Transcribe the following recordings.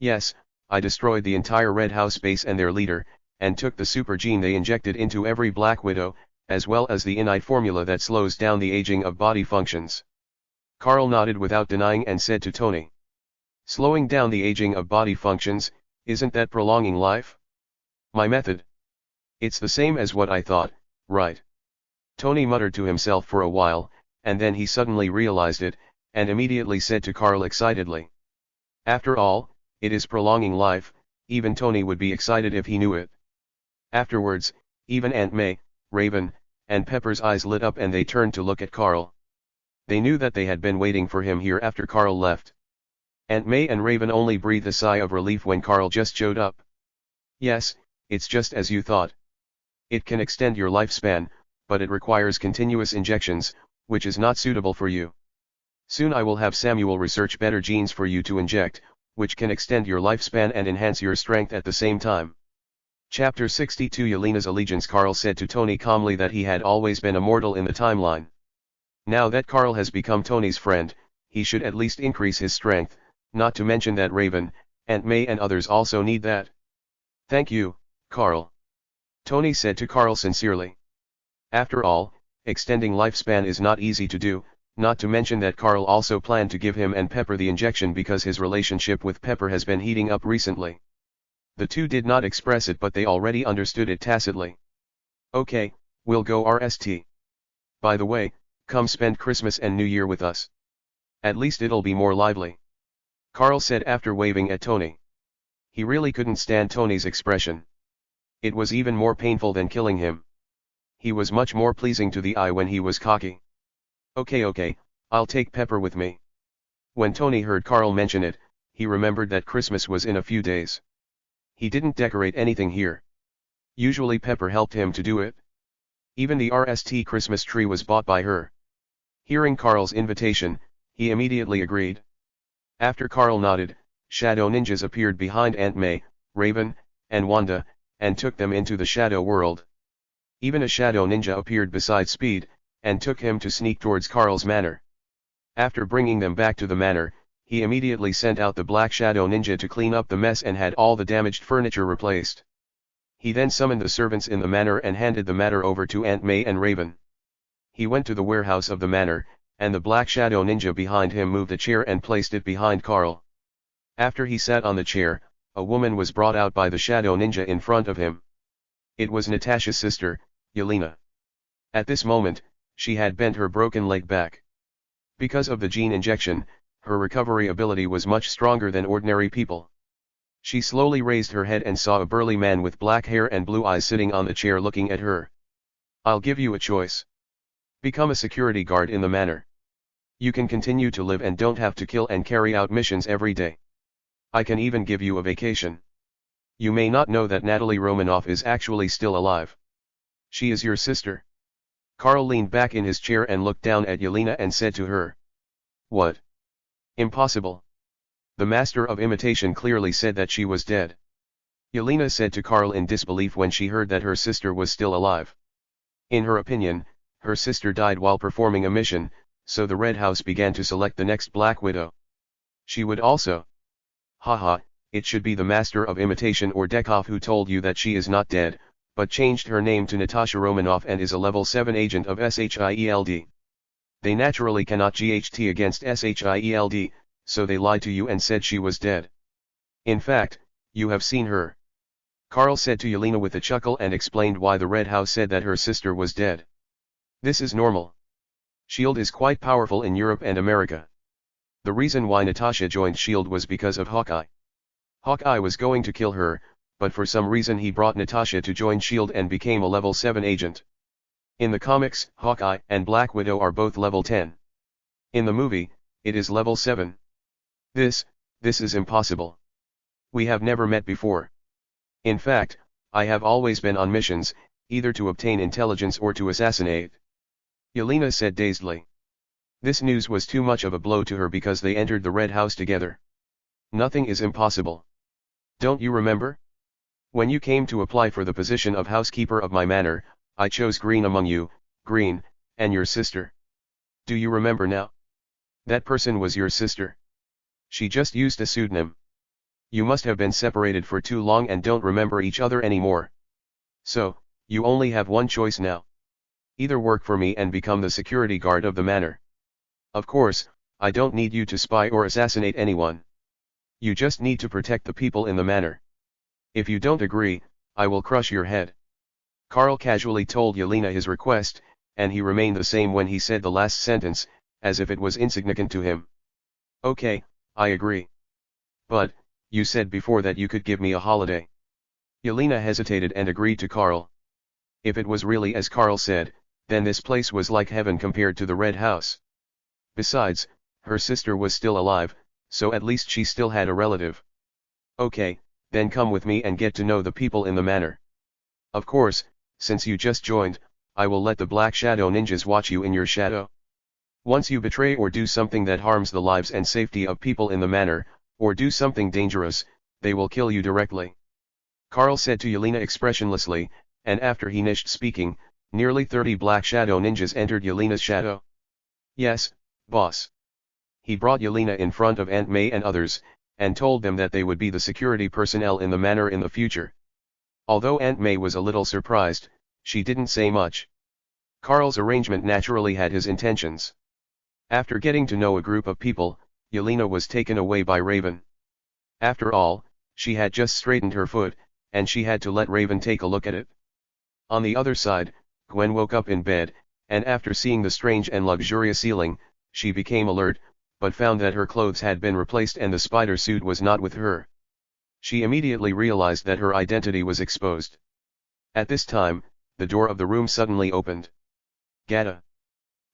Yes, I destroyed the entire Red House base and their leader, and took the super gene they injected into every Black Widow, as well as the innate formula that slows down the aging of body functions. Carl nodded without denying and said to Tony. Slowing down the aging of body functions, isn't that prolonging life? My method. It's the same as what I thought, right? Tony muttered to himself for a while, and then he suddenly realized it, and immediately said to Carl excitedly. After all, it is prolonging life, even Tony would be excited if he knew it. Afterwards, even Aunt May, Raven, and Pepper's eyes lit up and they turned to look at Carl. They knew that they had been waiting for him here after Carl left. Aunt May and Raven only breathed a sigh of relief when Carl just showed up. Yes, it's just as you thought. It can extend your lifespan, but it requires continuous injections, which is not suitable for you. Soon I will have Samuel research better genes for you to inject, which can extend your lifespan and enhance your strength at the same time. Chapter 62 Yelena's Allegiance. Carl said to Tony calmly that he had always been immortal in the timeline. Now that Carl has become Tony's friend, he should at least increase his strength, not to mention that Raven, Aunt May and others also need that. Thank you, Carl. Tony said to Carl sincerely. After all, extending lifespan is not easy to do, not to mention that Carl also planned to give him and Pepper the injection because his relationship with Pepper has been heating up recently. The two did not express it but they already understood it tacitly. Okay, we'll go RST. By the way, come spend Christmas and New Year with us. At least it'll be more lively. Carl said after waving at Tony. He really couldn't stand Tony's expression. It was even more painful than killing him. He was much more pleasing to the eye when he was cocky. Okay, I'll take Pepper with me. When Tony heard Carl mention it, he remembered that Christmas was in a few days. He didn't decorate anything here. Usually Pepper helped him to do it. Even the RST Christmas tree was bought by her. Hearing Carl's invitation, he immediately agreed. After Carl nodded, shadow ninjas appeared behind Aunt May, Raven, and Wanda, and took them into the shadow world. Even a shadow ninja appeared beside Speed, and took him to sneak towards Carl's manor. After bringing them back to the manor, he immediately sent out the black shadow ninja to clean up the mess and had all the damaged furniture replaced. He then summoned the servants in the manor and handed the matter over to Aunt May and Raven. He went to the warehouse of the manor, and the black shadow ninja behind him moved a chair and placed it behind Carl. After he sat on the chair, a woman was brought out by the shadow ninja in front of him. It was Natasha's sister, Yelena. At this moment, she had bent her broken leg back. Because of the gene injection, her recovery ability was much stronger than ordinary people. She slowly raised her head and saw a burly man with black hair and blue eyes sitting on the chair looking at her. I'll give you a choice. Become a security guard in the manor. You can continue to live and don't have to kill and carry out missions every day. I can even give you a vacation. You may not know that Natalie Romanoff is actually still alive. She is your sister. Carl leaned back in his chair and looked down at Yelena and said to her. What? Impossible. The master of imitation clearly said that she was dead. Yelena said to Carl in disbelief when she heard that her sister was still alive. In her opinion, her sister died while performing a mission, so the Red House began to select the next Black Widow. She would also. Haha, it should be the master of imitation or Dekov who told you that she is not dead, but changed her name to Natasha Romanoff and is a level 7 agent of SHIELD. They naturally cannot GHT against SHIELD, so they lied to you and said she was dead. In fact, you have seen her. Carl said to Yelena with a chuckle and explained why the Red House said that her sister was dead. This is normal. SHIELD is quite powerful in Europe and America. The reason why Natasha joined SHIELD was because of Hawkeye. Hawkeye was going to kill her, but for some reason he brought Natasha to join SHIELD and became a level 7 agent. In the comics, Hawkeye and Black Widow are both level 10. In the movie, it is level 7. This is impossible. We have never met before. In fact, I have always been on missions, either to obtain intelligence or to assassinate. Yelena said dazedly. This news was too much of a blow to her because they entered the Red House together. Nothing is impossible. Don't you remember? When you came to apply for the position of housekeeper of my manor, I chose Green among you, Green, and your sister. Do you remember now? That person was your sister. She just used a pseudonym. You must have been separated for too long and don't remember each other anymore. So, you only have one choice now. Either work for me and become the security guard of the manor. Of course, I don't need you to spy or assassinate anyone. You just need to protect the people in the manor. If you don't agree, I will crush your head. Carl casually told Yelena his request, and he remained the same when he said the last sentence, as if it was insignificant to him. Okay, I agree. But, you said before that you could give me a holiday. Yelena hesitated and agreed to Carl. If it was really as Carl said, then this place was like heaven compared to the Red House. Besides, her sister was still alive, so at least she still had a relative. Okay, then come with me and get to know the people in the manor. Of course, since you just joined, I will let the Black Shadow ninjas watch you in your shadow. Once you betray or do something that harms the lives and safety of people in the manor, or do something dangerous, they will kill you directly. Carl said to Yelena expressionlessly, and after he finished speaking, nearly 30 Black Shadow ninjas entered Yelena's shadow. Yes, boss. He brought Yelena in front of Aunt May and others, and told them that they would be the security personnel in the manor in the future. Although Aunt May was a little surprised, she didn't say much. Carl's arrangement naturally had his intentions. After getting to know a group of people, Yelena was taken away by Raven. After all, she had just straightened her foot, and she had to let Raven take a look at it. On the other side, Gwen woke up in bed, and after seeing the strange and luxurious ceiling, she became alert, but found that her clothes had been replaced and the spider suit was not with her. She immediately realized that her identity was exposed. At this time, the door of the room suddenly opened. Gata.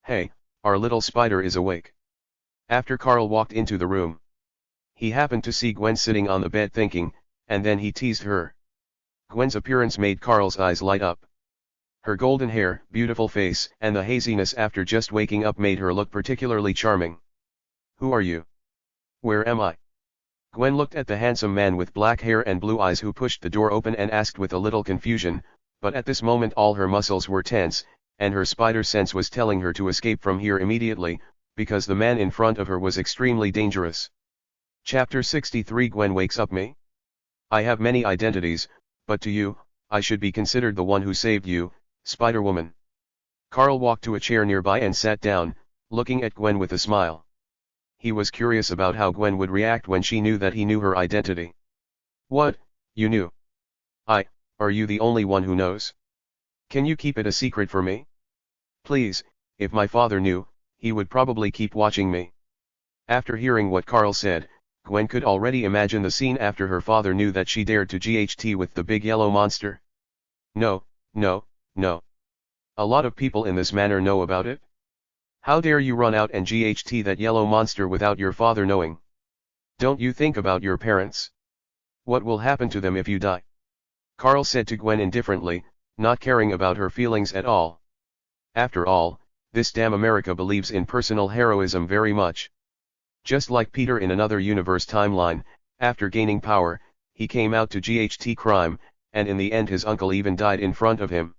Hey, our little spider is awake. After Carl walked into the room, he happened to see Gwen sitting on the bed thinking, and then he teased her. Gwen's appearance made Carl's eyes light up. Her golden hair, beautiful face, and the haziness after just waking up made her look particularly charming. Who are you? Where am I? Gwen looked at the handsome man with black hair and blue eyes who pushed the door open and asked with a little confusion, but at this moment all her muscles were tense, and her spider sense was telling her to escape from here immediately, because the man in front of her was extremely dangerous. Chapter 63 Gwen wakes up me. I have many identities, but to you, I should be considered the one who saved you, Spider-Woman. Carl walked to a chair nearby and sat down, looking at Gwen with a smile. He was curious about how Gwen would react when she knew that he knew her identity. What, you knew? Are you the only one who knows? Can you keep it a secret for me? Please, if my father knew, he would probably keep watching me. After hearing what Carl said, Gwen could already imagine the scene after her father knew that she dared to GHT with the big yellow monster. No. A lot of people in this manor know about it. How dare you run out and GHT that yellow monster without your father knowing? Don't you think about your parents? What will happen to them if you die? Carl said to Gwen indifferently, not caring about her feelings at all. After all, this damn America believes in personal heroism very much. Just like Peter in another universe timeline, after gaining power, he came out to GHT crime, and in the end his uncle even died in front of him.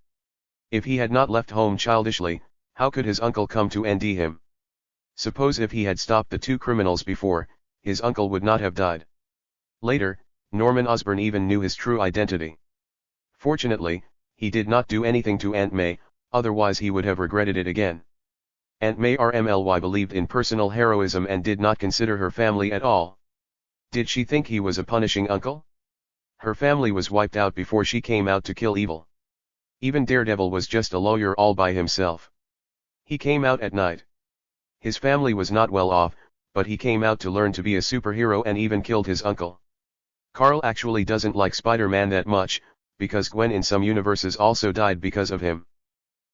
If he had not left home childishly, how could his uncle come to ND him? Suppose if he had stopped the two criminals before, his uncle would not have died. Later, Norman Osborn even knew his true identity. Fortunately, he did not do anything to Aunt May, otherwise he would have regretted it again. Aunt May RMLY believed in personal heroism and did not consider her family at all. Did she think he was a punishing uncle? Her family was wiped out before she came out to kill evil. Even Daredevil was just a lawyer all by himself. He came out at night. His family was not well off, but he came out to learn to be a superhero and even killed his uncle. Carl actually doesn't like Spider-Man that much, because Gwen in some universes also died because of him.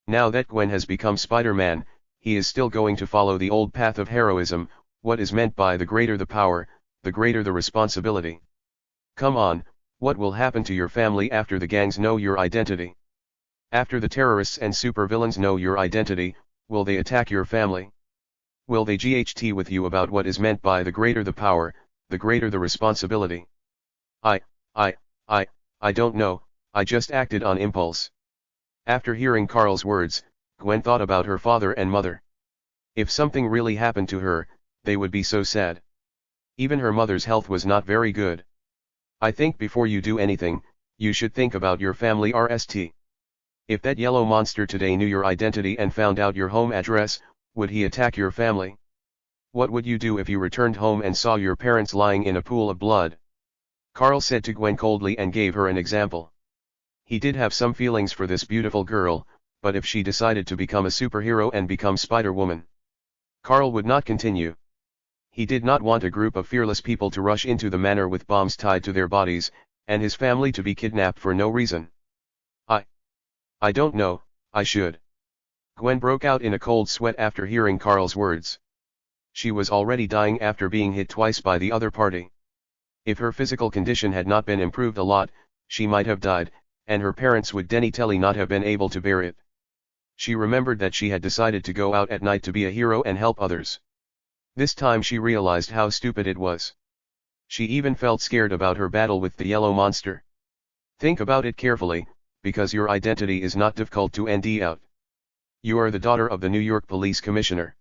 Now that Gwen has become Spider-Man, he is still going to follow the old path of heroism, what is meant by the greater the power, the greater the responsibility. Come on, what will happen to your family after the gangs know your identity? After the terrorists and supervillains know your identity, will they attack your family? Will they GHT with you about what is meant by the greater the power, the greater the responsibility? I don't know, I just acted on impulse. After hearing Carl's words, Gwen thought about her father and mother. If something really happened to her, they would be so sad. Even her mother's health was not very good. I think before you do anything, you should think about your family RST. If that yellow monster today knew your identity and found out your home address, would he attack your family? What would you do if you returned home and saw your parents lying in a pool of blood? Carl said to Gwen coldly and gave her an example. He did have some feelings for this beautiful girl, but if she decided to become a superhero and become Spider-Woman, Carl would not continue. He did not want a group of fearless people to rush into the manor with bombs tied to their bodies, and his family to be kidnapped for no reason. I don't know, I should. Gwen broke out in a cold sweat after hearing Carl's words. She was already dying after being hit twice by the other party. If her physical condition had not been improved a lot, she might have died, and her parents would definitely not have been able to bear it. She remembered that she had decided to go out at night to be a hero and help others. This time she realized how stupid it was. She even felt scared about her battle with the yellow monster. Think about it carefully, because your identity is not difficult to find out. You are the daughter of the New York Police Commissioner.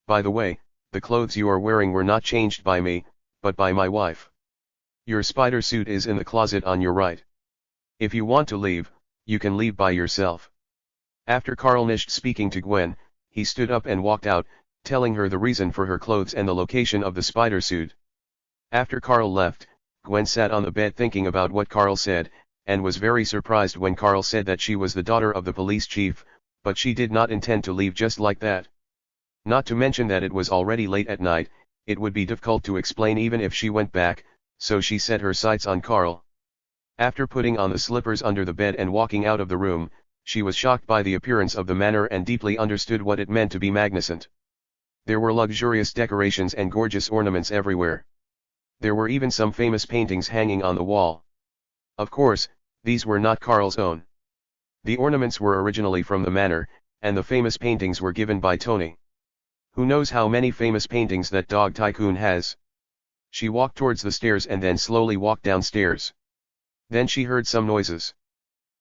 By the way, the clothes you are wearing were not changed by me, but by my wife. Your spider suit is in the closet on your right. If you want to leave, you can leave by yourself. After Carl finished speaking to Gwen, he stood up and walked out, telling her the reason for her clothes and the location of the spider suit. After Carl left, Gwen sat on the bed thinking about what Carl said, and was very surprised when Carl said that she was the daughter of the police chief, but she did not intend to leave just like that. Not to mention that it was already late at night, it would be difficult to explain even if she went back, so she set her sights on Carl. After putting on the slippers under the bed and walking out of the room, she was shocked by the appearance of the manor and deeply understood what it meant to be magnificent. There were luxurious decorations and gorgeous ornaments everywhere. There were even some famous paintings hanging on the wall. Of course, these were not Carl's own. The ornaments were originally from the manor, and the famous paintings were given by Tony. Who knows how many famous paintings that dog tycoon has? She walked towards the stairs and then slowly walked downstairs. Then she heard some noises.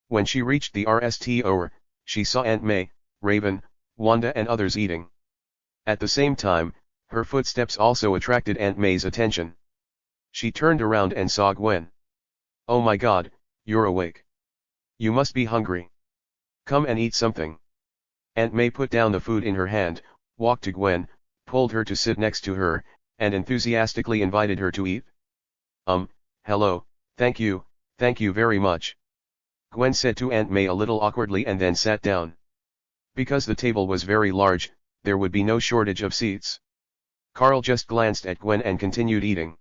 When she reached the RSTO, she saw Aunt May, Raven, Wanda and others eating. At the same time, her footsteps also attracted Aunt May's attention. She turned around and saw Gwen. Oh my God, you're awake. You must be hungry. Come and eat something. Aunt May put down the food in her hand, walked to Gwen, pulled her to sit next to her, and enthusiastically invited her to eat. Hello, thank you very much. Gwen said to Aunt May a little awkwardly and then sat down. Because the table was very large, there would be no shortage of seats. Carl just glanced at Gwen and continued eating.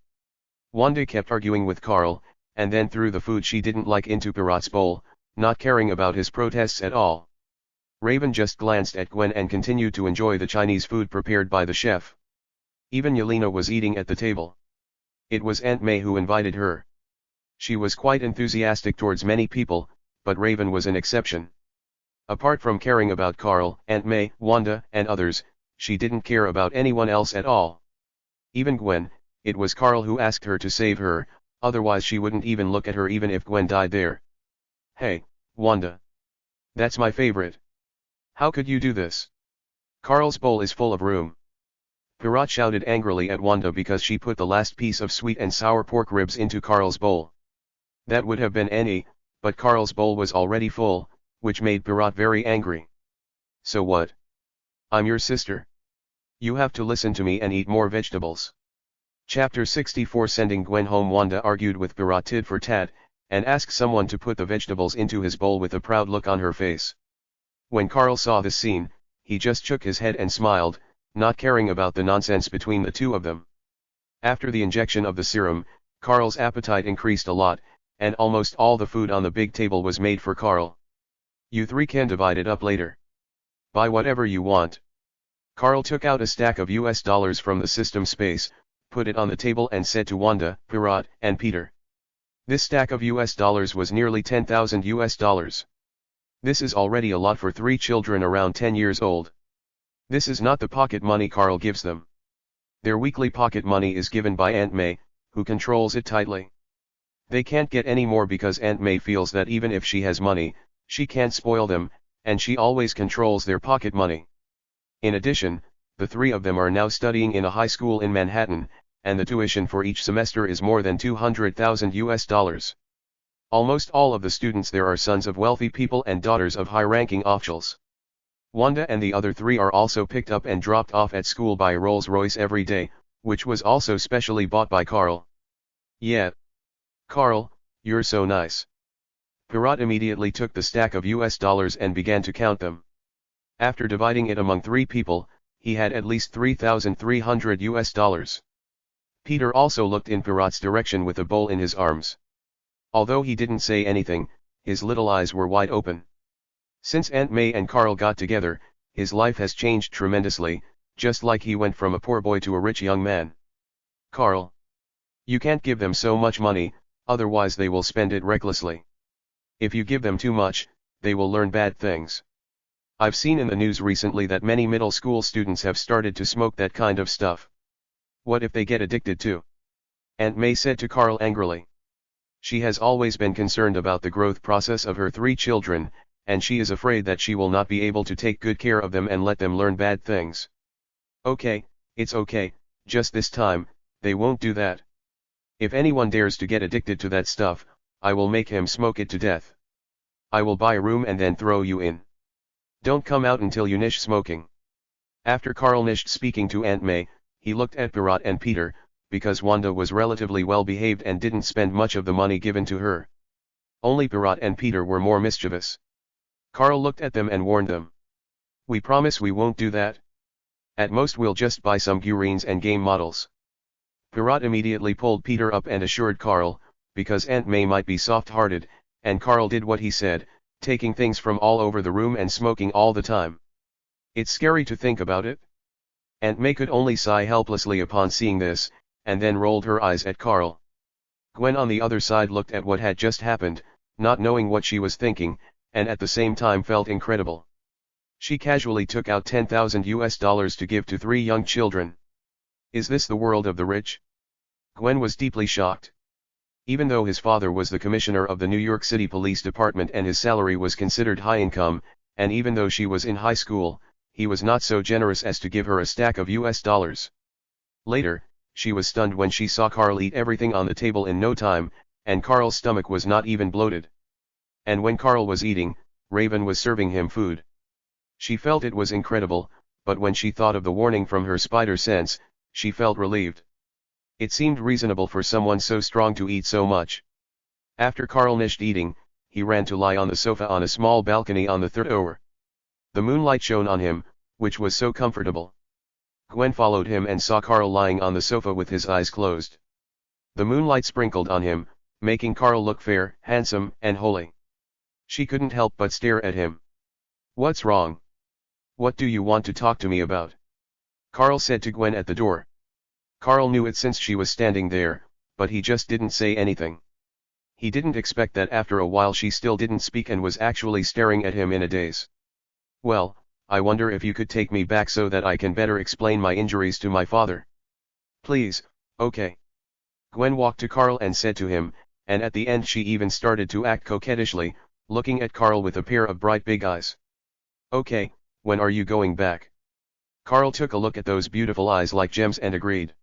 Wanda kept arguing with Carl, and then threw the food she didn't like into Pirat's bowl, not caring about his protests at all. Raven just glanced at Gwen and continued to enjoy the Chinese food prepared by the chef. Even Yelena was eating at the table. It was Aunt May who invited her. She was quite enthusiastic towards many people, but Raven was an exception. Apart from caring about Carl, Aunt May, Wanda, and others, she didn't care about anyone else at all. Even Gwen, it was Carl who asked her to save her, otherwise she wouldn't even look at her even if Gwen died there. Hey, Wanda. That's my favorite. How could you do this? Carl's bowl is full of room. Pirat shouted angrily at Wanda because she put the last piece of sweet and sour pork ribs into Carl's bowl. That would have been any, but Carl's bowl was already full, which made Pirat very angry. So what? I'm your sister. You have to listen to me and eat more vegetables. Chapter 64 Sending Gwen home. Wanda argued with Pirat tit for tat, and asked someone to put the vegetables into his bowl with a proud look on her face. When Carl saw this scene, he just shook his head and smiled, not caring about the nonsense between the two of them. After the injection of the serum, Carl's appetite increased a lot, and almost all the food on the big table was made for Carl. You three can divide it up later. Buy whatever you want. Carl took out a stack of US dollars from the system space, put it on the table and said to Wanda, Pirat, and Peter. This stack of US dollars was nearly 10,000 US dollars. This is already a lot for 3 children around 10 years old. This is not the pocket money Carl gives them. Their weekly pocket money is given by Aunt May, who controls it tightly. They can't get any more because Aunt May feels that even if she has money, she can't spoil them, and she always controls their pocket money. In addition, the 3 of them are now studying in a high school in Manhattan, and the tuition for each semester is more than $200,000. Almost all of the students there are sons of wealthy people and daughters of high-ranking officials. Wanda and the other three are also picked up and dropped off at school by a Rolls-Royce every day, which was also specially bought by Carl. Yeah. Carl, you're so nice. Pirat immediately took the stack of US dollars and began to count them. After dividing it among three people, he had at least 3,300 US dollars. Peter also looked in Pirat's direction with a bowl in his arms. Although he didn't say anything, his little eyes were wide open. Since Aunt May and Carl got together, his life has changed tremendously, just like he went from a poor boy to a rich young man. Carl. You can't give them so much money, otherwise they will spend it recklessly. If you give them too much, they will learn bad things. I've seen in the news recently that many middle school students have started to smoke that kind of stuff. What if they get addicted too? Aunt May said to Carl angrily. She has always been concerned about the growth process of her three children, and she is afraid that she will not be able to take good care of them and let them learn bad things. Okay, it's okay, just this time, they won't do that. If anyone dares to get addicted to that stuff, I will make him smoke it to death. I will buy a room and then throw you in. Don't come out until you finish smoking. After Carl finished speaking to Aunt May, he looked at Pirat and Peter, because Wanda was relatively well behaved and didn't spend much of the money given to her. Only Pirat and Peter were more mischievous. Carl looked at them and warned them. We promise we won't do that. At most we'll just buy some figurines and game models. Pirat immediately pulled Peter up and assured Carl, because Aunt May might be soft-hearted, and Carl did what he said, taking things from all over the room and smoking all the time. It's scary to think about it. Aunt May could only sigh helplessly upon seeing this, and then rolled her eyes at Carl. Gwen on the other side looked at what had just happened, not knowing what she was thinking, and at the same time felt incredible. She casually took out 10,000 US dollars to give to three young children. Is this the world of the rich? Gwen was deeply shocked. Even though his father was the commissioner of the New York City Police Department and his salary was considered high income, and even though she was in high school, he was not so generous as to give her a stack of US dollars. Later, she was stunned when she saw Carl eat everything on the table in no time, and Carl's stomach was not even bloated. And when Carl was eating, Raven was serving him food. She felt it was incredible, but when she thought of the warning from her spider sense, she felt relieved. It seemed reasonable for someone so strong to eat so much. After Carl finished eating, he ran to lie on the sofa on a small balcony on the third floor. The moonlight shone on him, which was so comfortable. Gwen followed him and saw Carl lying on the sofa with his eyes closed. The moonlight sprinkled on him, making Carl look fair, handsome, and holy. She couldn't help but stare at him. What's wrong? What do you want to talk to me about? Carl said to Gwen at the door. Carl knew it since she was standing there, but he just didn't say anything. He didn't expect that after a while she still didn't speak and was actually staring at him in a daze. Well, I wonder if you could take me back so that I can better explain my injuries to my father. Please, okay. Gwen walked to Carl and said to him, and at the end she even started to act coquettishly, looking at Carl with a pair of bright big eyes. Okay, when are you going back? Carl took a look at those beautiful eyes like gems and agreed.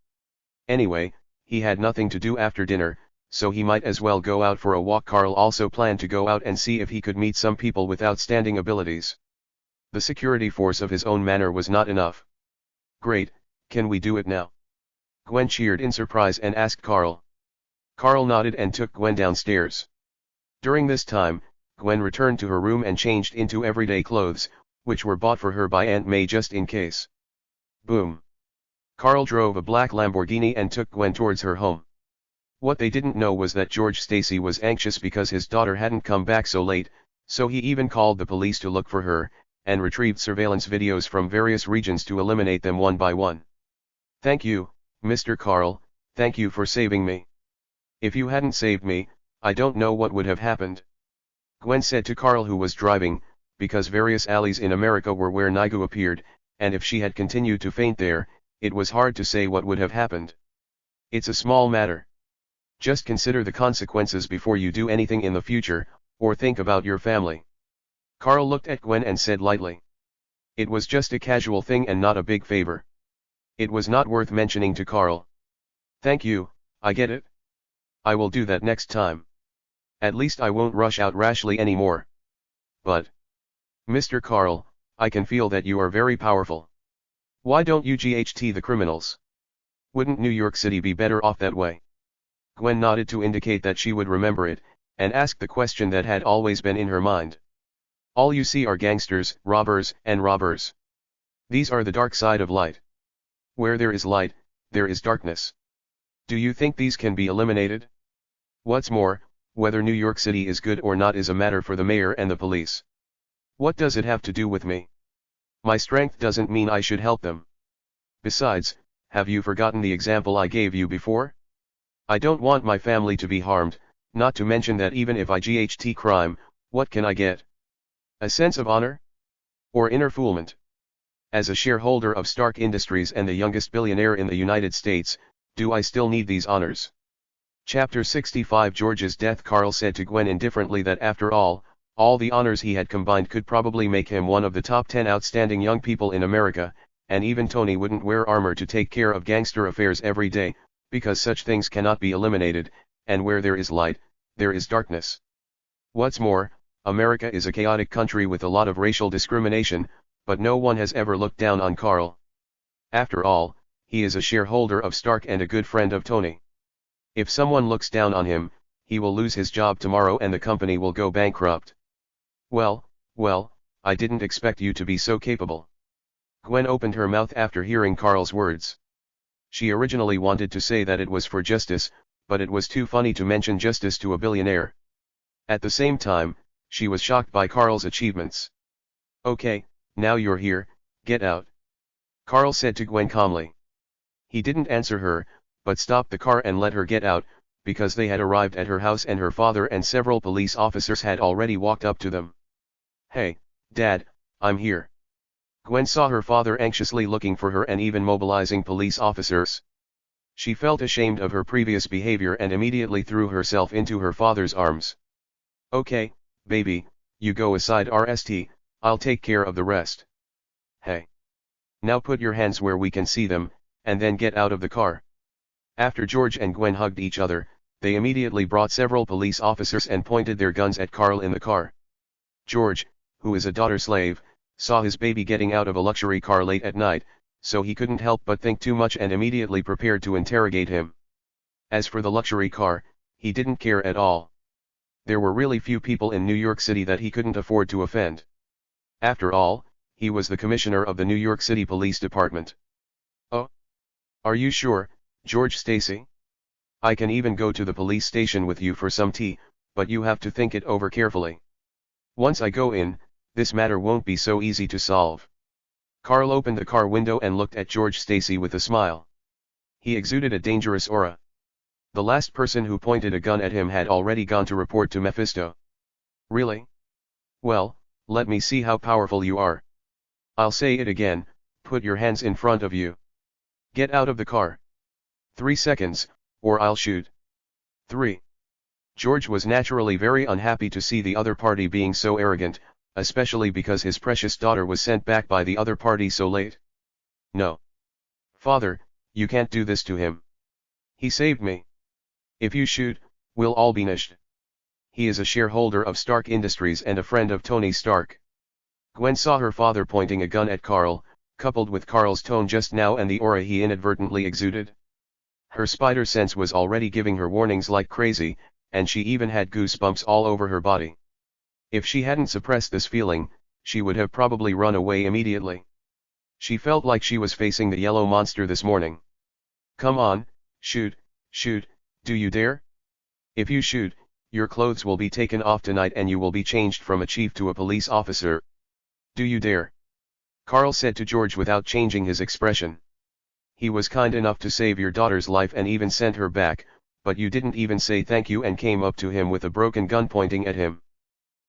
Anyway, he had nothing to do after dinner, so he might as well go out for a walk. Carl also planned to go out and see if he could meet some people with outstanding abilities. The security force of his own manor was not enough. Great, can we do it now? Gwen cheered in surprise and asked Carl. Carl nodded and took Gwen downstairs. During this time, Gwen returned to her room and changed into everyday clothes, which were bought for her by Aunt May just in case. Boom. Carl drove a black Lamborghini and took Gwen towards her home. What they didn't know was that George Stacy was anxious because his daughter hadn't come back so late, so he even called the police to look for her, and retrieved surveillance videos from various regions to eliminate them one by one. Thank you, Mr. Carl, thank you for saving me. If you hadn't saved me, I don't know what would have happened. Gwen said to Carl, who was driving, because various alleys in America were where Nigu appeared, and if she had continued to faint there, it was hard to say what would have happened. It's a small matter. Just consider the consequences before you do anything in the future, or think about your family. Carl looked at Gwen and said lightly. It was just a casual thing and not a big favor. It was not worth mentioning to Carl. Thank you, I get it. I will do that next time. At least I won't rush out rashly anymore. But, Mr. Carl, I can feel that you are very powerful. Why don't you GHT the criminals? Wouldn't New York City be better off that way? Gwen nodded to indicate that she would remember it, and asked the question that had always been in her mind. All you see are gangsters, robbers, and robbers. These are the dark side of light. Where there is light, there is darkness. Do you think these can be eliminated? What's more, whether New York City is good or not is a matter for the mayor and the police. What does it have to do with me? My strength doesn't mean I should help them. Besides, have you forgotten the example I gave you before? I don't want my family to be harmed, not to mention that even if I GHT crime, what can I get? A sense of honor? Or inner fulfillment? As a shareholder of Stark Industries and the youngest billionaire in the United States, do I still need these honors? Chapter 65 George's death. Carl said to Gwen indifferently that after all the honors he had combined could probably make him one of the top 10 outstanding young people in America, and even Tony wouldn't wear armor to take care of gangster affairs every day, because such things cannot be eliminated, and where there is light, there is darkness. What's more, America is a chaotic country with a lot of racial discrimination, but no one has ever looked down on Carl. After all, he is a shareholder of Stark and a good friend of Tony. If someone looks down on him, he will lose his job tomorrow and the company will go bankrupt. Well, I didn't expect you to be so capable. Gwen opened her mouth after hearing Carl's words. She originally wanted to say that it was for justice, but it was too funny to mention justice to a billionaire. At the same time, she was shocked by Carl's achievements. Okay, now you're here, get out. Carl said to Gwen calmly. He didn't answer her, but stopped the car and let her get out, because they had arrived at her house and her father and several police officers had already walked up to them. Hey, Dad, I'm here. Gwen saw her father anxiously looking for her and even mobilizing police officers. She felt ashamed of her previous behavior and immediately threw herself into her father's arms. Okay, baby, you go aside RST, I'll take care of the rest. Hey. Now put your hands where we can see them, and then get out of the car. After George and Gwen hugged each other, they immediately brought several police officers and pointed their guns at Carl in the car. George, who is a daughter slave, saw his baby getting out of a luxury car late at night, so he couldn't help but think too much and immediately prepared to interrogate him. As for the luxury car, he didn't care at all. There were really few people in New York City that he couldn't afford to offend. After all, he was the commissioner of the New York City Police Department. Oh? Are you sure, George Stacy? I can even go to the police station with you for some tea, but you have to think it over carefully. Once I go in, this matter won't be so easy to solve. Carl opened the car window and looked at George Stacy with a smile. He exuded a dangerous aura. The last person who pointed a gun at him had already gone to report to Mephisto. Really? Well, let me see how powerful you are. I'll say it again, put your hands in front of you. Get out of the car. 3 seconds, or I'll shoot. 3. George was naturally very unhappy to see the other party being so arrogant, especially because his precious daughter was sent back by the other party so late. No. Father, you can't do this to him. He saved me. If you shoot, we'll all be nished. He is a shareholder of Stark Industries and a friend of Tony Stark. Gwen saw her father pointing a gun at Carl, coupled with Carl's tone just now and the aura he inadvertently exuded. Her spider sense was already giving her warnings like crazy, and she even had goosebumps all over her body. If she hadn't suppressed this feeling, she would have probably run away immediately. She felt like she was facing the yellow monster this morning. Come on, shoot, do you dare? If you shoot, your clothes will be taken off tonight and you will be changed from a chief to a police officer. Do you dare? Carl said to George without changing his expression. He was kind enough to save your daughter's life and even sent her back, but you didn't even say thank you and came up to him with a broken gun pointing at him.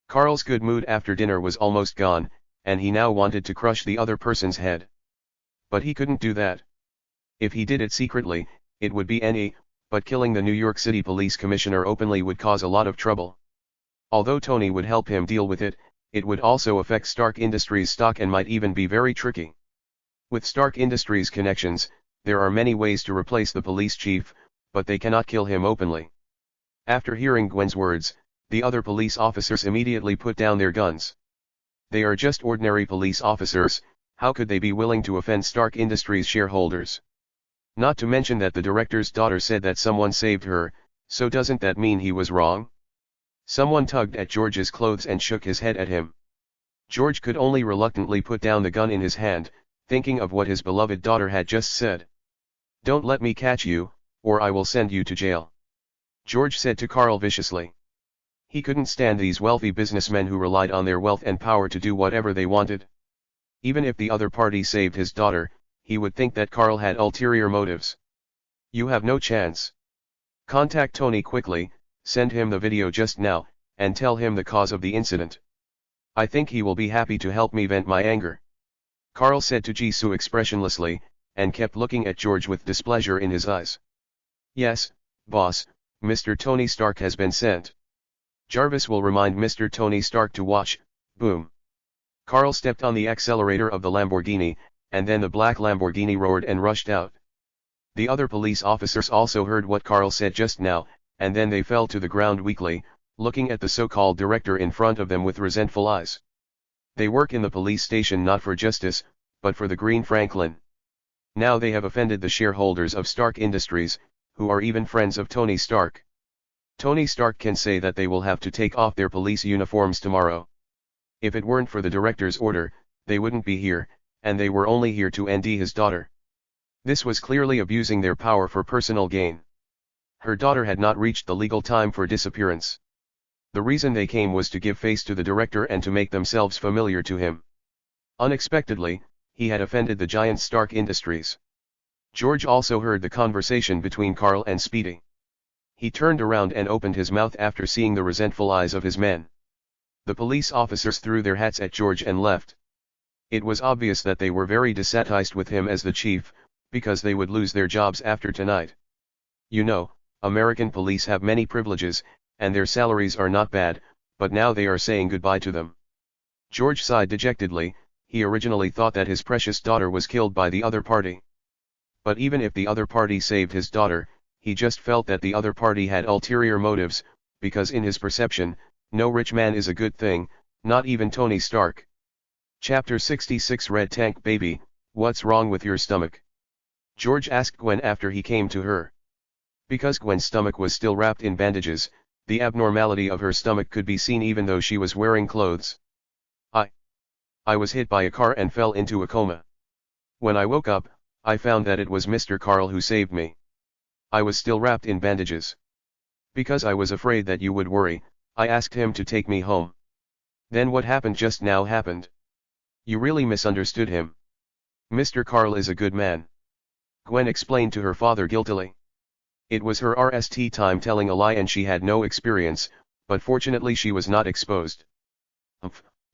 Carl's good mood after dinner was almost gone, and he now wanted to crush the other person's head. But he couldn't do that. If he did it secretly, it would be but killing the New York City Police Commissioner openly would cause a lot of trouble. Although Tony would help him deal with it, it would also affect Stark Industries' stock and might even be very tricky. With Stark Industries' connections, there are many ways to replace the police chief, but they cannot kill him openly. After hearing Gwen's words, the other police officers immediately put down their guns. They are just ordinary police officers, how could they be willing to offend Stark Industries shareholders? Not to mention that the director's daughter said that someone saved her, so doesn't that mean he was wrong? Someone tugged at George's clothes and shook his head at him. George could only reluctantly put down the gun in his hand, thinking of what his beloved daughter had just said. "Don't let me catch you, or I will send you to jail," George said to Carl viciously. He couldn't stand these wealthy businessmen who relied on their wealth and power to do whatever they wanted. Even if the other party saved his daughter, he would think that Carl had ulterior motives. "You have no chance. Contact Tony quickly, send him the video just now, and tell him the cause of the incident. I think he will be happy to help me vent my anger," Carl said to Jisoo expressionlessly, and kept looking at George with displeasure in his eyes. "Yes, boss, Mr. Tony Stark has been sent. Jarvis will remind Mr. Tony Stark to watch." Boom. Carl stepped on the accelerator of the Lamborghini, and then the black Lamborghini roared and rushed out. The other police officers also heard what Carl said just now, and then they fell to the ground weakly, looking at the so-called director in front of them with resentful eyes. They work in the police station not for justice, but for the Green Franklin. Now they have offended the shareholders of Stark Industries, who are even friends of Tony Stark. Tony Stark can say that they will have to take off their police uniforms tomorrow. If it weren't for the director's order, they wouldn't be here, and they were only here to end his daughter. This was clearly abusing their power for personal gain. Her daughter had not reached the legal time for disappearance. The reason they came was to give face to the director and to make themselves familiar to him. Unexpectedly, he had offended the giant Stark Industries. George also heard the conversation between Carl and Speedy. He turned around and opened his mouth after seeing the resentful eyes of his men. The police officers threw their hats at George and left. It was obvious that they were very dissatisfied with him as the chief, because they would lose their jobs after tonight. You know, American police have many privileges, and their salaries are not bad, but now they are saying goodbye to them. George sighed dejectedly. He originally thought that his precious daughter was killed by the other party. But even if the other party saved his daughter, he just felt that the other party had ulterior motives, because in his perception, no rich man is a good thing, not even Tony Stark. Chapter 66 Red Tank Baby, what's wrong with your stomach? George asked Gwen after he came to her. Because Gwen's stomach was still wrapped in bandages, the abnormality of her stomach could be seen even though she was wearing clothes. I was hit by a car and fell into a coma. When I woke up, I found that it was Mr. Carl who saved me. I was still wrapped in bandages. Because I was afraid that you would worry, I asked him to take me home. Then what happened just now happened. You really misunderstood him. Mr. Carl is a good man. Gwen explained to her father guiltily. It was her RST time telling a lie and she had no experience, but fortunately she was not exposed.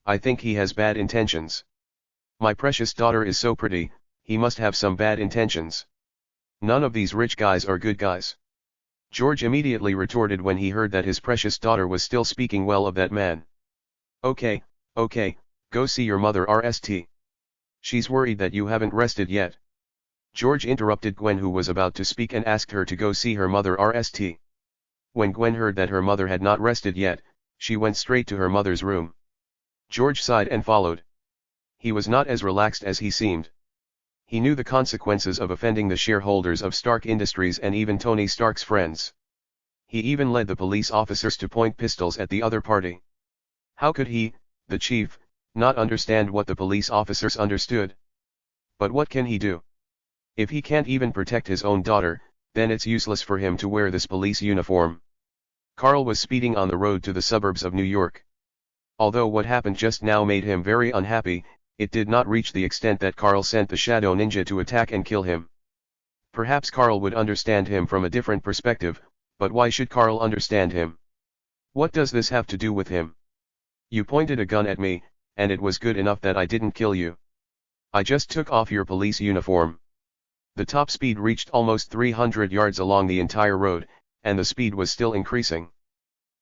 I think he has bad intentions. My precious daughter is so pretty, he must have some bad intentions. None of these rich guys are good guys. George immediately retorted when he heard that his precious daughter was still speaking well of that man. Okay, go see your mother RST. She's worried that you haven't rested yet. George interrupted Gwen who was about to speak and asked her to go see her mother RST. When Gwen heard that her mother had not rested yet, she went straight to her mother's room. George sighed and followed. He was not as relaxed as he seemed. He knew the consequences of offending the shareholders of Stark Industries and even Tony Stark's friends. He even led the police officers to point pistols at the other party. How could he, the chief, not understand what the police officers understood? But what can he do? If he can't even protect his own daughter, then it's useless for him to wear this police uniform. Carl was speeding on the road to the suburbs of New York. Although what happened just now made him very unhappy, it did not reach the extent that Carl sent the Shadow Ninja to attack and kill him. Perhaps Carl would understand him from a different perspective, but why should Carl understand him? What does this have to do with him? You pointed a gun at me, and it was good enough that I didn't kill you. I just took off your police uniform. The top speed reached almost 300 yards along the entire road, and the speed was still increasing.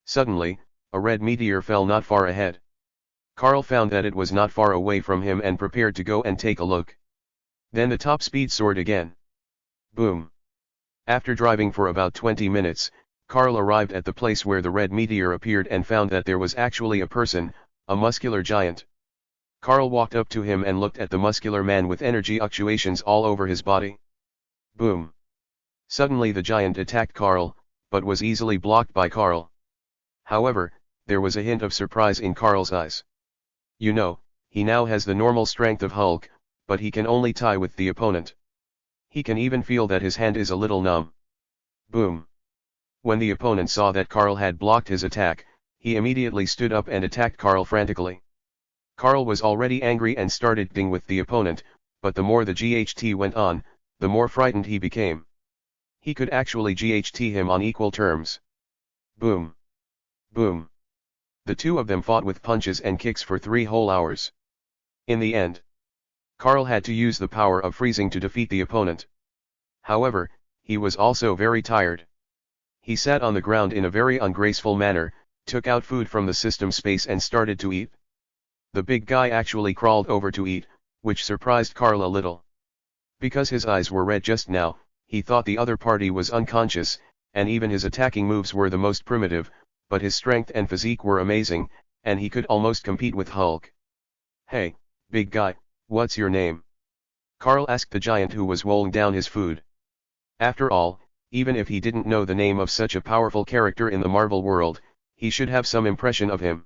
Suddenly, a red meteor fell not far ahead. Carl found that it was not far away from him and prepared to go and take a look. Then the top speed soared again. Boom. After driving for about 20 minutes, Carl arrived at the place where the red meteor appeared and found that there was actually a person, a muscular giant. Carl walked up to him and looked at the muscular man with energy fluctuations all over his body. Boom! Suddenly the giant attacked Carl, but was easily blocked by Carl. However, there was a hint of surprise in Carl's eyes. You know, he now has the normal strength of Hulk, but he can only tie with the opponent. He can even feel that his hand is a little numb. Boom! When the opponent saw that Carl had blocked his attack, he immediately stood up and attacked Carl frantically. Carl was already angry and started ding with the opponent, but the more the GHT went on, the more frightened he became. He could actually GHT him on equal terms. Boom! Boom! The two of them fought with punches and kicks for 3 whole hours. In the end, Carl had to use the power of freezing to defeat the opponent. However, he was also very tired. He sat on the ground in a very ungraceful manner, took out food from the system space and started to eat. The big guy actually crawled over to eat, which surprised Carl a little. Because his eyes were red just now, he thought the other party was unconscious, and even his attacking moves were the most primitive, but his strength and physique were amazing, and he could almost compete with Hulk. Hey, big guy, what's your name? Carl asked the giant who was wolfing down his food. After all, even if he didn't know the name of such a powerful character in the Marvel world, he should have some impression of him.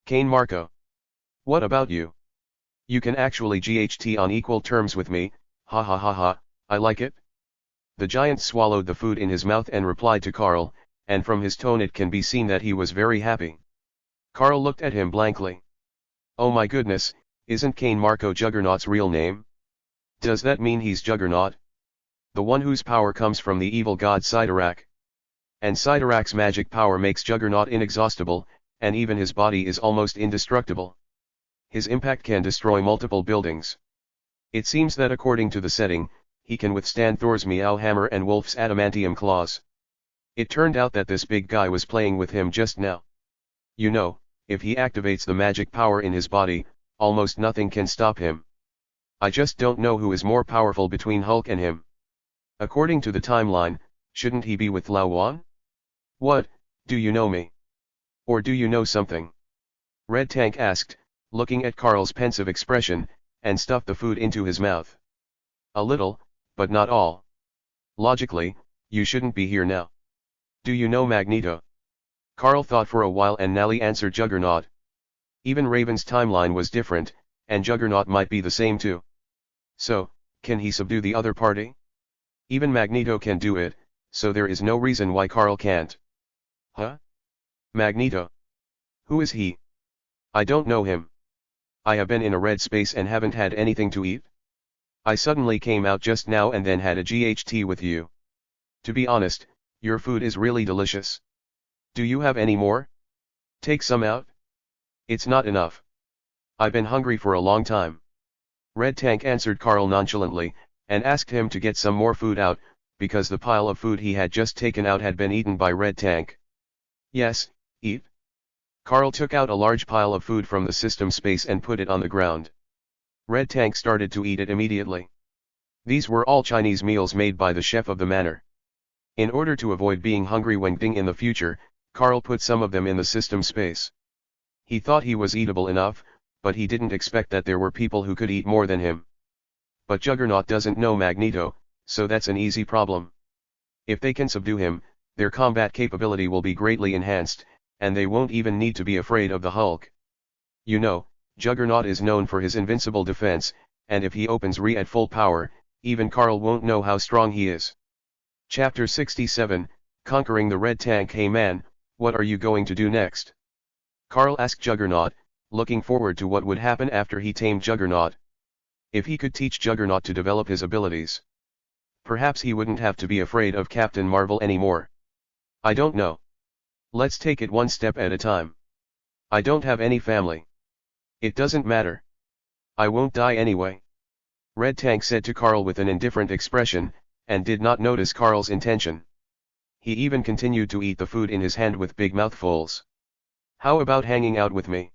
Cain Marko. What about you? You can actually GHT on equal terms with me, ha ha ha ha, I like it. The giant swallowed the food in his mouth and replied to Carl, and from his tone it can be seen that he was very happy. Carl looked at him blankly. Oh my goodness, isn't Cain Marko Juggernaut's real name? Does that mean he's Juggernaut? The one whose power comes from the evil god Cyttorak. And Cyttorak's magic power makes Juggernaut inexhaustible, and even his body is almost indestructible. His impact can destroy multiple buildings. It seems that according to the setting, he can withstand Thor's Meow Hammer and Wolf's Adamantium Claws. It turned out that this big guy was playing with him just now. You know, if he activates the magic power in his body, almost nothing can stop him. I just don't know who is more powerful between Hulk and him. According to the timeline, shouldn't he be with Lao Wan? What, do you know me? Or do you know something? Red Tank asked, looking at Carl's pensive expression, and stuffed the food into his mouth. A little, but not all. Logically, you shouldn't be here now. Do you know Magneto? Carl thought for a while and Nally answered Juggernaut. Even Raven's timeline was different, and Juggernaut might be the same too. So, can he subdue the other party? Even Magneto can do it, so there is no reason why Carl can't. Huh? Magneto? Who is he? I don't know him. I have been in a red space and haven't had anything to eat. I suddenly came out just now and then had a GHT with you. To be honest, your food is really delicious. Do you have any more? Take some out. It's not enough. I've been hungry for a long time. Red Tank answered Carl nonchalantly, and asked him to get some more food out, because the pile of food he had just taken out had been eaten by Red Tank. Yes, eat. Carl took out a large pile of food from the system space and put it on the ground. Red Tank started to eat it immediately. These were all Chinese meals made by the chef of the manor. In order to avoid being hungry when ding in the future, Carl put some of them in the system space. He thought he was eatable enough, but he didn't expect that there were people who could eat more than him. But Juggernaut doesn't know Magneto, so that's an easy problem. If they can subdue him, their combat capability will be greatly enhanced, and they won't even need to be afraid of the Hulk. You know, Juggernaut is known for his invincible defense, and if he opens Re at full power, even Carl won't know how strong he is. Chapter 67, Conquering the Red Tank. Hey man, what are you going to do next? Carl asked Juggernaut, looking forward to what would happen after he tamed Juggernaut. If he could teach Juggernaut to develop his abilities, perhaps he wouldn't have to be afraid of Captain Marvel anymore. I don't know. Let's take it one step at a time. I don't have any family. It doesn't matter. I won't die anyway. Red Tank said to Carl with an indifferent expression, and did not notice Carl's intention. He even continued to eat the food in his hand with big mouthfuls. How about hanging out with me?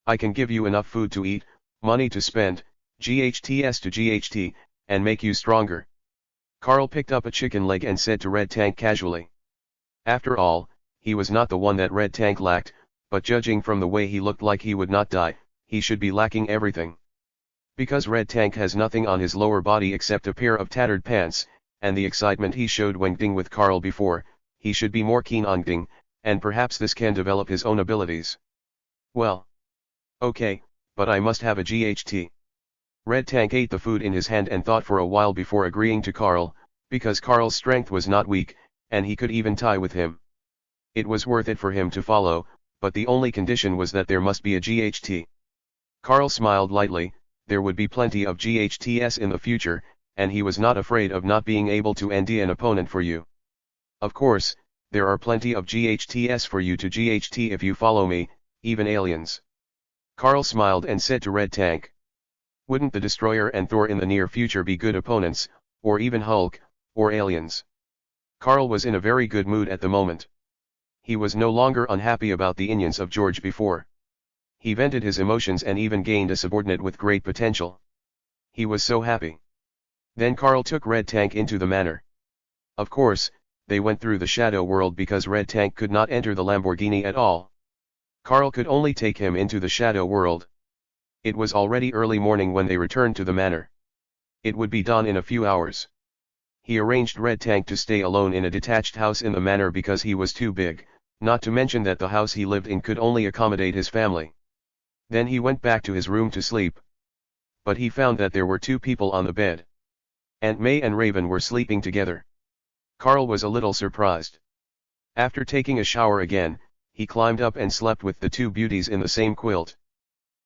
I can give you enough food to eat, money to spend, GHTS to GHT, and make you stronger. Carl picked up a chicken leg and said to Red Tank casually. After all, he was not the one that Red Tank lacked, but judging from the way he looked like he would not die, he should be lacking everything. Because Red Tank has nothing on his lower body except a pair of tattered pants, and the excitement he showed when ding with Carl before, he should be more keen on ding, and perhaps this can develop his own abilities. Well. Okay, but I must have a GHT. Red Tank ate the food in his hand and thought for a while before agreeing to Carl, because Carl's strength was not weak, and he could even tie with him. It was worth it for him to follow, but the only condition was that there must be a GHT. Carl smiled lightly. There would be plenty of GHTs in the future, and he was not afraid of not being able to ND an opponent for you. Of course, there are plenty of GHTs for you to GHT if you follow me, even aliens. Carl smiled and said to Red Tank. Wouldn't the Destroyer and Thor in the near future be good opponents, or even Hulk, or aliens? Carl was in a very good mood at the moment. He was no longer unhappy about the inions of George before. He vented his emotions and even gained a subordinate with great potential. He was so happy. Then Carl took Red Tank into the manor. Of course, they went through the shadow world because Red Tank could not enter the Lamborghini at all. Carl could only take him into the shadow world. It was already early morning when they returned to the manor. It would be dawn in a few hours. He arranged Red Tank to stay alone in a detached house in the manor because he was too big, not to mention that the house he lived in could only accommodate his family. Then he went back to his room to sleep. But he found that there were two people on the bed. Aunt May and Raven were sleeping together. Carl was a little surprised. After taking a shower again, he climbed up and slept with the two beauties in the same quilt.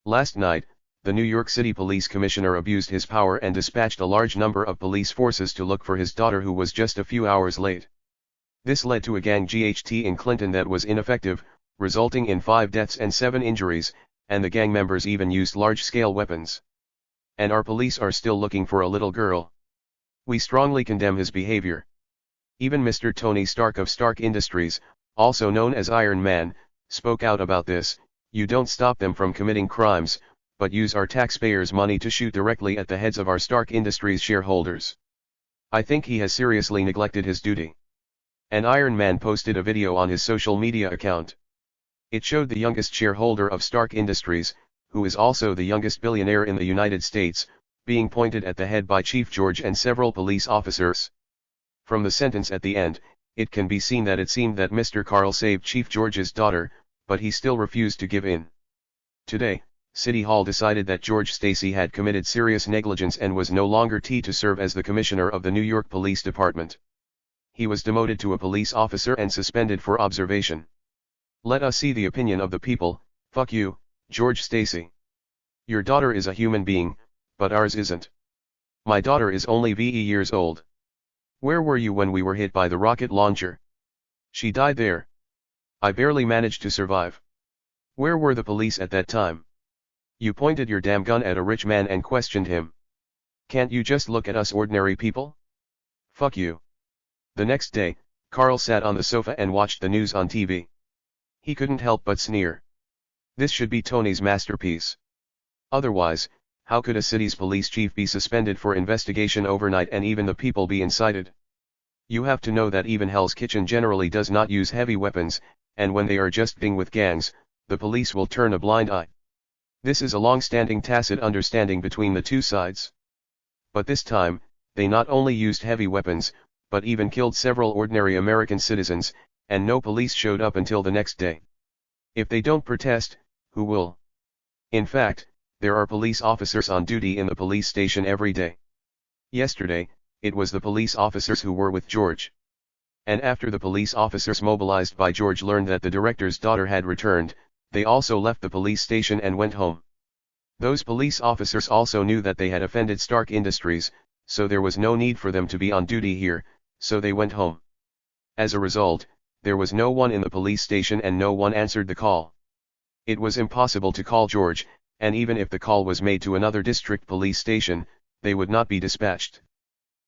Last night, the New York City Police Commissioner abused his power and dispatched a large number of police forces to look for his daughter who was just a few hours late. This led to a gang GHT in Clinton that was ineffective, resulting in 5 deaths and 7 injuries, and the gang members even used large-scale weapons. And our police are still looking for a little girl. We strongly condemn his behavior. Even Mr. Tony Stark of Stark Industries, also known as Iron Man, spoke out about this. You don't stop them from committing crimes, but use our taxpayers' money to shoot directly at the heads of our Stark Industries shareholders. I think he has seriously neglected his duty. And Iron Man posted a video on his social media account. It showed the youngest shareholder of Stark Industries, who is also the youngest billionaire in the United States, being pointed at the head by Chief George and several police officers. From the sentence at the end, it can be seen that it seemed that Mr. Carl saved Chief George's daughter, but he still refused to give in. Today, City Hall decided that George Stacy had committed serious negligence and was no longer to serve as the commissioner of the New York Police Department. He was demoted to a police officer and suspended for observation. Let us see the opinion of the people. Fuck you, George Stacy. Your daughter is a human being, but ours isn't. My daughter is only years old. Where were you when we were hit by the rocket launcher? She died there. I barely managed to survive. Where were the police at that time? You pointed your damn gun at a rich man and questioned him. Can't you just look at us ordinary people? Fuck you. The next day, Carl sat on the sofa and watched the news on TV. He couldn't help but sneer. This should be Tony's masterpiece. Otherwise, how could a city's police chief be suspended for investigation overnight and even the people be incited? You have to know that even Hell's Kitchen generally does not use heavy weapons, and when they are just dealing with gangs, the police will turn a blind eye. This is a long-standing tacit understanding between the two sides. But this time, they not only used heavy weapons, but even killed several ordinary American citizens, and no police showed up until the next day. If they don't protest, who will? In fact, there are police officers on duty in the police station every day. Yesterday, it was the police officers who were with George. And after the police officers mobilized by George learned that the director's daughter had returned, they also left the police station and went home. Those police officers also knew that they had offended Stark Industries, so there was no need for them to be on duty here, so they went home. As a result, there was no one in the police station and no one answered the call. It was impossible to call George, and even if the call was made to another district police station, they would not be dispatched.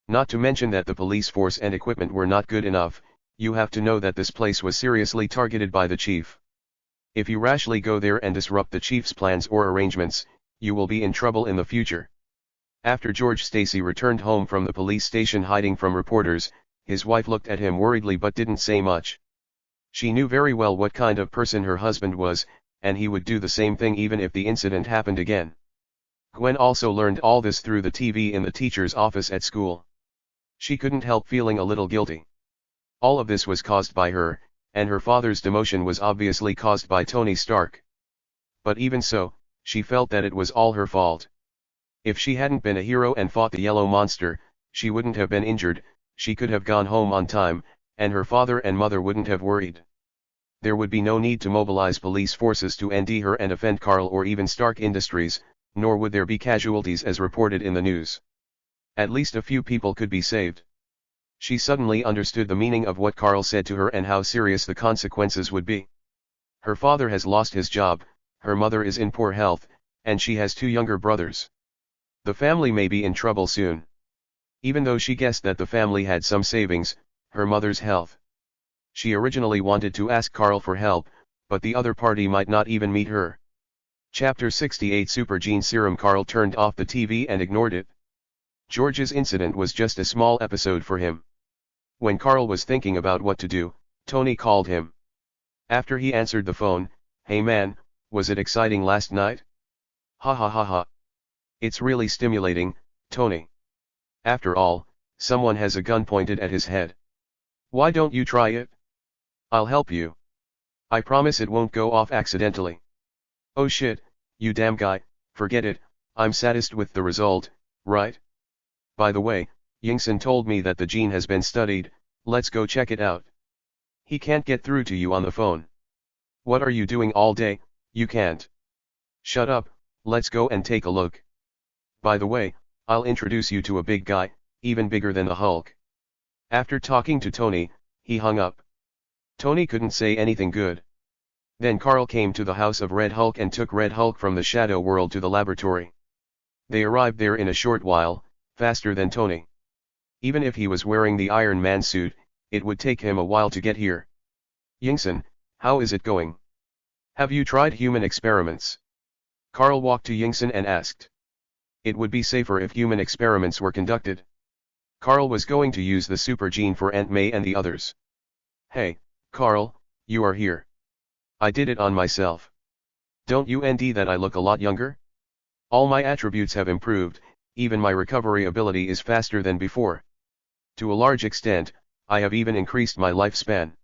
Not to mention that the police force and equipment were not good enough. You have to know that this place was seriously targeted by the chief. If you rashly go there and disrupt the chief's plans or arrangements, you will be in trouble in the future. After George Stacy returned home from the police station hiding from reporters, his wife looked at him worriedly but didn't say much. She knew very well what kind of person her husband was, and he would do the same thing even if the incident happened again. Gwen also learned all this through the TV in the teacher's office at school. She couldn't help feeling a little guilty. All of this was caused by her, and her father's demotion was obviously caused by Tony Stark. But even so, she felt that it was all her fault. If she hadn't been a hero and fought the yellow monster, she wouldn't have been injured, she could have gone home on time, and her father and mother wouldn't have worried. There would be no need to mobilize police forces to ND her and offend Carl or even Stark Industries, nor would there be casualties as reported in the news. At least a few people could be saved. She suddenly understood the meaning of what Carl said to her and how serious the consequences would be. Her father has lost his job, her mother is in poor health, and she has 2 younger brothers. The family may be in trouble soon. Even though she guessed that the family had some savings, her mother's health. She originally wanted to ask Carl for help, but the other party might not even meet her. Chapter 68 Super Gene Serum. Carl turned off the TV and ignored it. George's incident was just a small episode for him. When Carl was thinking about what to do, Tony called him. After he answered the phone, "Hey man, was it exciting last night?" "Ha ha ha ha. It's really stimulating, Tony. After all, someone has a gun pointed at his head. Why don't you try it? I'll help you. I promise it won't go off accidentally." "Oh shit, you damn guy, forget it, I'm satisfied with the result, right? By the way, Yingson told me that the gene has been studied, let's go check it out." "He can't get through to you on the phone." "What are you doing all day, you can't." "Shut up, let's go and take a look. By the way, I'll introduce you to a big guy, even bigger than the Hulk." After talking to Tony, he hung up. Tony couldn't say anything good. Then Carl came to the house of Red Hulk and took Red Hulk from the Shadow World to the laboratory. They arrived there in a short while, faster than Tony. Even if he was wearing the Iron Man suit, it would take him a while to get here. "Yingson, how is it going? Have you tried human experiments?" Carl walked to Yingson and asked. It would be safer if human experiments were conducted. Carl was going to use the super gene for Aunt May and the others. "Hey, Carl, you are here. I did it on myself. Don't you ND that I look a lot younger? All my attributes have improved, even my recovery ability is faster than before. To a large extent, I have even increased my lifespan."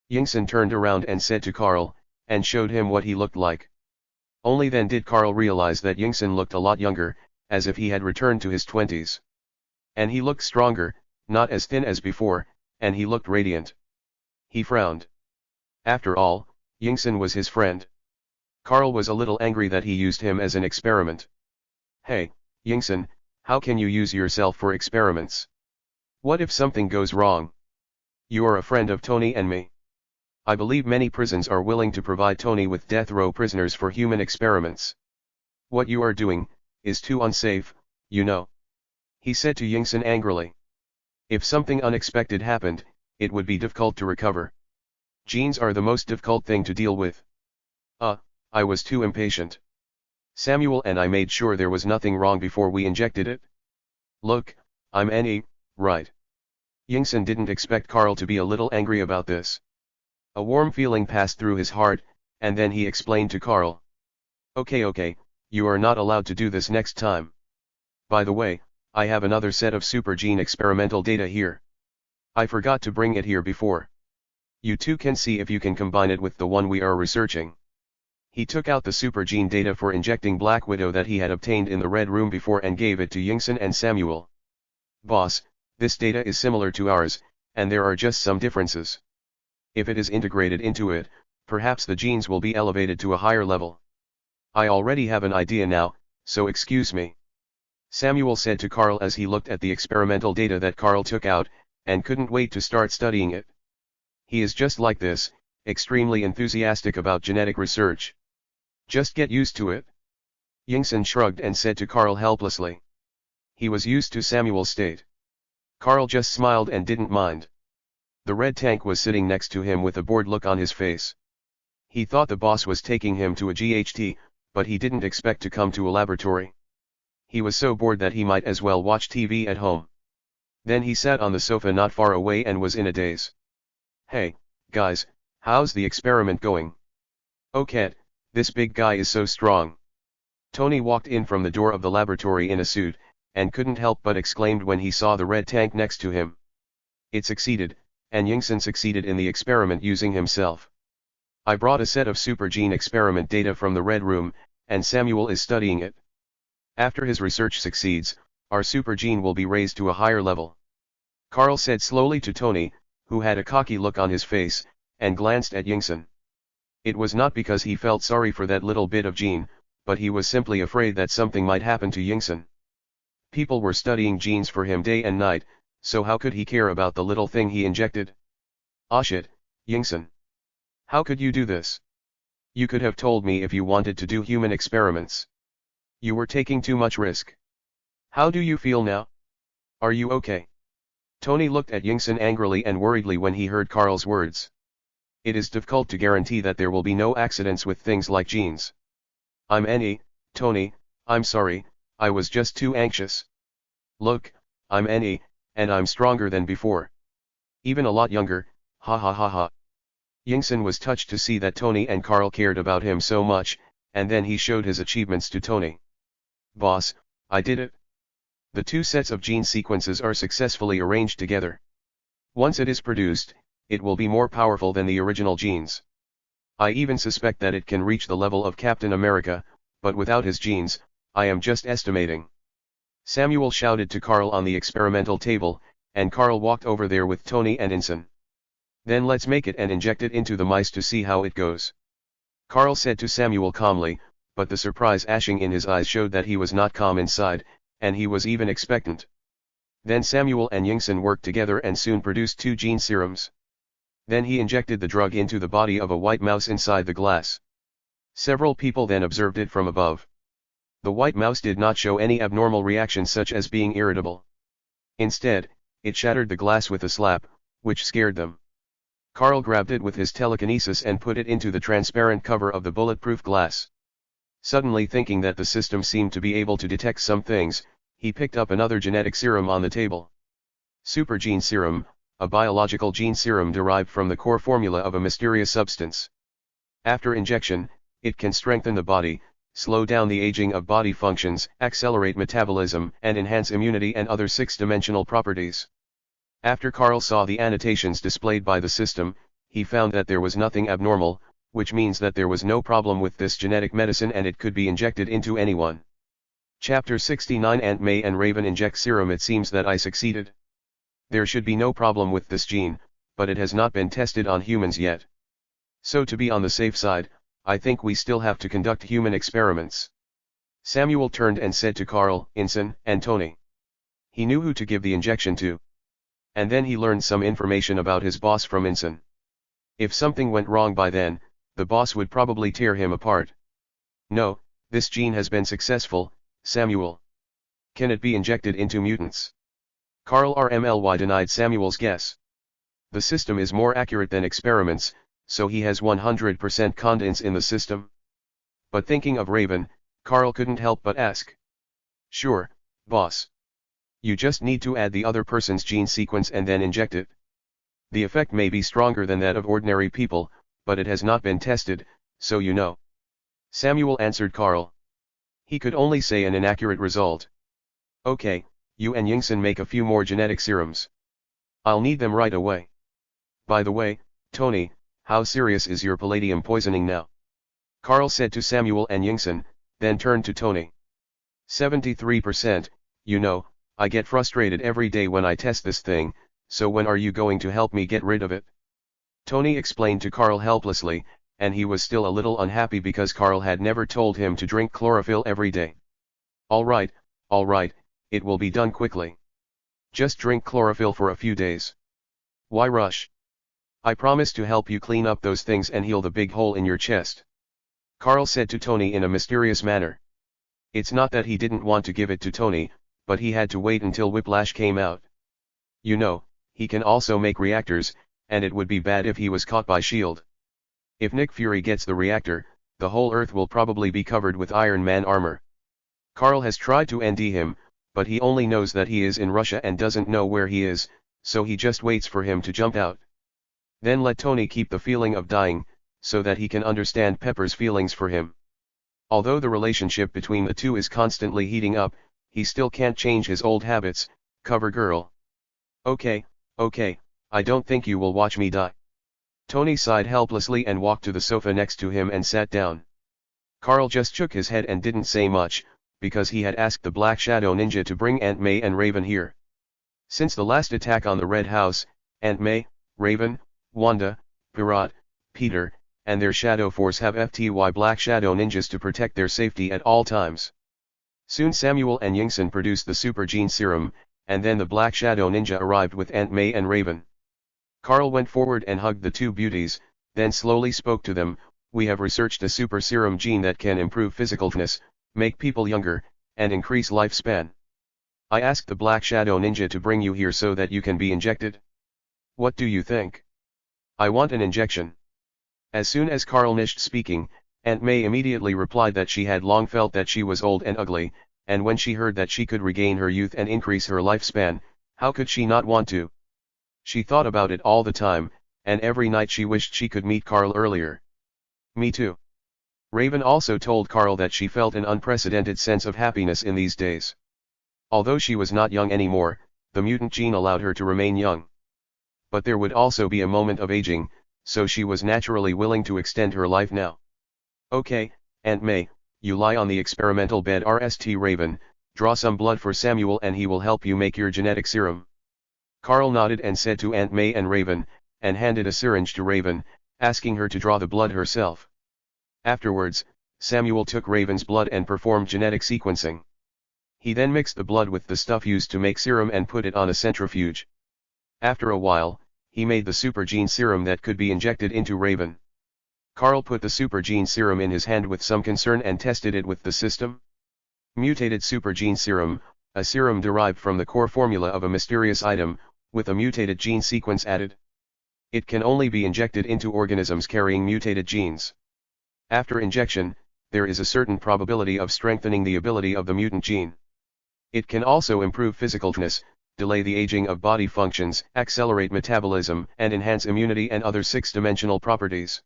Yingson turned around and said to Carl, and showed him what he looked like. Only then did Carl realize that Yingson looked a lot younger, as if he had returned to his 20s. And he looked stronger, not as thin as before, and he looked radiant. He frowned. After all, Yingson was his friend. Carl was a little angry that he used him as an experiment. "Hey, Yingson, how can you use yourself for experiments? What if something goes wrong? You are a friend of Tony and me. I believe many prisons are willing to provide Tony with death row prisoners for human experiments. What you are doing is too unsafe, you know," he said to Yingson angrily. "If something unexpected happened, it would be difficult to recover. Genes are the most difficult thing to deal with." I was too impatient. Samuel and I made sure there was nothing wrong before we injected it. Look, I'm NE, right?" Yingson didn't expect Carl to be a little angry about this. A warm feeling passed through his heart, and then he explained to Carl. Okay, you are not allowed to do this next time. By the way, I have another set of super gene experimental data here. I forgot to bring it here before. You two can see if you can combine it with the one we are researching." He took out the super gene data for injecting Black Widow that he had obtained in the Red Room before and gave it to Yingson and Samuel. "Boss, this data is similar to ours, and there are just some differences. If it is integrated into it, perhaps the genes will be elevated to a higher level. I already have an idea now, so excuse me," Samuel said to Carl as he looked at the experimental data that Carl took out, and couldn't wait to start studying it. He is just like this, extremely enthusiastic about genetic research. Just get used to it. Yingson shrugged and said to Carl helplessly. He was used to Samuel's state. Carl just smiled and didn't mind. The red tank was sitting next to him with a bored look on his face. He thought the boss was taking him to a GHT, but he didn't expect to come to a laboratory. he was so bored that he might as well watch TV at home. Then he sat on the sofa not far away and was in a daze. "Hey, guys, how's the experiment going?" "Oh Cat, this big guy is so strong." Tony walked in from the door of the laboratory in a suit, and couldn't help but exclaimed when he saw the red tank next to him. It succeeded, and Yingson succeeded in the experiment using himself. I brought a set of super gene experiment data from the Red Room, and Samuel is studying it. After his research succeeds, our super gene will be raised to a higher level. Carl said slowly to Tony, who had a cocky look on his face, and glanced at Yingson. It was not because he felt sorry for that little bit of gene, but he was simply afraid that something might happen to Yingson. People were studying genes for him day and night, so how could he care about the little thing he injected? Ah shit, Yingson. How could you do this? You could have told me if you wanted to do human experiments. You were taking too much risk. How do you feel now? Are you okay? Tony looked at Yingson angrily and worriedly when he heard Carl's words. It is difficult to guarantee that there will be no accidents with things like genes. Tony, I'm sorry, I was just too anxious. Look, I'm and I'm stronger than before. Even a lot younger, ha ha ha ha. Yingson was touched to see that Tony and Carl cared about him so much, and then he showed his achievements to Tony. Boss, I did it. The two sets of gene sequences are successfully arranged together. Once it is produced, it will be more powerful than the original genes. I even suspect that it can reach the level of Captain America, but without his genes, I am just estimating. Samuel shouted to Carl on the experimental table, and Carl walked over there with Tony and Yingson. Then let's make it and inject it into the mice to see how it goes. Carl said to Samuel calmly, but the surprise ashing in his eyes showed that he was not calm inside, and he was even expectant. Then Samuel and Yingson worked together and soon produced 2 gene serums. Then he injected the drug into the body of a white mouse inside the glass. Several people then observed it from above. The white mouse did not show any abnormal reaction such as being irritable. Instead, it shattered the glass with a slap, which scared them. Carl grabbed it with his telekinesis and put it into the transparent cover of the bulletproof glass. Suddenly thinking that the system seemed to be able to detect some things, he picked up another genetic serum on the table. Super gene serum, a biological gene serum derived from the core formula of a mysterious substance. After injection, it can strengthen the body, slow down the aging of body functions, accelerate metabolism, and enhance immunity and other 6-dimensional properties. After Carl saw the annotations displayed by the system, he found that there was nothing abnormal, which means that there was no problem with this genetic medicine and it could be injected into anyone. Chapter 69 Aunt May and Raven inject serum. It seems that I succeeded. There should be no problem with this gene, but it has not been tested on humans yet. So to be on the safe side, I think we still have to conduct human experiments. Samuel turned and said to Carl, Yingson, and Tony. He knew who to give the injection to. And then he learned some information about his boss from Yingson. If something went wrong by then, the boss would probably tear him apart. No, this gene has been successful, Samuel. Can it be injected into mutants? Carl RMLY denied Samuel's guess. The system is more accurate than experiments, so he has 100% confidence in the system. But thinking of Raven, Carl couldn't help but ask. Sure, boss. You just need to add the other person's gene sequence and then inject it. The effect may be stronger than that of ordinary people, but it has not been tested, so you know. Samuel answered Carl. He could only say an inaccurate result. Okay, you and Yingson make a few more genetic serums. I'll need them right away. By the way, Tony, how serious is your palladium poisoning now? Carl said to Samuel and Yingson, then turned to Tony. 73%, you know, I get frustrated every day when I test this thing, so when are you going to help me get rid of it? Tony explained to Carl helplessly, and he was still a little unhappy because Carl had never told him to drink chlorophyll every day. All right, it will be done quickly. Just drink chlorophyll for a few days. Why rush? I promise to help you clean up those things and heal the big hole in your chest. Carl said to Tony in a mysterious manner. It's not that he didn't want to give it to Tony, but he had to wait until Whiplash came out. You know, he can also make reactors, and it would be bad if he was caught by S.H.I.E.L.D. If Nick Fury gets the reactor, the whole Earth will probably be covered with Iron Man armor. Carl has tried to ND him, but he only knows that he is in Russia and doesn't know where he is, so he just waits for him to jump out. Then let Tony keep the feeling of dying, so that he can understand Pepper's feelings for him. Although the relationship between the two is constantly heating up, he still can't change his old habits. Cover girl. Okay, I don't think you will watch me die. Tony sighed helplessly and walked to the sofa next to him and sat down. Carl just shook his head and didn't say much, because he had asked the Black Shadow Ninja to bring Aunt May and Raven here. Since the last attack on the Red House, Aunt May, Raven, Wanda, Pirat, Peter, and their Shadow Force have FTY Black Shadow Ninjas to protect their safety at all times. Soon Samuel and Yingson produced the Super Gene Serum, and then the Black Shadow Ninja arrived with Aunt May and Raven. Carl went forward and hugged the two beauties, then slowly spoke to them. We have researched a super serum gene that can improve physical fitness, make people younger, and increase lifespan. I asked the Black Shadow Ninja to bring you here so that you can be injected. What do you think? I want an injection. As soon as Carl finished speaking, Aunt May immediately replied that she had long felt that she was old and ugly, and when she heard that she could regain her youth and increase her lifespan, how could she not want to? She thought about it all the time, and every night she wished she could meet Carl earlier. Me too. Raven also told Carl that she felt an unprecedented sense of happiness in these days. Although she was not young anymore, the mutant gene allowed her to remain young. But there would also be a moment of aging, so she was naturally willing to extend her life now. Okay, Aunt May, you lie on the experimental bed. RST Raven, draw some blood for Samuel and he will help you make your genetic serum. Carl nodded and said to Aunt May and Raven, and handed a syringe to Raven, asking her to draw the blood herself. Afterwards, Samuel took Raven's blood and performed genetic sequencing. He then mixed the blood with the stuff used to make serum and put it on a centrifuge. After a while, he made the super gene serum that could be injected into Raven. Carl put the super gene serum in his hand with some concern and tested it with the system. Mutated super gene serum, a serum derived from the core formula of a mysterious item, with a mutated gene sequence added. It can only be injected into organisms carrying mutated genes. After injection, there is a certain probability of strengthening the ability of the mutant gene. It can also improve physical fitness, delay the aging of body functions, accelerate metabolism, and enhance immunity and other six-dimensional properties.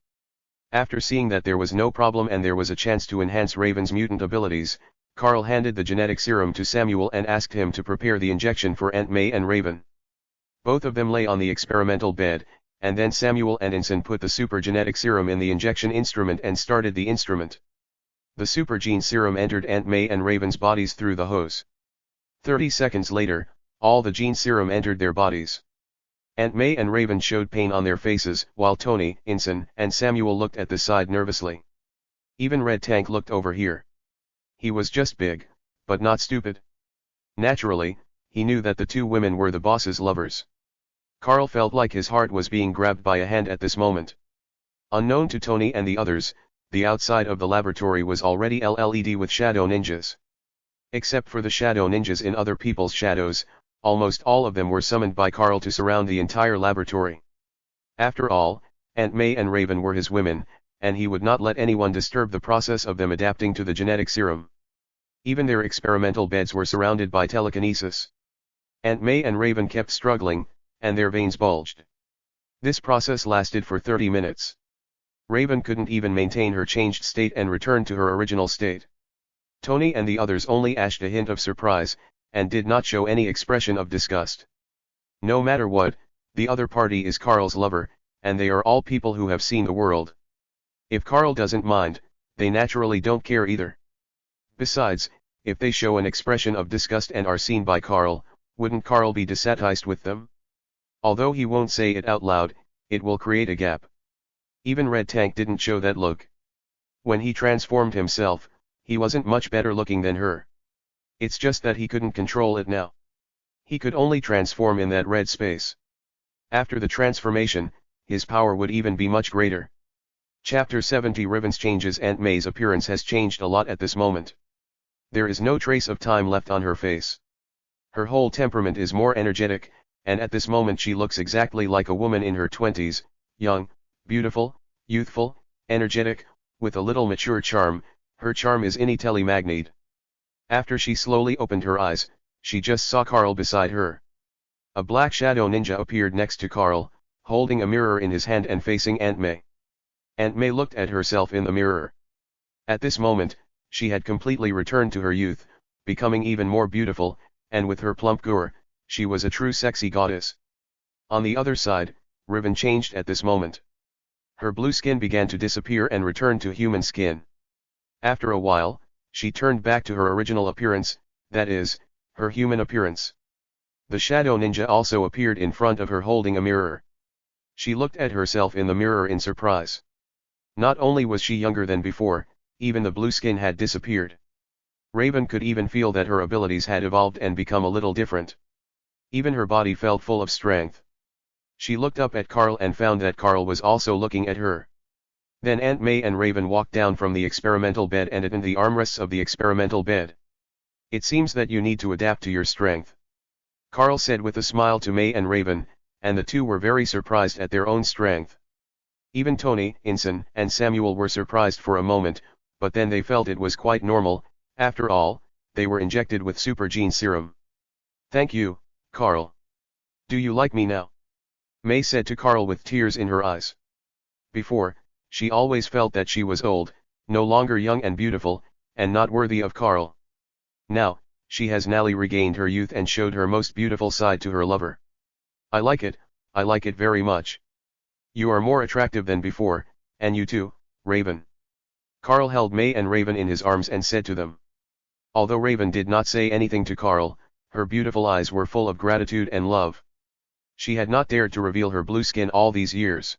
After seeing that there was no problem and there was a chance to enhance Raven's mutant abilities, Carl handed the genetic serum to Samuel and asked him to prepare the injection for Aunt May and Raven. Both of them lay on the experimental bed, and then Samuel and Yingson put the super genetic serum in the injection instrument and started the instrument. The super gene serum entered Aunt May and Raven's bodies through the hose. 30 seconds later, all the gene serum entered their bodies. Aunt May and Raven showed pain on their faces, while Tony, Yingson, and Samuel looked at the side nervously. Even Red Tank looked over here. He was just big, but not stupid. Naturally, he knew that the two women were the boss's lovers. Carl felt like his heart was being grabbed by a hand at this moment. Unknown to Tony and the others, the outside of the laboratory was already LED with shadow ninjas. Except for the shadow ninjas in other people's shadows, almost all of them were summoned by Carl to surround the entire laboratory. After all, Aunt May and Raven were his women, and he would not let anyone disturb the process of them adapting to the genetic serum. Even their experimental beds were surrounded by telekinesis. Aunt May and Raven kept struggling, and their veins bulged. This process lasted for 30 minutes. Raven couldn't even maintain her changed state and returned to her original state. Tony and the others only ashed a hint of surprise, and did not show any expression of disgust. No matter what, the other party is Carl's lover, and they are all people who have seen the world. If Carl doesn't mind, they naturally don't care either. Besides, if they show an expression of disgust and are seen by Carl, wouldn't Carl be dissatisfied with them? Although he won't say it out loud, it will create a gap. Even Red Tank didn't show that look. When he transformed himself, he wasn't much better looking than her. It's just that he couldn't control it now. He could only transform in that red space. After the transformation, his power would even be much greater. Chapter 70 Raven's changes. Aunt May's appearance has changed a lot at this moment. There is no trace of time left on her face. Her whole temperament is more energetic, and at this moment she looks exactly like a woman in her 20s, young, beautiful, youthful, energetic, with a little mature charm. Her charm is intelli magnified. After she slowly opened her eyes, she just saw Carl beside her. A black shadow ninja appeared next to Carl, holding a mirror in his hand and facing Aunt May. Aunt May looked at herself in the mirror. At this moment, she had completely returned to her youth, becoming even more beautiful, and with her plump gore, she was a true sexy goddess. On the other side, Riven changed at this moment. Her blue skin began to disappear and returned to human skin. After a while, she turned back to her original appearance, that is, her human appearance. The shadow ninja also appeared in front of her holding a mirror. She looked at herself in the mirror in surprise. Not only was she younger than before, even the blue skin had disappeared. Raven could even feel that her abilities had evolved and become a little different. Even her body felt full of strength. She looked up at Carl and found that Carl was also looking at her. Then Aunt May and Raven walked down from the experimental bed and at the armrests of the experimental bed. It seems that you need to adapt to your strength, Carl said with a smile to May and Raven, and the two were very surprised at their own strength. Even Tony, Inson, and Samuel were surprised for a moment, but then they felt it was quite normal. After all, they were injected with super gene serum. Thank you, Carl. Do you like me now? May said to Carl with tears in her eyes. Before, she always felt that she was old, no longer young and beautiful, and not worthy of Carl. Now, she has nearly regained her youth and showed her most beautiful side to her lover. I like it very much. You are more attractive than before, and you too, Raven. Carl held May and Raven in his arms and said to them. Although Raven did not say anything to Carl, her beautiful eyes were full of gratitude and love. She had not dared to reveal her blue skin all these years.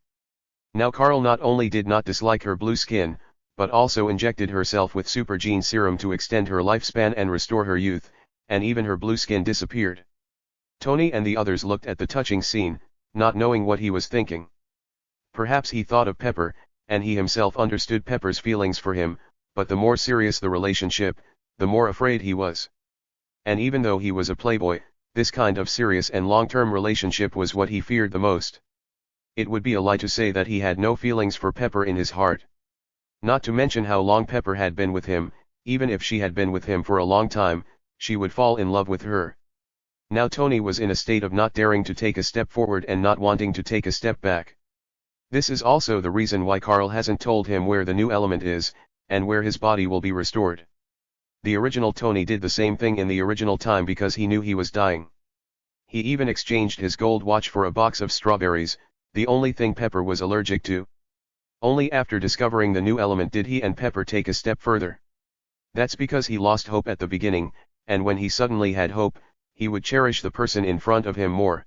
Now Carl not only did not dislike her blue skin, but also injected herself with super gene serum to extend her lifespan and restore her youth, and even her blue skin disappeared. Tony and the others looked at the touching scene, not knowing what he was thinking. Perhaps he thought of Pepper, and he himself understood Pepper's feelings for him, but the more serious the relationship, the more afraid he was. And even though he was a playboy, this kind of serious and long-term relationship was what he feared the most. It would be a lie to say that he had no feelings for Pepper in his heart. Not to mention how long Pepper had been with him. Even if she had been with him for a long time, she would fall in love with her. Now Tony was in a state of not daring to take a step forward and not wanting to take a step back. This is also the reason why Carl hasn't told him where the new element is, and where his body will be restored. The original Tony did the same thing in the original time because he knew he was dying. He even exchanged his gold watch for a box of strawberries, the only thing Pepper was allergic to. Only after discovering the new element did he and Pepper take a step further. That's because he lost hope at the beginning, and when he suddenly had hope, he would cherish the person in front of him more.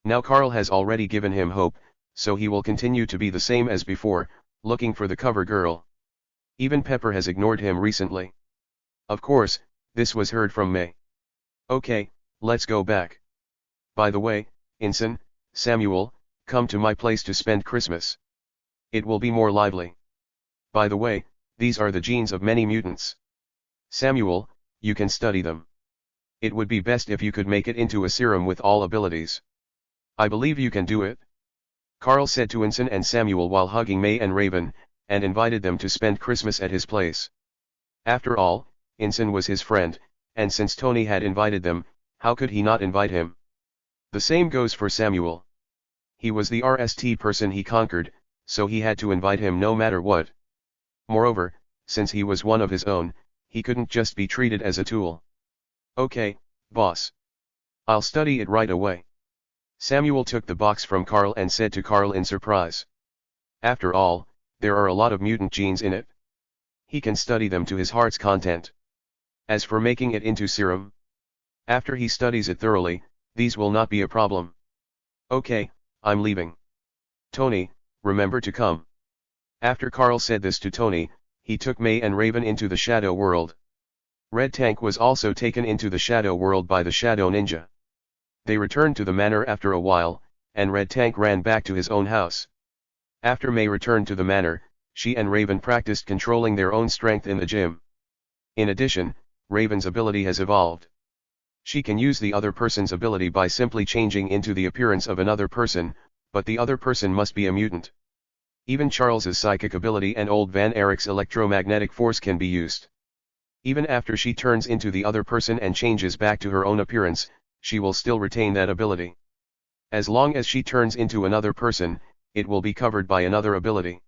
Now Carl has already given him hope, so he will continue to be the same as before, looking for the cover girl. Even Pepper has ignored him recently. Of course, this was heard from May. Okay, let's go back. By the way, Inson, Samuel, come to my place to spend Christmas. It will be more lively. By the way, these are the genes of many mutants. Samuel, you can study them. It would be best if you could make it into a serum with all abilities. I believe you can do it. Carl said to Inson and Samuel while hugging May and Raven, and invited them to spend Christmas at his place. After all, Inson was his friend, and since Tony had invited them, how could he not invite him? The same goes for Samuel. He was the RST person he conquered, so he had to invite him no matter what. Moreover, since he was one of his own, he couldn't just be treated as a tool. Okay, boss. I'll study it right away. Samuel took the box from Carl and said to Carl in surprise. After all, there are a lot of mutant genes in it. He can study them to his heart's content. As for making it into serum, after he studies it thoroughly, these will not be a problem. Okay, I'm leaving. Tony, remember to come. After Carl said this to Tony, he took May and Raven into the shadow world. Red Tank was also taken into the shadow world by the shadow ninja. They returned to the manor after a while, and Red Tank ran back to his own house. After May returned to the manor, she and Raven practiced controlling their own strength in the gym. In addition, Raven's ability has evolved. She can use the other person's ability by simply changing into the appearance of another person, but the other person must be a mutant. Even Charles's psychic ability and old Van Eric's electromagnetic force can be used. Even after she turns into the other person and changes back to her own appearance, she will still retain that ability. As long as she turns into another person, it will be covered by another ability.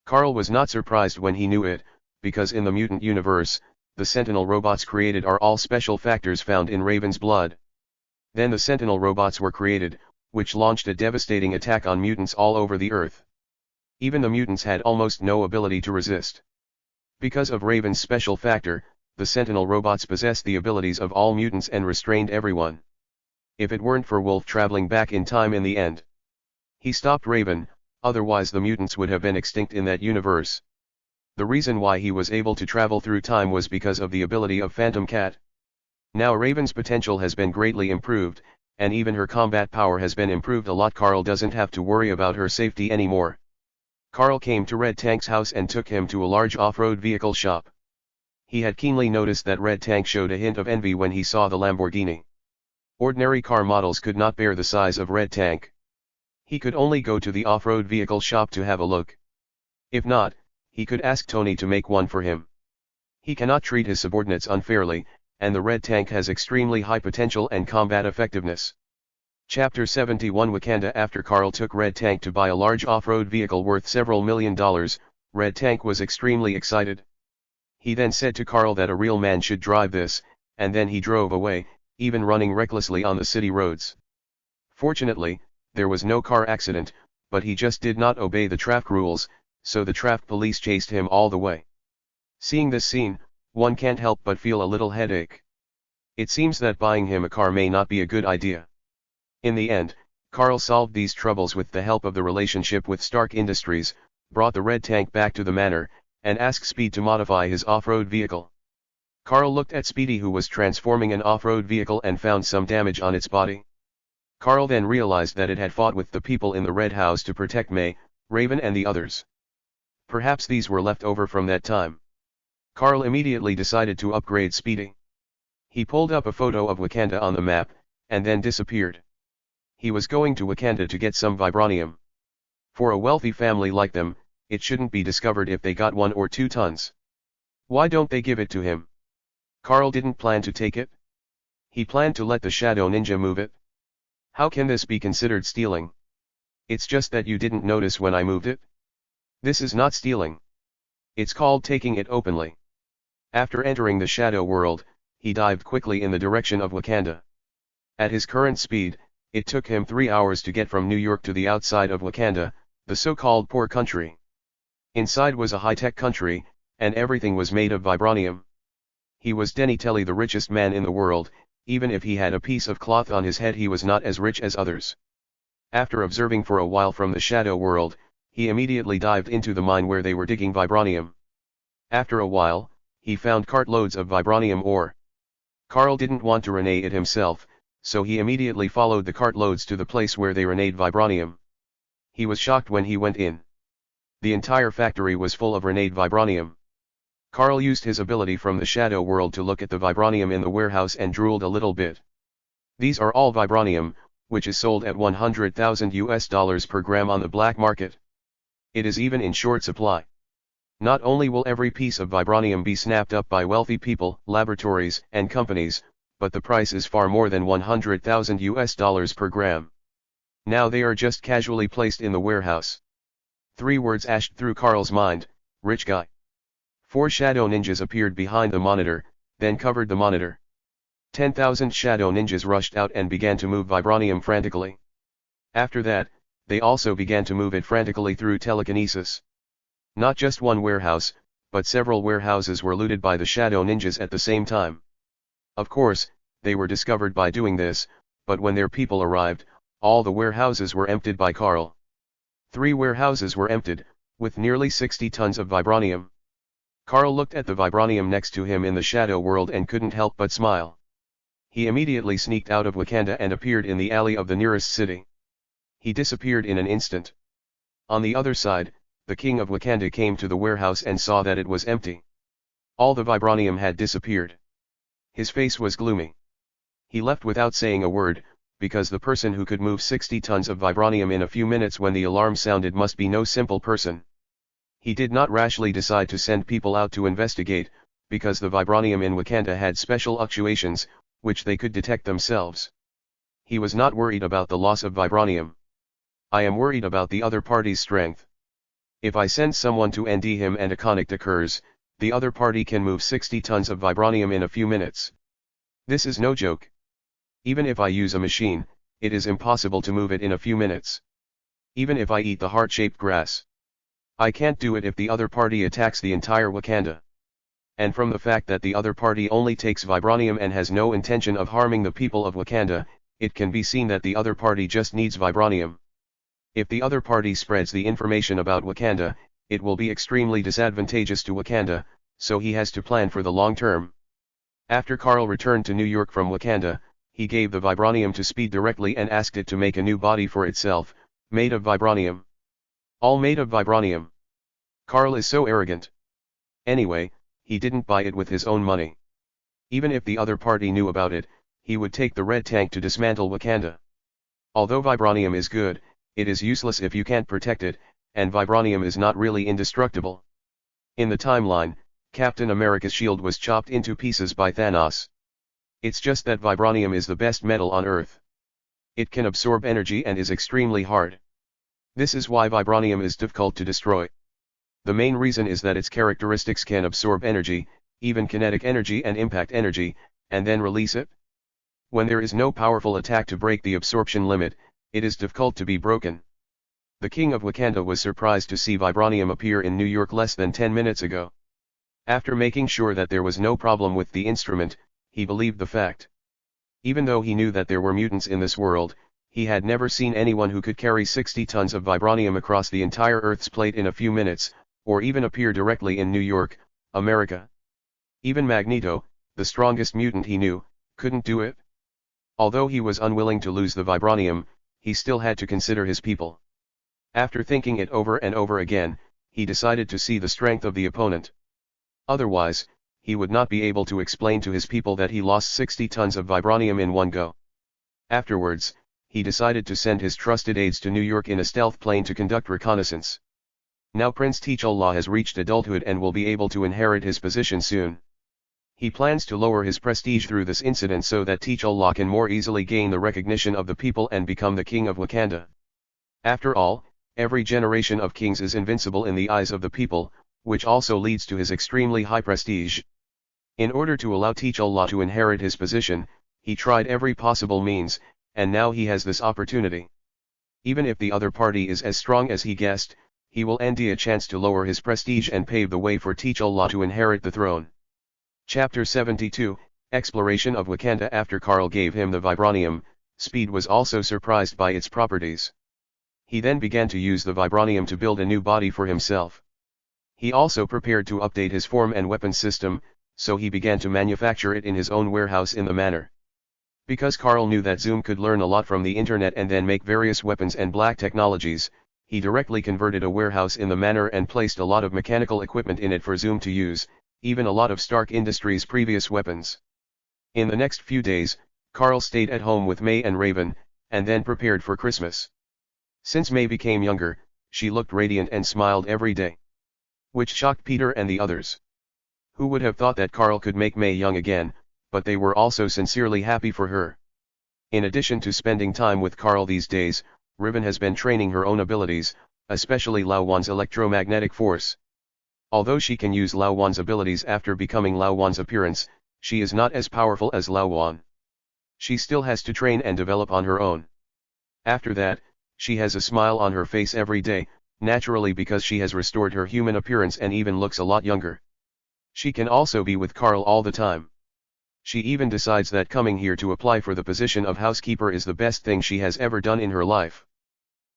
Carl was not surprised when he knew it, because in the mutant universe, the Sentinel robots created are all special factors found in Raven's blood. Then the Sentinel robots were created, which launched a devastating attack on mutants all over the Earth. Even the mutants had almost no ability to resist. Because of Raven's special factor, the Sentinel robots possessed the abilities of all mutants and restrained everyone. If it weren't for Wolf traveling back in time in the end, he stopped Raven, otherwise the mutants would have been extinct in that universe. The reason why he was able to travel through time was because of the ability of Phantom Cat. Now Raven's potential has been greatly improved, and even her combat power has been improved a lot. Carl doesn't have to worry about her safety anymore. Carl came to Red Tank's house and took him to a large off-road vehicle shop. He had keenly noticed that Red Tank showed a hint of envy when he saw the Lamborghini. Ordinary car models could not bear the size of Red Tank. He could only go to the off-road vehicle shop to have a look. If not, he could ask Tony to make one for him. He cannot treat his subordinates unfairly, and the Red Tank has extremely high potential and combat effectiveness. Chapter 71 Wakanda. After Carl took Red Tank to buy a large off-road vehicle worth several $1 million, Red Tank was extremely excited. He then said to Carl that a real man should drive this, and then he drove away, even running recklessly on the city roads. Fortunately, there was no car accident, but he just did not obey the traffic rules, so the traffic police chased him all the way. Seeing this scene, one can't help but feel a little headache. It seems that buying him a car may not be a good idea. In the end, Carl solved these troubles with the help of the relationship with Stark Industries, brought the Red Tank back to the manor, and asked Speed to modify his off-road vehicle. Carl looked at Speedy, who was transforming an off-road vehicle, and found some damage on its body. Carl then realized that it had fought with the people in the Red House to protect May, Raven and the others. Perhaps these were left over from that time. Carl immediately decided to upgrade Speedy. He pulled up a photo of Wakanda on the map, and then disappeared. He was going to Wakanda to get some vibranium. For a wealthy family like them, it shouldn't be discovered if they got 1 or 2 tons. Why don't they give it to him? Carl didn't plan to take it. He planned to let the Shadow Ninja move it. How can this be considered stealing? It's just that you didn't notice when I moved it. This is not stealing. It's called taking it openly. After entering the Shadow World, he dived quickly in the direction of Wakanda. At his current speed, it took him 3 hours to get from New York to the outside of Wakanda, the so-called poor country. Inside was a high-tech country, and everything was made of vibranium. He was Denny Telly, the richest man in the world. Even if he had a piece of cloth on his head, he was not as rich as others. After observing for a while from the Shadow World, he immediately dived into the mine where they were digging vibranium. After a while, he found cartloads of vibranium ore. Carl didn't want to renade it himself, so he immediately followed the cartloads to the place where they renade vibranium. He was shocked when he went in. The entire factory was full of renade vibranium. Carl used his ability from the Shadow World to look at the vibranium in the warehouse and drooled a little bit. These are all vibranium, which is sold at $100,000 per gram on the black market. It is even in short supply. Not only will every piece of vibranium be snapped up by wealthy people, laboratories, and companies, but the price is far more than $100,000 per gram. Now they are just casually placed in the warehouse. 3 words ashed through Carl's mind: rich guy. 4 shadow ninjas appeared behind the monitor, then covered the monitor. 10,000 shadow ninjas rushed out and began to move vibranium frantically. After that, they also began to move it frantically through telekinesis. Not just one warehouse, but several warehouses were looted by the shadow ninjas at the same time. Of course, they were discovered by doing this, but when their people arrived, all the warehouses were emptied by Carl. 3 warehouses were emptied, with nearly 60 tons of vibranium. Carl looked at the vibranium next to him in the Shadow World and couldn't help but smile. He immediately sneaked out of Wakanda and appeared in the alley of the nearest city. He disappeared in an instant. On the other side, the king of Wakanda came to the warehouse and saw that it was empty. All the vibranium had disappeared. His face was gloomy. He left without saying a word, because the person who could move 60 tons of vibranium in a few minutes when the alarm sounded must be no simple person. He did not rashly decide to send people out to investigate, because the vibranium in Wakanda had special fluctuations, which they could detect themselves. He was not worried about the loss of vibranium. I am worried about the other party's strength. If I send someone to ND him and a conflict occurs, the other party can move 60 tons of vibranium in a few minutes. This is no joke. Even if I use a machine, it is impossible to move it in a few minutes. Even if I eat the heart-shaped grass, I can't do it if the other party attacks the entire Wakanda. And from the fact that the other party only takes vibranium and has no intention of harming the people of Wakanda, it can be seen that the other party just needs vibranium. If the other party spreads the information about Wakanda, it will be extremely disadvantageous to Wakanda, so he has to plan for the long term. After Carl returned to New York from Wakanda, he gave the vibranium to Speed directly and asked it to make a new body for itself, made of vibranium. All made of vibranium. Carl is so arrogant. Anyway, he didn't buy it with his own money. Even if the other party knew about it, he would take the red tank to dismantle Wakanda. Although vibranium is good, it is useless if you can't protect it, and vibranium is not really indestructible. In the timeline, Captain America's shield was chopped into pieces by Thanos. It's just that vibranium is the best metal on Earth. It can absorb energy and is extremely hard. This is why vibranium is difficult to destroy. The main reason is that its characteristics can absorb energy, even kinetic energy and impact energy, and then release it. When there is no powerful attack to break the absorption limit, it is difficult to be broken. The king of Wakanda was surprised to see vibranium appear in New York less than 10 minutes ago. After making sure that there was no problem with the instrument, he believed the fact. Even though he knew that there were mutants in this world, he had never seen anyone who could carry 60 tons of vibranium across the entire Earth's plate in a few minutes, or even appear directly in New York, America. Even Magneto, the strongest mutant he knew, couldn't do it. Although he was unwilling to lose the vibranium, he still had to consider his people. After thinking it over and over again, he decided to see the strength of the opponent. Otherwise, he would not be able to explain to his people that he lost 60 tons of vibranium in one go. Afterwards, he decided to send his trusted aides to New York in a stealth plane to conduct reconnaissance. Now Prince T'Challa has reached adulthood and will be able to inherit his position soon. He plans to lower his prestige through this incident so that T'Challa can more easily gain the recognition of the people and become the king of Wakanda. After all, every generation of kings is invincible in the eyes of the people, which also leads to his extremely high prestige. In order to allow T'Challa to inherit his position, he tried every possible means, and now he has this opportunity. Even if the other party is as strong as he guessed, he will end a chance to lower his prestige and pave the way for T'Challa to inherit the throne. Chapter 72, Exploration of Wakanda. After Carl gave him the vibranium, Speed was also surprised by its properties. He then began to use the vibranium to build a new body for himself. He also prepared to update his form and weapon system, so he began to manufacture it in his own warehouse in the manor. Because Carl knew that Zoom could learn a lot from the internet and then make various weapons and black technologies, he directly converted a warehouse in the manor and placed a lot of mechanical equipment in it for Zoom to use, even a lot of Stark Industries' previous weapons. In the next few days, Carl stayed at home with May and Raven, and then prepared for Christmas. Since May became younger, she looked radiant and smiled every day, which shocked Peter and the others. Who would have thought that Carl could make May young again, but they were also sincerely happy for her. In addition to spending time with Carl these days, Raven has been training her own abilities, especially Lao Wan's electromagnetic force. Although she can use Lao Wan's abilities after becoming Lao Wan's appearance, she is not as powerful as Lao Wan. She still has to train and develop on her own. After that, she has a smile on her face every day, naturally because she has restored her human appearance and even looks a lot younger. She can also be with Carl all the time. She even decides that coming here to apply for the position of housekeeper is the best thing she has ever done in her life.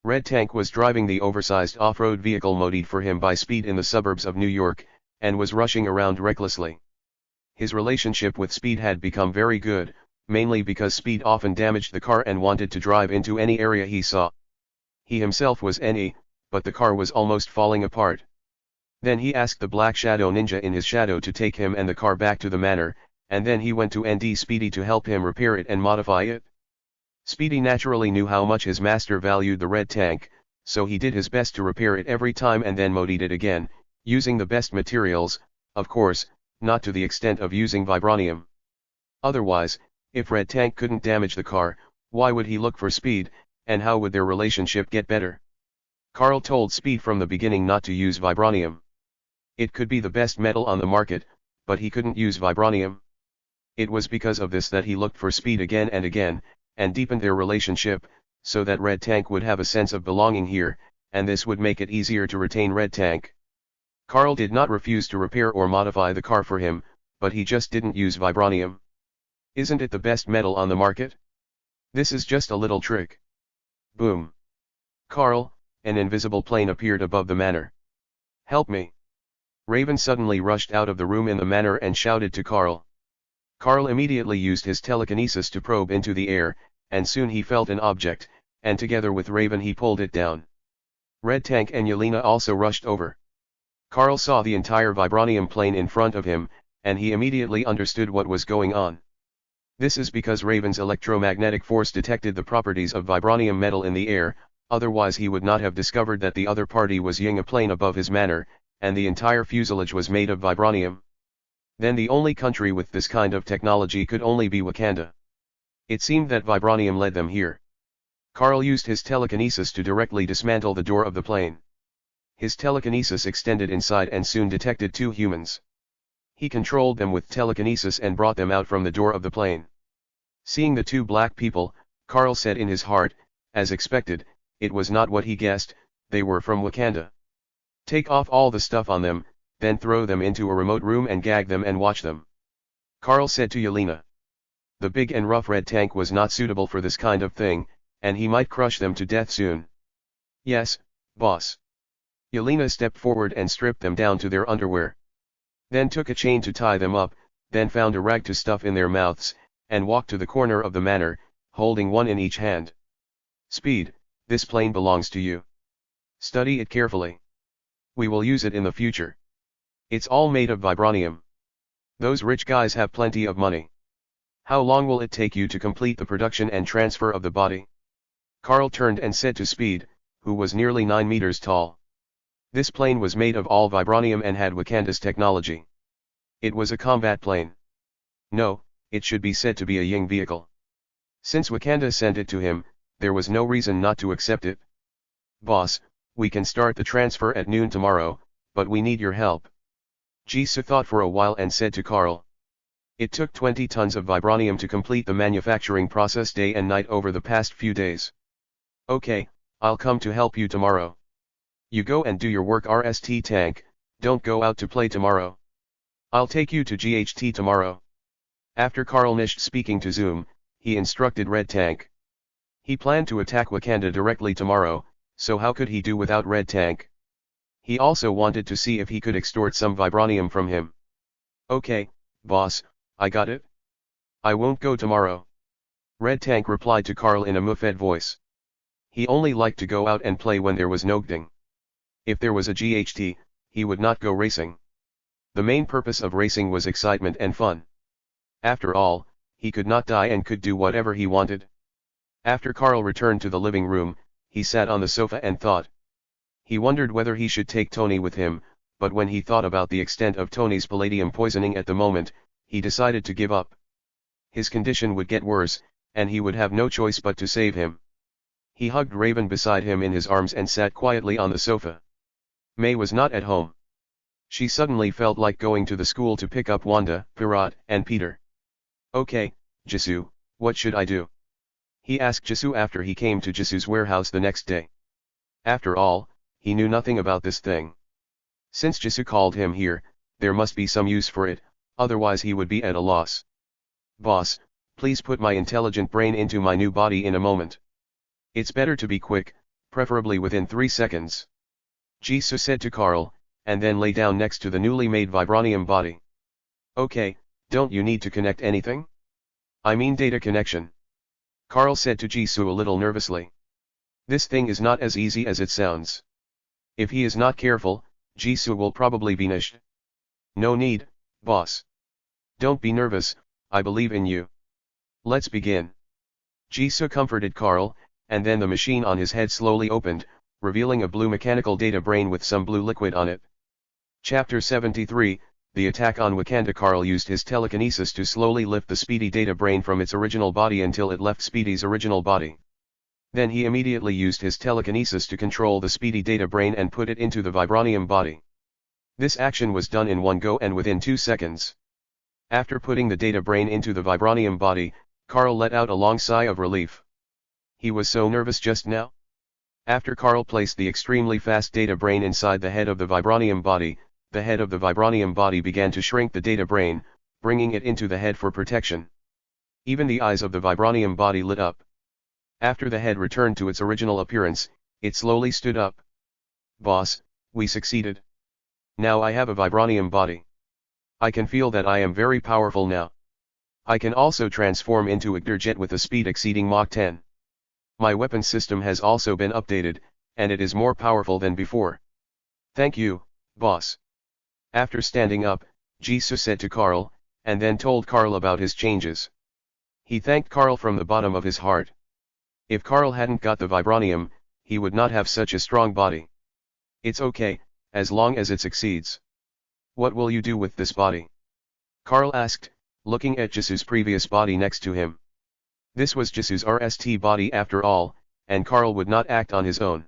Red Tank was driving the oversized off-road vehicle modified for him by Speed in the suburbs of New York, and was rushing around recklessly. His relationship with Speed had become very good, mainly because Speed often damaged the car and wanted to drive into any area he saw. He himself was NE, but the car was almost falling apart. Then he asked the Black Shadow Ninja in his shadow to take him and the car back to the manor, and then he went to ND Speedy to help him repair it and modify it. Speedy naturally knew how much his master valued the Red Tank, so he did his best to repair it every time and then modified it again, using the best materials, of course, not to the extent of using vibranium. Otherwise, if Red Tank couldn't damage the car, why would he look for Speed, and how would their relationship get better? Carl told Speed from the beginning not to use vibranium. It could be the best metal on the market, but he couldn't use vibranium. It was because of this that he looked for Speed again and again, and deepened their relationship, so that Red Tank would have a sense of belonging here, and this would make it easier to retain Red Tank. Carl did not refuse to repair or modify the car for him, but he just didn't use vibranium. Isn't it the best metal on the market? This is just a little trick. Boom. Carl, an invisible plane appeared above the manor. Help me. Raven suddenly rushed out of the room in the manor and shouted to Carl. Carl immediately used his telekinesis to probe into the air, and soon he felt an object, and together with Raven he pulled it down. Red Tank and Yelena also rushed over. Carl saw the entire vibranium plane in front of him, and he immediately understood what was going on. This is because Raven's electromagnetic force detected the properties of vibranium metal in the air, otherwise he would not have discovered that the other party was using a plane above his manor, and the entire fuselage was made of vibranium. Then the only country with this kind of technology could only be Wakanda. It seemed that vibranium led them here. Carl used his telekinesis to directly dismantle the door of the plane. His telekinesis extended inside and soon detected two humans. He controlled them with telekinesis and brought them out from the door of the plane. Seeing the two black people, Carl said in his heart, as expected, it was not what he guessed, they were from Wakanda. Take off all the stuff on them, then throw them into a remote room and gag them and watch them. Carl said to Yelena. The big and rough Red Tank was not suitable for this kind of thing, and he might crush them to death soon. Yes, boss. Yelena stepped forward and stripped them down to their underwear. Then took a chain to tie them up, then found a rag to stuff in their mouths, and walked to the corner of the manor, holding one in each hand. Speed, this plane belongs to you. Study it carefully. We will use it in the future. It's all made of vibranium. Those rich guys have plenty of money. How long will it take you to complete the production and transfer of the body? Carl turned and said to Speed, who was nearly 9 meters tall. This plane was made of all vibranium and had Wakanda's technology. It was a combat plane. No, it should be said to be a Ying vehicle. Since Wakanda sent it to him, there was no reason not to accept it. Boss, we can start the transfer at noon tomorrow, but we need your help. Jisoo thought for a while and said to Carl. It took 20 tons of vibranium to complete the manufacturing process day and night over the past few days. Okay, I'll come to help you tomorrow. You go and do your work, RST Tank, don't go out to play tomorrow. I'll take you to GHT tomorrow. After Carl finished speaking to Zoom, he instructed Red Tank. He planned to attack Wakanda directly tomorrow, so how could he do without Red Tank? He also wanted to see if he could extort some vibranium from him. Okay, boss, I got it. I won't go tomorrow. Red Tank replied to Carl in a muffled voice. He only liked to go out and play when there was no getting. If there was a GHT, he would not go racing. The main purpose of racing was excitement and fun. After all, he could not die and could do whatever he wanted. After Carl returned to the living room, he sat on the sofa and thought. He wondered whether he should take Tony with him, but when he thought about the extent of Tony's palladium poisoning at the moment, he decided to give up. His condition would get worse, and he would have no choice but to save him. He hugged Raven beside him in his arms and sat quietly on the sofa. May was not at home. She suddenly felt like going to the school to pick up Wanda, Pirat, and Peter. Okay, Jisoo, what should I do? He asked Jisoo after he came to Jisoo's warehouse the next day. After all, he knew nothing about this thing. Since Jisoo called him here, there must be some use for it, otherwise he would be at a loss. Boss, please put my intelligent brain into my new body in a moment. It's better to be quick, preferably within 3 seconds. Jisoo said to Carl, and then lay down next to the newly made vibranium body. Okay, don't you need to connect anything? I mean data connection. Carl said to Jisoo a little nervously. This thing is not as easy as it sounds. If he is not careful, Jisoo will probably be finished. No need, boss. Don't be nervous, I believe in you. Let's begin. Jisoo comforted Carl, and then the machine on his head slowly opened, revealing a blue mechanical data brain with some blue liquid on it. Chapter 73, the attack on Wakanda. Carl used his telekinesis to slowly lift the Speedy data brain from its original body until it left Speedy's original body. Then he immediately used his telekinesis to control the Speedy data brain and put it into the vibranium body. This action was done in one go and within 2 seconds. After putting the data brain into the vibranium body, Carl let out a long sigh of relief. He was so nervous just now. After Carl placed the extremely fast data brain inside the head of the vibranium body, the head of the vibranium body began to shrink the data brain, bringing it into the head for protection. Even the eyes of the vibranium body lit up. After the head returned to its original appearance, it slowly stood up. "Boss, we succeeded. Now I have a vibranium body. I can feel that I am very powerful now. I can also transform into a jet with a speed exceeding Mach 10. My weapon system has also been updated, and it is more powerful than before. Thank you, boss." After standing up, Jisoo said to Carl, and then told Carl about his changes. He thanked Carl from the bottom of his heart. If Carl hadn't got the vibranium, he would not have such a strong body. "It's okay, as long as it succeeds. What will you do with this body?" Carl asked, looking at Jisoo's previous body next to him. This was Jisoo's RST body after all, and Carl would not act on his own.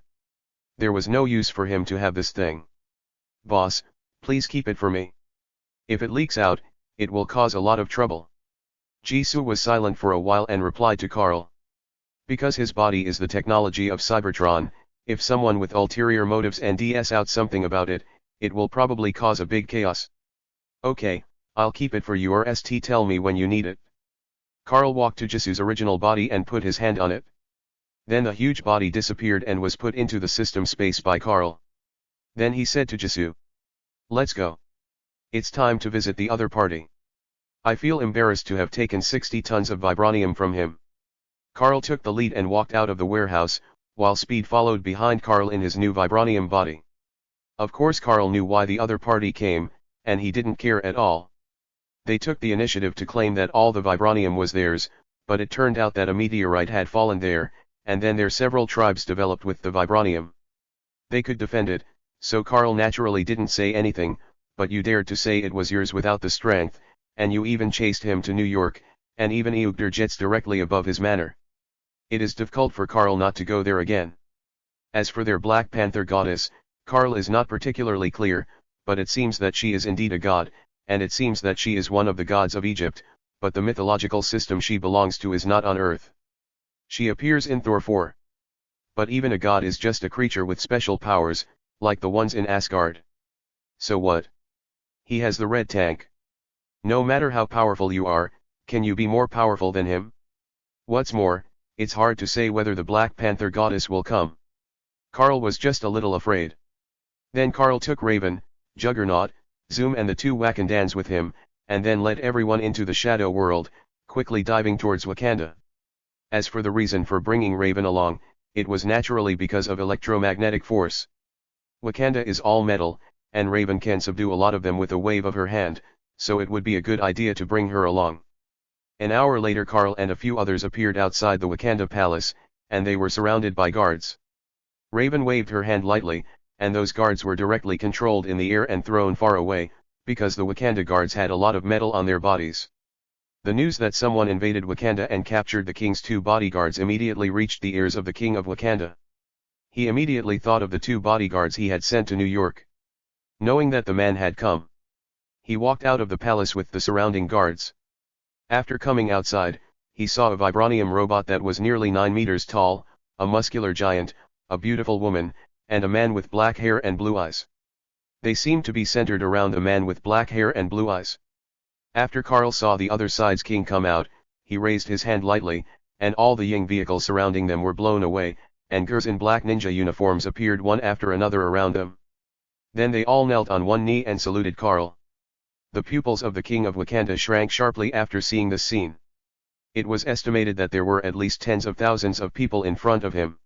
There was no use for him to have this thing. "Boss, please keep it for me. If it leaks out, it will cause a lot of trouble." Jisoo was silent for a while and replied to Carl. Because his body is the technology of Cybertron, if someone with ulterior motives and ds out something about it, it will probably cause a big chaos. "Okay, I'll keep it for you or tell me when you need it." Carl walked to Jisoo's original body and put his hand on it. Then the huge body disappeared and was put into the system space by Carl. Then he said to Jisoo, "Let's go. It's time to visit the other party. I feel embarrassed to have taken 60 tons of vibranium from him." Carl took the lead and walked out of the warehouse, while Speed followed behind Carl in his new vibranium body. Of course Carl knew why the other party came, and he didn't care at all. They took the initiative to claim that all the vibranium was theirs, but it turned out that a meteorite had fallen there, and then their several tribes developed with the vibranium. They could defend it, so Carl naturally didn't say anything, but you dared to say it was yours without the strength, and you even chased him to New York, and even Eugder jets directly above his manor. It is difficult for Carl not to go there again. As for their Black Panther goddess, Carl is not particularly clear, but it seems that she is indeed a god, and it seems that she is one of the gods of Egypt, but the mythological system she belongs to is not on Earth. She appears in Thor 4. But even a god is just a creature with special powers, like the ones in Asgard. So what? He has the red tank. No matter how powerful you are, can you be more powerful than him? What's more, it's hard to say whether the Black Panther goddess will come. Carl was just a little afraid. Then Carl took Raven, Juggernaut, Zoom and the two Wakandans with him, and then led everyone into the shadow world, quickly diving towards Wakanda. As for the reason for bringing Raven along, it was naturally because of electromagnetic force. Wakanda is all metal, and Raven can subdue a lot of them with a wave of her hand, so it would be a good idea to bring her along. An hour later Carl and a few others appeared outside the Wakanda palace, and they were surrounded by guards. Raven waved her hand lightly, and those guards were directly controlled in the air and thrown far away, because the Wakanda guards had a lot of metal on their bodies. The news that someone invaded Wakanda and captured the king's two bodyguards immediately reached the ears of the king of Wakanda. He immediately thought of the two bodyguards he had sent to New York. Knowing that the man had come, he walked out of the palace with the surrounding guards. After coming outside, he saw a vibranium robot that was nearly 9 meters tall, a muscular giant, a beautiful woman, and a man with black hair and blue eyes. They seemed to be centered around the man with black hair and blue eyes. After Carl saw the other side's king come out, he raised his hand lightly, and all the Ying vehicles surrounding them were blown away, and girls in black ninja uniforms appeared one after another around them. Then they all knelt on one knee and saluted Carl. The pupils of the king of Wakanda shrank sharply after seeing this scene. It was estimated that there were at least tens of thousands of people in front of him.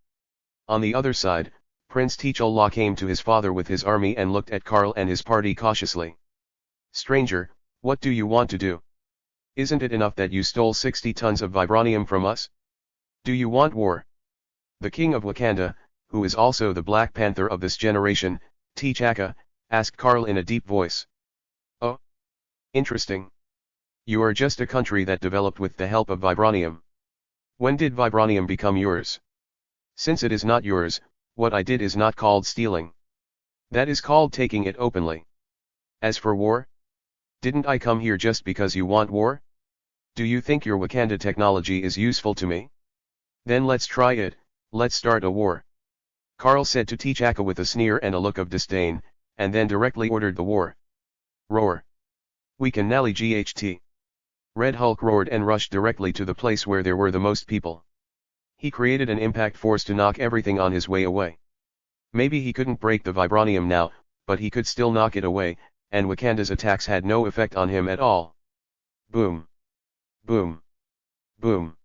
On the other side, Prince T'Challa came to his father with his army and looked at Carl and his party cautiously. "Stranger, what do you want to do? Isn't it enough that you stole 60 tons of vibranium from us? Do you want war?" The king of Wakanda, who is also the Black Panther of this generation, T'Chaka, asked Carl in a deep voice. "Oh, Interesting. You are just a country that developed with the help of vibranium. When did vibranium become yours? Since it is not yours, what I did is not called stealing. That is called taking it openly. As for war? Didn't I come here just because you want war? Do you think your Wakanda technology is useful to me? Then let's try it, let's start a war. Carl said to T'Chaka with a sneer and a look of disdain, and then directly ordered the war. Roar. We can nally GHT. Red Hulk roared and rushed directly to the place where there were the most people. He created an impact force to knock everything on his way away. Maybe he couldn't break the vibranium now, but he could still knock it away, and Wakanda's attacks had no effect on him at all. Boom. Boom. Boom.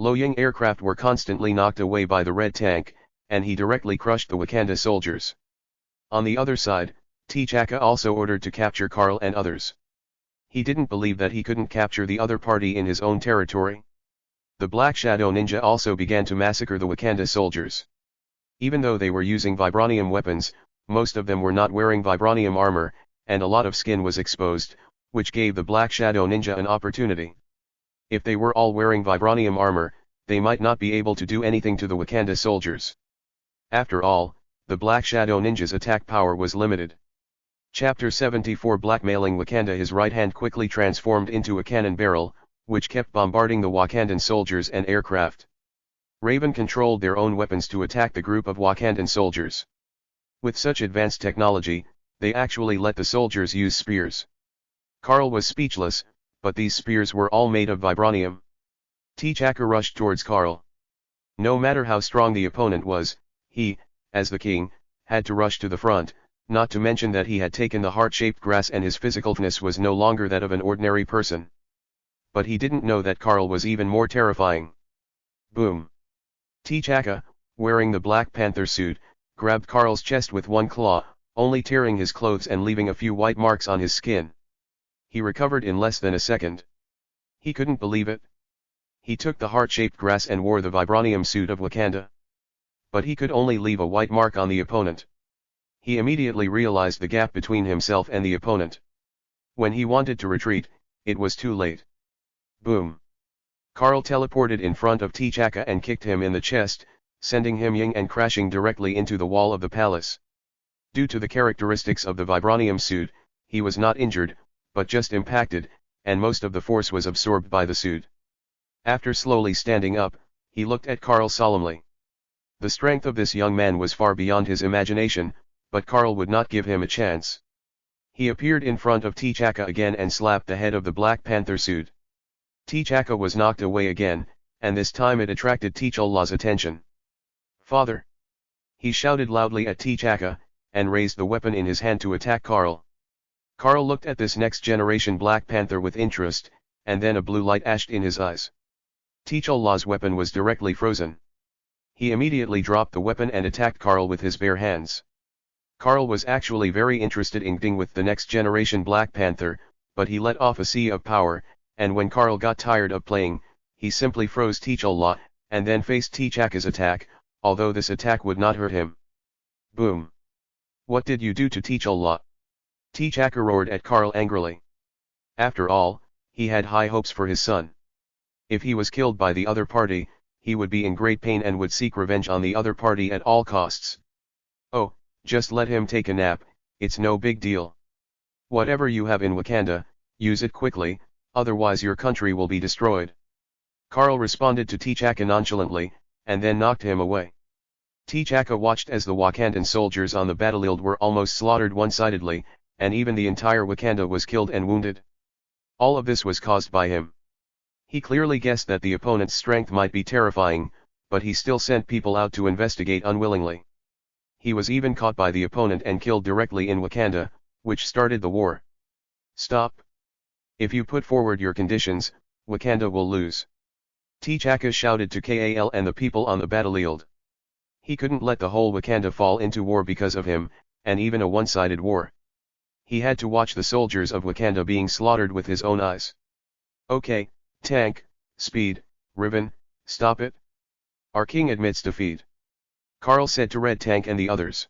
Loyang aircraft were constantly knocked away by the red tank, and he directly crushed the Wakanda soldiers. On the other side, T'Chaka also ordered to capture Carl and others. He didn't believe that he couldn't capture the other party in his own territory. The Black Shadow Ninja also began to massacre the Wakanda soldiers. Even though they were using vibranium weapons, most of them were not wearing vibranium armor, and a lot of skin was exposed, which gave the Black Shadow Ninja an opportunity. If they were all wearing vibranium armor, they might not be able to do anything to the Wakanda soldiers. After all, the Black Shadow Ninja's attack power was limited. Chapter 74 Blackmailing Wakanda. His right hand quickly transformed into a cannon barrel, which kept bombarding the Wakandan soldiers and aircraft. Raven controlled their own weapons to attack the group of Wakandan soldiers. With such advanced technology, they actually let the soldiers use spears. Carl was speechless, but these spears were all made of vibranium. T'Chaka rushed towards Carl. No matter how strong the opponent was, he, as the king, had to rush to the front, not to mention that he had taken the heart-shaped grass and his physical toughness was no longer that of an ordinary person. But he didn't know that Carl was even more terrifying. Boom. T'Chaka, wearing the Black Panther suit, grabbed Carl's chest with one claw, only tearing his clothes and leaving a few white marks on his skin. He recovered in less than a second. He couldn't believe it. He took the heart-shaped grass and wore the vibranium suit of Wakanda. But he could only leave a white mark on the opponent. He immediately realized the gap between himself and the opponent. When he wanted to retreat, it was too late. Boom. Carl teleported in front of T'Chaka and kicked him in the chest, sending him ying and crashing directly into the wall of the palace. Due to the characteristics of the vibranium suit, he was not injured, but just impacted, and most of the force was absorbed by the suit. After slowly standing up, he looked at Carl solemnly. The strength of this young man was far beyond his imagination, but Carl would not give him a chance. He appeared in front of T'Chaka again and slapped the head of the Black Panther suit. T'Chaka was knocked away again, and this time it attracted T'Challa's attention. Father! He shouted loudly at T'Chaka, and raised the weapon in his hand to attack Carl. Carl looked at this next-generation Black Panther with interest, and then a blue light ashed in his eyes. T'Challa's weapon was directly frozen. He immediately dropped the weapon and attacked Carl with his bare hands. Carl was actually very interested in dealing with the next-generation Black Panther, but he let off a sea of power, and when Carl got tired of playing, he simply froze T'Challa, and then faced T'Chaka's attack, although this attack would not hurt him. Boom. What did you do to T'Challa? T'Chaka roared at Carl angrily. After all, he had high hopes for his son. If he was killed by the other party, he would be in great pain and would seek revenge on the other party at all costs. Oh, just let him take a nap, it's no big deal. Whatever you have in Wakanda, use it quickly, otherwise your country will be destroyed. Carl responded to T'Chaka nonchalantly, and then knocked him away. T'Chaka watched as the Wakandan soldiers on the battlefield were almost slaughtered one-sidedly, and even the entire Wakanda was killed and wounded. All of this was caused by him. He clearly guessed that the opponent's strength might be terrifying, but he still sent people out to investigate unwillingly. He was even caught by the opponent and killed directly in Wakanda, which started the war. Stop. If you put forward your conditions, Wakanda will lose. T'Chaka shouted to Kal and the people on the battlefield. He couldn't let the whole Wakanda fall into war because of him, and even a one-sided war. He had to watch the soldiers of Wakanda being slaughtered with his own eyes. Okay, tank, speed, Riven, stop it. Our king admits defeat. Carl said to Red Tank and the others.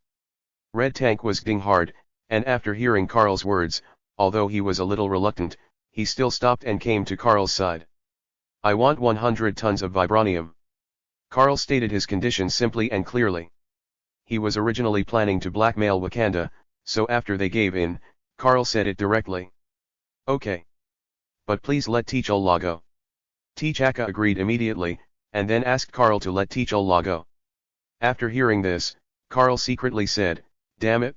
Red Tank was getting hard, and after hearing Carl's words, although he was a little reluctant, he still stopped and came to Karl's side. "I want 100 tons of vibranium." Karl stated his conditions simply and clearly. He was originally planning to blackmail Wakanda, so after they gave in, Karl said it directly. "Okay. But please let T'Challa go." T'Chaka agreed immediately, and then asked Karl to let T'Challa go. After hearing this, Karl secretly said, "Damn it.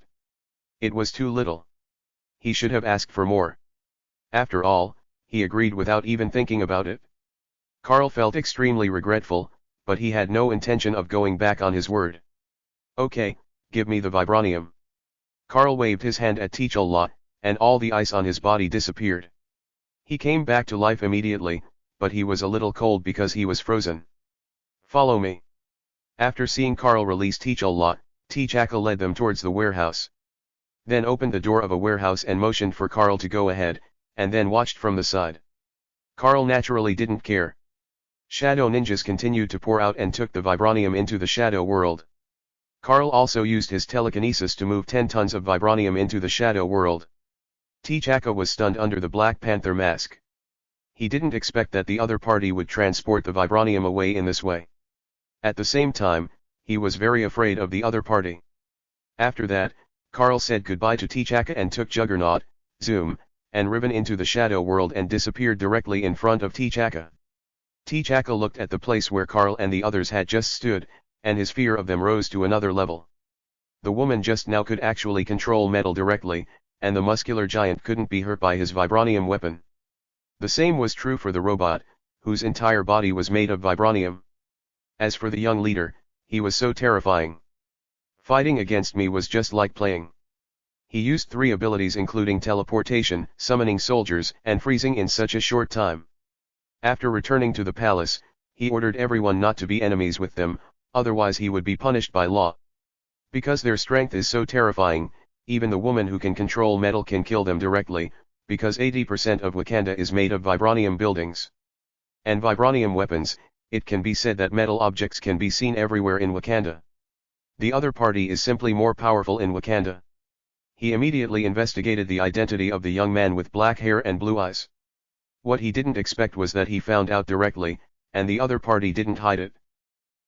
It was too little. He should have asked for more." After all, he agreed without even thinking about it. Karl felt extremely regretful, but he had no intention of going back on his word. "Okay, give me the vibranium." Karl waved his hand at T'Challa, and all the ice on his body disappeared. He came back to life immediately, but he was a little cold because he was frozen. "Follow me." After seeing Karl release T'Challa, T'Chaka led them towards the warehouse. Then opened the door of a warehouse and motioned for Karl to go ahead, and then watched from the side. Karl naturally didn't care. Shadow ninjas continued to pour out and took the vibranium into the shadow world. Karl also used his telekinesis to move 10 tons of vibranium into the shadow world. T'Chaka was stunned under the Black Panther mask. He didn't expect that the other party would transport the vibranium away in this way. At the same time, he was very afraid of the other party. After that, Karl said goodbye to T'Chaka and took Juggernaut, Zoom, and Riven into the shadow world and disappeared directly in front of T'Chaka. T'Chaka looked at the place where Karl and the others had just stood, and his fear of them rose to another level. The woman just now could actually control metal directly, and the muscular giant couldn't be hurt by his vibranium weapon. The same was true for the robot, whose entire body was made of vibranium. As for the young leader, he was so terrifying. Fighting against me was just like playing. He used 3 abilities including teleportation, summoning soldiers, and freezing in such a short time. After returning to the palace, he ordered everyone not to be enemies with them, otherwise he would be punished by law. Because their strength is so terrifying, even the woman who can control metal can kill them directly, because 80% of Wakanda is made of vibranium buildings. And vibranium weapons, it can be said that metal objects can be seen everywhere in Wakanda. The other party is simply more powerful in Wakanda. He immediately investigated the identity of the young man with black hair and blue eyes. What he didn't expect was that he found out directly, and the other party didn't hide it.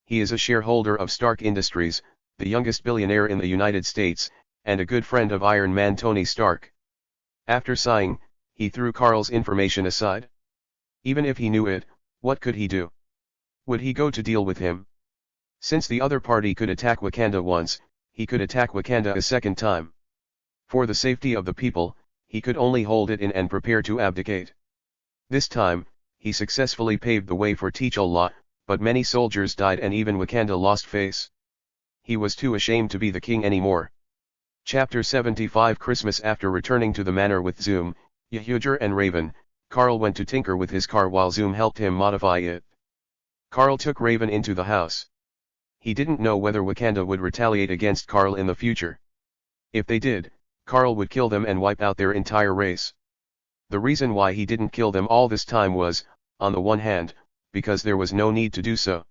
He is a shareholder of Stark Industries, the youngest billionaire in the United States, and a good friend of Iron Man Tony Stark. After sighing, he threw Karl's information aside. Even if he knew it, what could he do? Would he go to deal with him? Since the other party could attack Wakanda once, he could attack Wakanda a second time. For the safety of the people, he could only hold it in and prepare to abdicate. This time, he successfully paved the way for T'Challa, but many soldiers died and even Wakanda lost face. He was too ashamed to be the king anymore. Chapter 75 Christmas. After returning to the manor with Zoom, Yehuger and Raven, Karl went to tinker with his car while Zoom helped him modify it. Karl took Raven into the house. He didn't know whether Wakanda would retaliate against Karl in the future. If they did, Karl would kill them and wipe out their entire race. The reason why he didn't kill them all this time was, on the one hand, because there was no need to do so.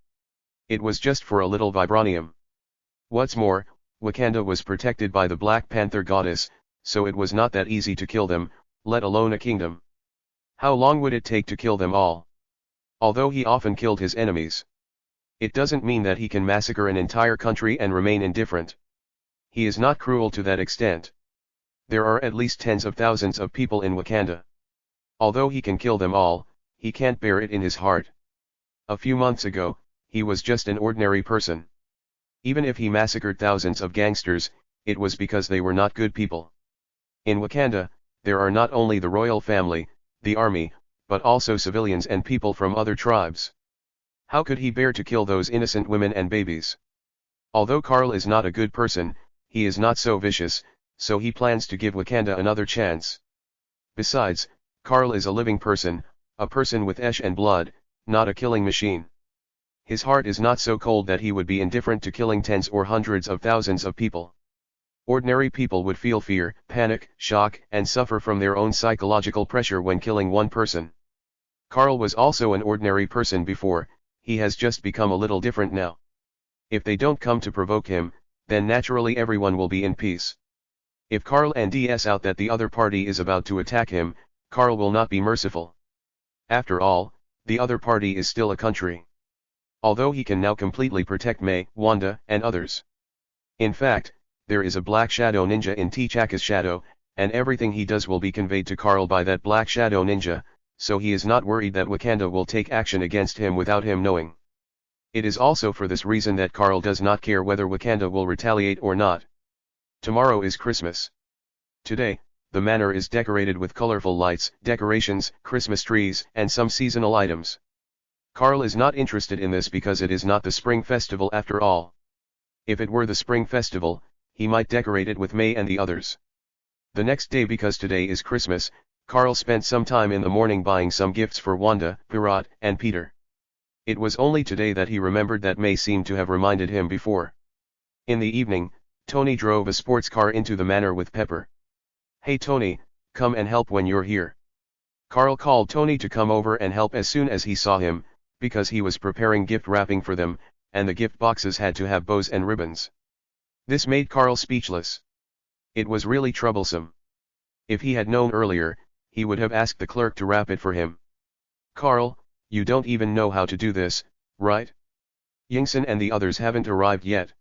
It was just for a little vibranium. What's more, Wakanda was protected by the Black Panther goddess, so it was not that easy to kill them, let alone a kingdom. How long would it take to kill them all? Although he often killed his enemies, it doesn't mean that he can massacre an entire country and remain indifferent. He is not cruel to that extent. There are at least tens of thousands of people in Wakanda. Although he can kill them all, he can't bear it in his heart. A few months ago, he was just an ordinary person. Even if he massacred thousands of gangsters, it was because they were not good people. In Wakanda, there are not only the royal family, the army, but also civilians and people from other tribes. How could he bear to kill those innocent women and babies? Although Karl is not a good person, he is not so vicious, so he plans to give Wakanda another chance. Besides, Karl is a living person, a person with flesh and blood, not a killing machine. His heart is not so cold that he would be indifferent to killing tens or hundreds of thousands of people. Ordinary people would feel fear, panic, shock, and suffer from their own psychological pressure when killing one person. Karl was also an ordinary person before, he has just become a little different now. If they don't come to provoke him, then naturally everyone will be in peace. If Carl and DS out that the other party is about to attack him, Carl will not be merciful. After all, the other party is still a country. Although he can now completely protect Mei, Wanda, and others. In fact, there is a Black Shadow Ninja in T'Chaka's shadow, and everything he does will be conveyed to Carl by that Black Shadow Ninja, so he is not worried that Wakanda will take action against him without him knowing. It is also for this reason that Carl does not care whether Wakanda will retaliate or not. Tomorrow is Christmas. Today, the manor is decorated with colorful lights, decorations, Christmas trees, and some seasonal items. Carl is not interested in this because it is not the spring festival after all. If it were the spring festival, he might decorate it with Mei and the others. The next day, because today is Christmas, Carl spent some time in the morning buying some gifts for Wanda, Pirat, and Peter. It was only today that he remembered that Mei seemed to have reminded him before. In the evening, Tony drove a sports car into the manor with Pepper. "Hey Tony, come and help when you're here." Carl called Tony to come over and help as soon as he saw him, because he was preparing gift wrapping for them, and the gift boxes had to have bows and ribbons. This made Carl speechless. It was really troublesome. If he had known earlier, he would have asked the clerk to wrap it for him. "Carl, you don't even know how to do this, right? Yingson and the others haven't arrived yet."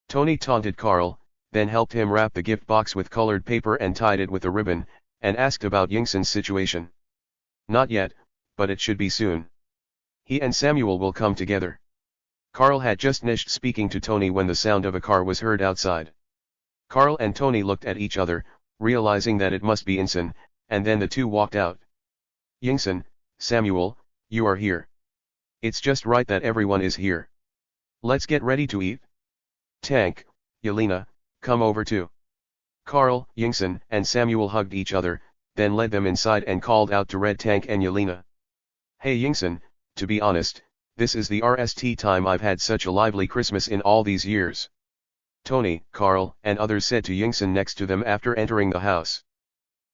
Tony taunted Carl, then helped him wrap the gift box with colored paper and tied it with a ribbon, and asked about Yingson's situation. "Not yet, but it should be soon. He and Samuel will come together." Carl had just finished speaking to Tony when the sound of a car was heard outside. Carl and Tony looked at each other, realizing that it must be Yingson, and then the two walked out. "Yingson, Samuel, you are here. It's just right that everyone is here. Let's get ready to eat. Tank, Yelena, come over too." Carl, Yingson, and Samuel hugged each other, then led them inside and called out to Red Tank and Yelena. "Hey Yingson, to be honest, this is the first time I've had such a lively Christmas in all these years." Tony, Carl, and others said to Yingson next to them after entering the house.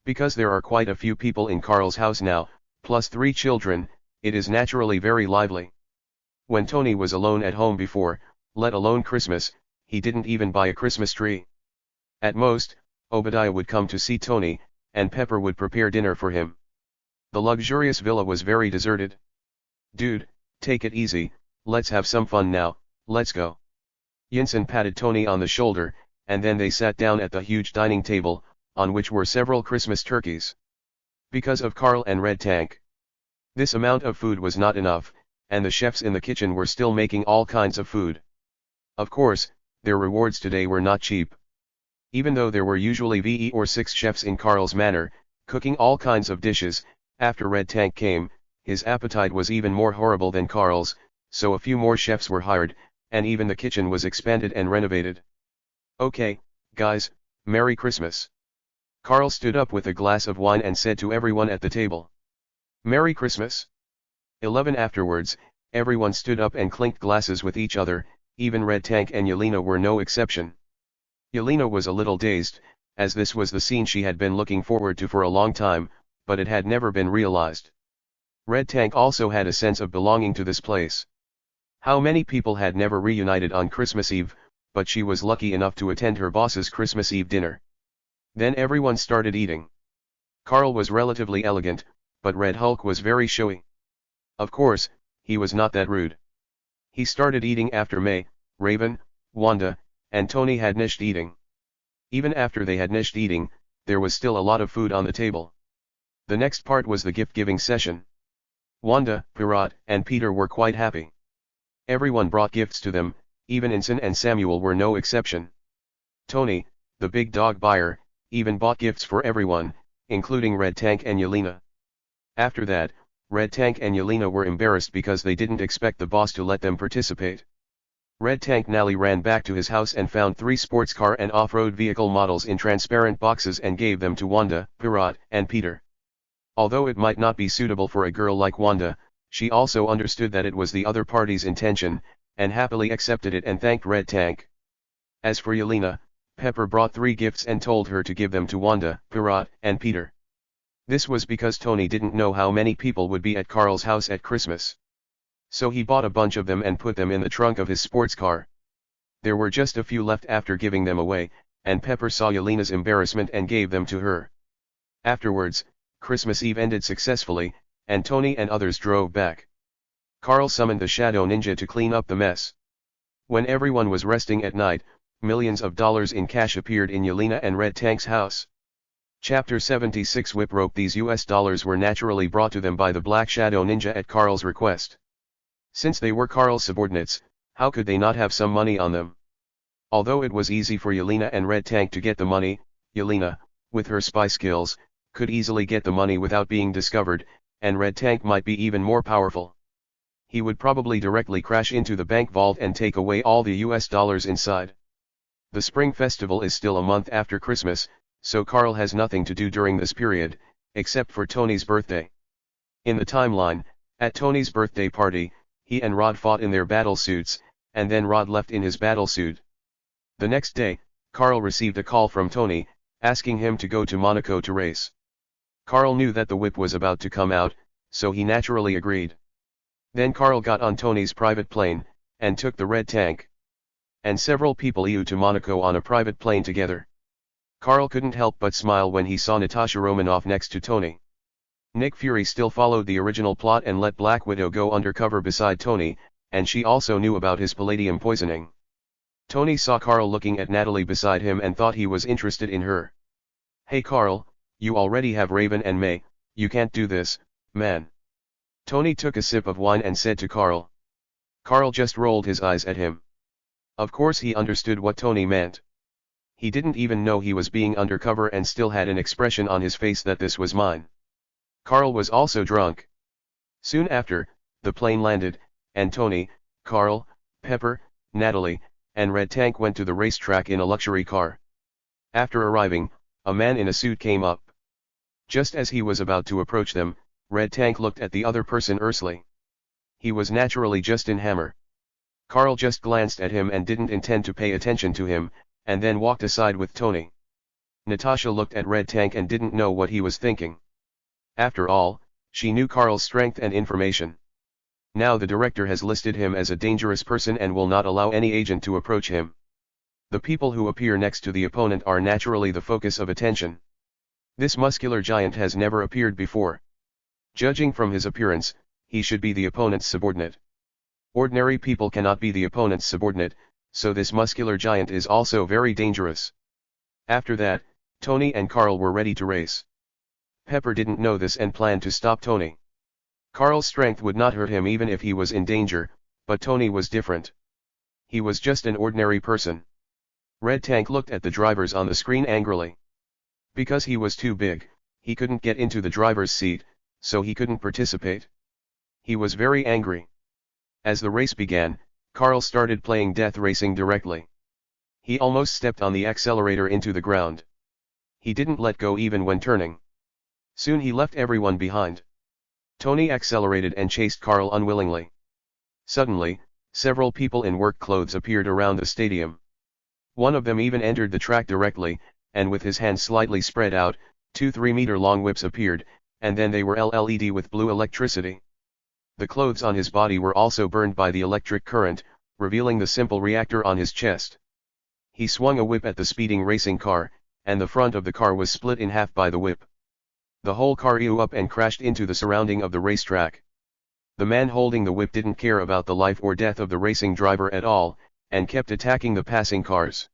Because there are quite a few people in Carl's house now, plus 3 children, it is naturally very lively. When Tony was alone at home before, let alone Christmas, he didn't even buy a Christmas tree. At most, Obadiah would come to see Tony, and Pepper would prepare dinner for him. The luxurious villa was very deserted. "Dude, take it easy, let's have some fun now, let's go." Yinson patted Tony on the shoulder, and then they sat down at the huge dining table, on which were several Christmas turkeys. Because of Carl and Red Tank, this amount of food was not enough, and the chefs in the kitchen were still making all kinds of food. Of course, their rewards today were not cheap. Even though there were usually 5 or 6 chefs in Carl's manor, cooking all kinds of dishes, after Red Tank came, his appetite was even more horrible than Carl's, so a few more chefs were hired, and even the kitchen was expanded and renovated. "Okay, guys, Merry Christmas." Carl stood up with a glass of wine and said to everyone at the table, "Merry Christmas." 11 afterwards, everyone stood up and clinked glasses with each other, even Red Tank and Yelena were no exception. Yelena was a little dazed, as this was the scene she had been looking forward to for a long time, but it had never been realized. Red Tank also had a sense of belonging to this place. How many people had never reunited on Christmas Eve, but she was lucky enough to attend her boss's Christmas Eve dinner. Then everyone started eating. Carl was relatively elegant, but Red Hulk was very showy. Of course, he was not that rude. He started eating after Mei, Raven, Wanda, and Tony had finished eating. Even after they had finished eating, there was still a lot of food on the table. The next part was the gift-giving session. Wanda, Pirat, and Peter were quite happy. Everyone brought gifts to them, even Yinson and Samuel were no exception. Tony, the big dog buyer, even bought gifts for everyone, including Red Tank and Yelena. After that, Red Tank and Yelena were embarrassed because they didn't expect the boss to let them participate. Red Tank Nally ran back to his house and found 3 sports car and off-road vehicle models in transparent boxes and gave them to Wanda, Pirat, and Peter. Although it might not be suitable for a girl like Wanda, she also understood that it was the other party's intention, and happily accepted it and thanked Red Tank. As for Yelena, Pepper brought 3 gifts and told her to give them to Wanda, Pirat, and Peter. This was because Tony didn't know how many people would be at Carl's house at Christmas. So he bought a bunch of them and put them in the trunk of his sports car. There were just a few left after giving them away, and Pepper saw Yelena's embarrassment and gave them to her. Afterwards, Christmas Eve ended successfully, and Tony and others drove back. Carl summoned the Shadow Ninja to clean up the mess. When everyone was resting at night, millions of dollars in cash appeared in Yelena and Red Tank's house. Chapter 76 Whip Rope. These US dollars were naturally brought to them by the Black Shadow Ninja at Carl's request. Since they were Carl's subordinates, how could they not have some money on them? Although it was easy for Yelena and Red Tank to get the money, Yelena, with her spy skills, could easily get the money without being discovered, and Red Tank might be even more powerful. He would probably directly crash into the bank vault and take away all the US dollars inside. The Spring Festival is still a month after Christmas, so Carl has nothing to do during this period, except for Tony's birthday. In the timeline, at Tony's birthday party, he and Rod fought in their battle suits, and then Rod left in his battle suit. The next day, Carl received a call from Tony, asking him to go to Monaco to race. Carl knew that the whip was about to come out, so he naturally agreed. Then Carl got on Tony's private plane, and took the Red Tank. And several people flew to Monaco on a private plane together. Carl couldn't help but smile when he saw Natasha Romanoff next to Tony. Nick Fury still followed the original plot and let Black Widow go undercover beside Tony, and she also knew about his palladium poisoning. Tony saw Carl looking at Natalie beside him and thought he was interested in her. "Hey Carl, you already have Raven and May, you can't do this, man." Tony took a sip of wine and said to Carl. Carl just rolled his eyes at him. Of course he understood what Tony meant. He didn't even know he was being undercover and still had an expression on his face that this was mine. Carl was also drunk. Soon after, the plane landed, and Tony, Carl, Pepper, Natalie, and Red Tank went to the racetrack in a luxury car. After arriving, a man in a suit came up. Just as he was about to approach them, Red Tank looked at the other person earnestly. He was naturally Justin Hammer. Carl just glanced at him and didn't intend to pay attention to him, and then walked aside with Tony. Natasha looked at Red Tank and didn't know what he was thinking. After all, she knew Carl's strength and information. Now the director has listed him as a dangerous person and will not allow any agent to approach him. The people who appear next to the opponent are naturally the focus of attention. This muscular giant has never appeared before. Judging from his appearance, he should be the opponent's subordinate. Ordinary people cannot be the opponent's subordinate, so this muscular giant is also very dangerous. After that, Tony and Carl were ready to race. Pepper didn't know this and planned to stop Tony. Carl's strength would not hurt him even if he was in danger, but Tony was different. He was just an ordinary person. Red Tank looked at the drivers on the screen angrily. Because he was too big, he couldn't get into the driver's seat, so he couldn't participate. He was very angry. As the race began, Carl started playing Death Racing directly. He almost stepped on the accelerator into the ground. He didn't let go even when turning. Soon he left everyone behind. Tony accelerated and chased Carl unwillingly. Suddenly, several people in work clothes appeared around the stadium. One of them even entered the track directly, and with his hands slightly spread out, 2 3-meter-long whips appeared, and then they were LED with blue electricity. The clothes on his body were also burned by the electric current, revealing the simple reactor on his chest. He swung a whip at the speeding racing car, and the front of the car was split in half by the whip. The whole car flew up and crashed into the surrounding of the racetrack. The man holding the whip didn't care about the life or death of the racing driver at all, and kept attacking the passing cars.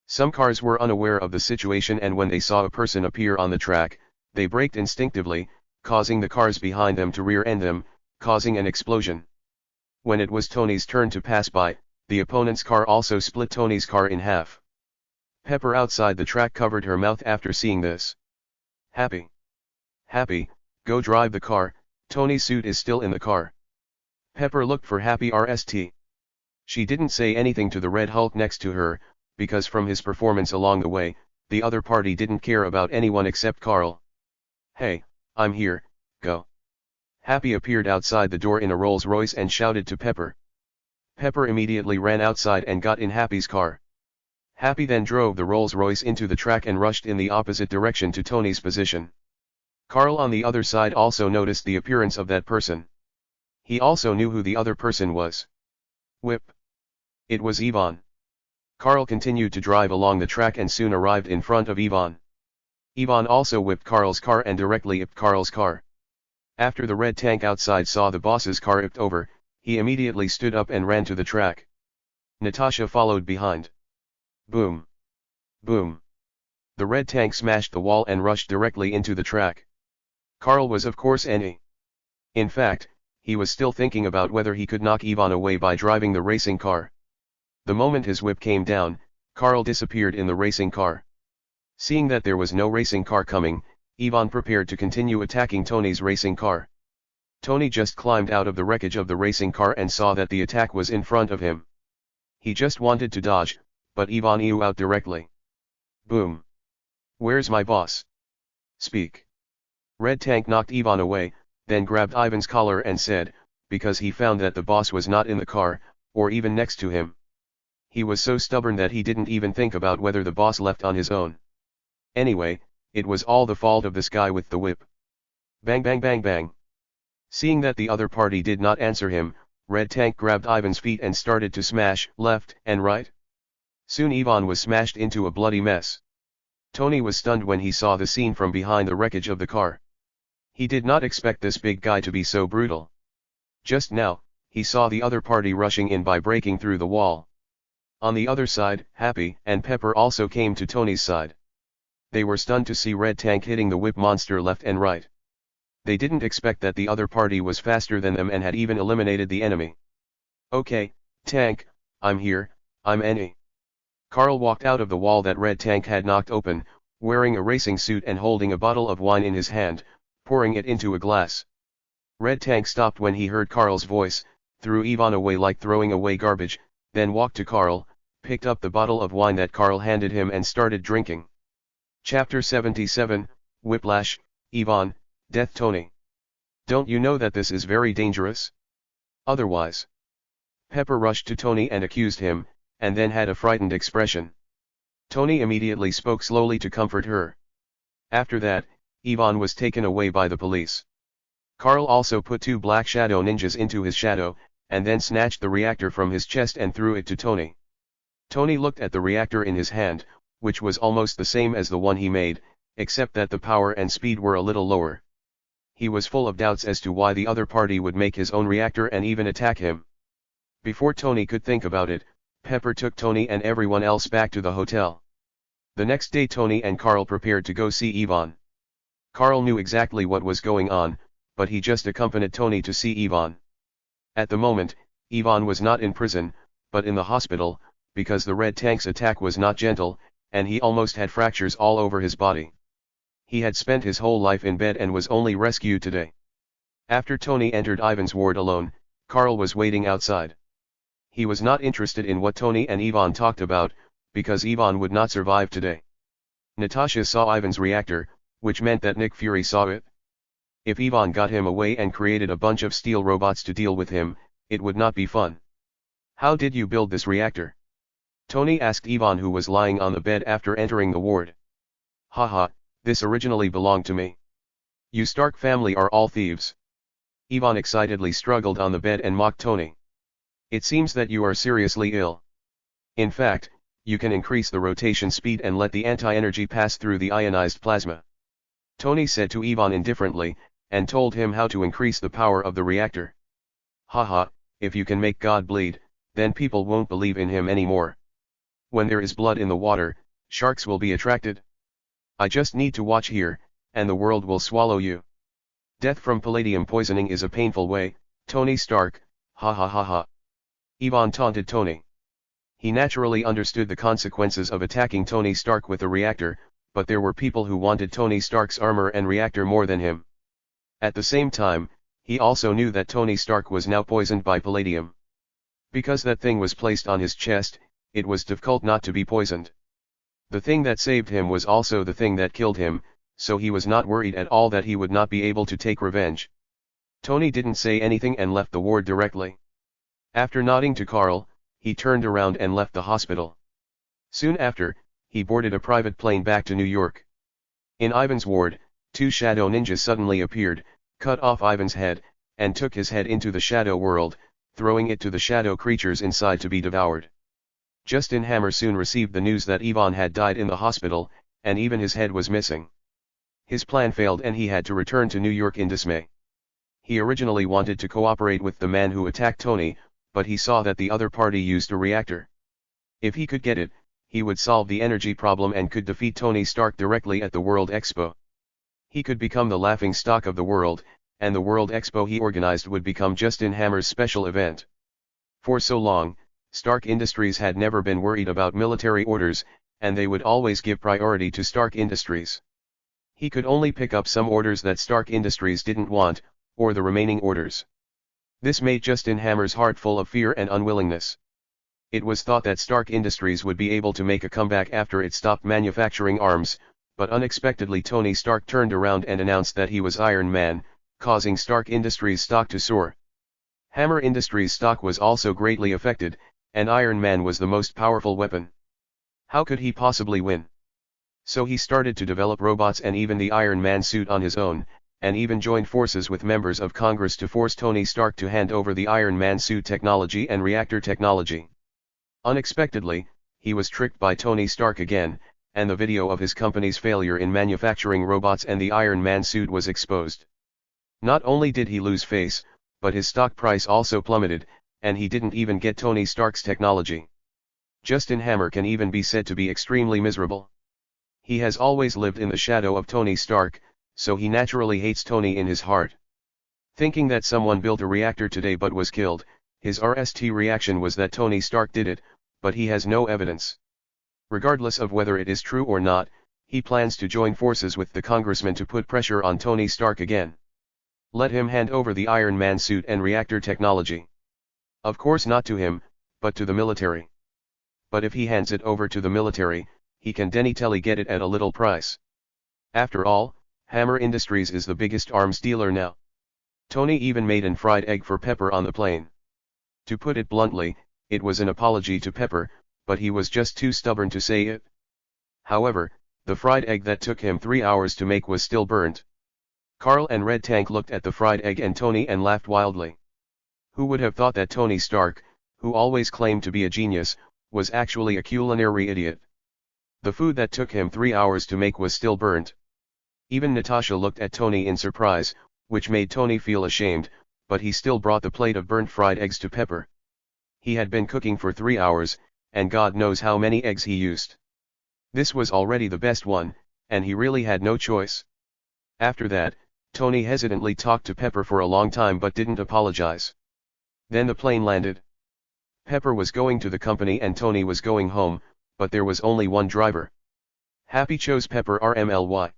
Some cars were unaware of the situation, and when they saw a person appear on the track, they braked instinctively, causing the cars behind them to rear-end them, causing an explosion. When it was Tony's turn to pass by, the opponent's car also split Tony's car in half. Pepper outside the track covered her mouth after seeing this. Happy. Happy, go drive the car, Tony's suit is still in the car. Pepper looked for Happy RST. She didn't say anything to the Red Hulk next to her, because from his performance along the way, the other party didn't care about anyone except Carl. Hey, I'm here, go. Happy appeared outside the door in a Rolls-Royce and shouted to Pepper. Pepper immediately ran outside and got in Happy's car. Happy then drove the Rolls-Royce into the track and rushed in the opposite direction to Tony's position. Carl on the other side also noticed the appearance of that person. He also knew who the other person was. Whip. It was Yvonne. Karl continued to drive along the track and soon arrived in front of Ivan. Ivan also whipped Karl's car and directly upped Karl's car. After the red tank outside saw the boss's car upped over, he immediately stood up and ran to the track. Natasha followed behind. Boom! Boom! The red tank smashed the wall and rushed directly into the track. Karl was of course angry. In fact, he was still thinking about whether he could knock Ivan away by driving the racing car. The moment his whip came down, Karl disappeared in the racing car. Seeing that there was no racing car coming, Ivan prepared to continue attacking Tony's racing car. Tony just climbed out of the wreckage of the racing car and saw that the attack was in front of him. He just wanted to dodge, but Ivan ew out directly. Boom! Where's my boss? Speak. Red Tank knocked Ivan away, then grabbed Ivan's collar and said, because he found that the boss was not in the car, or even next to him. He was so stubborn that he didn't even think about whether the boss left on his own. Anyway, it was all the fault of this guy with the whip. Bang bang bang bang. Seeing that the other party did not answer him, Red Tank grabbed Ivan's feet and started to smash left and right. Soon Ivan was smashed into a bloody mess. Tony was stunned when he saw the scene from behind the wreckage of the car. He did not expect this big guy to be so brutal. Just now, he saw the other party rushing in by breaking through the wall. On the other side, Happy and Pepper also came to Tony's side. They were stunned to see Red Tank hitting the whip monster left and right. They didn't expect that the other party was faster than them and had even eliminated the enemy. Okay, Tank, I'm here, I'm Annie. Karl walked out of the wall that Red Tank had knocked open, wearing a racing suit and holding a bottle of wine in his hand, pouring it into a glass. Red Tank stopped when he heard Karl's voice, threw Ivan away like throwing away garbage, then walked to Karl, picked up the bottle of wine that Karl handed him and started drinking. Chapter 77, Whiplash, Ivan, Death Tony. Don't you know that this is very dangerous? Otherwise. Pepper rushed to Tony and accused him, and then had a frightened expression. Tony immediately spoke slowly to comfort her. After that, Ivan was taken away by the police. Karl also put 2 black shadow ninjas into his shadow, and then snatched the reactor from his chest and threw it to Tony. Tony looked at the reactor in his hand, which was almost the same as the one he made, except that the power and speed were a little lower. He was full of doubts as to why the other party would make his own reactor and even attack him. Before Tony could think about it, Pepper took Tony and everyone else back to the hotel. The next day Tony and Karl prepared to go see Ivan. Karl knew exactly what was going on, but he just accompanied Tony to see Ivan. At the moment, Ivan was not in prison, but in the hospital, because the Red Tank's attack was not gentle, and he almost had fractures all over his body. He had spent his whole life in bed and was only rescued today. After Tony entered Ivan's ward alone, Karl was waiting outside. He was not interested in what Tony and Ivan talked about, because Ivan would not survive today. Natasha saw Ivan's reactor, which meant that Nick Fury saw it. If Ivan got him away and created a bunch of steel robots to deal with him, it would not be fun. How did you build this reactor? Tony asked Ivan, who was lying on the bed after entering the ward. Haha, this originally belonged to me. You Stark family are all thieves. Ivan excitedly struggled on the bed and mocked Tony. It seems that you are seriously ill. In fact, you can increase the rotation speed and let the anti-energy pass through the ionized plasma. Tony said to Ivan indifferently, and told him how to increase the power of the reactor. Haha, if you can make God bleed, then people won't believe in him anymore. When there is blood in the water, sharks will be attracted. I just need to watch here, and the world will swallow you. Death from palladium poisoning is a painful way, Tony Stark, ha ha ha ha. Ivan taunted Tony. He naturally understood the consequences of attacking Tony Stark with a reactor, but there were people who wanted Tony Stark's armor and reactor more than him. At the same time, he also knew that Tony Stark was now poisoned by palladium. Because that thing was placed on his chest, it was difficult not to be poisoned. The thing that saved him was also the thing that killed him, so he was not worried at all that he would not be able to take revenge. Tony didn't say anything and left the ward directly. After nodding to Karl, he turned around and left the hospital. Soon after, he boarded a private plane back to New York. In Ivan's ward, 2 shadow ninjas suddenly appeared, cut off Ivan's head, and took his head into the shadow world, throwing it to the shadow creatures inside to be devoured. Justin Hammer soon received the news that Ivan had died in the hospital, and even his head was missing. His plan failed and he had to return to New York in dismay. He originally wanted to cooperate with the man who attacked Tony, but he saw that the other party used a reactor. If he could get it, he would solve the energy problem and could defeat Tony Stark directly at the World Expo. He could become the laughing stock of the world, and the World Expo he organized would become Justin Hammer's special event. For so long, Stark Industries had never been worried about military orders, and they would always give priority to Stark Industries. He could only pick up some orders that Stark Industries didn't want, or the remaining orders. This made Justin Hammer's heart full of fear and unwillingness. It was thought that Stark Industries would be able to make a comeback after it stopped manufacturing arms, but unexpectedly Tony Stark turned around and announced that he was Iron Man, causing Stark Industries stock to soar. Hammer Industries stock was also greatly affected, and Iron Man was the most powerful weapon. How could he possibly win? So he started to develop robots and even the Iron Man suit on his own, and even joined forces with members of Congress to force Tony Stark to hand over the Iron Man suit technology and reactor technology. Unexpectedly, he was tricked by Tony Stark again, and the video of his company's failure in manufacturing robots and the Iron Man suit was exposed. Not only did he lose face, but his stock price also plummeted, and he didn't even get Tony Stark's technology. Justin Hammer can even be said to be extremely miserable. He has always lived in the shadow of Tony Stark, so he naturally hates Tony in his heart. Thinking that someone built a reactor today but was killed, his RST reaction was that Tony Stark did it, but he has no evidence. Regardless of whether it is true or not, he plans to join forces with the congressman to put pressure on Tony Stark again. Let him hand over the Iron Man suit and reactor technology. Of course not to him, but to the military. But if he hands it over to the military, he can definitely get it at a little price. After all, Hammer Industries is the biggest arms dealer now. Tony even made an fried egg for Pepper on the plane. To put it bluntly, it was an apology to Pepper, but he was just too stubborn to say it. However, the fried egg that took him 3 hours to make was still burnt. Carl and Red Tank looked at the fried egg and Tony and laughed wildly. Who would have thought that Tony Stark, who always claimed to be a genius, was actually a culinary idiot? The food that took him 3 hours to make was still burnt. Even Natasha looked at Tony in surprise, which made Tony feel ashamed, but he still brought the plate of burnt fried eggs to Pepper. He had been cooking for 3 hours, and God knows how many eggs he used. This was already the best one, and he really had no choice. After that, Tony hesitantly talked to Pepper for a long time but didn't apologize. Then the plane landed. Pepper was going to the company and Tony was going home, but there was only one driver. Happy chose Pepper RMLY.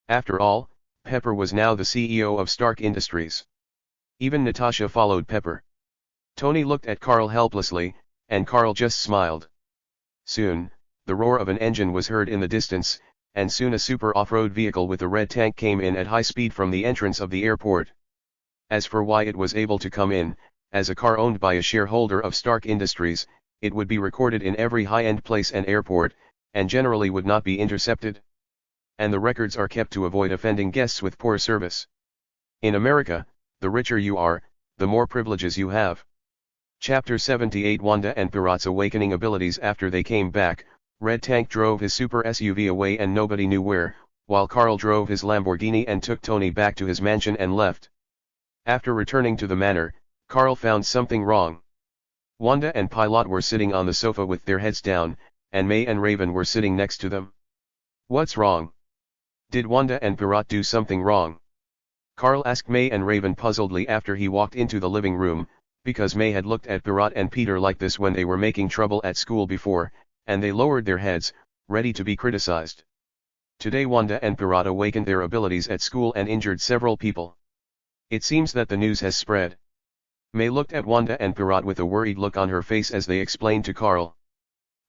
After all, Pepper was now the CEO of Stark Industries. Even Natasha followed Pepper. Tony looked at Carl helplessly, and Carl just smiled. Soon, the roar of an engine was heard in the distance, and soon a super off-road vehicle with a red tank came in at high speed from the entrance of the airport. As for why it was able to come in, as a car owned by a shareholder of Stark Industries, it would be recorded in every high-end place and airport, and generally would not be intercepted. And the records are kept to avoid offending guests with poor service. In America, the richer you are, the more privileges you have. Chapter 78 Wanda and Pirat's awakening abilities. After they came back, Red Tank drove his super SUV away and nobody knew where, while Carl drove his Lamborghini and took Tony back to his mansion and left. After returning to the manor, Carl found something wrong. Wanda and Pilot were sitting on the sofa with their heads down, and May and Raven were sitting next to them. What's wrong? Did Wanda and Pirat do something wrong? Carl asked May and Raven puzzledly after he walked into the living room, because May had looked at Pirat and Peter like this when they were making trouble at school before, and they lowered their heads, ready to be criticized. Today Wanda and Pirat awakened their abilities at school and injured several people. It seems that the news has spread. May looked at Wanda and Pirat with a worried look on her face as they explained to Carl.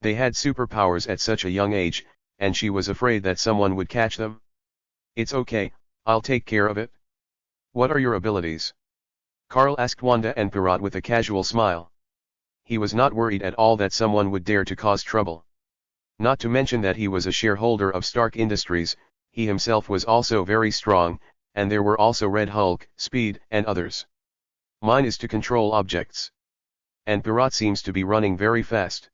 They had superpowers at such a young age, and she was afraid that someone would catch them. It's okay, I'll take care of it. What are your abilities? Carl asked Wanda and Pirat with a casual smile. He was not worried at all that someone would dare to cause trouble. Not to mention that he was a shareholder of Stark Industries, he himself was also very strong, and there were also Red Hulk, Speed, and others. Mine is to control objects. And Pirat seems to be running very fast.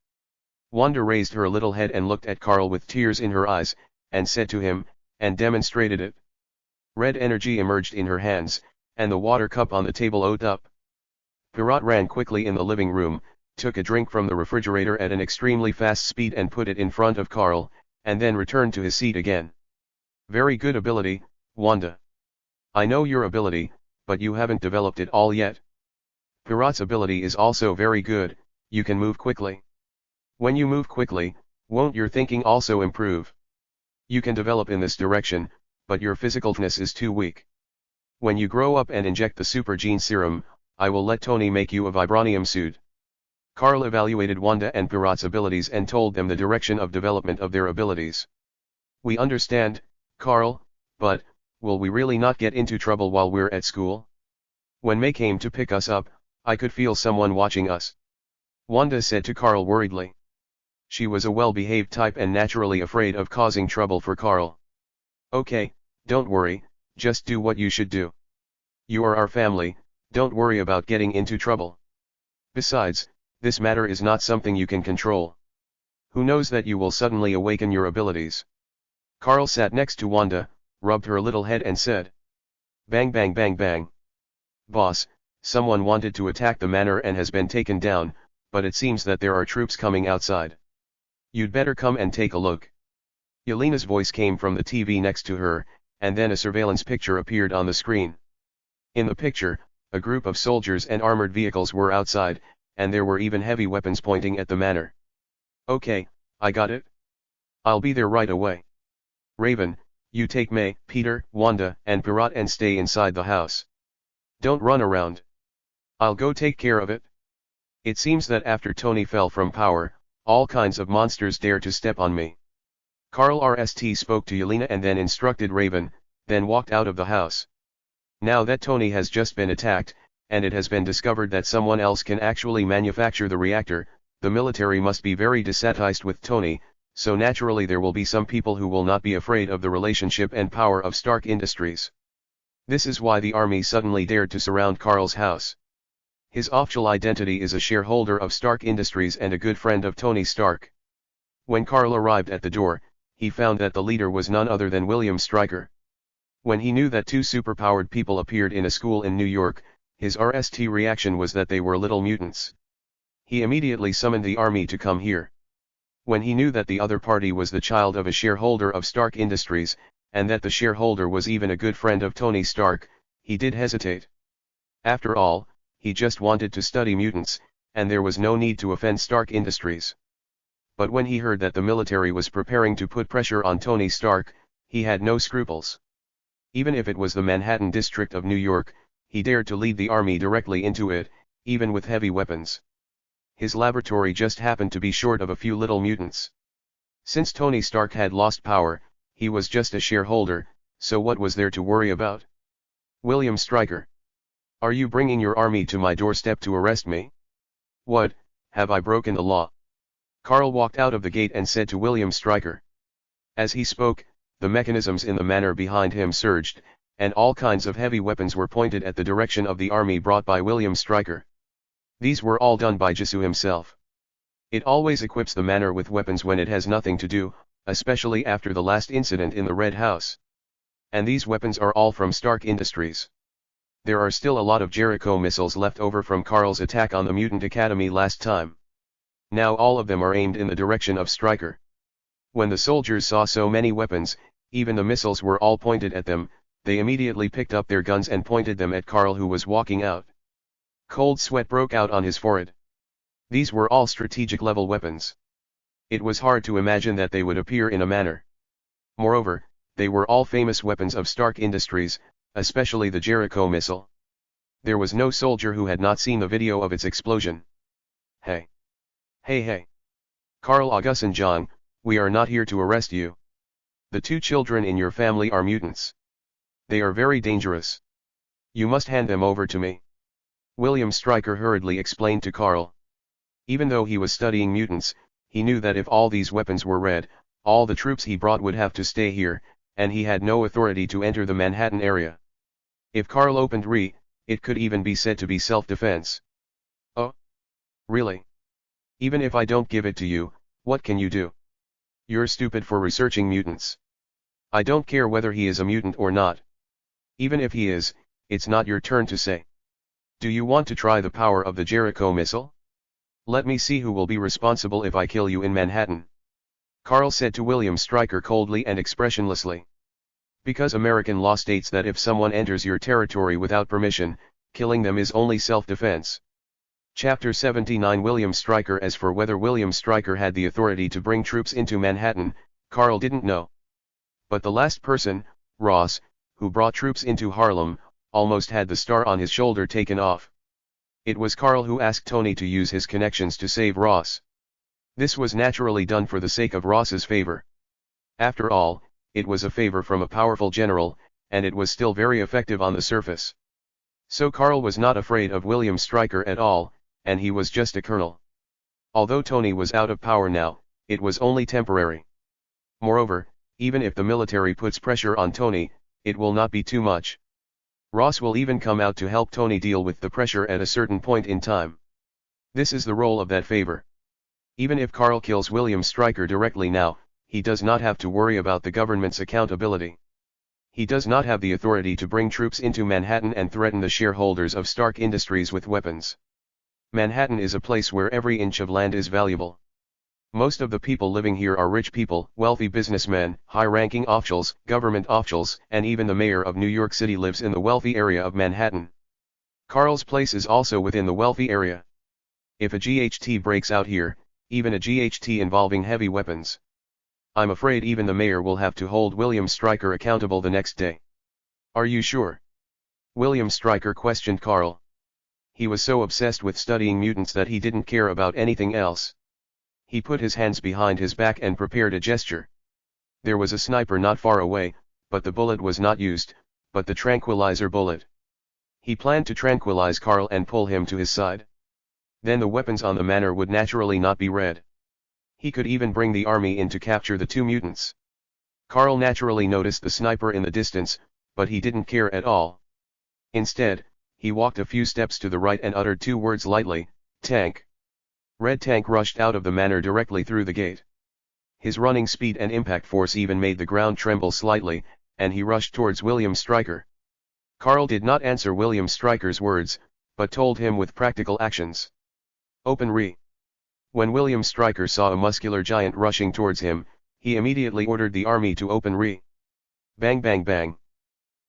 Wanda raised her little head and looked at Carl with tears in her eyes, and said to him, and demonstrated it. Red energy emerged in her hands, and the water cup on the table opened up. Pirat ran quickly in the living room, took a drink from the refrigerator at an extremely fast speed and put it in front of Carl, and then returned to his seat again. Very good ability, Wanda. I know your ability, but you haven't developed it all yet. Pirat's ability is also very good, you can move quickly. When you move quickly, won't your thinking also improve? You can develop in this direction, but your physicalness is too weak. When you grow up and inject the super gene serum, I will let Tony make you a vibranium suit. Carl evaluated Wanda and Pirat's abilities and told them the direction of development of their abilities. We understand, Carl, but, will we really not get into trouble while we're at school? When May came to pick us up, I could feel someone watching us. Wanda said to Carl worriedly. She was a well-behaved type and naturally afraid of causing trouble for Carl. Okay, don't worry, just do what you should do. You are our family, don't worry about getting into trouble. Besides, this matter is not something you can control. Who knows that you will suddenly awaken your abilities? Carl sat next to Wanda, rubbed her little head and said. Bang bang bang bang. Boss, someone wanted to attack the manor and has been taken down, but it seems that there are troops coming outside. You'd better come and take a look. Yelena's voice came from the TV next to her, and then a surveillance picture appeared on the screen. In the picture, a group of soldiers and armored vehicles were outside, and there were even heavy weapons pointing at the manor. Okay, I got it. I'll be there right away. Raven, you take May, Peter, Wanda, and Pirat and stay inside the house. Don't run around. I'll go take care of it. It seems that after Tony fell from power, all kinds of monsters dare to step on me. Carl RST spoke to Yelena and then instructed Raven, then walked out of the house. Now that Tony has just been attacked, and it has been discovered that someone else can actually manufacture the reactor, the military must be very dissatisfied with Tony, so naturally there will be some people who will not be afraid of the relationship and power of Stark Industries. This is why the army suddenly dared to surround Carl's house. His official identity is a shareholder of Stark Industries and a good friend of Tony Stark. When Carl arrived at the door, he found that the leader was none other than William Stryker. When he knew that two superpowered people appeared in a school in New York, his RST reaction was that they were little mutants. He immediately summoned the army to come here. When he knew that the other party was the child of a shareholder of Stark Industries, and that the shareholder was even a good friend of Tony Stark, he did hesitate. After all, he just wanted to study mutants, and there was no need to offend Stark Industries. But when he heard that the military was preparing to put pressure on Tony Stark, he had no scruples. Even if it was the Manhattan district of New York, he dared to lead the army directly into it, even with heavy weapons. His laboratory just happened to be short of a few little mutants. Since Tony Stark had lost power, he was just a shareholder, so what was there to worry about? William Stryker. Are you bringing your army to my doorstep to arrest me? What, have I broken the law? Carl walked out of the gate and said to William Stryker. As he spoke, the mechanisms in the manor behind him surged, and all kinds of heavy weapons were pointed at the direction of the army brought by William Stryker. These were all done by Jisoo himself. It always equips the manor with weapons when it has nothing to do, especially after the last incident in the Red House. And these weapons are all from Stark Industries. There are still a lot of Jericho missiles left over from Carl's attack on the Mutant Academy last time. Now all of them are aimed in the direction of Stryker. When the soldiers saw so many weapons, even the missiles were all pointed at them, they immediately picked up their guns and pointed them at Carl, who was walking out. Cold sweat broke out on his forehead. These were all strategic level weapons. It was hard to imagine that they would appear in a manor. Moreover, they were all famous weapons of Stark Industries, especially the Jericho missile. There was no soldier who had not seen the video of its explosion. Hey! Hey! Carl August and John, we are not here to arrest you. The two children in your family are mutants. They are very dangerous. You must hand them over to me. William Stryker hurriedly explained to Carl. Even though he was studying mutants, he knew that if all these weapons were red, all the troops he brought would have to stay here, and he had no authority to enter the Manhattan area. If Carl opened it could even be said to be self-defense. Oh? Really? Even if I don't give it to you, What can you do? You're stupid for researching mutants. I don't care whether he is a mutant or not. Even if he is, it's not your turn to say. Do you want to try the power of the Jericho missile? Let me see who will be responsible if I kill you in Manhattan. Carl said to William Stryker coldly and expressionlessly. Because American law states that if someone enters your territory without permission, killing them is only self-defense. Chapter 79 William Stryker. As for whether William Stryker had the authority to bring troops into Manhattan, Carl didn't know. But the last person, Ross, who brought troops into Harlem, almost had the star on his shoulder taken off. It was Carl who asked Tony to use his connections to save Ross. This was naturally done for the sake of Ross's favor. After all, it was a favor from a powerful general, and it was still very effective on the surface. So Carl was not afraid of William Stryker at all, and he was just a colonel. Although Tony was out of power now, it was only temporary. Moreover, even if the military puts pressure on Tony, it will not be too much. Ross will even come out to help Tony deal with the pressure at a certain point in time. This is the role of that favor. Even if Carl kills William Stryker directly now, he does not have to worry about the government's accountability. He does not have the authority to bring troops into Manhattan and threaten the shareholders of Stark Industries with weapons. Manhattan is a place where every inch of land is valuable. Most of the people living here are rich people, wealthy businessmen, high-ranking officials, government officials, and even the mayor of New York City lives in the wealthy area of Manhattan. Carl's place is also within the wealthy area. If a GHT breaks out here, even a GHT involving heavy weapons, I'm afraid even the mayor will have to hold William Stryker accountable the next day. Are you sure? William Stryker questioned Carl. He was so obsessed with studying mutants that he didn't care about anything else. He put his hands behind his back and prepared a gesture. There was a sniper not far away, but the bullet was not used, but the tranquilizer bullet. He planned to tranquilize Carl and pull him to his side. Then the weapons on the manor would naturally not be read. He could even bring the army in to capture the two mutants. Carl naturally noticed the sniper in the distance, but he didn't care at all. Instead, he walked a few steps to the right and uttered two words lightly, "Tank." Red Tank rushed out of the manor directly through the gate. His running speed and impact force even made the ground tremble slightly, and he rushed towards William Stryker. Carl did not answer William Stryker's words, but told him with practical actions. "Open re." When William Stryker saw a muscular giant rushing towards him, he immediately ordered the army to open re. Bang bang bang.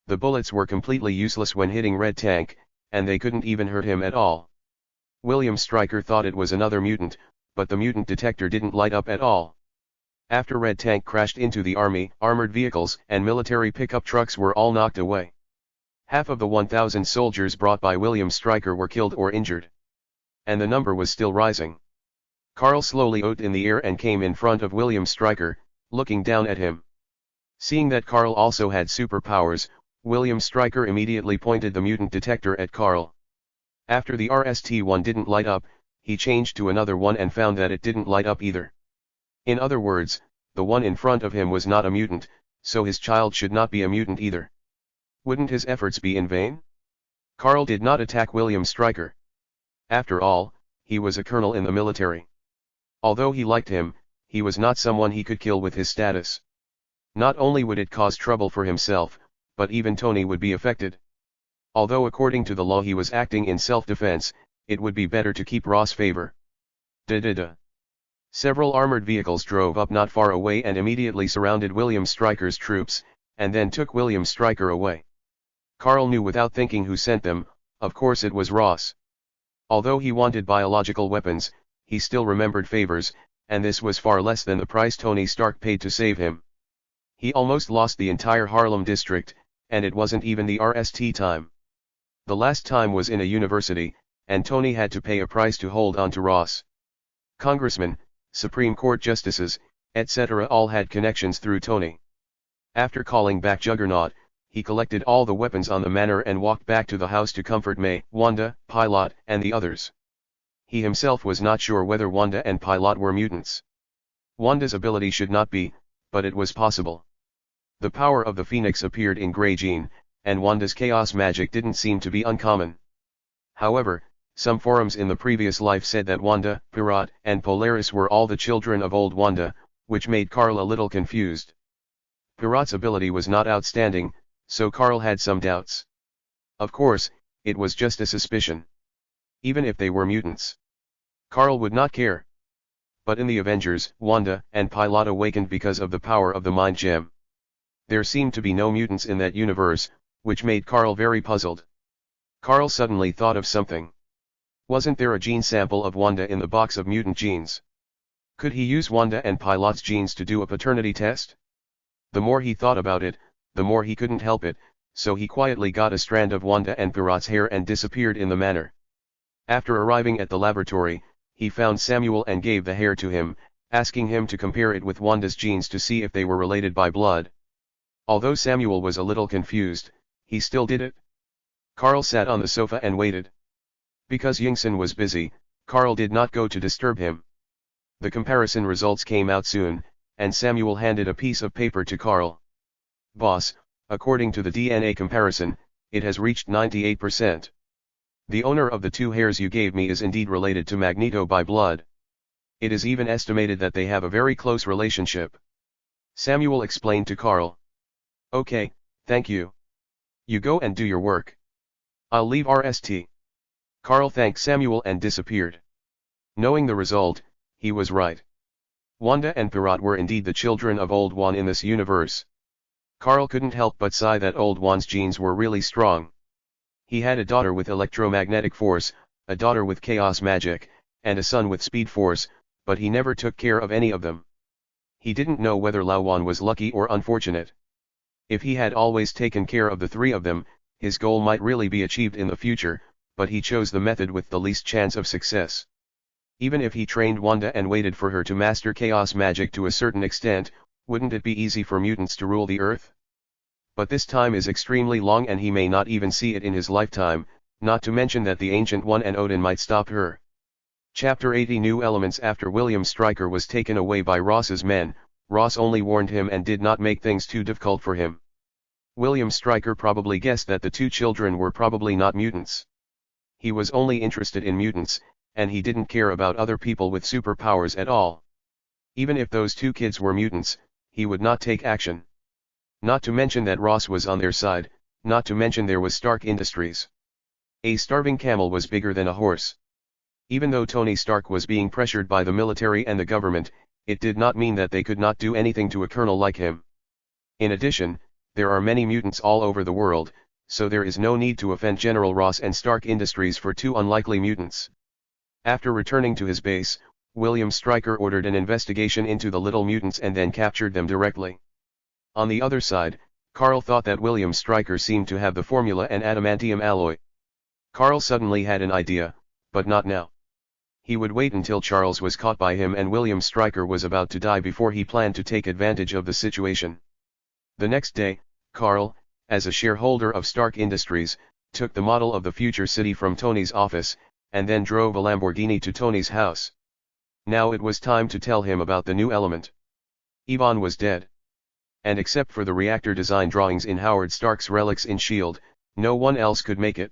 The bullets were completely useless when hitting Red Tank, and they couldn't even hurt him at all. William Stryker thought it was another mutant, but the mutant detector didn't light up at all. After Red Tank crashed into the army, armored vehicles and military pickup trucks were all knocked away. Half of the 1,000 soldiers brought by William Stryker were killed or injured. And the number was still rising. Carl slowly opened in the air and came in front of William Stryker, looking down at him. Seeing that Carl also had superpowers, William Stryker immediately pointed the mutant detector at Carl. After the RST-1 didn't light up, he changed to another one and found that it didn't light up either. In other words, the one in front of him was not a mutant, so his child should not be a mutant either. Wouldn't his efforts be in vain? Carl did not attack William Stryker. After all, he was a colonel in the military. Although he liked him, he was not someone he could kill with his status. Not only would it cause trouble for himself, but even Tony would be affected. Although according to the law he was acting in self-defense, it would be better to keep Ross' favor. Da-da-da. Several armored vehicles drove up not far away and immediately surrounded William Stryker's troops, and then took William Stryker away. Carl knew without thinking who sent them. Of course it was Ross. Although he wanted biological weapons, he still remembered favors, and this was far less than the price Tony Stark paid to save him. He almost lost the entire Harlem district, and it wasn't even the RST time. The last time was in a university, and Tony had to pay a price to hold on to Ross. Congressmen, Supreme Court justices, etc. all had connections through Tony. After calling back Juggernaut, he collected all the weapons on the manor and walked back to the house to comfort May, Wanda, Pilot, and the others. He himself was not sure whether Wanda and Pilot were mutants. Wanda's ability should not be, but it was possible. The power of the Phoenix appeared in Grey Jean, and Wanda's chaos magic didn't seem to be uncommon. However, Some forums in the previous life said that Wanda, Pirat, and Polaris were all the children of old Wanda, which made Carl a little confused. Pirat's ability was not outstanding, so Carl had some doubts. Of course, it was just a suspicion. Even if they were mutants, Carl would not care. But in the Avengers, Wanda and Pilot awakened because of the power of the Mind Gem. There seemed to be no mutants in that universe, which made Carl very puzzled. Carl suddenly thought of something. Wasn't there a gene sample of Wanda in the box of mutant genes? Could he use Wanda and Pilot's genes to do a paternity test? The more he thought about it, the more he couldn't help it, so he quietly got a strand of Wanda and Pirat's hair and disappeared in the manor. After arriving at the laboratory, he found Samuel and gave the hair to him, asking him to compare it with Wanda's genes to see if they were related by blood. Although Samuel was a little confused, he still did it. Carl sat on the sofa and waited. Because Yingson was busy, Carl did not go to disturb him. The comparison results came out soon, and Samuel handed a piece of paper to Carl. "Boss, according to the DNA comparison, it has reached 98%. The owner of the two hairs you gave me is indeed related to Magneto by blood. It is even estimated that they have a very close relationship," Samuel explained to Carl. "Okay, thank you. You go and do your work. I'll leave RST." Carl thanked Samuel and disappeared. Knowing the result, he was right. Wanda and Pirat were indeed the children of Old One in this universe. Carl couldn't help but sigh that Old One's genes were really strong. He had a daughter with electromagnetic force, a daughter with chaos magic, and a son with speed force, but he never took care of any of them. He didn't know whether Lawan was lucky or unfortunate. If he had always taken care of the three of them, his goal might really be achieved in the future, but he chose the method with the least chance of success. Even if he trained Wanda and waited for her to master chaos magic to a certain extent, wouldn't it be easy for mutants to rule the Earth? But this time is extremely long and he may not even see it in his lifetime, not to mention that the Ancient One and Odin might stop her. Chapter 80 New Elements. After William Stryker was taken away by Ross's men, Ross only warned him and did not make things too difficult for him. William Stryker probably guessed that the two children were probably not mutants. He was only interested in mutants, and he didn't care about other people with superpowers at all. Even if those two kids were mutants, he would not take action. Not to mention that Ross was on their side, not to mention there was Stark Industries. A starving camel was bigger than a horse. Even though Tony Stark was being pressured by the military and the government, it did not mean that they could not do anything to a colonel like him. In addition, there are many mutants all over the world, so there is no need to offend General Ross and Stark Industries for two unlikely mutants. After returning to his base, William Stryker ordered an investigation into the little mutants and then captured them directly. On the other side, Carl thought that William Stryker seemed to have the formula and adamantium alloy. Carl suddenly had an idea, but not now. He would wait until Charles was caught by him and William Stryker was about to die before he planned to take advantage of the situation. The next day, Carl, as a shareholder of Stark Industries, took the model of the future city from Tony's office, and then drove a Lamborghini to Tony's house. Now it was time to tell him about the new element. Yvonne was dead. And except for the reactor design drawings in Howard Stark's relics in S.H.I.E.L.D., no one else could make it.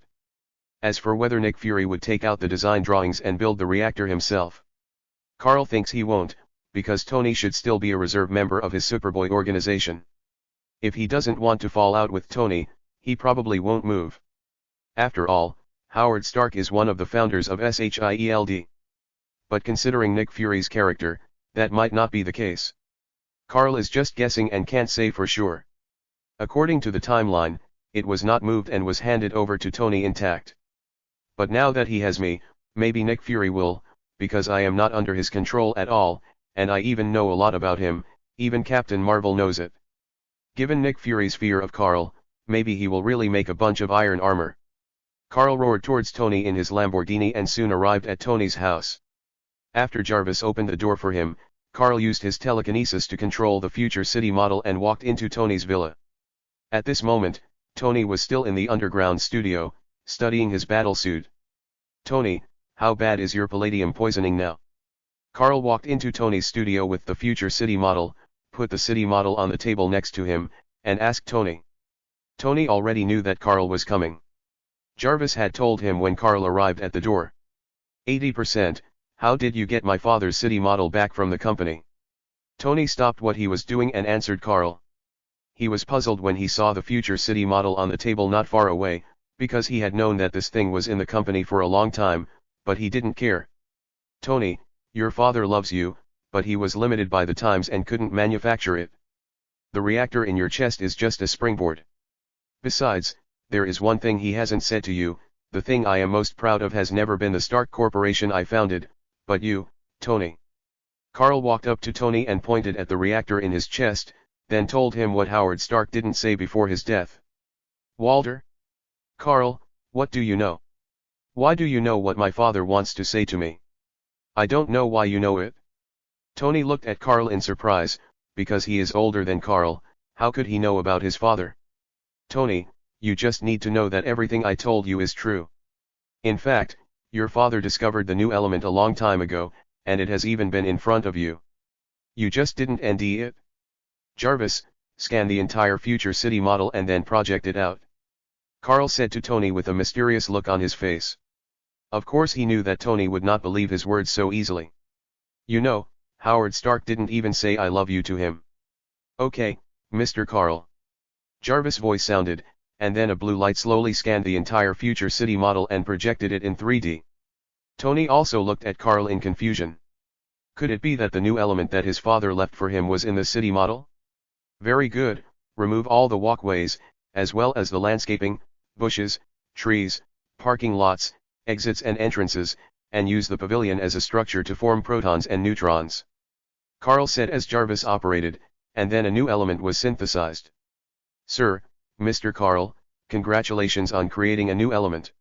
As for whether Nick Fury would take out the design drawings and build the reactor himself, Carl thinks he won't, because Tony should still be a reserve member of his Superboy organization. If he doesn't want to fall out with Tony, he probably won't move. After all, Howard Stark is one of the founders of S.H.I.E.L.D. But considering Nick Fury's character, that might not be the case. Carl is just guessing and can't say for sure. According to the timeline, it was not moved and was handed over to Tony intact. But now that he has me, maybe Nick Fury will, because I am not under his control at all, and I even know a lot about him, even Captain Marvel knows it. Given Nick Fury's fear of Carl, maybe he will really make a bunch of iron armor. Carl roared towards Tony in his Lamborghini and soon arrived at Tony's house. After Jarvis opened the door for him, Carl used his telekinesis to control the future city model and walked into Tony's villa. At this moment, Tony was still in the underground studio, studying his battlesuit. "Tony, how bad is your palladium poisoning now?" Carl walked into Tony's studio with the future city model, put the city model on the table next to him, and asked Tony. Tony already knew that Carl was coming. Jarvis had told him when Carl arrived at the door. 80%, how did you get my father's city model back from the company? Tony stopped what he was doing and answered Carl. He was puzzled when he saw the future city model on the table not far away, because he had known that this thing was in the company for a long time, but he didn't care. Tony, your father loves you, but he was limited by the times and couldn't manufacture it. The reactor in your chest is just a springboard. Besides, there is one thing he hasn't said to you. The thing I am most proud of has never been the Stark Corporation I founded, but you, Tony. Carl walked up to Tony and pointed at the reactor in his chest, then told him what Howard Stark didn't say before his death. Walter? Carl, what do you know? Why do you know what my father wants to say to me? I don't know why you know it. Tony looked at Carl in surprise, because he is older than Carl. How could he know about his father? Tony, you just need to know that everything I told you is true. In fact, your father discovered the new element a long time ago, and it has even been in front of you. You just didn't ND it? Jarvis, scan the entire future city model and then project it out. Carl said to Tony with a mysterious look on his face. Of course he knew that Tony would not believe his words so easily. You know, Howard Stark didn't even say I love you to him. Okay, Mr. Carl. Jarvis' voice sounded, and then a blue light slowly scanned the entire future city model and projected it in 3D. Tony also looked at Carl in confusion. Could it be that the new element that his father left for him was in the city model? Very good, remove all the walkways, as well as the landscaping, bushes, trees, parking lots, exits and entrances, and use the pavilion as a structure to form protons and neutrons. Carl said as Jarvis operated, and then a new element was synthesized. Sir, Mr. Carl, congratulations on creating a new element.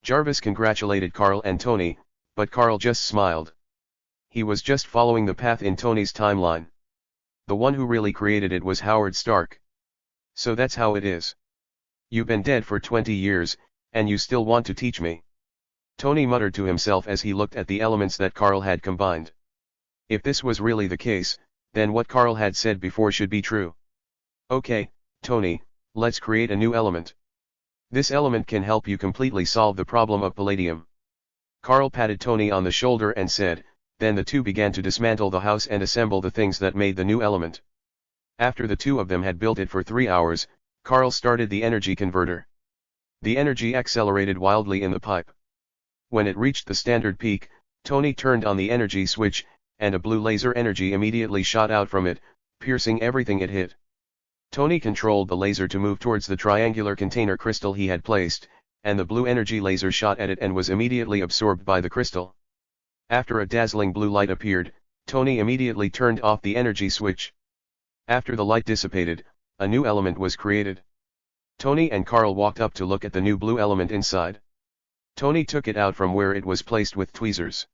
Jarvis congratulated Carl and Tony, but Carl just smiled. He was just following the path in Tony's timeline. The one who really created it was Howard Stark. So that's how it is. You've been dead for 20 years, and you still want to teach me. Tony muttered to himself as he looked at the elements that Carl had combined. If this was really the case, then what Carl had said before should be true. Okay, Tony, let's create a new element. This element can help you completely solve the problem of palladium. Carl patted Tony on the shoulder and said, then the two began to dismantle the house and assemble the things that made the new element. After the two of them had built it for 3 hours, Carl started the energy converter. The energy accelerated wildly in the pipe. When it reached the standard peak, Tony turned on the energy switch, and a blue laser energy immediately shot out from it, piercing everything it hit. Tony controlled the laser to move towards the triangular container crystal he had placed, and the blue energy laser shot at it and was immediately absorbed by the crystal. After a dazzling blue light appeared, Tony immediately turned off the energy switch. After the light dissipated, a new element was created. Tony and Carl walked up to look at the new blue element inside. Tony took it out from where it was placed with tweezers.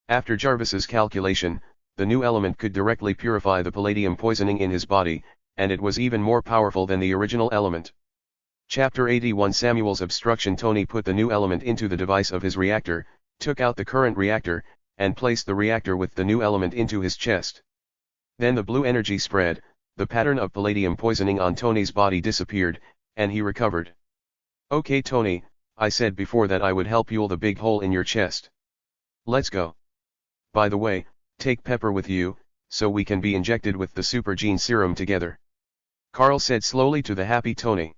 After Jarvis's calculation, the new element could directly purify the palladium poisoning in his body, and it was even more powerful than the original element. Chapter 81 Samuel's obstruction. Tony put the new element into the device of his reactor, took out the current reactor, and placed the reactor with the new element into his chest. Then the blue energy spread, the pattern of palladium poisoning on Tony's body disappeared, and he recovered. Okay Tony, I said before that I would help heal the big hole in your chest. Let's go. By the way, take Pepper with you, so we can be injected with the super gene serum together. Carl said slowly to the happy Tony.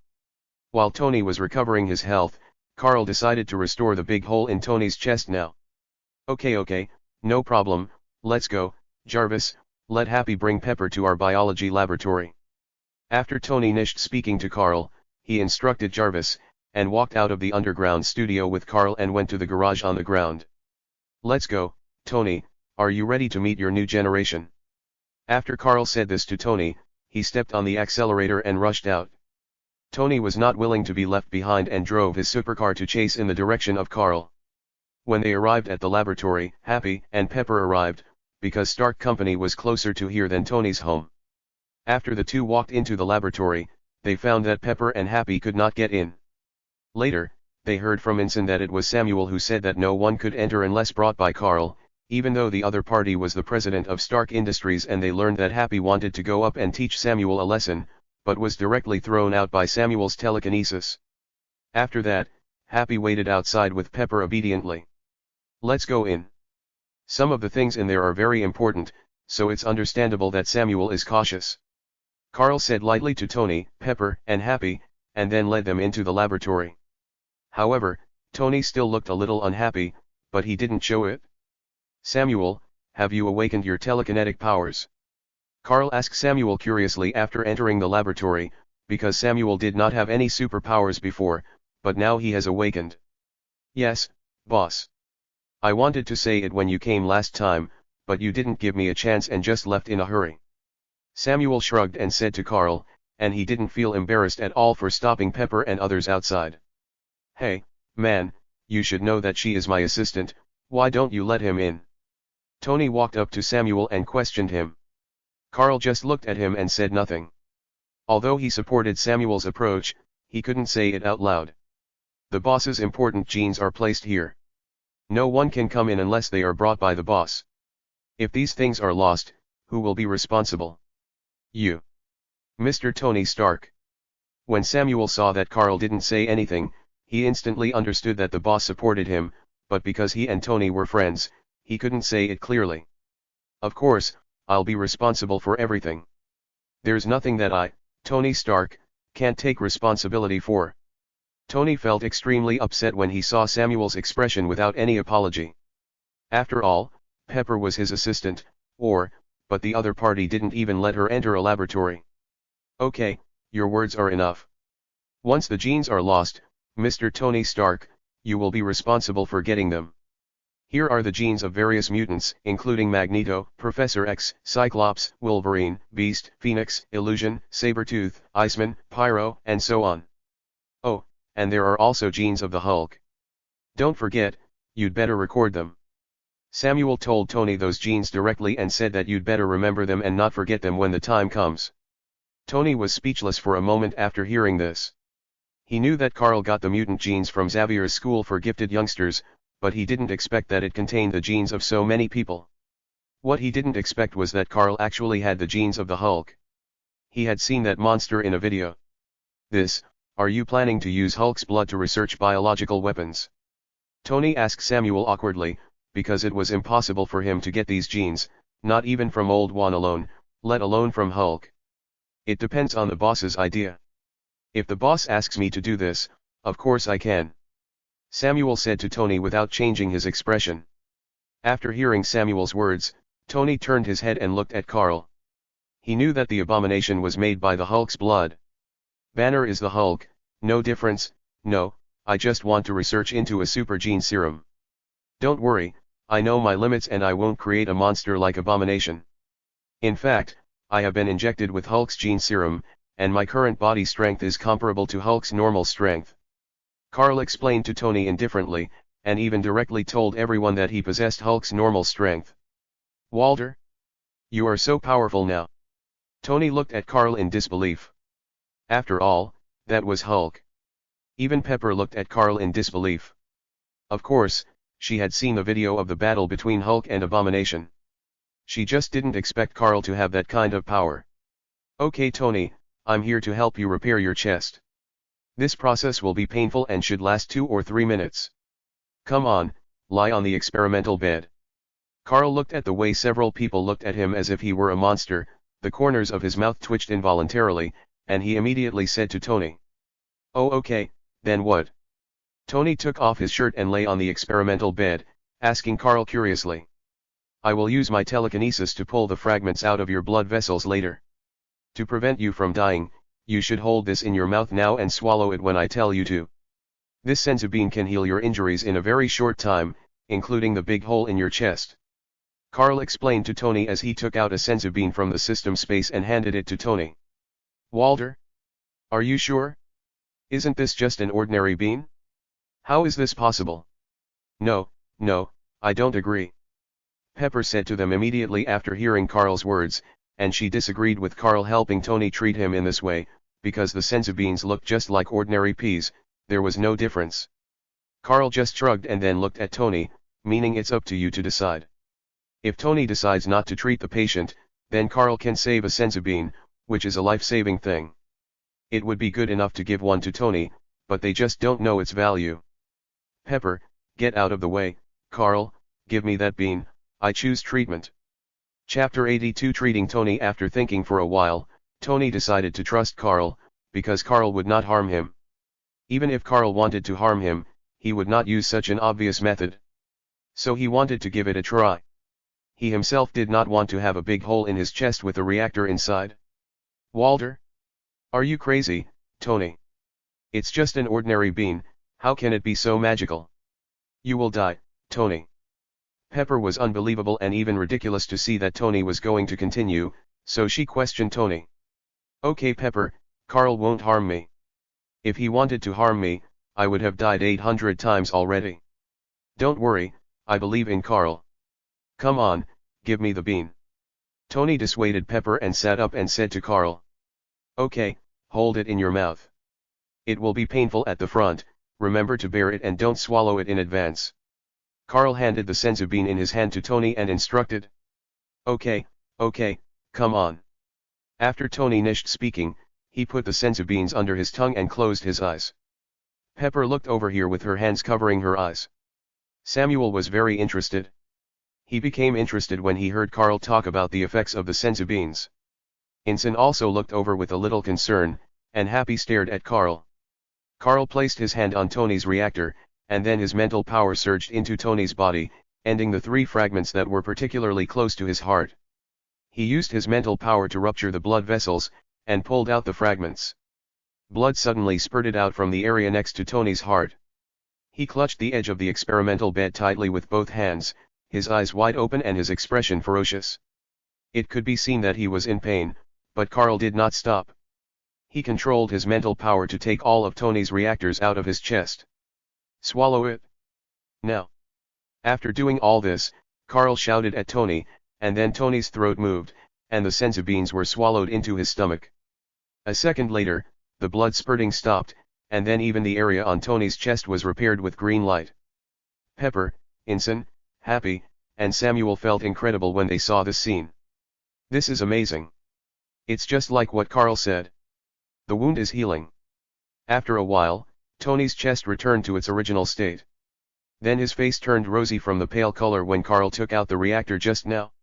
While Tony was recovering his health, Carl decided to restore the big hole in Tony's chest now. Okay, no problem, let's go, Jarvis, let Happy bring Pepper to our biology laboratory. After Tony finished speaking to Carl, he instructed Jarvis, and walked out of the underground studio with Carl and went to the garage on the ground. Let's go, Tony, are you ready to meet your new generation? After Carl said this to Tony, he stepped on the accelerator and rushed out. Tony was not willing to be left behind and drove his supercar to chase in the direction of Carl. When they arrived at the laboratory, Happy and Pepper arrived, because Stark Company was closer to here than Tony's home. After the two walked into the laboratory, they found that Pepper and Happy could not get in. Later, they heard from Ensign that it was Samuel who said that no one could enter unless brought by Carl, even though the other party was the president of Stark Industries, and they learned that Happy wanted to go up and teach Samuel a lesson, but was directly thrown out by Samuel's telekinesis. After that, Happy waited outside with Pepper obediently. Let's go in. Some of the things in there are very important, so it's understandable that Samuel is cautious. Carl said lightly to Tony, Pepper, and Happy, and then led them into the laboratory. However, Tony still looked a little unhappy, but he didn't show it. Samuel, have you awakened your telekinetic powers? Carl asked Samuel curiously after entering the laboratory, because Samuel did not have any superpowers before, but now he has awakened. Yes, boss. I wanted to say it when you came last time, but you didn't give me a chance and just left in a hurry. Samuel shrugged and said to Carl, and he didn't feel embarrassed at all for stopping Pepper and others outside. Hey, man, you should know that she is my assistant, why don't you let him in? Tony walked up to Samuel and questioned him. Carl just looked at him and said nothing. Although he supported Samuel's approach, he couldn't say it out loud. The boss's important genes are placed here. No one can come in unless they are brought by the boss. If these things are lost, who will be responsible? You. Mr. Tony Stark. When Samuel saw that Carl didn't say anything, he instantly understood that the boss supported him, but because he and Tony were friends, he couldn't say it clearly. Of course, I'll be responsible for everything. There's nothing that I, Tony Stark, can't take responsibility for. Tony felt extremely upset when he saw Samuel's expression without any apology. After all, Pepper was his assistant, but the other party didn't even let her enter a laboratory. Okay, your words are enough. Once the genes are lost, Mr. Tony Stark, you will be responsible for getting them. Here are the genes of various mutants, including Magneto, Professor X, Cyclops, Wolverine, Beast, Phoenix, Illusion, Sabretooth, Iceman, Pyro, and so on. Oh, and there are also genes of the Hulk. Don't forget, you'd better record them. Samuel told Tony those genes directly and said that you'd better remember them and not forget them when the time comes. Tony was speechless for a moment after hearing this. He knew that Carl got the mutant genes from Xavier's school for gifted youngsters, but he didn't expect that it contained the genes of so many people. What he didn't expect was that Carl actually had the genes of the Hulk. He had seen that monster in a video. Are you planning to use Hulk's blood to research biological weapons? Tony asked Samuel awkwardly, because it was impossible for him to get these genes, not even from Old One alone, let alone from Hulk. It depends on the boss's idea. If the boss asks me to do this, of course I can. Samuel said to Tony without changing his expression. After hearing Samuel's words, Tony turned his head and looked at Carl. He knew that the abomination was made by the Hulk's blood. Banner is the Hulk, no difference. No, I just want to research into a super gene serum. Don't worry, I know my limits and I won't create a monster like Abomination. In fact, I have been injected with Hulk's gene serum, and my current body strength is comparable to Hulk's normal strength. Carl explained to Tony indifferently, and even directly told everyone that he possessed Hulk's normal strength. Walter? You are so powerful now. Tony looked at Carl in disbelief. After all, that was Hulk. Even Pepper looked at Carl in disbelief. Of course, she had seen the video of the battle between Hulk and Abomination. She just didn't expect Carl to have that kind of power. Okay Tony, I'm here to help you repair your chest. This process will be painful and should last 2 or 3 minutes. Come on, lie on the experimental bed. Carl looked at the way several people looked at him as if he were a monster, the corners of his mouth twitched involuntarily, and he immediately said to Tony. Oh okay, then what? Tony took off his shirt and lay on the experimental bed, asking Carl curiously. I will use my telekinesis to pull the fragments out of your blood vessels later. To prevent you from dying, you should hold this in your mouth now and swallow it when I tell you to. This senzu-bean can heal your injuries in a very short time, including the big hole in your chest. Carl explained to Tony as he took out a senzu-bean from the system space and handed it to Tony. Walter? Are you sure? Isn't this just an ordinary bean? How is this possible? No, I don't agree. Pepper said to them immediately after hearing Carl's words, and she disagreed with Carl helping Tony treat him in this way, because the senzu beans looked just like ordinary peas, there was no difference. Carl just shrugged and then looked at Tony, meaning it's up to you to decide. If Tony decides not to treat the patient, then Carl can save a senzu bean, which is a life-saving thing. It would be good enough to give one to Tony, but they just don't know its value. Pepper, get out of the way. Carl, give me that bean, I choose treatment. Chapter 82 Treating Tony. After thinking for a while, Tony decided to trust Carl, because Carl would not harm him. Even if Carl wanted to harm him, he would not use such an obvious method. So he wanted to give it a try. He himself did not want to have a big hole in his chest with a reactor inside. Walter? Are you crazy, Tony? It's just an ordinary bean, how can it be so magical? You will die, Tony. Pepper was unbelievable and even ridiculous to see that Tony was going to continue, so she questioned Tony. Okay Pepper, Carl won't harm me. If he wanted to harm me, I would have died 800 times already. Don't worry, I believe in Carl. Come on, give me the bean. Tony dissuaded Pepper and sat up and said to Carl. Okay, hold it in your mouth. It will be painful at the front, remember to bear it and don't swallow it in advance. Carl handed the senzu bean in his hand to Tony and instructed. Okay, come on. After Tony finished speaking, he put the senzu beans under his tongue and closed his eyes. Pepper looked over here with her hands covering her eyes. Samuel was very interested. He became interested when he heard Carl talk about the effects of the senzu beans. Ensign also looked over with a little concern, and Happy stared at Carl. Carl placed his hand on Tony's reactor, and then his mental power surged into Tony's body, ending the 3 fragments that were particularly close to his heart. He used his mental power to rupture the blood vessels, and pulled out the fragments. Blood suddenly spurted out from the area next to Tony's heart. He clutched the edge of the experimental bed tightly with both hands, his eyes wide open and his expression ferocious. It could be seen that he was in pain, but Carl did not stop. He controlled his mental power to take all of Tony's reactors out of his chest. Swallow it. Now. After doing all this, Carl shouted at Tony, and then Tony's throat moved, and the senzu beans were swallowed into his stomach. A second later, the blood spurting stopped, and then even the area on Tony's chest was repaired with green light. Pepper, Ensign, Happy, and Samuel felt incredible when they saw this scene. This is amazing. It's just like what Carl said. The wound is healing. After a while, Tony's chest returned to its original state. Then his face turned rosy from the pale color when Carl took out the reactor just now.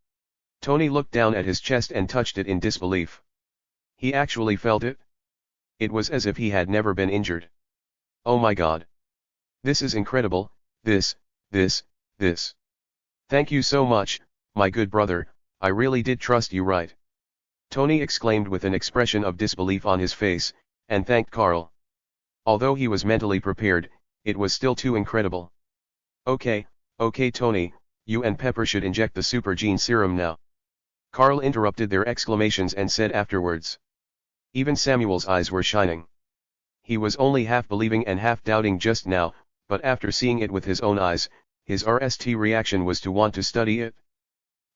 Tony looked down at his chest and touched it in disbelief. He actually felt it. It was as if he had never been injured. Oh my God. This is incredible, this. Thank you so much, my good brother, I really did trust you, right? Tony exclaimed with an expression of disbelief on his face, and thanked Carl. Although he was mentally prepared, it was still too incredible. Okay, Tony, you and Pepper should inject the super gene serum now. Carl interrupted their exclamations and said afterwards. Even Samuel's eyes were shining. He was only half believing and half doubting just now, but after seeing it with his own eyes, his RST reaction was to want to study it.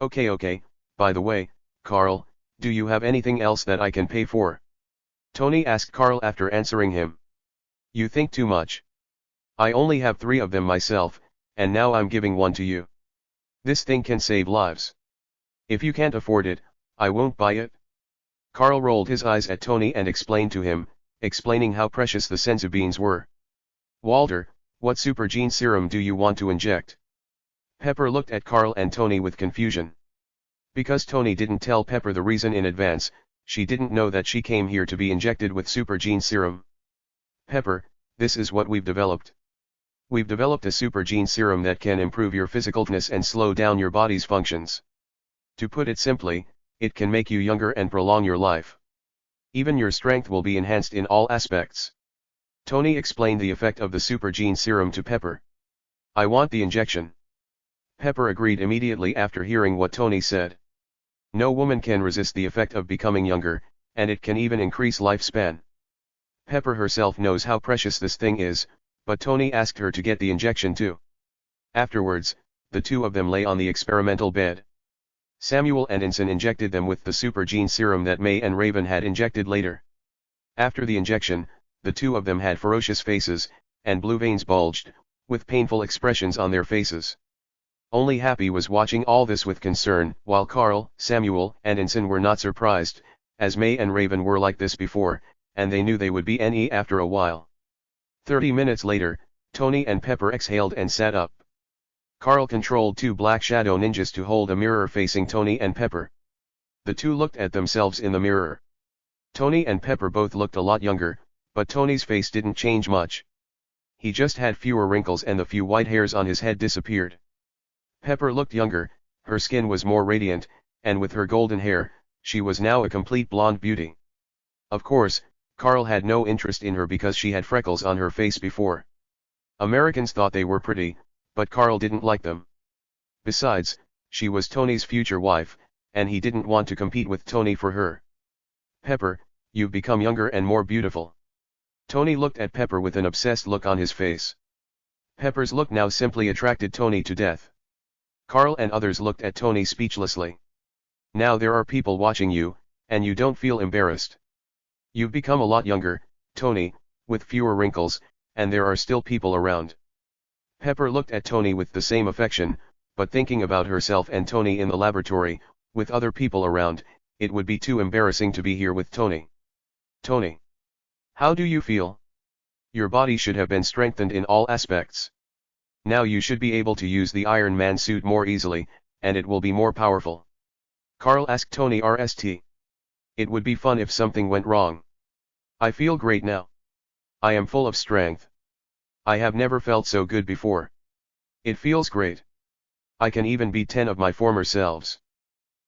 Okay, by the way, Carl, do you have anything else that I can pay for? Tony asked Carl after answering him. You think too much. I only have 3 of them myself, and now I'm giving one to you. This thing can save lives. If you can't afford it, I won't buy it. Carl rolled his eyes at Tony and explained to him, explaining how precious the senzu beans were. Walter, what super gene serum do you want to inject? Pepper looked at Carl and Tony with confusion. Because Tony didn't tell Pepper the reason in advance, she didn't know that she came here to be injected with super gene serum. Pepper, this is what we've developed. We've developed a super gene serum that can improve your physical fitness and slow down your body's functions. To put it simply, it can make you younger and prolong your life. Even your strength will be enhanced in all aspects. Tony explained the effect of the super gene serum to Pepper. I want the injection. Pepper agreed immediately after hearing what Tony said. No woman can resist the effect of becoming younger, and it can even increase lifespan. Pepper herself knows how precious this thing is, but Tony asked her to get the injection too. Afterwards, the 2 of them lay on the experimental bed. Samuel and Ensign injected them with the super gene serum that May and Raven had injected later. After the injection, the 2 of them had ferocious faces, and blue veins bulged, with painful expressions on their faces. Only Happy was watching all this with concern, while Carl, Samuel, and Ensign were not surprised, as May and Raven were like this before, and they knew they would be after a while. 30 minutes later, Tony and Pepper exhaled and sat up. Carl controlled two black shadow ninjas to hold a mirror facing Tony and Pepper. The two looked at themselves in the mirror. Tony and Pepper both looked a lot younger, but Tony's face didn't change much. He just had fewer wrinkles and the few white hairs on his head disappeared. Pepper looked younger, her skin was more radiant, and with her golden hair, she was now a complete blonde beauty. Of course, Carl had no interest in her because she had freckles on her face before. Americans thought they were pretty, but Carl didn't like them. Besides, she was Tony's future wife, and he didn't want to compete with Tony for her. Pepper, you've become younger and more beautiful. Tony looked at Pepper with an obsessed look on his face. Pepper's look now simply attracted Tony to death. Carl and others looked at Tony speechlessly. Now there are people watching you, and you don't feel embarrassed. You've become a lot younger, Tony, with fewer wrinkles, and there are still people around. Pepper looked at Tony with the same affection, but thinking about herself and Tony in the laboratory, with other people around, it would be too embarrassing to be here with Tony. Tony. How do you feel? Your body should have been strengthened in all aspects. Now you should be able to use the Iron Man suit more easily, and it will be more powerful. Carl asked Tony RST. It would be fun if something went wrong. I feel great now. I am full of strength. I have never felt so good before. It feels great. I can even beat 10 of my former selves.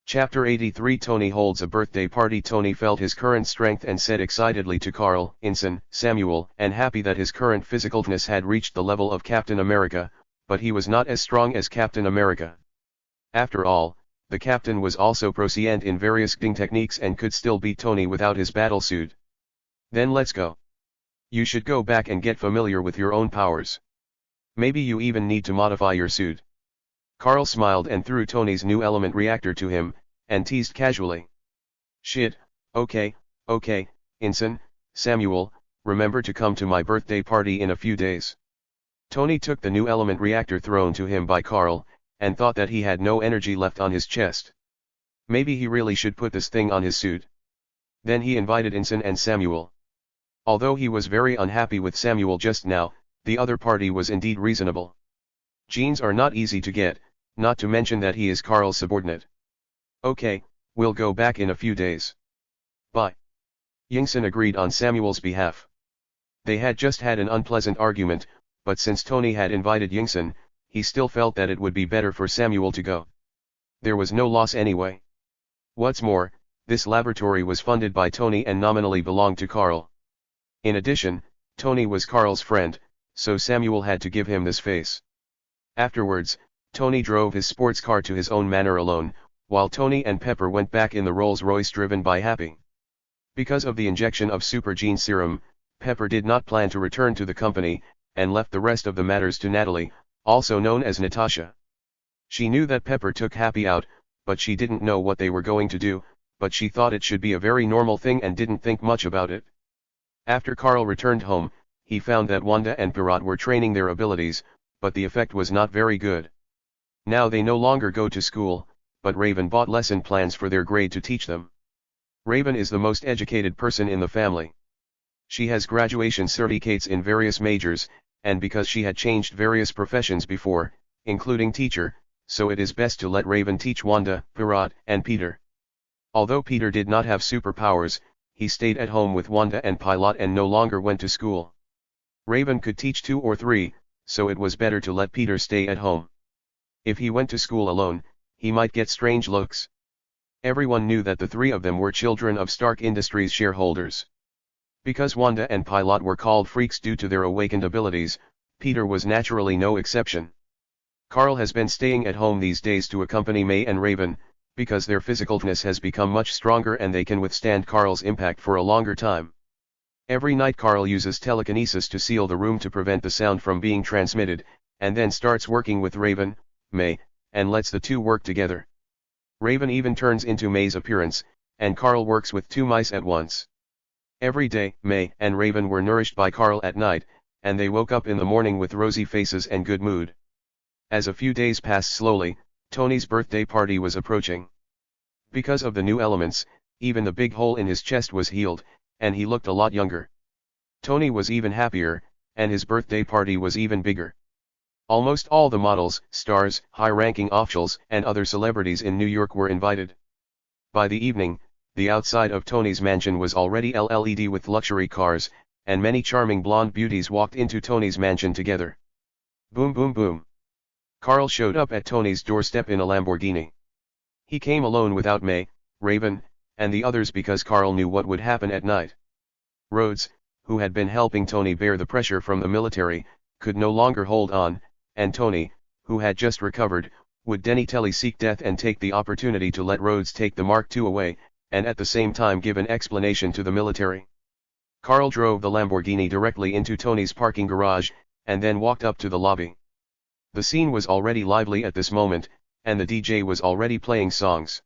Chapter 83 Tony holds a birthday party. Tony felt his current strength and said excitedly to Carl, Ensign, Samuel, and happy that his current physicalness had reached the level of Captain America, but he was not as strong as Captain America. After all, the captain was also proficient in various fighting techniques and could still beat Tony without his battle suit. Then let's go. You should go back and get familiar with your own powers. Maybe you even need to modify your suit. Carl smiled and threw Tony's new element reactor to him, and teased casually. Shit, okay, Ensign, Samuel, remember to come to my birthday party in a few days. Tony took the new element reactor thrown to him by Carl, and thought that he had no energy left on his chest. Maybe he really should put this thing on his suit. Then he invited Ensign and Samuel. Although he was very unhappy with Samuel just now, the other party was indeed reasonable. Genes are not easy to get, not to mention that he is Carl's subordinate. Okay, we'll go back in a few days. Bye. Yingson agreed on Samuel's behalf. They had just had an unpleasant argument, but since Tony had invited Yingson, he still felt that it would be better for Samuel to go. There was no loss anyway. What's more, this laboratory was funded by Tony and nominally belonged to Carl. In addition, Tony was Carl's friend, so Samuel had to give him this face. Afterwards, Tony drove his sports car to his own manor alone, while Tony and Pepper went back in the Rolls-Royce driven by Happy. Because of the injection of Super Gene Serum, Pepper did not plan to return to the company, and left the rest of the matters to Natalie, also known as Natasha. She knew that Pepper took Happy out, but she didn't know what they were going to do, but she thought it should be a very normal thing and didn't think much about it. After Carl returned home, he found that Wanda and Pirat were training their abilities, but the effect was not very good. Now they no longer go to school, but Raven bought lesson plans for their grade to teach them. Raven is the most educated person in the family. She has graduation certificates in various majors, and because she had changed various professions before, including teacher, so it is best to let Raven teach Wanda, Pirat, and Peter. Although Peter did not have superpowers, he stayed at home with Wanda and Pilot and no longer went to school. Raven could teach 2 or 3, so it was better to let Peter stay at home. If he went to school alone, he might get strange looks. Everyone knew that the 3 of them were children of Stark Industries shareholders. Because Wanda and Pilot were called freaks due to their awakened abilities, Peter was naturally no exception. Carl has been staying at home these days to accompany May and Raven, because their physicalness has become much stronger and they can withstand Carl's impact for a longer time. Every night Carl uses telekinesis to seal the room to prevent the sound from being transmitted, and then starts working with Raven, May, and lets the 2 work together. Raven even turns into May's appearance, and Carl works with 2 mice at once. Every day, May and Raven were nourished by Carl at night, and they woke up in the morning with rosy faces and good mood. As a few days passed slowly, Tony's birthday party was approaching. Because of the new elements, even the big hole in his chest was healed, and he looked a lot younger. Tony was even happier, and his birthday party was even bigger. Almost all the models, stars, high-ranking officials, and other celebrities in New York were invited. By the evening, the outside of Tony's mansion was already LED with luxury cars, and many charming blonde beauties walked into Tony's mansion together. Boom boom boom. Carl showed up at Tony's doorstep in a Lamborghini. He came alone without May, Raven, and the others because Carl knew what would happen at night. Rhodes, who had been helping Tony bear the pressure from the military, could no longer hold on, and Tony, who had just recovered, would denitely seek death and take the opportunity to let Rhodes take the Mark II away, and at the same time give an explanation to the military. Carl drove the Lamborghini directly into Tony's parking garage, and then walked up to the lobby. The scene was already lively at this moment, and the DJ was already playing songs.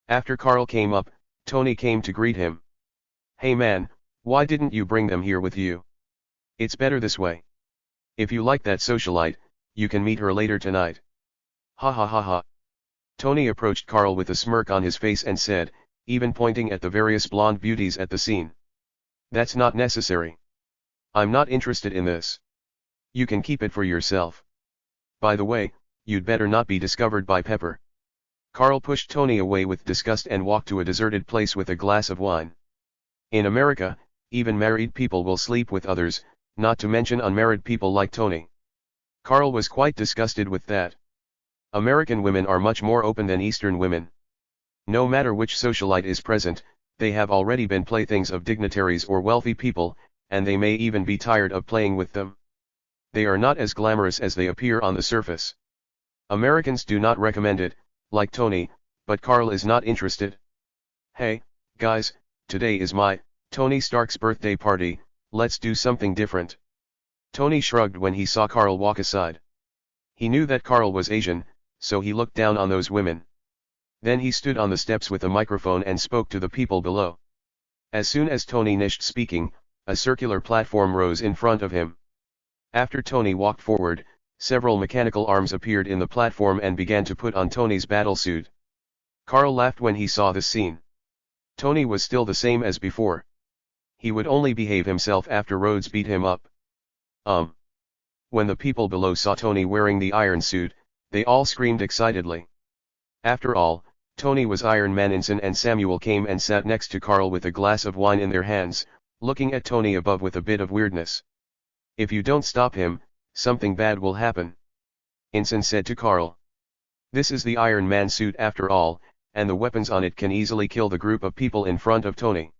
After Carl came up, Tony came to greet him. "Hey man, why didn't you bring them here with you? It's better this way. If you like that socialite, you can meet her later tonight." Ha ha ha ha. Tony approached Carl with a smirk on his face and said, even pointing at the various blonde beauties at the scene. "That's not necessary. I'm not interested in this. You can keep it for yourself. By the way, you'd better not be discovered by Pepper." Carl pushed Tony away with disgust and walked to a deserted place with a glass of wine. In America, even married people will sleep with others, not to mention unmarried people like Tony. Carl was quite disgusted with that. American women are much more open than Eastern women. No matter which socialite is present, they have already been playthings of dignitaries or wealthy people, and they may even be tired of playing with them. They are not as glamorous as they appear on the surface. Americans do not recommend it, like Tony, but Carl is not interested. "Hey, guys, today is my, Tony Stark's birthday party, let's do something different." Tony shrugged when he saw Carl walk aside. He knew that Carl was Asian, so he looked down on those women. Then he stood on the steps with a microphone and spoke to the people below. As soon as Tony finished speaking, a circular platform rose in front of him. After Tony walked forward, several mechanical arms appeared in the platform and began to put on Tony's battlesuit. Carl laughed when he saw this scene. Tony was still the same as before. He would only behave himself after Rhodes beat him up. When the people below saw Tony wearing the iron suit, they all screamed excitedly. After all, Tony was Iron Maninson, and Samuel came and sat next to Carl with a glass of wine in their hands, looking at Tony above with a bit of weirdness. "If you don't stop him, something bad will happen," Ensign said to Carl. "This is the Iron Man suit after all, and the weapons on it can easily kill the group of people in front of Tony."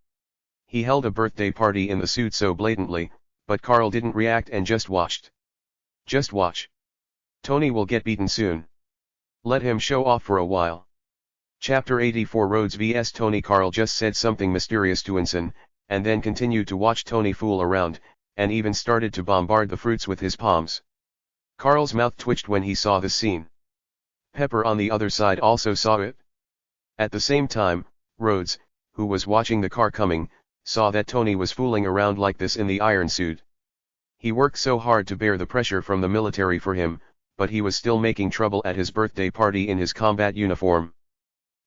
He held a birthday party in the suit so blatantly, but Carl didn't react and just watched. Just watch. Tony will get beaten soon. Let him show off for a while. Chapter 84 Rhodes vs Tony. Carl just said something mysterious to Ensign, and then continued to watch Tony fool around, and even started to bombard the fruits with his palms. Carl's mouth twitched when he saw the scene. Pepper on the other side also saw it. At the same time, Rhodes, who was watching the car coming, saw that Tony was fooling around like this in the iron suit. He worked so hard to bear the pressure from the military for him, but he was still making trouble at his birthday party in his combat uniform.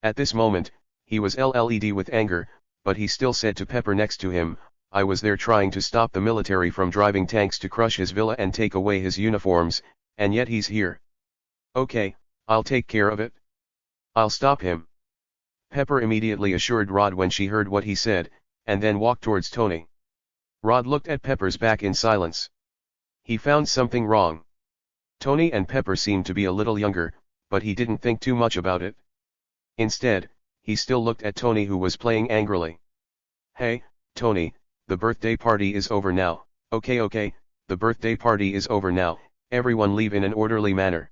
At this moment, he was LED with anger, but he still said to Pepper next to him, "I was there trying to stop the military from driving tanks to crush his villa and take away his uniforms, and yet he's here. Okay, I'll take care of it. I'll stop him." Pepper immediately assured Rod when she heard what he said, and then walked towards Tony. Rod looked at Pepper's back in silence. He found something wrong. Tony and Pepper seemed to be a little younger, but he didn't think too much about it. Instead, he still looked at Tony, who was playing angrily. "Hey, Tony, the birthday party is over now." Okay, the birthday party is over now, everyone leave in an orderly manner."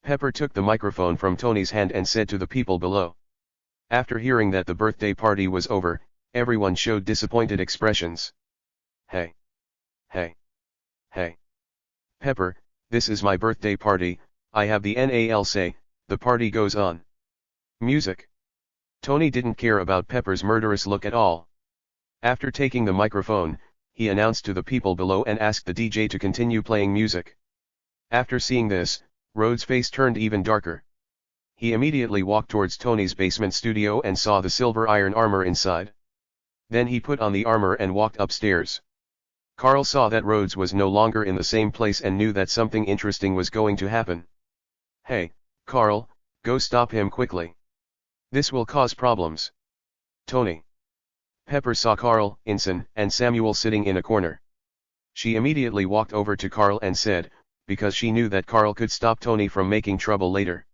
Pepper took the microphone from Tony's hand and said to the people below. After hearing that the birthday party was over, everyone showed disappointed expressions. Hey. Pepper, this is my birthday party, I have the NAL say, the party goes on. Music. Tony didn't care about Pepper's murderous look at all. After taking the microphone, he announced to the people below and asked the DJ to continue playing music. After seeing this, Rhodes' face turned even darker. He immediately walked towards Tony's basement studio and saw the silver iron armor inside. Then he put on the armor and walked upstairs. Carl saw that Rhodes was no longer in the same place and knew that something interesting was going to happen. Hey, Carl, go stop him quickly. This will cause problems. Tony. Pepper saw Carl, Ensign, and Samuel sitting in a corner. She immediately walked over to Carl and said, because she knew that Carl could stop Tony from making trouble later.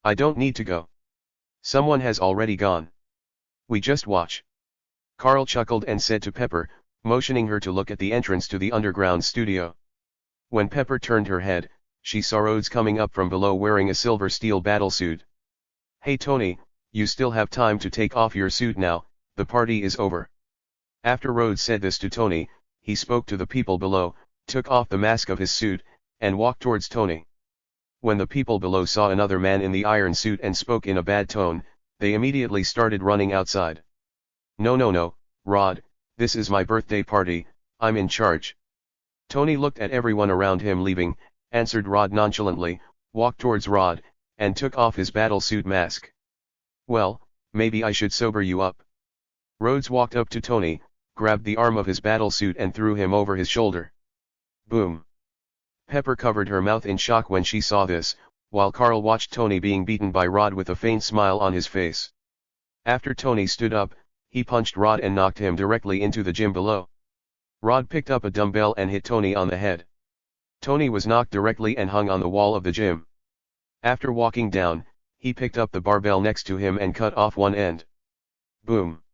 I don't need to go. Someone has already gone. We just watch. Carl chuckled and said to Pepper, motioning her to look at the entrance to the underground studio. When Pepper turned her head, she saw Rhodes coming up from below wearing a silver steel battlesuit. Hey Tony, you still have time to take off your suit now, the party is over. After Rhodes said this to Tony, he spoke to the people below, took off the mask of his suit, and walked towards Tony. When the people below saw another man in the iron suit and spoke in a bad tone, they immediately started running outside. No, Rod, this is my birthday party, I'm in charge. Tony looked at everyone around him leaving, answered Rod nonchalantly, walked towards Rod, and took off his battlesuit mask. Well, maybe I should sober you up. Rhodes walked up to Tony, grabbed the arm of his battlesuit and threw him over his shoulder. Boom. Pepper covered her mouth in shock when she saw this, while Carl watched Tony being beaten by Rod with a faint smile on his face. After Tony stood up, he punched Rod and knocked him directly into the gym below. Rod picked up a dumbbell and hit Tony on the head. Tony was knocked directly and hung on the wall of the gym. After walking down, he picked up the barbell next to him and cut off one end. Boom.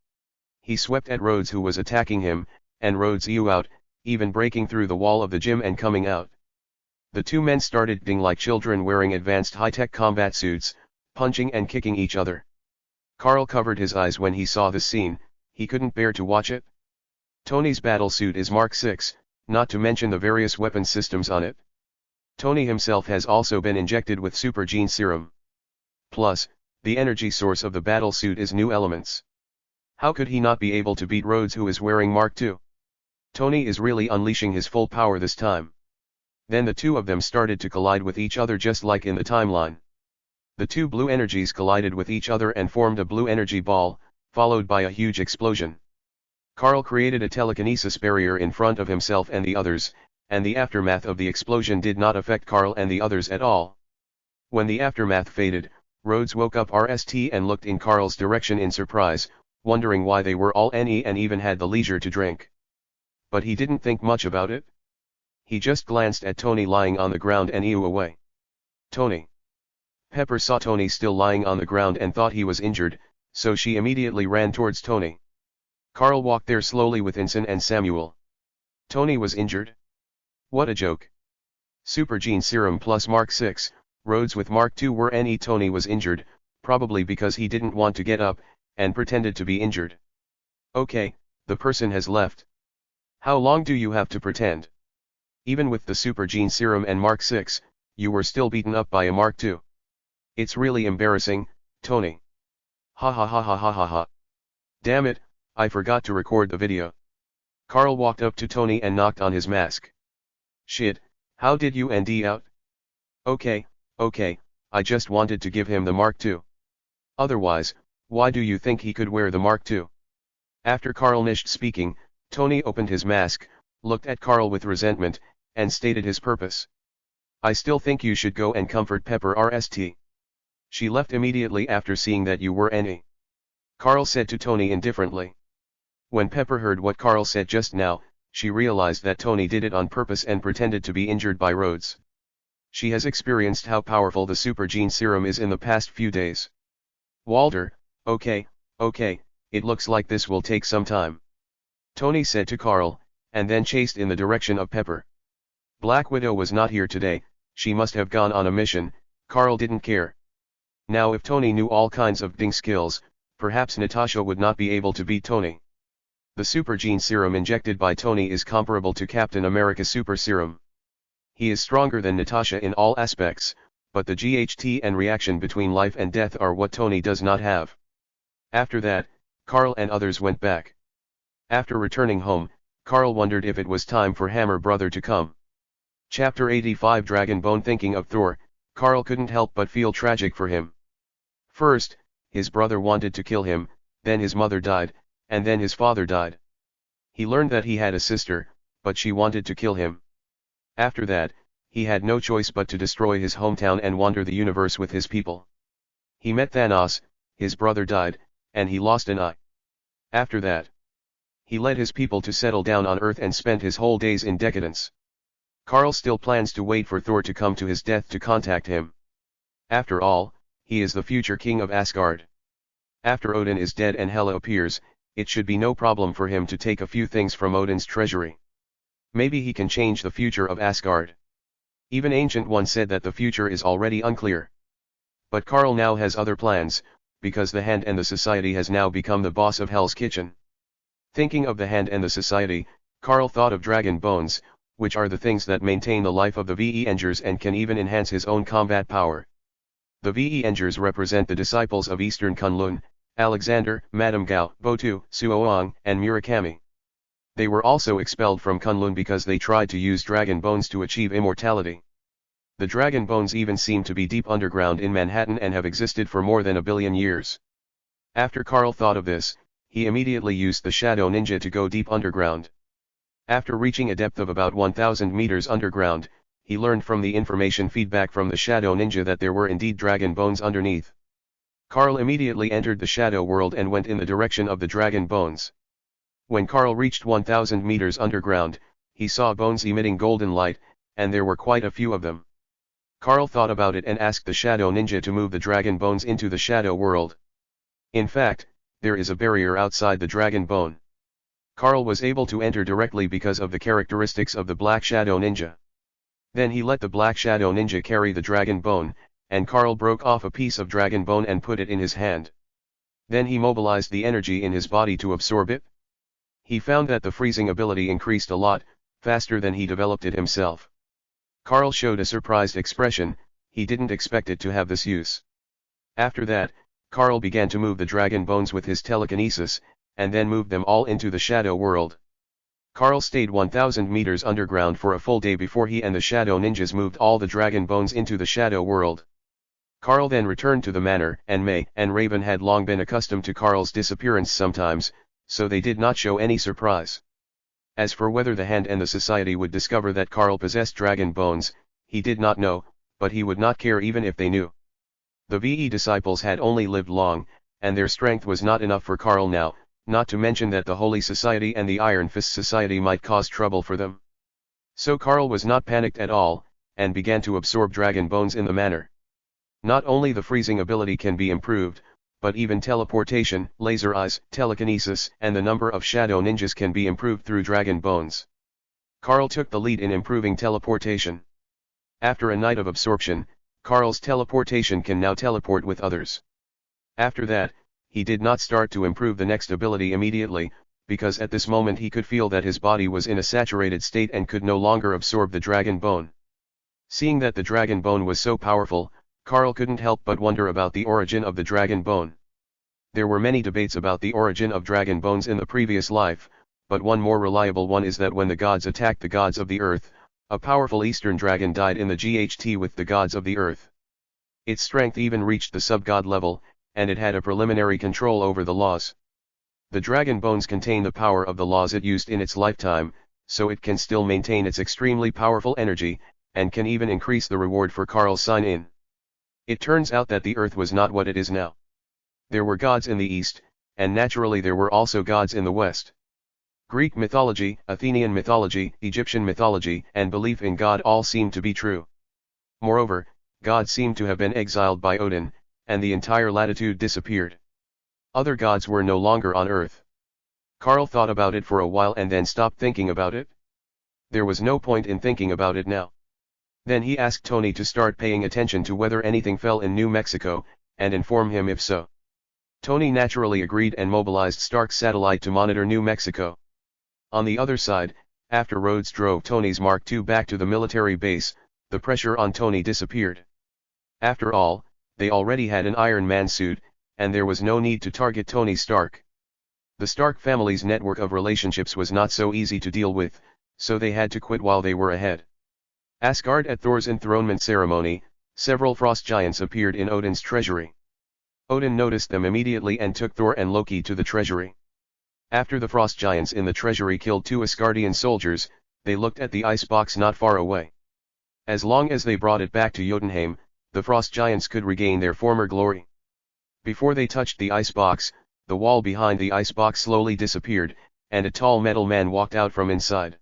He swept at Rhodes who was attacking him, and Rhodes ew out, even breaking through the wall of the gym and coming out. The two men started ding like children wearing advanced high-tech combat suits, punching and kicking each other. Carl covered his eyes when he saw this scene, he couldn't bear to watch it. Tony's battlesuit is Mark 6, not to mention the various weapon systems on it. Tony himself has also been injected with Super Gene Serum. Plus, the energy source of the battlesuit is new elements. How could he not be able to beat Rhodes who is wearing Mark II? Tony is really unleashing his full power this time. Then the two of them started to collide with each other just like in the timeline. The two blue energies collided with each other and formed a blue energy ball, followed by a huge explosion. Carl created a telekinesis barrier in front of himself and the others, and the aftermath of the explosion did not affect Carl and the others at all. When the aftermath faded, Rhodes woke up RST and looked in Carl's direction in surprise, wondering why they were all NE and even had the leisure to drink. But he didn't think much about it. He just glanced at Tony lying on the ground and ew away. Tony. Pepper saw Tony still lying on the ground and thought he was injured, so she immediately ran towards Tony. Carl walked there slowly with Ensign and Samuel. Tony was injured? What a joke. Super Gene Serum plus Mark 6, Rhodes with Mark II were NE. Tony was injured, probably because he didn't want to get up, and pretended to be injured. Okay, the person has left. How long do you have to pretend? Even with the Super Gene Serum and Mark 6, you were still beaten up by a Mark II. It's really embarrassing, Tony. Ha ha ha ha ha ha ha. Damn it, I forgot to record the video. Carl walked up to Tony and knocked on his mask. Shit, how did you end out? Okay, I just wanted to give him the Mark II. Otherwise, why do you think he could wear the Mark II? After Carl finished speaking, Tony opened his mask, looked at Carl with resentment, and stated his purpose. I still think you should go and comfort Pepper RST. She left immediately after seeing that you were NE. Carl said to Tony indifferently. When Pepper heard what Carl said just now, she realized that Tony did it on purpose and pretended to be injured by Rhodes. She has experienced how powerful the Super Gene Serum is in the past few days. Walter, okay, it looks like this will take some time. Tony said to Carl, and then chased in the direction of Pepper. Black Widow was not here today, she must have gone on a mission, Carl didn't care. Now if Tony knew all kinds of ding skills, perhaps Natasha would not be able to beat Tony. The Super Gene Serum injected by Tony is comparable to Captain America's Super Serum. He is stronger than Natasha in all aspects, but the GHT and reaction between life and death are what Tony does not have. After that, Carl and others went back. After returning home, Carl wondered if it was time for Hammer Brother to come. Chapter 85 Dragon Bone. Thinking of Thor, Carl couldn't help but feel tragic for him. First, his brother wanted to kill him, then his mother died, and then his father died. He learned that he had a sister, but she wanted to kill him. After that, he had no choice but to destroy his hometown and wander the universe with his people. He met Thanos, his brother died, and he lost an eye. After that, he led his people to settle down on Earth and spent his whole days in decadence. Karl still plans to wait for Thor to come to his death to contact him. After all, he is the future king of Asgard. After Odin is dead and Hela appears, it should be no problem for him to take a few things from Odin's treasury. Maybe he can change the future of Asgard. Even Ancient One said that the future is already unclear. But Karl now has other plans, because the Hand and the Society has now become the boss of Hell's Kitchen. Thinking of the Hand and the Society, Karl thought of dragon bones, which are the things that maintain the life of the Vengers and can even enhance his own combat power. The Vengers represent the disciples of Eastern Kunlun, Alexander, Madame Gao, Botu, Suoang, and Murakami. They were also expelled from Kunlun because they tried to use dragon bones to achieve immortality. The dragon bones even seem to be deep underground in Manhattan and have existed for more than 1 billion years. After Karl thought of this, he immediately used the Shadow Ninja to go deep underground. After reaching a depth of about 1,000 meters underground, he learned from the information feedback from the Shadow Ninja that there were indeed dragon bones underneath. Karl immediately entered the Shadow World and went in the direction of the dragon bones. When Karl reached 1,000 meters underground, he saw bones emitting golden light, and there were quite a few of them. Karl thought about it and asked the Shadow Ninja to move the dragon bones into the Shadow World. In fact, there is a barrier outside the dragon bone. Karl was able to enter directly because of the characteristics of the Black Shadow Ninja. Then he let the Black Shadow Ninja carry the dragon bone, and Karl broke off a piece of dragon bone and put it in his hand. Then he mobilized the energy in his body to absorb it. He found that the freezing ability increased a lot, faster than he developed it himself. Karl showed a surprised expression, he didn't expect it to have this use. After that, Karl began to move the dragon bones with his telekinesis, and then moved them all into the Shadow World. Karl stayed 1,000 meters underground for a full day before he and the Shadow Ninjas moved all the dragon bones into the Shadow World. Karl then returned to the manor, and May and Raven had long been accustomed to Karl's disappearance sometimes, so they did not show any surprise. As for whether the Hand and the Society would discover that Karl possessed dragon bones, he did not know, but he would not care even if they knew. The VE disciples had only lived long, and their strength was not enough for Karl now, not to mention that the Holy Society and the Iron Fist Society might cause trouble for them. So Karl was not panicked at all, and began to absorb dragon bones in the manor. Not only the freezing ability can be improved, but even teleportation, laser eyes, telekinesis, and the number of Shadow Ninjas can be improved through dragon bones. Karl took the lead in improving teleportation. After a night of absorption, Karl's teleportation can now teleport with others. After that, he did not start to improve the next ability immediately, because at this moment he could feel that his body was in a saturated state and could no longer absorb the dragon bone. Seeing that the dragon bone was so powerful, Karl couldn't help but wonder about the origin of the dragon bone. There were many debates about the origin of dragon bones in the previous life, but one more reliable one is that when the gods attacked the gods of the earth, a powerful eastern dragon died in the GHT with the gods of the earth. Its strength even reached the sub-god level, and it had a preliminary control over the laws. The dragon bones contain the power of the laws it used in its lifetime, so it can still maintain its extremely powerful energy, and can even increase the reward for Karl's sign-in. It turns out that the earth was not what it is now. There were gods in the east, and naturally there were also gods in the west. Greek mythology, Athenian mythology, Egyptian mythology, and belief in God all seemed to be true. Moreover, God seemed to have been exiled by Odin, and the entire latitude disappeared. Other gods were no longer on earth. Karl thought about it for a while and then stopped thinking about it. There was no point in thinking about it now. Then he asked Tony to start paying attention to whether anything fell in New Mexico, and inform him if so. Tony naturally agreed and mobilized Stark's satellite to monitor New Mexico. On the other side, after Rhodes drove Tony's Mark II back to the military base, the pressure on Tony disappeared. After all, they already had an Iron Man suit, and there was no need to target Tony Stark. The Stark family's network of relationships was not so easy to deal with, so they had to quit while they were ahead. Asgard. At Thor's enthronement ceremony, several frost giants appeared in Odin's treasury. Odin noticed them immediately and took Thor and Loki to the treasury. After the frost giants in the treasury killed 2 Asgardian soldiers, they looked at the icebox not far away. As long as they brought it back to Jotunheim, the frost giants could regain their former glory. Before they touched the icebox, the wall behind the icebox slowly disappeared, and a tall metal man walked out from inside.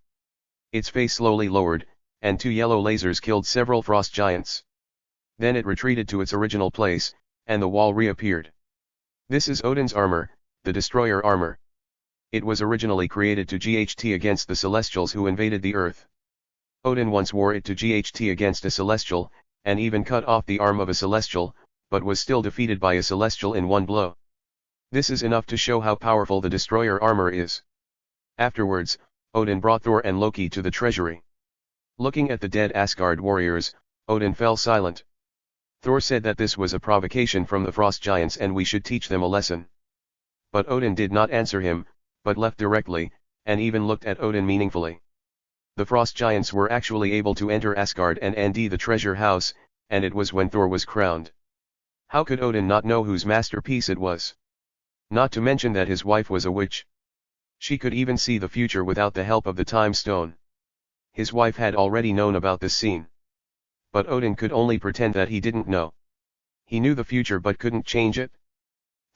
Its face slowly lowered, and 2 yellow lasers killed several frost giants. Then it retreated to its original place, and the wall reappeared. This is Odin's armor, the Destroyer armor. It was originally created to GHT against the Celestials who invaded the Earth. Odin once wore it to GHT against a Celestial, and even cut off the arm of a Celestial, but was still defeated by a Celestial in one blow. This is enough to show how powerful the Destroyer armor is. Afterwards, Odin brought Thor and Loki to the treasury. Looking at the dead Asgard warriors, Odin fell silent. Thor said that this was a provocation from the frost giants and we should teach them a lesson. But Odin did not answer him, but left directly, and even looked at Odin meaningfully. The frost giants were actually able to enter Asgard and Andi the treasure house, and it was when Thor was crowned. How could Odin not know whose masterpiece it was? Not to mention that his wife was a witch. She could even see the future without the help of the time stone. His wife had already known about this scene. But Odin could only pretend that he didn't know. He knew the future but couldn't change it.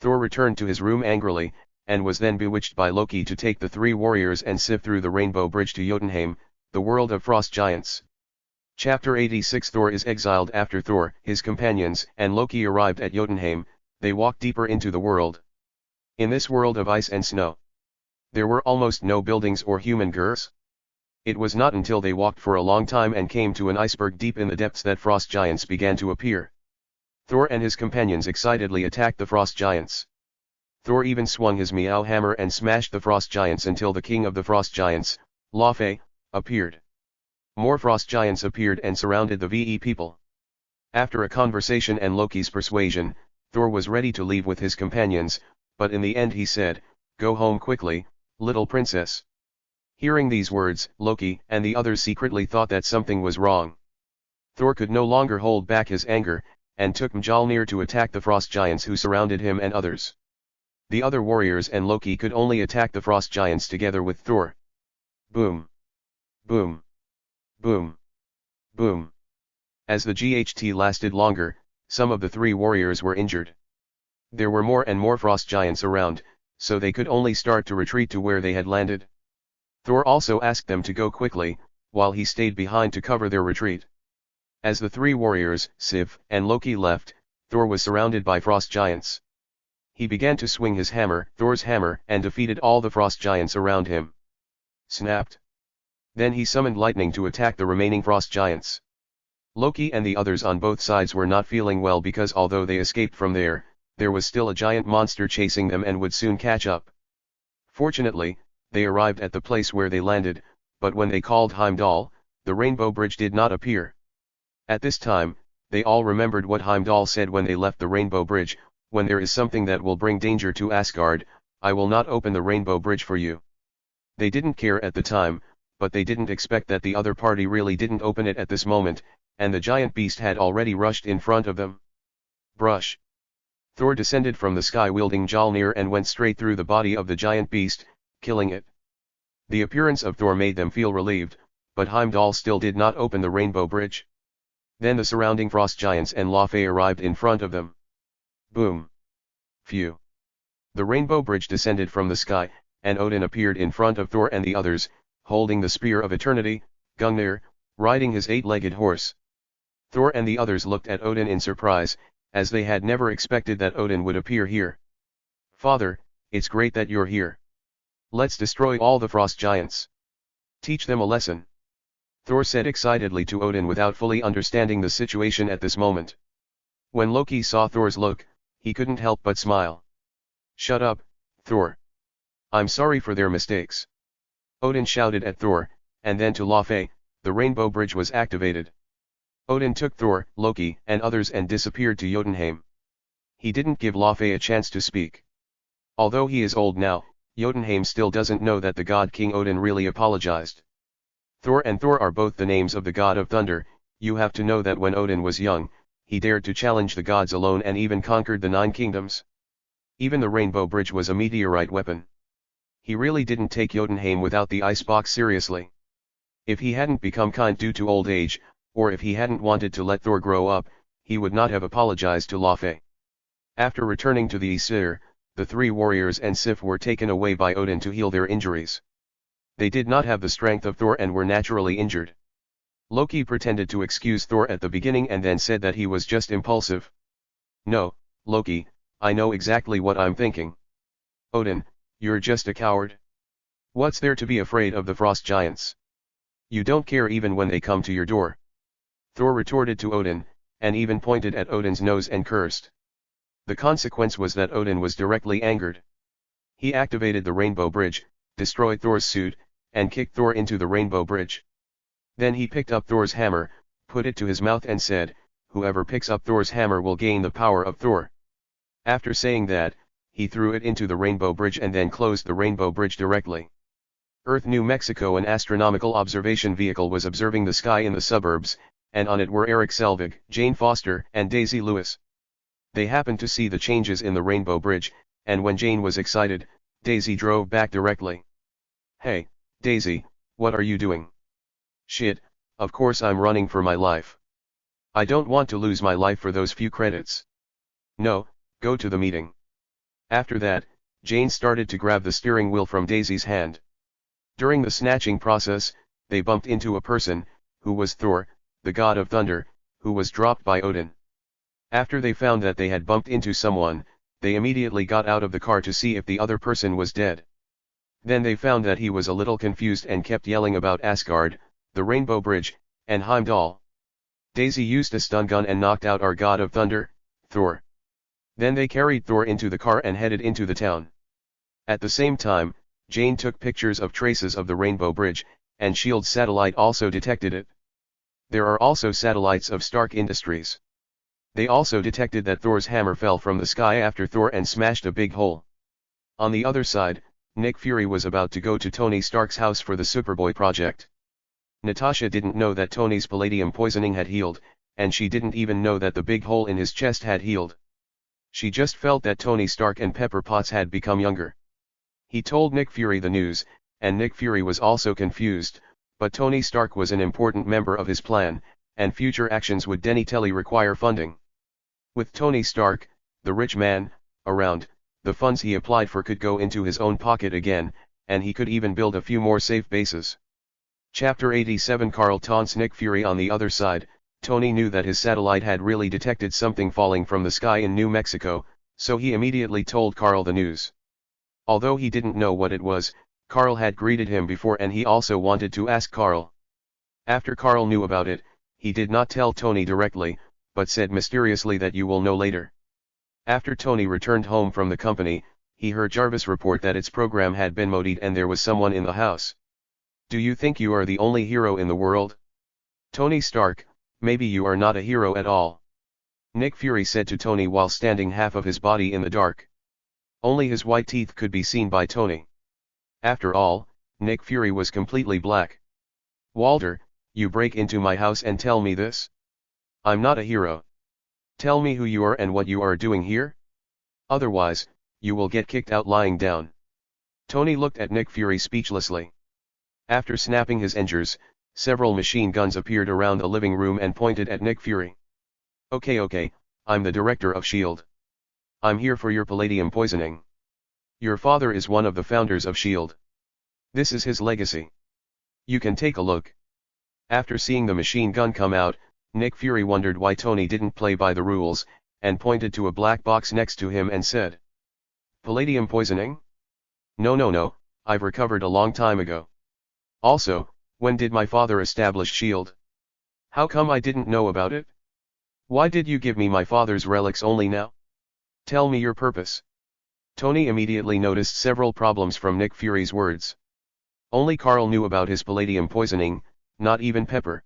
Thor returned to his room angrily, and was then bewitched by Loki to take the 3 warriors and sift through the Rainbow Bridge to Jotunheim, the world of frost giants. Chapter 86 Thor is exiled. After Thor, his companions, and Loki arrived at Jotunheim, they walked deeper into the world. In this world of ice and snow, there were almost no buildings or human girths. It was not until they walked for a long time and came to an iceberg deep in the depths that frost giants began to appear. Thor and his companions excitedly attacked the frost giants. Thor even swung his Meow hammer and smashed the frost giants until the king of the frost giants, Laufey, appeared. More frost giants appeared and surrounded the VE people. After a conversation and Loki's persuasion, Thor was ready to leave with his companions, but in the end he said, "Go home quickly, little princess." Hearing these words, Loki and the others secretly thought that something was wrong. Thor could no longer hold back his anger, and took Mjolnir to attack the frost giants who surrounded him and others. The other warriors and Loki could only attack the frost giants together with Thor. Boom! Boom! Boom! Boom! As the GHT lasted longer, some of the 3 warriors were injured. There were more and more frost giants around, so they could only start to retreat to where they had landed. Thor also asked them to go quickly, while he stayed behind to cover their retreat. As the 3 warriors, Sif and Loki left, Thor was surrounded by frost giants. He began to swing his hammer, Thor's hammer, and defeated all the frost giants around him. Snapped. Then he summoned lightning to attack the remaining frost giants. Loki and the others on both sides were not feeling well because although they escaped from there was still a giant monster chasing them and would soon catch up. Fortunately, they arrived at the place where they landed, but when they called Heimdall, the Rainbow Bridge did not appear. At this time, they all remembered what Heimdall said when they left the Rainbow Bridge, "When there is something that will bring danger to Asgard, I will not open the Rainbow Bridge for you." They didn't care at the time, but they didn't expect that the other party really didn't open it at this moment, and the giant beast had already rushed in front of them. Brush! Thor descended from the sky wielding Mjolnir and went straight through the body of the giant beast, killing it. The appearance of Thor made them feel relieved, but Heimdall still did not open the Rainbow Bridge. Then the surrounding frost giants and Laufey arrived in front of them. Boom! Phew! The Rainbow Bridge descended from the sky, and Odin appeared in front of Thor and the others, holding the Spear of Eternity, Gungnir, riding his 8-legged horse. Thor and the others looked at Odin in surprise, as they had never expected that Odin would appear here. "Father, it's great that you're here. Let's destroy all the frost giants. Teach them a lesson," Thor said excitedly to Odin without fully understanding the situation at this moment. When Loki saw Thor's look, he couldn't help but smile. "Shut up, Thor. I'm sorry for their mistakes," Odin shouted at Thor, and then to Laufey, the Rainbow Bridge was activated. Odin took Thor, Loki, and others and disappeared to Jotunheim. He didn't give Laufey a chance to speak. Although he is old now, Jotunheim still doesn't know that the god King Odin really apologized. Thor and Thor are both the names of the god of thunder. You have to know that when Odin was young, he dared to challenge the gods alone and even conquered the 9 kingdoms. Even the Rainbow Bridge was a meteorite weapon. He really didn't take Jotunheim without the icebox seriously. If he hadn't become kind due to old age, or if he hadn't wanted to let Thor grow up, he would not have apologized to Laufey. After returning to the Aesir, the three warriors and Sif were taken away by Odin to heal their injuries. They did not have the strength of Thor and were naturally injured. Loki pretended to excuse Thor at the beginning and then said that he was just impulsive. No, Loki, I know exactly what I'm thinking. Odin, you're just a coward. What's there to be afraid of the frost giants? You don't care even when they come to your door. Thor retorted to Odin, and even pointed at Odin's nose and cursed. The consequence was that Odin was directly angered. He activated the Rainbow Bridge, destroyed Thor's suit, and kicked Thor into the Rainbow Bridge. Then he picked up Thor's hammer, put it to his mouth and said, "Whoever picks up Thor's hammer will gain the power of Thor." After saying that, he threw it into the Rainbow Bridge and then closed the Rainbow Bridge directly. Earth, New Mexico. An astronomical observation vehicle was observing the sky in the suburbs, and on it were Eric Selvig, Jane Foster, and Daisy Lewis. They happened to see the changes in the Rainbow Bridge, and when Jane was excited, Daisy drove back directly. "Hey, Daisy, what are you doing?" "Shit, of course I'm running for my life. I don't want to lose my life for those few credits." "No, go to the meeting." After that, Jane started to grab the steering wheel from Daisy's hand. During the snatching process, they bumped into a person, who was Thor, the god of thunder, who was dropped by Odin. After they found that they had bumped into someone, they immediately got out of the car to see if the other person was dead. Then they found that he was a little confused and kept yelling about Asgard, the Rainbow Bridge, and Heimdall. Daisy used a stun gun and knocked out our god of thunder, Thor. Then they carried Thor into the car and headed into the town. At the same time, Jane took pictures of traces of the Rainbow Bridge, and SHIELD's satellite also detected it. There are also satellites of Stark Industries. They also detected that Thor's hammer fell from the sky after Thor and smashed a big hole. On the other side, Nick Fury was about to go to Tony Stark's house for the Superboy project. Natasha didn't know that Tony's palladium poisoning had healed, and she didn't even know that the big hole in his chest had healed. She just felt that Tony Stark and Pepper Potts had become younger. He told Nick Fury the news, and Nick Fury was also confused, but Tony Stark was an important member of his plan, and future actions would definitely require funding. With Tony Stark, the rich man, around, the funds he applied for could go into his own pocket again, and he could even build a few more safe bases. Chapter 87. Carl taunts Nick Fury. On the other side, Tony knew that his satellite had really detected something falling from the sky in New Mexico, so he immediately told Carl the news. Although he didn't know what it was, Carl had greeted him before and he also wanted to ask Carl. After Carl knew about it, he did not tell Tony directly, but said mysteriously that you will know later. After Tony returned home from the company, he heard Jarvis report that its program had been modified and there was someone in the house. "Do you think you are the only hero in the world? Tony Stark, maybe you are not a hero at all," Nick Fury said to Tony while standing half of his body in the dark. Only his white teeth could be seen by Tony. After all, Nick Fury was completely black. "Walter, you break into my house and tell me this? I'm not a hero. Tell me who you are and what you are doing here? Otherwise, you will get kicked out." Lying down, Tony looked at Nick Fury speechlessly. After snapping his engines, several machine guns appeared around the living room and pointed at Nick Fury. Okay, I'm the director of SHIELD. I'm here for your palladium poisoning. Your father is one of the founders of SHIELD. This is his legacy. You can take a look." After seeing the machine gun come out, Nick Fury wondered why Tony didn't play by the rules, and pointed to a black box next to him and said, "Palladium poisoning? No, I've recovered a long time ago. Also, when did my father establish SHIELD? How come I didn't know about it? Why did you give me my father's relics only now? Tell me your purpose." Tony immediately noticed several problems from Nick Fury's words. Only Carl knew about his palladium poisoning, not even Pepper.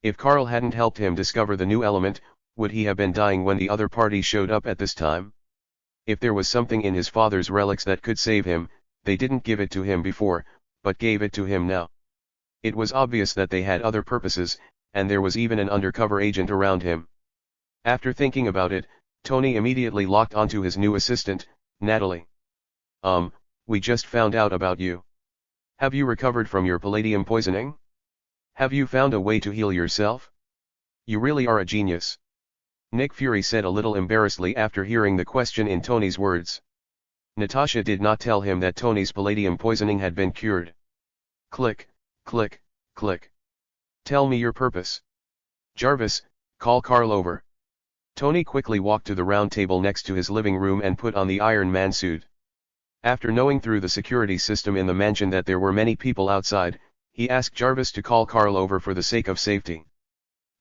If Carl hadn't helped him discover the new element, would he have been dying when the other party showed up at this time? If there was something in his father's relics that could save him, they didn't give it to him before, but gave it to him now. It was obvious that they had other purposes, and there was even an undercover agent around him. After thinking about it, Tony immediately locked onto his new assistant, Natalie. We just found out about you. Have you recovered from your palladium poisoning?" Have you found a way to heal yourself? You really are a genius. Nick Fury said a little embarrassedly after hearing the question in Tony's words. Natasha did not tell him that Tony's palladium poisoning had been cured. Click, click, click. Tell me your purpose. Jarvis, call Carl over. Tony quickly walked to the round table next to his living room and put on the Iron Man suit. After knowing through the security system in the mansion that there were many people outside, he asked Jarvis to call Carl over for the sake of safety.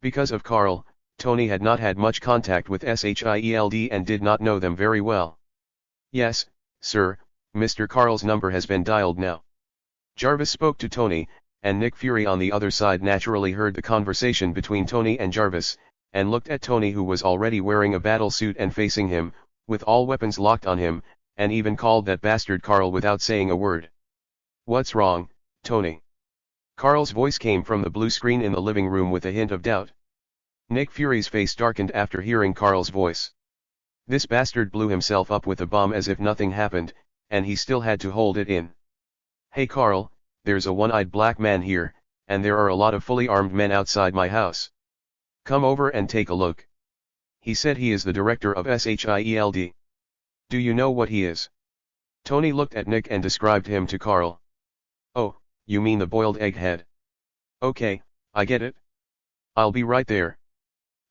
Because of Carl, Tony had not had much contact with SHIELD and did not know them very well. Yes, sir, Mr. Carl's number has been dialed now. Jarvis spoke to Tony, and Nick Fury on the other side naturally heard the conversation between Tony and Jarvis, and looked at Tony, who was already wearing a battle suit and facing him, with all weapons locked on him, and even called that bastard Carl without saying a word. What's wrong, Tony? Carl's voice came from the blue screen in the living room with a hint of doubt. Nick Fury's face darkened after hearing Carl's voice. This bastard blew himself up with a bomb as if nothing happened, and he still had to hold it in. Hey Carl, there's a one-eyed black man here, and there are a lot of fully armed men outside my house. Come over and take a look. He said he is the director of SHIELD. Do you know what he is? Tony looked at Nick and described him to Carl. Oh, you mean the boiled egg head? Okay, I get it. I'll be right there.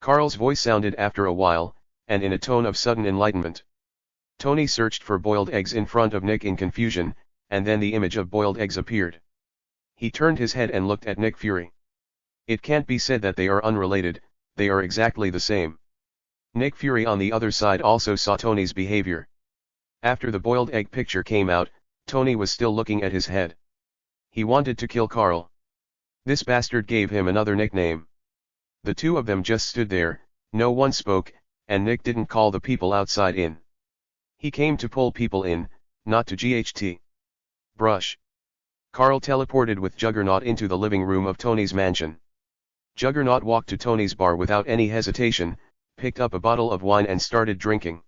Carl's voice sounded after a while, and in a tone of sudden enlightenment. Tony searched for boiled eggs in front of Nick in confusion, and then the image of boiled eggs appeared. He turned his head and looked at Nick Fury. It can't be said that they are unrelated, they are exactly the same. Nick Fury on the other side also saw Tony's behavior. After the boiled egg picture came out, Tony was still looking at his head. He wanted to kill Carl. This bastard gave him another nickname. The two of them just stood there, no one spoke, and Nick didn't call the people outside in. He came to pull people in, not to GHT. Brush. Carl teleported with Juggernaut into the living room of Tony's mansion. Juggernaut walked to Tony's bar without any hesitation, picked up a bottle of wine and started drinking.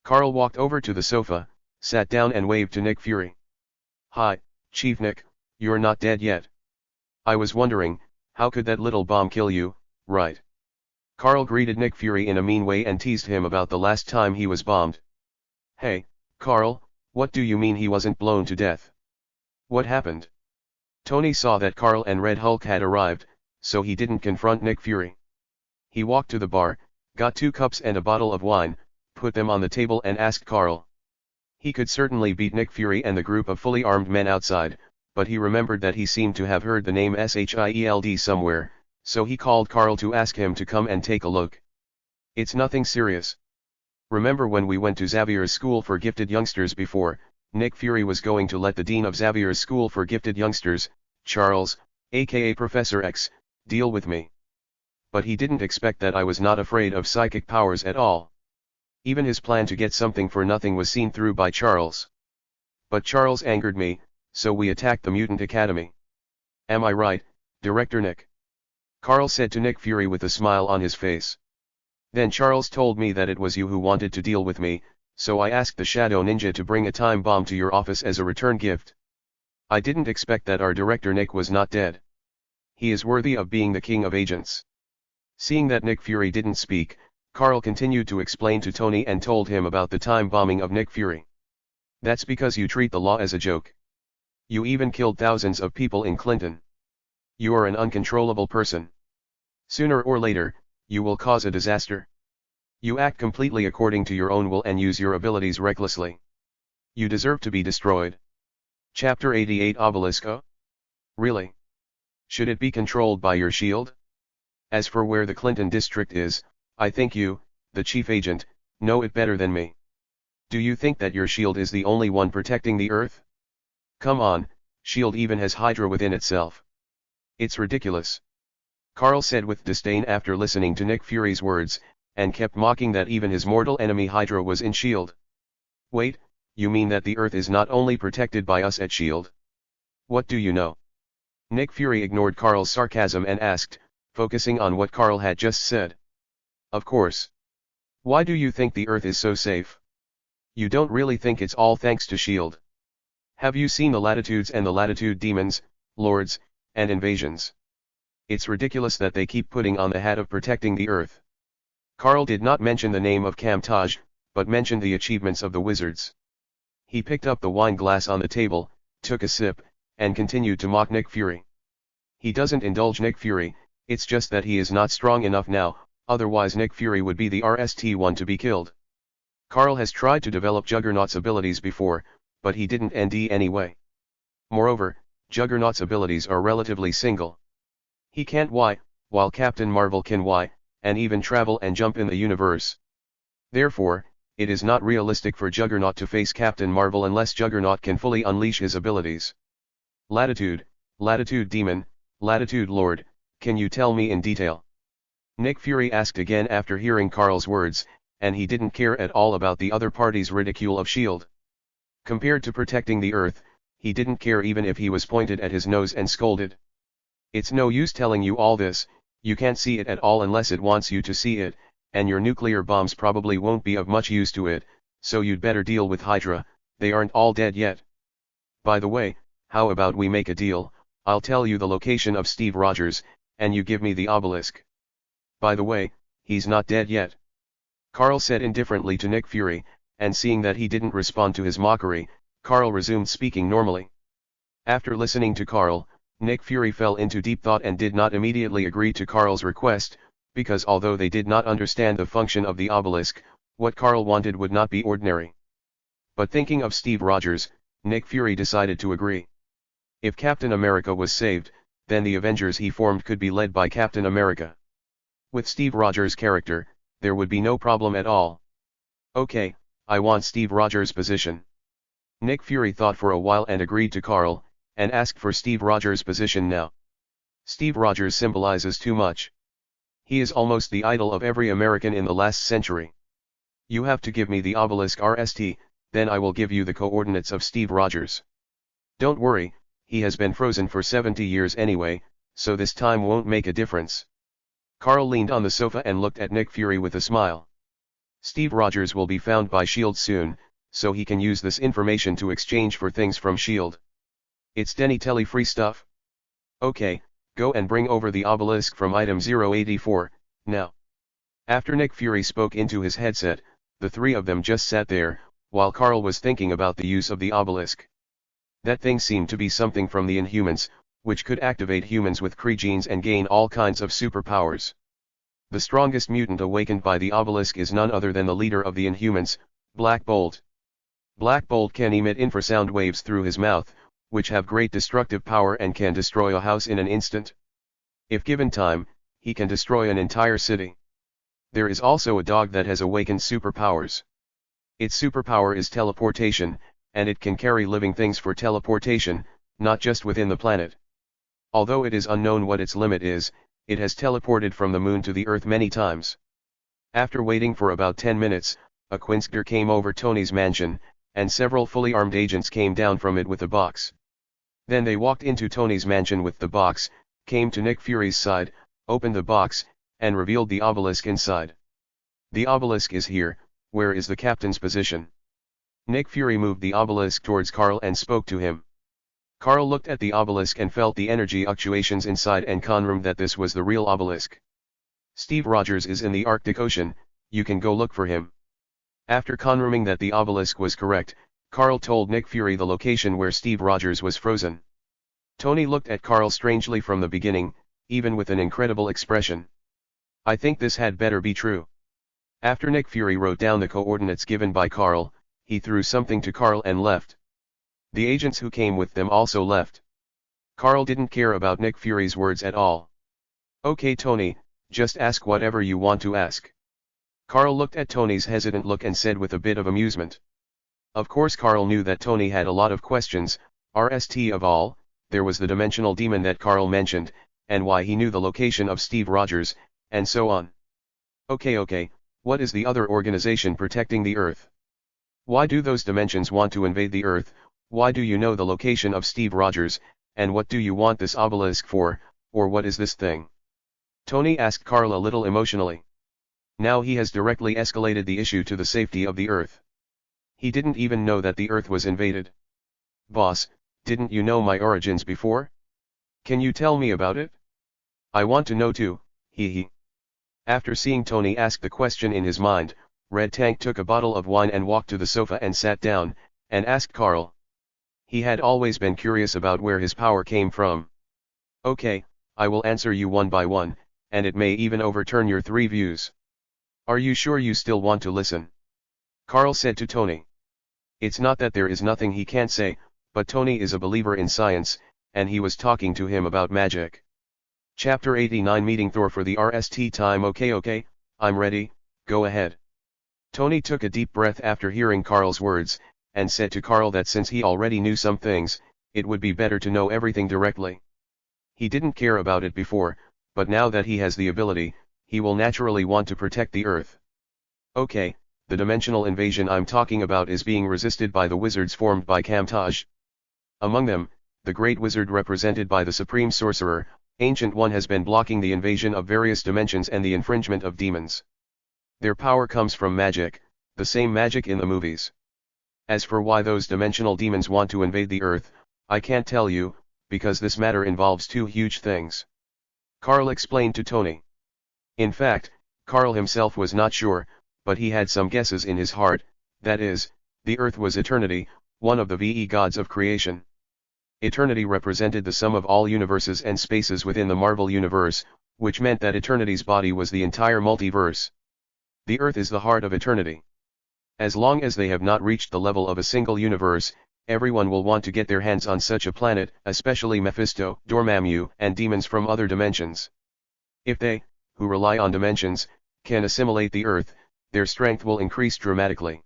Carl walked over to the sofa, sat down and waved to Nick Fury. Hi, Chief Nick, you're not dead yet. I was wondering, how could that little bomb kill you, right? Carl greeted Nick Fury in a mean way and teased him about the last time he was bombed. Hey, Carl, what do you mean he wasn't blown to death? What happened? Tony saw that Carl and Red Hulk had arrived, so he didn't confront Nick Fury. He walked to the bar, got 2 cups and a bottle of wine, put them on the table and asked Carl. He could certainly beat Nick Fury and the group of fully armed men outside, but he remembered that he seemed to have heard the name SHIELD somewhere, so he called Carl to ask him to come and take a look. It's nothing serious. Remember when we went to Xavier's School for Gifted Youngsters before? Nick Fury was going to let the Dean of Xavier's School for Gifted Youngsters, Charles, aka Professor X, deal with me. But he didn't expect that I was not afraid of psychic powers at all. Even his plan to get something for nothing was seen through by Charles. But Charles angered me, so we attacked the Mutant Academy. Am I right, Director Nick? Carl said to Nick Fury with a smile on his face. Then Charles told me that it was you who wanted to deal with me, so I asked the Shadow Ninja to bring a time bomb to your office as a return gift. I didn't expect that our Director Nick was not dead. He is worthy of being the king of agents. Seeing that Nick Fury didn't speak, Carl continued to explain to Tony and told him about the time bombing of Nick Fury. That's because you treat the law as a joke. You even killed thousands of people in Clinton. You are an uncontrollable person. Sooner or later, you will cause a disaster. You act completely according to your own will and use your abilities recklessly. You deserve to be destroyed. Chapter 88 Obelisco? Really? Should it be controlled by your shield? As for where the Clinton district is, I think you, the chief agent, know it better than me. Do you think that your shield is the only one protecting the Earth? Come on, shield even has Hydra within itself. It's ridiculous. Carl said with disdain after listening to Nick Fury's words, and kept mocking that even his mortal enemy Hydra was in S.H.I.E.L.D. Wait, you mean that the Earth is not only protected by us at S.H.I.E.L.D.? What do you know? Nick Fury ignored Carl's sarcasm and asked, focusing on what Carl had just said. Of course. Why do you think the Earth is so safe? You don't really think it's all thanks to S.H.I.E.L.D. Have you seen the Latitudes and the Latitude demons, lords, and invasions? It's ridiculous that they keep putting on the hat of protecting the Earth. Carl did not mention the name of Kamtaj, but mentioned the achievements of the wizards. He picked up the wine glass on the table, took a sip, and continued to mock Nick Fury. He doesn't indulge Nick Fury, it's just that he is not strong enough now, otherwise Nick Fury would be the RST-1 to be killed. Carl has tried to develop Juggernaut's abilities before, but he didn't ND anyway. Moreover, Juggernaut's abilities are relatively single. He can't Y, while Captain Marvel can Y, and even travel and jump in the universe. Therefore, it is not realistic for Juggernaut to face Captain Marvel unless Juggernaut can fully unleash his abilities. Latitude, Latitude Demon, Latitude Lord, can you tell me in detail? Nick Fury asked again after hearing Carl's words, and he didn't care at all about the other party's ridicule of S.H.I.E.L.D. Compared to protecting the Earth, he didn't care even if he was pointed at his nose and scolded. It's no use telling you all this, you can't see it at all unless it wants you to see it, and your nuclear bombs probably won't be of much use to it, so you'd better deal with Hydra, they aren't all dead yet. By the way, how about we make a deal, I'll tell you the location of Steve Rogers, and you give me the obelisk. By the way, he's not dead yet. Carl said indifferently to Nick Fury, and seeing that he didn't respond to his mockery, Carl resumed speaking normally. After listening to Carl, Nick Fury fell into deep thought and did not immediately agree to Carl's request, because although they did not understand the function of the obelisk, what Carl wanted would not be ordinary. But thinking of Steve Rogers, Nick Fury decided to agree. If Captain America was saved, then the Avengers he formed could be led by Captain America. With Steve Rogers' character, there would be no problem at all. Okay, I want Steve Rogers' position. Nick Fury thought for a while and agreed to Carl, and asked for Steve Rogers' position now. Steve Rogers symbolizes too much. He is almost the idol of every American in the last century. You have to give me the obelisk RST, then I will give you the coordinates of Steve Rogers. Don't worry, he has been frozen for 70 years anyway, so this time won't make a difference. Carl leaned on the sofa and looked at Nick Fury with a smile. Steve Rogers will be found by S.H.I.E.L.D. soon, so he can use this information to exchange for things from S.H.I.E.L.D. It's Denny Telly free stuff? Okay, go and bring over the obelisk from item 084, now. After Nick Fury spoke into his headset, the three of them just sat there, while Carl was thinking about the use of the obelisk. That thing seemed to be something from the Inhumans, which could activate humans with Kree genes and gain all kinds of superpowers. The strongest mutant awakened by the obelisk is none other than the leader of the Inhumans, Black Bolt. Black Bolt can emit infrasound waves through his mouth, which have great destructive power and can destroy a house in an instant. If given time, he can destroy an entire city. There is also a dog that has awakened superpowers. Its superpower is teleportation, and it can carry living things for teleportation, not just within the planet. Although it is unknown what its limit is, it has teleported from the moon to the Earth many times. After waiting for about 10 minutes, a Quinsker came over Tony's mansion, and several fully armed agents came down from it with a box. Then they walked into Tony's mansion with the box, came to Nick Fury's side, opened the box, and revealed the obelisk inside. The obelisk is here, where is the captain's position? Nick Fury moved the obelisk towards Carl and spoke to him. Carl looked at the obelisk and felt the energy fluctuations inside and confirmed that this was the real obelisk. Steve Rogers is in the Arctic Ocean, you can go look for him. After confirming that the obelisk was correct, Carl told Nick Fury the location where Steve Rogers was frozen. Tony looked at Carl strangely from the beginning, even with an incredible expression. I think this had better be true. After Nick Fury wrote down the coordinates given by Carl, he threw something to Carl and left. The agents who came with them also left. Carl didn't care about Nick Fury's words at all. Okay Tony, just ask whatever you want to ask. Carl looked at Tony's hesitant look and said with a bit of amusement. Of course Carl knew that Tony had a lot of questions, RST of all, there was the dimensional demon that Carl mentioned, and why he knew the location of Steve Rogers, and so on. Okay, what is the other organization protecting the Earth? Why do those dimensions want to invade the Earth, why do you know the location of Steve Rogers, and what do you want this obelisk for, or what is this thing? Tony asked Carl a little emotionally. Now he has directly escalated the issue to the safety of the Earth. He didn't even know that the Earth was invaded. Boss, didn't you know my origins before? Can you tell me about it? I want to know too, hee. After seeing Tony ask the question in his mind, Red Tank took a bottle of wine and walked to the sofa and sat down, and asked Carl. He had always been curious about where his power came from. Okay, I will answer you one by one, and it may even overturn your three views. Are you sure you still want to listen? Carl said to Tony. It's not that there is nothing he can't say, but Tony is a believer in science, and he was talking to him about magic. Chapter 89 Meeting Thor for the RST time. Okay, I'm ready, go ahead. Tony took a deep breath after hearing Carl's words, and said to Carl that since he already knew some things, it would be better to know everything directly. He didn't care about it before, but now that he has the ability, he will naturally want to protect the Earth. Okay, the dimensional invasion I'm talking about is being resisted by the wizards formed by Kamtaj. Among them, the Great Wizard represented by the Supreme Sorcerer, Ancient One, has been blocking the invasion of various dimensions and the infringement of demons. Their power comes from magic, the same magic in the movies. As for why those dimensional demons want to invade the Earth, I can't tell you, because this matter involves two huge things. Carl explained to Tony. In fact, Carl himself was not sure, but he had some guesses in his heart, that is, the Earth was eternity, one of the VE gods of creation. Eternity represented the sum of all universes and spaces within the Marvel Universe, which meant that eternity's body was the entire multiverse. The Earth is the heart of eternity. As long as they have not reached the level of a single universe, everyone will want to get their hands on such a planet, especially Mephisto, Dormammu, and demons from other dimensions. If they, who rely on dimensions, can assimilate the Earth, their strength will increase dramatically.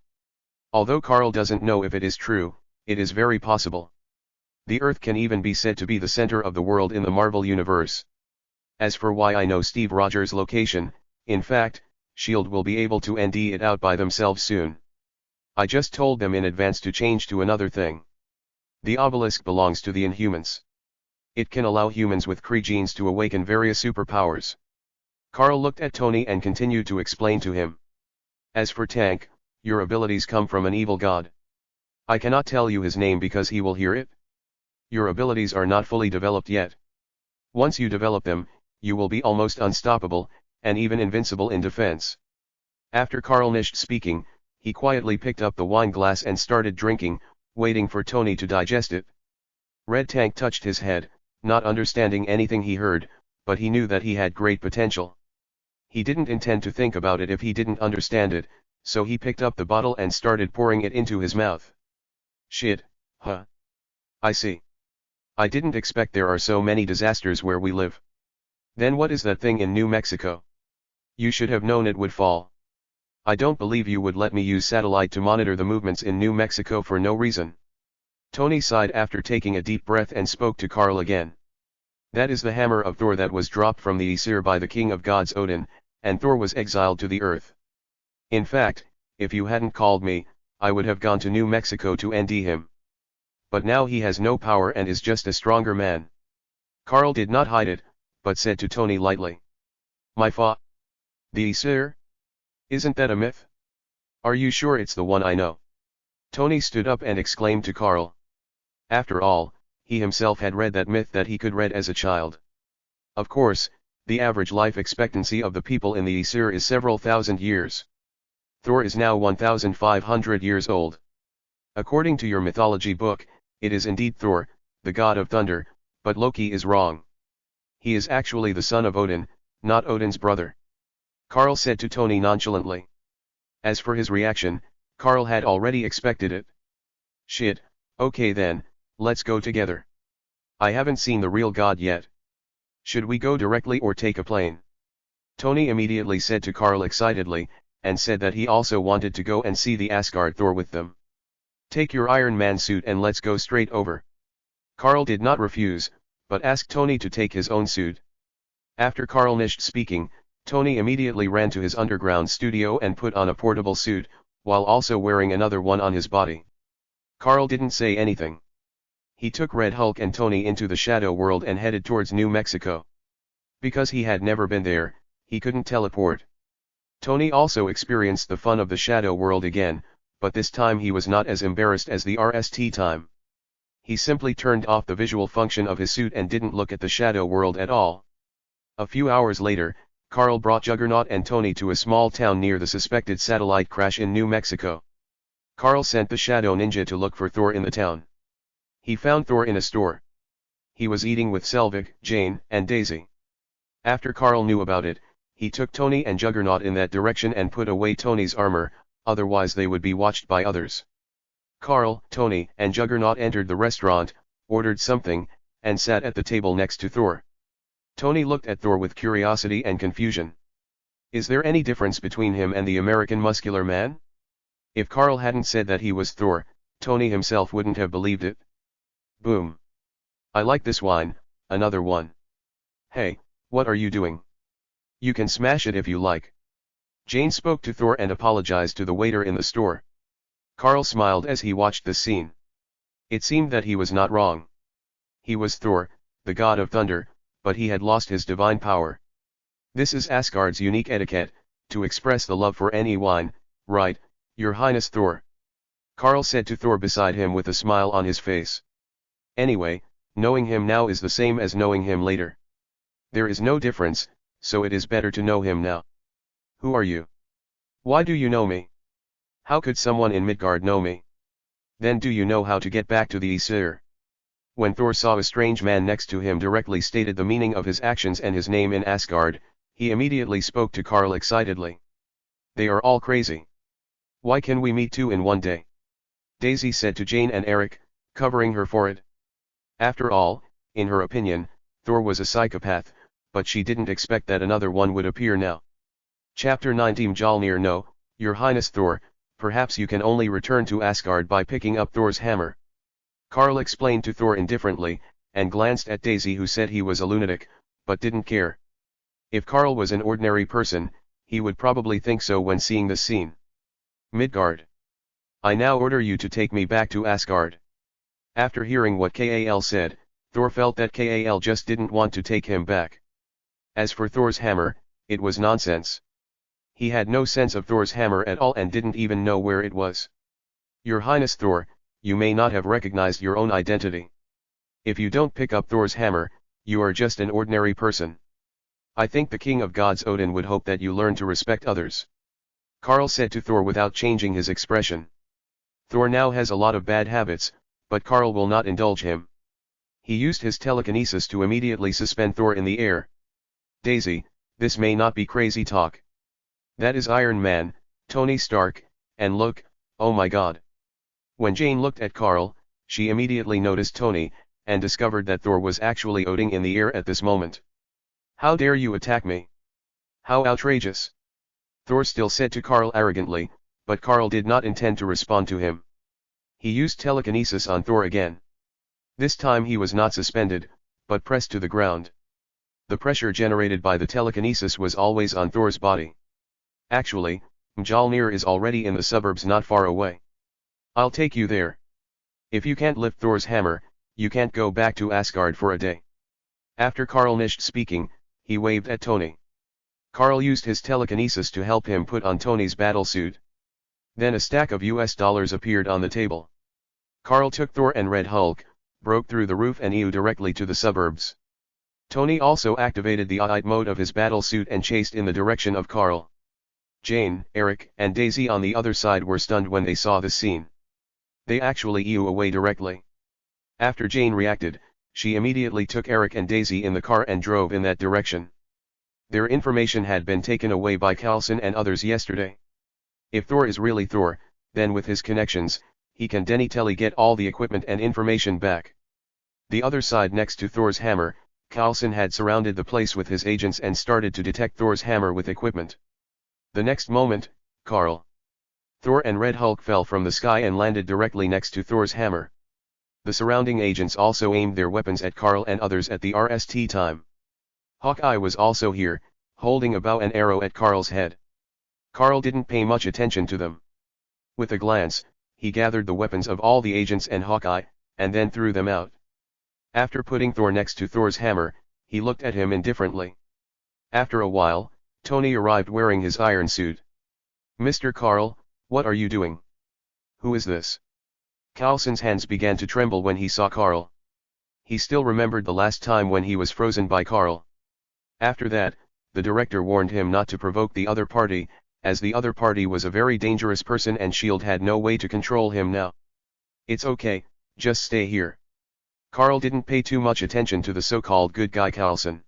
Although Carl doesn't know if it is true, it is very possible. The Earth can even be said to be the center of the world in the Marvel Universe. As for why I know Steve Rogers' location, in fact, S.H.I.E.L.D. will be able to ND it out by themselves soon. I just told them in advance to change to another thing. The obelisk belongs to the Inhumans. It can allow humans with Kree genes to awaken various superpowers. Carl looked at Tony and continued to explain to him. As for Tank, your abilities come from an evil god. I cannot tell you his name because he will hear it. Your abilities are not fully developed yet. Once you develop them, you will be almost unstoppable, and even invincible in defense. After Carl finished speaking, he quietly picked up the wine glass and started drinking, waiting for Tony to digest it. Red Tank touched his head, not understanding anything he heard, but he knew that he had great potential. He didn't intend to think about it if he didn't understand it, so he picked up the bottle and started pouring it into his mouth. Shit, huh? I see. I didn't expect there are so many disasters where we live. Then what is that thing in New Mexico? You should have known it would fall. I don't believe you would let me use satellite to monitor the movements in New Mexico for no reason. Tony sighed after taking a deep breath and spoke to Carl again. That is the hammer of Thor that was dropped from the Aesir by the king of gods Odin, and Thor was exiled to the earth. In fact, if you hadn't called me, I would have gone to New Mexico to ND him. But now he has no power and is just a stronger man. Carl did not hide it, but said to Tony lightly. My fa. The Aesir? Isn't that a myth? Are you sure it's the one I know? Tony stood up and exclaimed to Carl. After all, he himself had read that myth that he could read as a child. Of course, the average life expectancy of the people in the Aesir is several thousand years. Thor is now 1,500 years old. According to your mythology book, it is indeed Thor, the god of thunder, but Loki is wrong. He is actually the son of Odin, not Odin's brother. Carl said to Tony nonchalantly. As for his reaction, Carl had already expected it. Shit, okay then, let's go together. I haven't seen the real god yet. Should we go directly or take a plane? Tony immediately said to Carl excitedly, and said that he also wanted to go and see the Asgard Thor with them. Take your Iron Man suit and let's go straight over. Carl did not refuse, but asked Tony to take his own suit. After Carl finished speaking, Tony immediately ran to his underground studio and put on a portable suit, while also wearing another one on his body. Carl didn't say anything. He took Red Hulk and Tony into the Shadow World and headed towards New Mexico. Because he had never been there, he couldn't teleport. Tony also experienced the fun of the Shadow World again, but this time he was not as embarrassed as the RST time. He simply turned off the visual function of his suit and didn't look at the Shadow World at all. A few hours later, Carl brought Juggernaut and Tony to a small town near the suspected satellite crash in New Mexico. Carl sent the Shadow Ninja to look for Thor in the town. He found Thor in a store. He was eating with Selvig, Jane, and Daisy. After Carl knew about it, he took Tony and Juggernaut in that direction and put away Tony's armor, otherwise they would be watched by others. Carl, Tony, and Juggernaut entered the restaurant, ordered something, and sat at the table next to Thor. Tony looked at Thor with curiosity and confusion. Is there any difference between him and the American muscular man? If Carl hadn't said that he was Thor, Tony himself wouldn't have believed it. Boom. I like this wine, another one. Hey, what are you doing? You can smash it if you like. Jane spoke to Thor and apologized to the waiter in the store. Carl smiled as he watched the scene. It seemed that he was not wrong. He was Thor, the god of thunder, but he had lost his divine power. This is Asgard's unique etiquette, to express the love for any wine, right, Your Highness Thor? Carl said to Thor beside him with a smile on his face. Anyway, knowing him now is the same as knowing him later. There is no difference, so it is better to know him now. Who are you? Why do you know me? How could someone in Midgard know me? Then do you know how to get back to the Aesir? When Thor saw a strange man next to him directly stated the meaning of his actions and his name in Asgard, he immediately spoke to Carl excitedly. They are all crazy. Why can we meet two in one day? Daisy said to Jane and Eric, covering her forehead. After all, in her opinion, Thor was a psychopath, but she didn't expect that another one would appear now. Chapter 19 Mjolnir. No, Your Highness Thor, perhaps you can only return to Asgard by picking up Thor's hammer. Carl explained to Thor indifferently, and glanced at Daisy who said he was a lunatic, but didn't care. If Carl was an ordinary person, he would probably think so when seeing the scene. Midgard. I now order you to take me back to Asgard. After hearing what Kal said, Thor felt that Kal just didn't want to take him back. As for Thor's hammer, it was nonsense. He had no sense of Thor's hammer at all and didn't even know where it was. Your Highness Thor, you may not have recognized your own identity. If you don't pick up Thor's hammer, you are just an ordinary person. I think the King of Gods Odin would hope that you learn to respect others. Carl said to Thor without changing his expression. Thor now has a lot of bad habits, but Carl will not indulge him. He used his telekinesis to immediately suspend Thor in the air. Daisy, this may not be crazy talk. That is Iron Man, Tony Stark, and look, oh my god. When Jane looked at Carl, she immediately noticed Tony, and discovered that Thor was actually floating in the air at this moment. How dare you attack me? How outrageous! Thor still said to Carl arrogantly, but Carl did not intend to respond to him. He used telekinesis on Thor again. This time he was not suspended, but pressed to the ground. The pressure generated by the telekinesis was always on Thor's body. Actually, Mjolnir is already in the suburbs not far away. I'll take you there. If you can't lift Thor's hammer, you can't go back to Asgard for a day. After Carl finished speaking, he waved at Tony. Carl used his telekinesis to help him put on Tony's battlesuit. Then a stack of US dollars appeared on the table. Carl took Thor and Red Hulk, broke through the roof and flew directly to the suburbs. Tony also activated the Aite mode of his battlesuit and chased in the direction of Carl. Jane, Eric, and Daisy on the other side were stunned when they saw the scene. They actually flew away directly. After Jane reacted, she immediately took Eric and Daisy in the car and drove in that direction. Their information had been taken away by Coulson and others yesterday. If Thor is really Thor, then with his connections, he can definitely get all the equipment and information back. The other side next to Thor's hammer, Coulson had surrounded the place with his agents and started to detect Thor's hammer with equipment. The next moment, Thor and Red Hulk fell from the sky and landed directly next to Thor's hammer. The surrounding agents also aimed their weapons at Carl and others at the RST time. Hawkeye was also here, holding a bow and arrow at Carl's head. Carl didn't pay much attention to them. With a glance, he gathered the weapons of all the agents and Hawkeye, and then threw them out. After putting Thor next to Thor's hammer, he looked at him indifferently. After a while, Tony arrived wearing his iron suit. Mr. Carl, what are you doing? Who is this? Coulson's hands began to tremble when he saw Carl. He still remembered the last time when he was frozen by Carl. After that, the director warned him not to provoke the other party, as the other party was a very dangerous person and S.H.I.E.L.D. had no way to control him now. It's okay, just stay here. Carl didn't pay too much attention to the so-called good guy Coulson.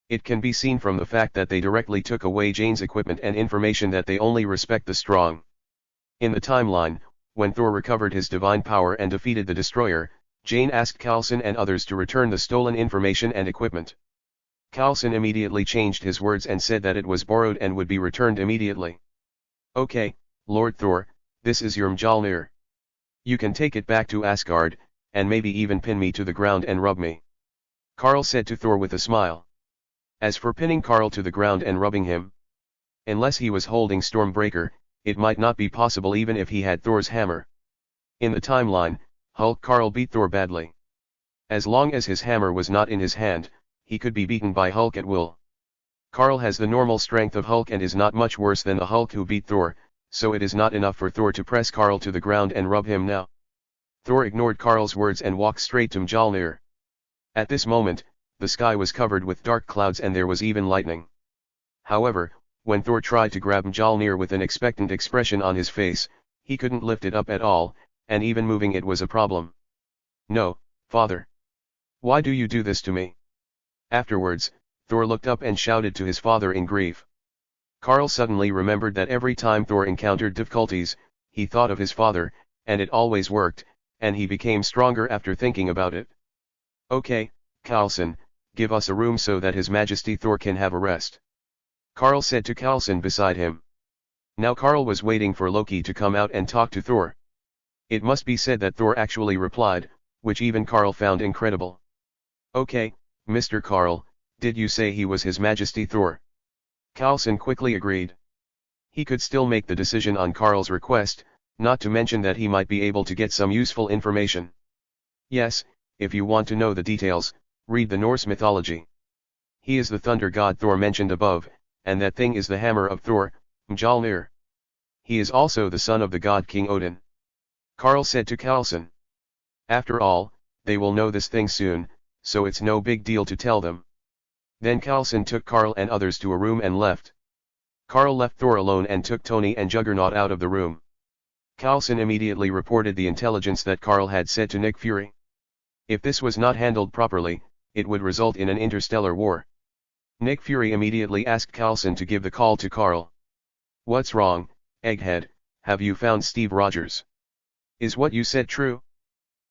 It can be seen from the fact that they directly took away Jane's equipment and information that they only respect the strong. In the timeline, when Thor recovered his divine power and defeated the destroyer, Jane asked Coulson and others to return the stolen information and equipment. Coulson immediately changed his words and said that it was borrowed and would be returned immediately. Okay, Lord Thor, this is your Mjolnir. You can take it back to Asgard, and maybe even pin me to the ground and rub me. Carl said to Thor with a smile. As for pinning Carl to the ground and rubbing him, unless he was holding Stormbreaker, it might not be possible even if he had Thor's hammer. In the timeline, Hulk Carl beat Thor badly. As long as his hammer was not in his hand, he could be beaten by Hulk at will. Carl has the normal strength of Hulk and is not much worse than the Hulk who beat Thor, so it is not enough for Thor to press Carl to the ground and rub him now. Thor ignored Carl's words and walked straight to Mjolnir. At this moment, the sky was covered with dark clouds and there was even lightning. However, when Thor tried to grab Mjolnir with an expectant expression on his face, he couldn't lift it up at all, and even moving it was a problem. No, father. Why do you do this to me? Afterwards, Thor looked up and shouted to his father in grief. Carl suddenly remembered that every time Thor encountered difficulties, he thought of his father, and it always worked, and he became stronger after thinking about it. Okay, Coulson, give us a room so that His Majesty Thor can have a rest. Carl said to Coulson beside him. Now Carl was waiting for Loki to come out and talk to Thor. It must be said that Thor actually replied, which even Carl found incredible. Okay, Mr. Carl, did you say he was His Majesty Thor? Coulson quickly agreed. He could still make the decision on Carl's request, not to mention that he might be able to get some useful information. Yes, if you want to know the details, read the Norse mythology. He is the thunder god Thor mentioned above, and that thing is the hammer of Thor, Mjolnir. He is also the son of the god King Odin. Carl said to Coulson. After all, they will know this thing soon, so it's no big deal to tell them. Then Coulson took Carl and others to a room and left. Carl left Thor alone and took Tony and Juggernaut out of the room. Coulson immediately reported the intelligence that Carl had said to Nick Fury. If this was not handled properly, it would result in an interstellar war. Nick Fury immediately asked Coulson to give the call to Carl. What's wrong, Egghead, have you found Steve Rogers? Is what you said true?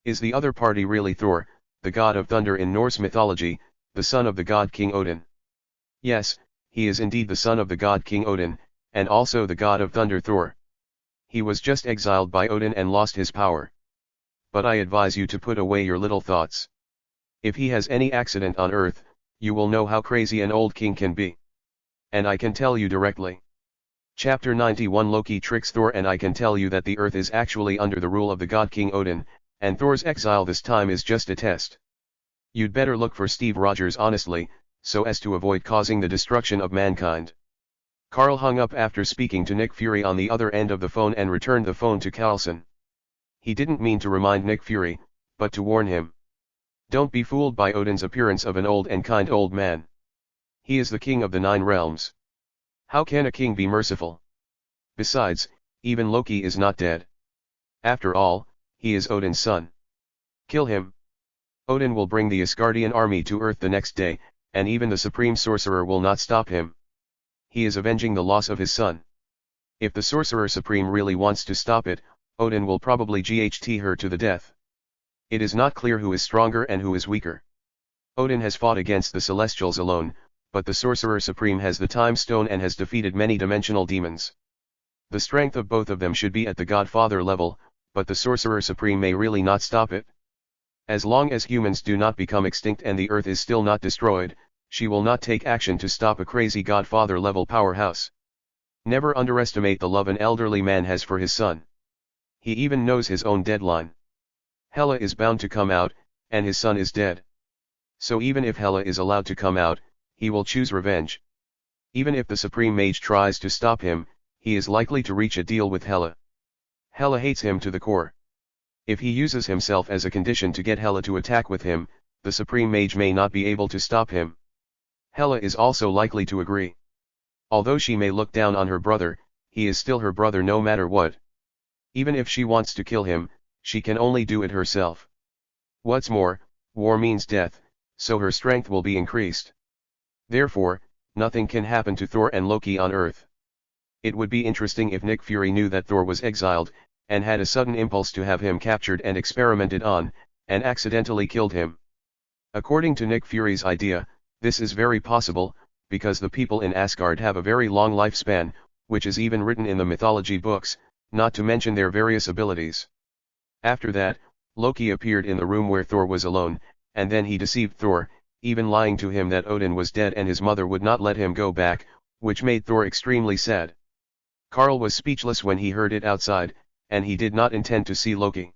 Is the other party really Thor, the god of thunder in Norse mythology, the son of the god King Odin? Yes, he is indeed the son of the god King Odin, and also the god of thunder Thor. He was just exiled by Odin and lost his power. But I advise you to put away your little thoughts. If he has any accident on Earth, you will know how crazy an old king can be. And I can tell you directly. Chapter 91 Loki tricks Thor. And I can tell you that the Earth is actually under the rule of the god King Odin, and Thor's exile this time is just a test. You'd better look for Steve Rogers honestly, so as to avoid causing the destruction of mankind. Carl hung up after speaking to Nick Fury on the other end of the phone and returned the phone to Coulson. He didn't mean to remind Nick Fury, but to warn him. Don't be fooled by Odin's appearance of an old and kind old man. He is the king of the 9 realms. How can a king be merciful? Besides, even Loki is not dead. After all, he is Odin's son. Kill him. Odin will bring the Asgardian army to Earth the next day, and even the Supreme Sorcerer will not stop him. He is avenging the loss of his son. If the Sorcerer Supreme really wants to stop it, Odin will probably GHT her to the death. It is not clear who is stronger and who is weaker. Odin has fought against the Celestials alone, but the Sorcerer Supreme has the Time Stone and has defeated many dimensional demons. The strength of both of them should be at the Godfather level, but the Sorcerer Supreme may really not stop it. As long as humans do not become extinct and the Earth is still not destroyed, she will not take action to stop a crazy Godfather level powerhouse. Never underestimate the love an elderly man has for his son. He even knows his own deadline. Hela is bound to come out, and his son is dead. So even if Hela is allowed to come out, he will choose revenge. Even if the Supreme Mage tries to stop him, he is likely to reach a deal with Hela. Hela hates him to the core. If he uses himself as a condition to get Hela to attack with him, the Supreme Mage may not be able to stop him. Hela is also likely to agree. Although she may look down on her brother, he is still her brother no matter what. Even if she wants to kill him, she can only do it herself. What's more, war means death, so her strength will be increased. Therefore, nothing can happen to Thor and Loki on Earth. It would be interesting if Nick Fury knew that Thor was exiled, and had a sudden impulse to have him captured and experimented on, and accidentally killed him. According to Nick Fury's idea, this is very possible, because the people in Asgard have a very long lifespan, which is even written in the mythology books, not to mention their various abilities. After that, Loki appeared in the room where Thor was alone, and then he deceived Thor, even lying to him that Odin was dead and his mother would not let him go back, which made Thor extremely sad. Karl was speechless when he heard it outside, and he did not intend to see Loki.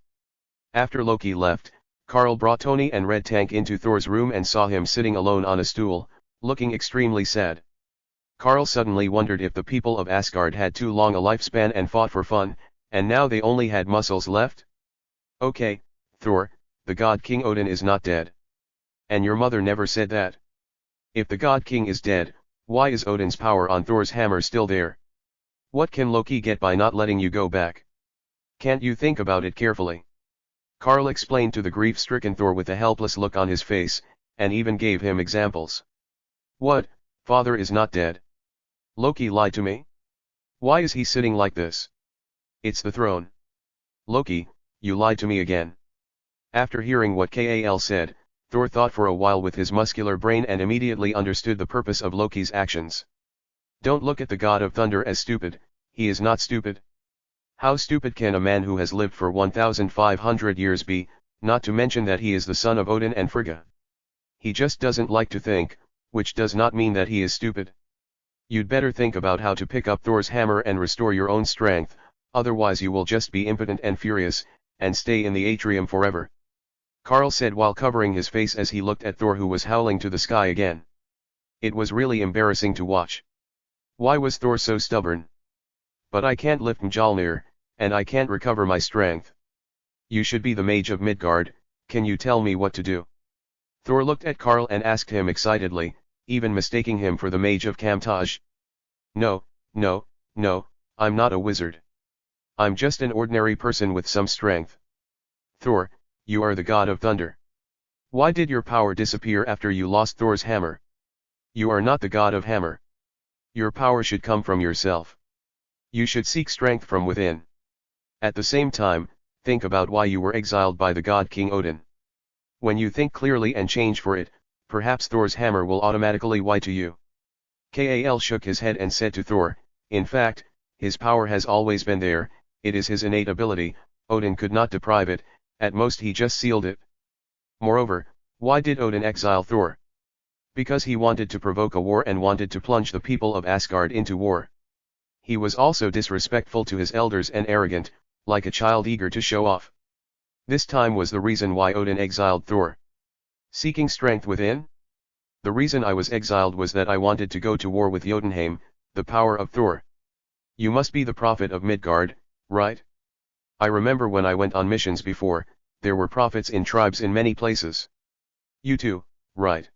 After Loki left, Karl brought Tony and Red Tank into Thor's room and saw him sitting alone on a stool, looking extremely sad. Karl suddenly wondered if the people of Asgard had too long a lifespan and fought for fun, and now they only had muscles left? Okay, Thor, the God King Odin is not dead. And your mother never said that. If the God King is dead, why is Odin's power on Thor's hammer still there? What can Loki get by not letting you go back? Can't you think about it carefully? Karl explained to the grief-stricken Thor with a helpless look on his face, and even gave him examples. What, father is not dead? Loki lied to me? Why is he sitting like this? It's the throne. Loki, you lied to me again. After hearing what Kal said, Thor thought for a while with his muscular brain and immediately understood the purpose of Loki's actions. Don't look at the god of thunder as stupid, he is not stupid. How stupid can a man who has lived for 1,500 years be, not to mention that he is the son of Odin and Frigga? He just doesn't like to think, which does not mean that he is stupid. You'd better think about how to pick up Thor's hammer and restore your own strength, otherwise you will just be impotent and furious, and stay in the atrium forever. Karl said while covering his face as he looked at Thor who was howling to the sky again. It was really embarrassing to watch. Why was Thor so stubborn? But I can't lift Mjolnir, and I can't recover my strength. You should be the mage of Midgard, can you tell me what to do? Thor looked at Karl and asked him excitedly, even mistaking him for the mage of Kamtoj. No, I'm not a wizard. I'm just an ordinary person with some strength. Thor, you are the god of thunder. Why did your power disappear after you lost Thor's hammer? You are not the god of hammer. Your power should come from yourself. You should seek strength from within. At the same time, think about why you were exiled by the god King Odin. When you think clearly and change for it, perhaps Thor's hammer will automatically lie to you. Kal shook his head and said to Thor, in fact, his power has always been there, it is his innate ability, Odin could not deprive it, at most he just sealed it. Moreover, why did Odin exile Thor? Because he wanted to provoke a war and wanted to plunge the people of Asgard into war. He was also disrespectful to his elders and arrogant, like a child eager to show off. This time was the reason why Odin exiled Thor. Seeking strength within? The reason I was exiled was that I wanted to go to war with Jotunheim, the power of Thor. You must be the prophet of Midgard, right? I remember when I went on missions before, there were prophets in tribes in many places. You too, right?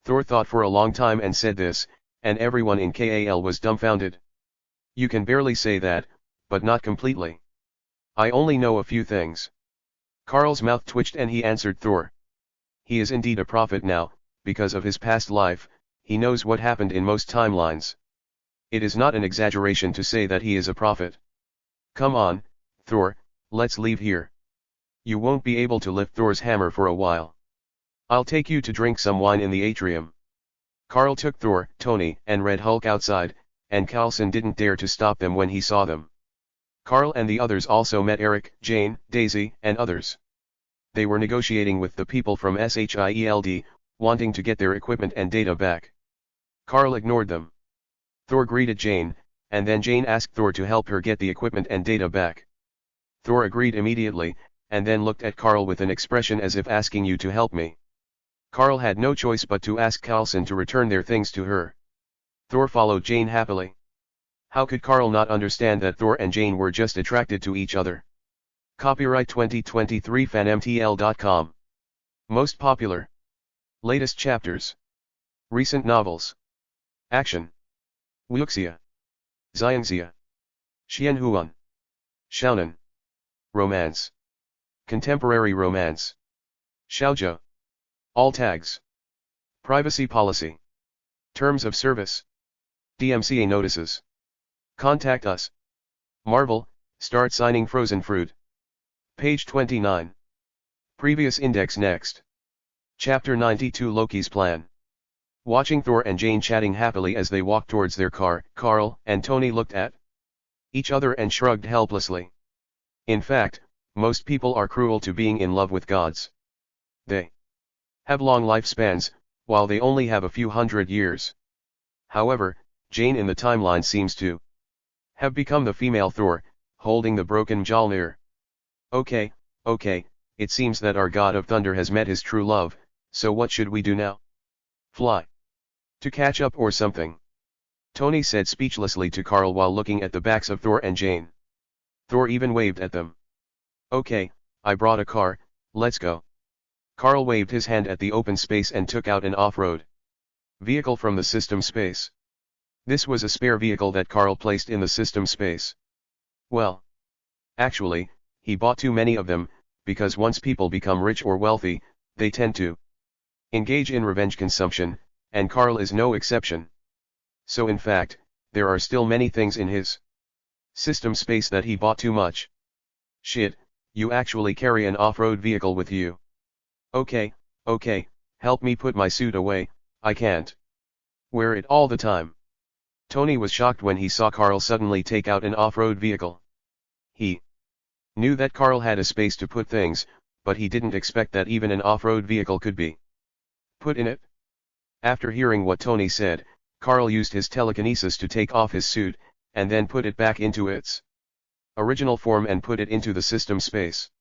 Thor thought for a long time and said this, and everyone in Kal was dumbfounded. You can barely say that, but not completely. I only know a few things. Karl's mouth twitched and he answered Thor. He is indeed a prophet now, because of his past life, he knows what happened in most timelines. It is not an exaggeration to say that he is a prophet. Come on, Thor, let's leave here. You won't be able to lift Thor's hammer for a while. I'll take you to drink some wine in the atrium. Karl took Thor, Tony, and Red Hulk outside, and Coulson didn't dare to stop them when he saw them. Karl and the others also met Eric, Jane, Daisy, and others. They were negotiating with the people from SHIELD, wanting to get their equipment and data back. Karl ignored them. Thor greeted Jane, and then Jane asked Thor to help her get the equipment and data back. Thor agreed immediately, and then looked at Karl with an expression as if asking you to help me. Karl had no choice but to ask Coulson to return their things to her. Thor followed Jane happily. How could Karl not understand that Thor and Jane were just attracted to each other? Copyright 2023 fanmtl.com. Most popular. Latest chapters. Recent novels. Action. Wuxia. Xianxia. Xianhuan. Xiaonan. Romance. Contemporary romance. Xiaozhou. All tags. Privacy policy. Terms of service. DMCA notices. Contact us. Marvel, start signing frozen fruit. Page 29. Previous index next. Chapter 92 Loki's plan. Watching Thor and Jane chatting happily as they walked towards their car, Carl and Tony looked at each other and shrugged helplessly. In fact, most people are cruel to being in love with gods. They have long lifespans, while they only have a few hundred years. However, Jane in the timeline seems to have become the female Thor, holding the broken Mjolnir. Okay, it seems that our god of thunder has met his true love, so what should we do now? Fly to catch up or something? Tony said speechlessly to Carl while looking at the backs of Thor and Jane. Thor even waved at them. Okay, I brought a car, let's go. Carl waved his hand at the open space and took out an off-road vehicle from the system space. This was a spare vehicle that Carl placed in the system space. Well, actually, he bought too many of them, because once people become rich or wealthy, they tend to engage in revenge consumption, and Carl is no exception. So in fact, there are still many things in his system space that he bought too much. Shit, you actually carry an off-road vehicle with you. Okay, help me put my suit away, I can't wear it all the time. Tony was shocked when he saw Carl suddenly take out an off-road vehicle. He knew that Carl had a space to put things, but he didn't expect that even an off-road vehicle could be put in it. After hearing what Tony said, Carl used his telekinesis to take off his suit, and then put it back into its original form and put it into the system space.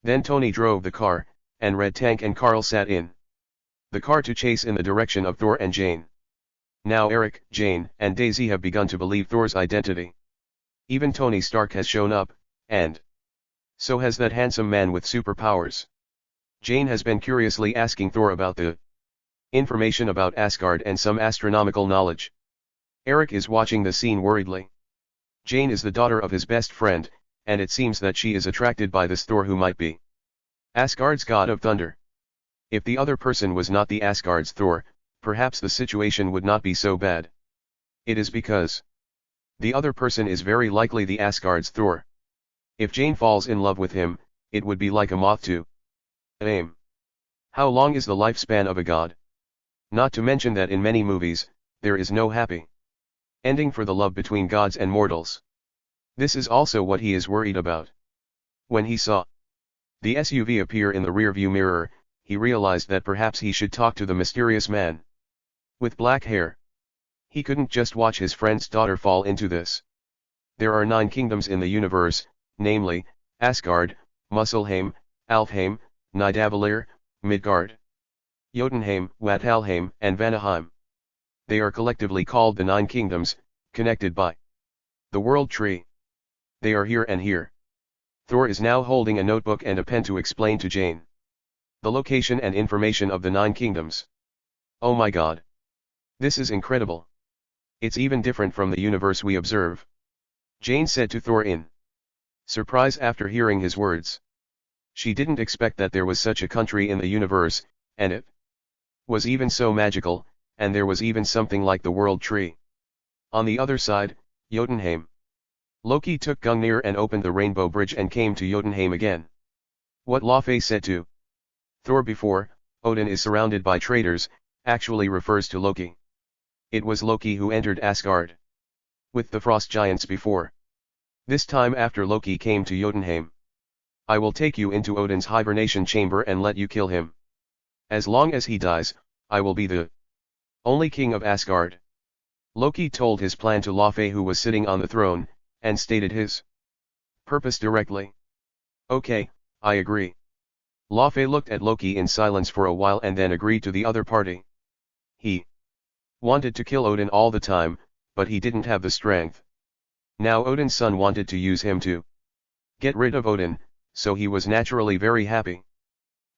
Then Tony drove the car, and Red Tank and Carl sat in the car to chase in the direction of Thor and Jane. Now Eric, Jane, and Daisy have begun to believe Thor's identity. Even Tony Stark has shown up, and so has that handsome man with superpowers. Jane has been curiously asking Thor about the information about Asgard and some astronomical knowledge. Eric is watching the scene worriedly. Jane is the daughter of his best friend, and it seems that she is attracted by this Thor who might be Asgard's god of thunder. If the other person was not the Asgard's Thor, perhaps the situation would not be so bad. It is because the other person is very likely the Asgard's Thor. If Jane falls in love with him, it would be like a moth to aim. How long is the lifespan of a god? Not to mention that in many movies, there is no happy ending for the love between gods and mortals. This is also what he is worried about. When he saw the SUV appear in the rearview mirror, he realized that perhaps he should talk to the mysterious man with black hair. He couldn't just watch his friend's daughter fall into this. There are 9 kingdoms in the universe, namely, Asgard, Muspelheim, Alfheim, Nidavellir, Midgard, Jotunheim, Wadhalheim, and Vanaheim. They are collectively called the 9 kingdoms, connected by the world tree. They are here and here. Thor is now holding a notebook and a pen to explain to Jane the location and information of the 9 kingdoms. Oh my god. This is incredible. It's even different from the universe we observe. Jane said to Thor in surprise after hearing his words. She didn't expect that there was such a country in the universe, and it was even so magical, and there was even something like the world tree. On the other side, Jotunheim. Loki took Gungnir and opened the Rainbow Bridge and came to Jotunheim again. What Laufey said to Thor before, Odin is surrounded by traitors, actually refers to Loki. It was Loki who entered Asgard with the frost giants before. This time after Loki came to Jotunheim. I will take you into Odin's hibernation chamber and let you kill him. As long as he dies, I will be the only king of Asgard. Loki told his plan to Laufey who was sitting on the throne, and stated his purpose directly. Okay, I agree. Laufey looked at Loki in silence for a while and then agreed to the other party. He wanted to kill Odin all the time, but he didn't have the strength. Now Odin's son wanted to use him to get rid of Odin, so he was naturally very happy.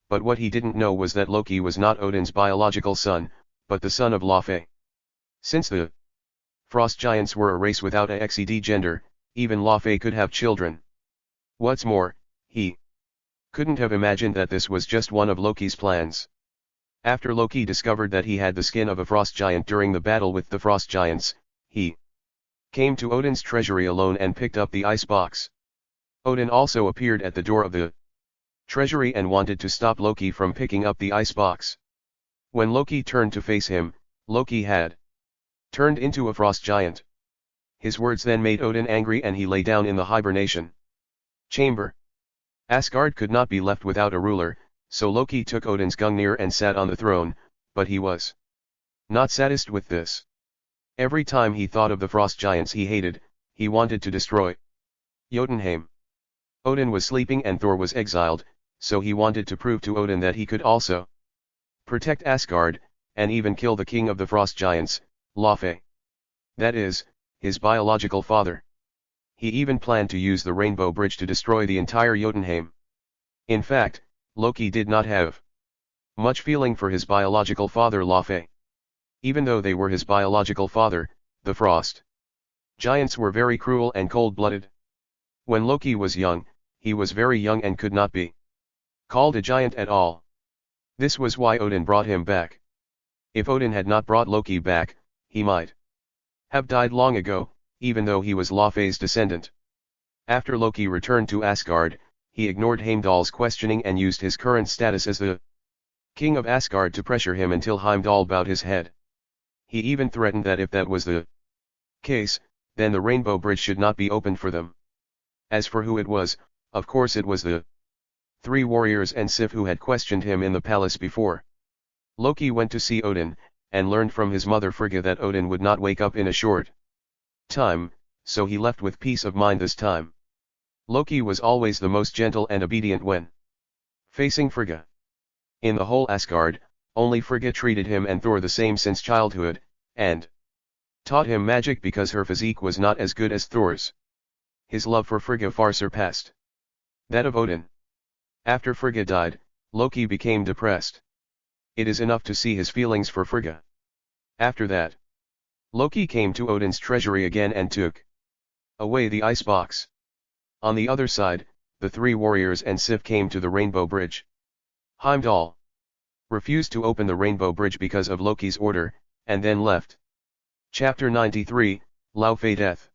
But what he didn't know was that Loki was not Odin's biological son, but the son of Laufey. Since the Frost Giants were a race without a XED gender, even Laufey could have children. What's more, he couldn't have imagined that this was just one of Loki's plans. After Loki discovered that he had the skin of a frost giant during the battle with the frost giants, he came to Odin's treasury alone and picked up the ice box. Odin also appeared at the door of the treasury and wanted to stop Loki from picking up the ice box. When Loki turned to face him, Loki had turned into a frost giant. His words then made Odin angry and he lay down in the hibernation chamber. Asgard could not be left without a ruler, so Loki took Odin's Gungnir and sat on the throne, but he was not satisfied with this. Every time he thought of the frost giants he hated, he wanted to destroy Jotunheim. Odin was sleeping and Thor was exiled, so he wanted to prove to Odin that he could also protect Asgard, and even kill the king of the frost giants, Laufey. That is, his biological father. He even planned to use the Rainbow Bridge to destroy the entire Jotunheim. In fact, Loki did not have much feeling for his biological father Laufey. Even though they were his biological father, the Frost Giants were very cruel and cold-blooded. When Loki was young, he was very young and could not be called a giant at all. This was why Odin brought him back. If Odin had not brought Loki back, he might have died long ago, even though he was Laufey's descendant. After Loki returned to Asgard, he ignored Heimdall's questioning and used his current status as the king of Asgard to pressure him until Heimdall bowed his head. He even threatened that if that was the case, then the Rainbow Bridge should not be opened for them. As for who it was, of course it was the three warriors and Sif who had questioned him in the palace before. Loki went to see Odin, and learned from his mother Frigga that Odin would not wake up in a short time, so he left with peace of mind this time. Loki was always the most gentle and obedient when facing Frigga. In the whole Asgard, only Frigga treated him and Thor the same since childhood, and taught him magic because her physique was not as good as Thor's. His love for Frigga far surpassed that of Odin. After Frigga died, Loki became depressed. It is enough to see his feelings for Frigga. After that, Loki came to Odin's treasury again and took away the icebox. On the other side, the three warriors and Sif came to the Rainbow Bridge. Heimdall refused to open the Rainbow Bridge because of Loki's order, and then left. Chapter 93, Laufey Death.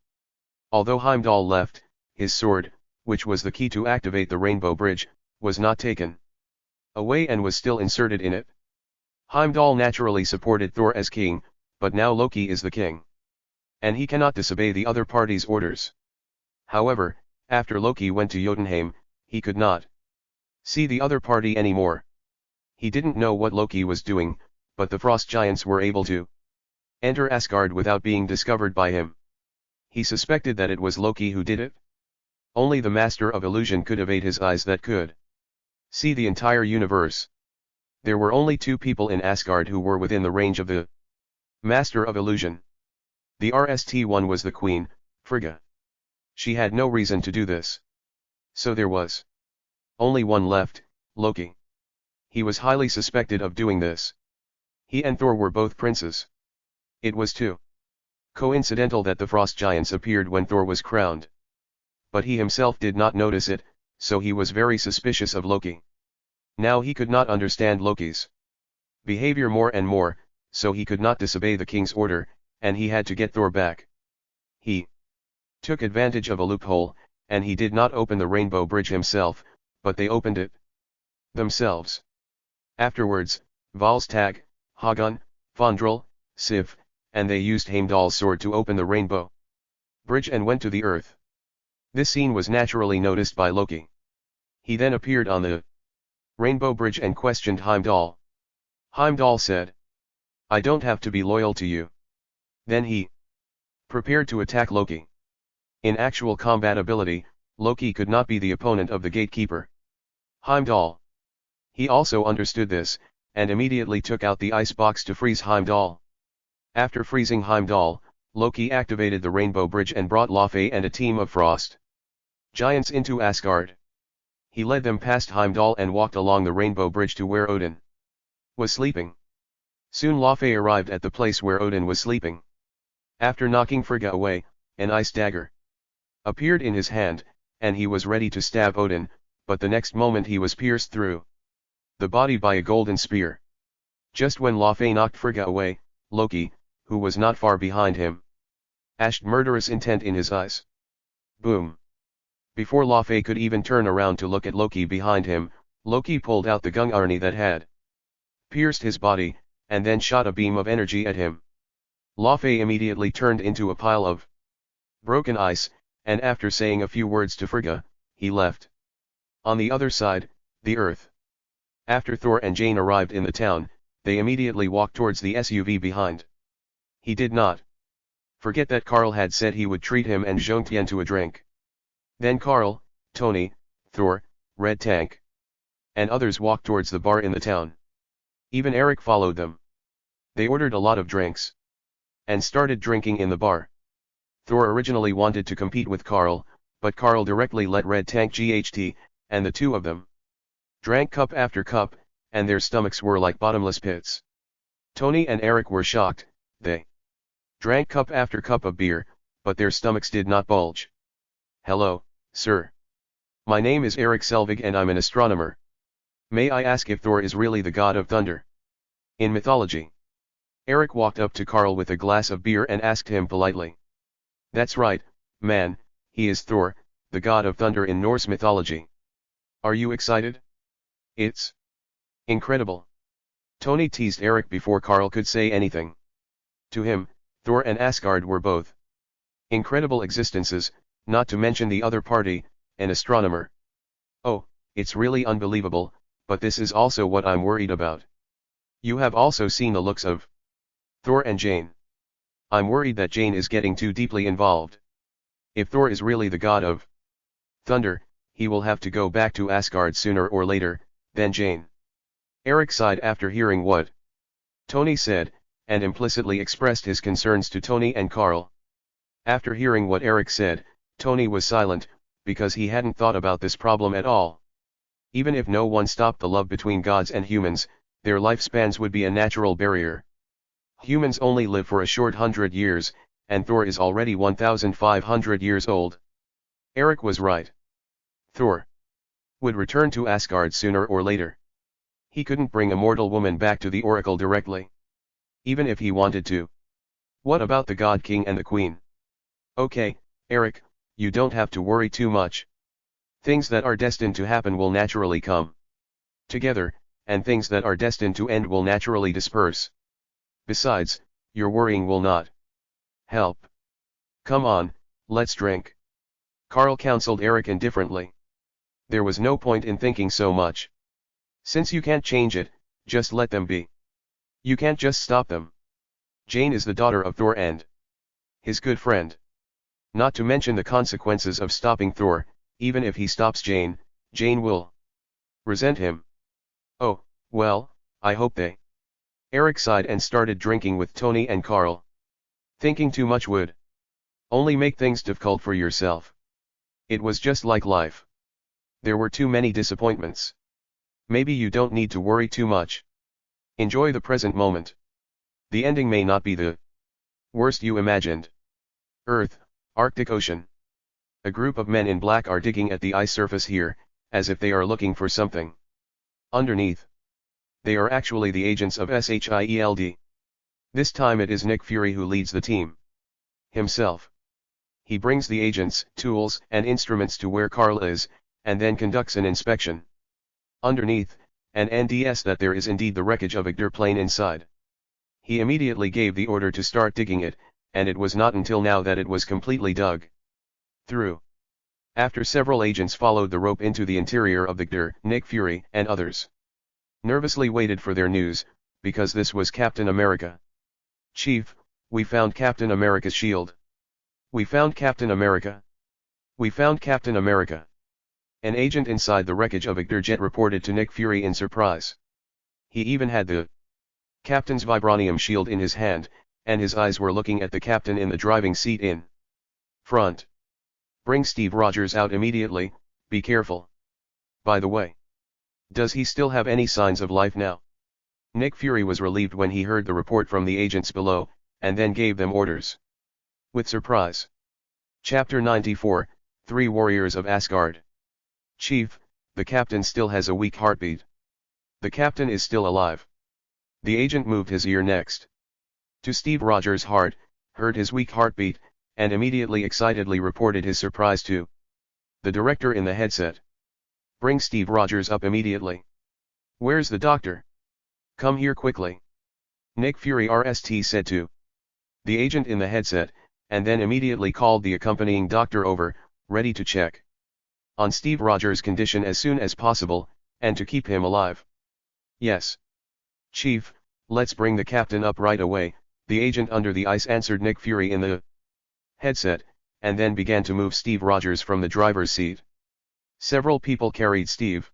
Although Heimdall left, his sword, which was the key to activate the Rainbow Bridge, was not taken away and was still inserted in it. Heimdall naturally supported Thor as king, but now Loki is the king, and he cannot disobey the other party's orders. However, after Loki went to Jotunheim, he could not see the other party anymore. He didn't know what Loki was doing, but the frost giants were able to enter Asgard without being discovered by him. He suspected that it was Loki who did it. Only the Master of Illusion could evade his eyes that could see the entire universe. There were only two people in Asgard who were within the range of the Master of Illusion. The RST1 was the Queen, Frigga. She had no reason to do this. So there was only one left, Loki. He was highly suspected of doing this. He and Thor were both princes. It was too coincidental that the frost giants appeared when Thor was crowned. But he himself did not notice it, so he was very suspicious of Loki. Now he could not understand Loki's behavior more and more, so he could not disobey the king's order, and he had to get Thor back. He took advantage of a loophole, and he did not open the Rainbow Bridge himself, but they opened it themselves. Afterwards, Volstagg, Hagon, Fandral, Sif, and they used Heimdall's sword to open the Rainbow Bridge and went to the earth. This scene was naturally noticed by Loki. He then appeared on the Rainbow Bridge and questioned Heimdall. Heimdall said, "I don't have to be loyal to you." Then he prepared to attack Loki. In actual combat ability, Loki could not be the opponent of the gatekeeper, Heimdall. He also understood this, and immediately took out the ice box to freeze Heimdall. After freezing Heimdall, Loki activated the Rainbow Bridge and brought Laufey and a team of frost giants into Asgard. He led them past Heimdall and walked along the Rainbow Bridge to where Odin was sleeping. Soon Laufey arrived at the place where Odin was sleeping. After knocking Frigga away, an ice dagger appeared in his hand, and he was ready to stab Odin, but the next moment he was pierced through the body by a golden spear. Just when Laufey knocked Frigga away, Loki, who was not far behind him, flashed murderous intent in his eyes. Boom! Before Laufey could even turn around to look at Loki behind him, Loki pulled out the Gungnarni that had pierced his body, and then shot a beam of energy at him. Laufey immediately turned into a pile of broken ice, and after saying a few words to Frigga, he left. On the other side, the earth. After Thor and Jane arrived in the town, they immediately walked towards the SUV behind. He did not forget that Karl had said he would treat him and Jungtien to a drink. Then Karl, Tony, Thor, Red Tank, and others walked towards the bar in the town. Even Eric followed them. They ordered a lot of drinks and started drinking in the bar. Thor originally wanted to compete with Karl, but Karl directly let Red Tank GHT, and the two of them drank cup after cup, and their stomachs were like bottomless pits. Tony and Eric were shocked. They drank cup after cup of beer, but their stomachs did not bulge. "Hello, sir. My name is Eric Selvig and I'm an astronomer. May I ask if Thor is really the god of thunder in mythology?" Eric walked up to Karl with a glass of beer and asked him politely. "That's right, man, he is Thor, the god of thunder in Norse mythology. Are you excited? It's incredible." Tony teased Eric before Karl could say anything. To him, Thor and Asgard were both incredible existences, not to mention the other party, an astronomer. "Oh, it's really unbelievable, but this is also what I'm worried about. You have also seen the looks of Thor and Jane. I'm worried that Jane is getting too deeply involved. If Thor is really the god of thunder, he will have to go back to Asgard sooner or later, then Jane." Eric sighed after hearing what Tony said, and implicitly expressed his concerns to Tony and Karl. After hearing what Eric said, Tony was silent, because he hadn't thought about this problem at all. Even if no one stopped the love between gods and humans, their lifespans would be a natural barrier. Humans only live for a short 100 years, and Thor is already 1,500 years old. Eric was right. Thor would return to Asgard sooner or later. He couldn't bring a mortal woman back to the Oracle directly, even if he wanted to. What about the God King and the Queen? Okay, Eric, you don't have to worry too much. Things that are destined to happen will naturally come together, and things that are destined to end will naturally disperse. Besides, your worrying will not help. Come on, let's drink. Karl counseled Eric indifferently. There was no point in thinking so much. Since you can't change it, just let them be. You can't just stop them. Jane is the daughter of Thor and his good friend. Not to mention the consequences of stopping Thor. Even if he stops Jane, Jane will resent him. Oh, well, I hope they. Eric sighed and started drinking with Tony and Karl. Thinking too much would only make things difficult for yourself. It was just like life. There were too many disappointments. Maybe you don't need to worry too much. Enjoy the present moment. The ending may not be the worst you imagined. Earth, Arctic Ocean. A group of men in black are digging at the ice surface here, as if they are looking for something underneath. They are actually the agents of SHIELD. This time it is Nick Fury who leads the team himself. He brings the agents, tools, and instruments to where Karl is, and then conducts an inspection underneath, and NDS that there is indeed the wreckage of a Gdir plane inside. He immediately gave the order to start digging it, and it was not until now that it was completely dug through. After several agents followed the rope into the interior of the Gdir, Nick Fury and others nervously waited for their news, because this was Captain America. "Chief, we found Captain America's shield. We found Captain America. We found Captain America." An agent inside the wreckage of a Gdir jet reported to Nick Fury in surprise. He even had the captain's vibranium shield in his hand, and his eyes were looking at the captain in the driving seat in front. "Bring Steve Rogers out immediately, be careful. By the way, does he still have any signs of life now?" Nick Fury was relieved when he heard the report from the agents below, and then gave them orders. With surprise. Chapter 94, 3 Warriors of Asgard. Chief, the captain still has a weak heartbeat. The captain is still alive. The agent moved his ear next to Steve Rogers' heart, heard his weak heartbeat, and immediately excitedly reported his surprise to the director in the headset. Bring Steve Rogers up immediately. Where's the doctor? Come here quickly. Nick Fury RST said to the agent in the headset, and then immediately called the accompanying doctor over, ready to check on Steve Rogers' condition as soon as possible, and to keep him alive. Yes. Chief, let's bring the captain up right away, the agent under the ice answered Nick Fury in the headset, and then began to move Steve Rogers from the driver's seat. Several people carried Steve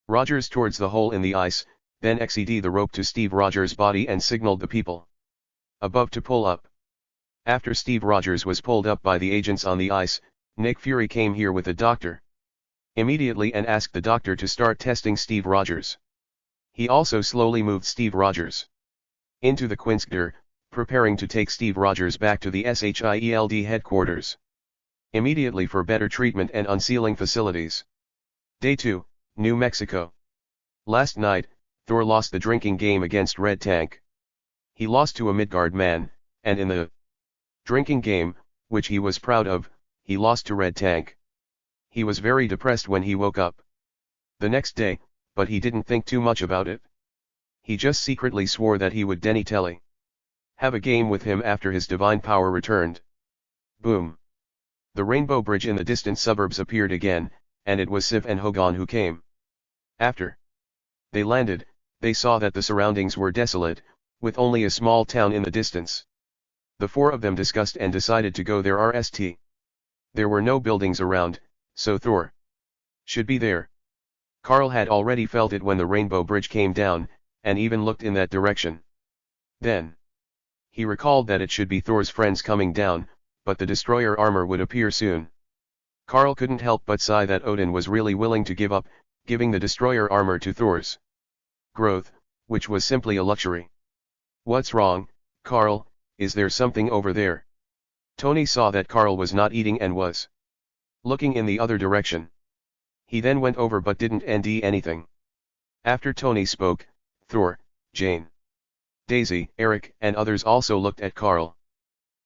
Rogers towards the hole in the ice, then XED the rope to Steve Rogers' body and signaled the people above to pull up. After Steve Rogers was pulled up by the agents on the ice, Nick Fury came here with a doctor immediately and asked the doctor to start testing Steve Rogers. He also slowly moved Steve Rogers into the Quinskder, preparing to take Steve Rogers back to the SHIELD headquarters immediately for better treatment and unsealing facilities. Day 2, New Mexico. Last night, Thor lost the drinking game against Red Tank. He lost to a Midgard man, and in the drinking game, which he was proud of, he lost to Red Tank. He was very depressed when he woke up the next day, but he didn't think too much about it. He just secretly swore that he would Denny Telly have a game with him after his divine power returned. Boom. The Rainbow Bridge in the distant suburbs appeared again, and it was Sif and Hogun who came. After they landed, they saw that the surroundings were desolate, with only a small town in the distance. The four of them discussed and decided to go there RST. There were no buildings around, so Thor should be there. Karl had already felt it when the Rainbow Bridge came down, and even looked in that direction. Then he recalled that it should be Thor's friends coming down, but the destroyer armor would appear soon. Karl couldn't help but sigh that Odin was really willing to give up, giving the destroyer armor to Thor's growth, which was simply a luxury. What's wrong, Karl? Is there something over there? Tony saw that Karl was not eating and was looking in the other direction. He then went over but didn't ND anything. After Tony spoke, Thor, Jane, Daisy, Eric and others also looked at Karl.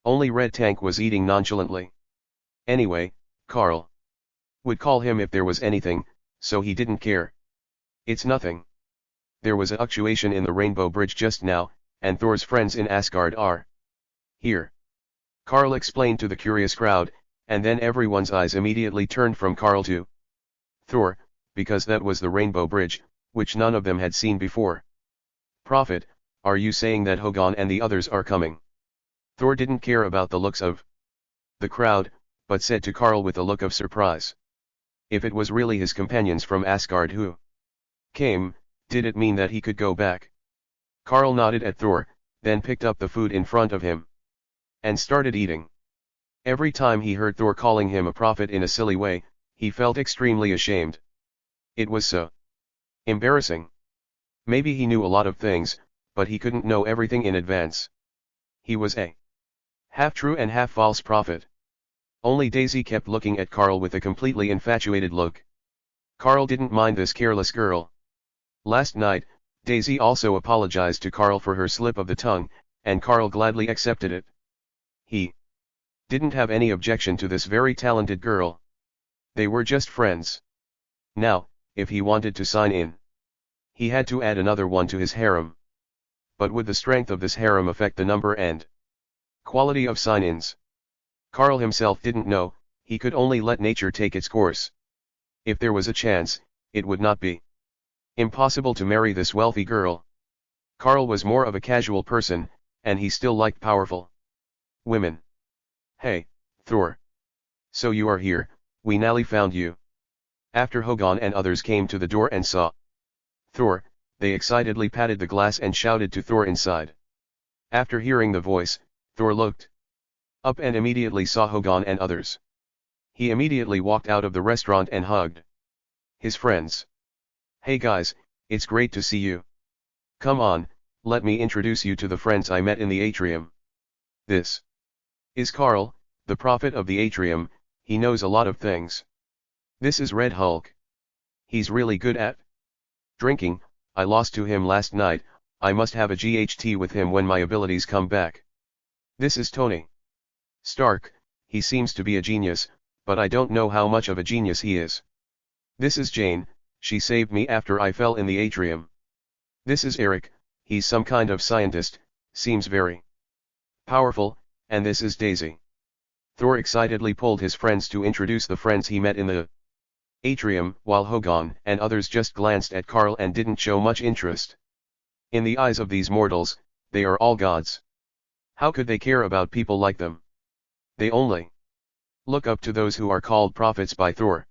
Only Red Tank was eating nonchalantly. Anyway, Karl would call him if there was anything, so he didn't care. It's nothing. There was a fluctuation in the Rainbow Bridge just now, and Thor's friends in Asgard are here. Karl explained to the curious crowd, and then everyone's eyes immediately turned from Karl to Thor, because that was the Rainbow Bridge, which none of them had seen before. Prophet, are you saying that Hogun and the others are coming? Thor didn't care about the looks of the crowd, but said to Karl with a look of surprise. If it was really his companions from Asgard who came, did it mean that he could go back? Karl nodded at Thor, then picked up the food in front of him and started eating. Every time he heard Thor calling him a prophet in a silly way, he felt extremely ashamed. It was so embarrassing. Maybe he knew a lot of things, but he couldn't know everything in advance. He was a half-true and half-false prophet. Only Daisy kept looking at Karl with a completely infatuated look. Karl didn't mind this careless girl. Last night, Daisy also apologized to Karl for her slip of the tongue, and Karl gladly accepted it. He didn't have any objection to this very talented girl. They were just friends. Now, if he wanted to sign in, he had to add another one to his harem. But would the strength of this harem affect the number and quality of sign-ins? Karl himself didn't know, he could only let nature take its course. If there was a chance, it would not be impossible to marry this wealthy girl. Karl was more of a casual person, and he still liked powerful women. Hey, Thor. So you are here, we nearly found you. After Hogun and others came to the door and saw Thor, they excitedly patted the glass and shouted to Thor inside. After hearing the voice, Thor looked up and immediately saw Hogun and others. He immediately walked out of the restaurant and hugged his friends. Hey guys, it's great to see you. Come on, let me introduce you to the friends I met in the atrium. This is Carl, the prophet of the atrium. He knows a lot of things. This is Red Hulk. He's really good at drinking. I lost to him last night. I must have a GHT with him when my abilities come back. This is Tony Stark. He seems to be a genius, but I don't know how much of a genius he is. This is Jane. She saved me after I fell in the atrium. This is Eric. He's some kind of scientist, seems very powerful. And this is Daisy. Thor excitedly pulled his friends to introduce the friends he met in the atrium, while Hogun and others just glanced at Carl and didn't show much interest. In the eyes of these mortals, they are all gods. How could they care about people like them? They only look up to those who are called prophets by Thor.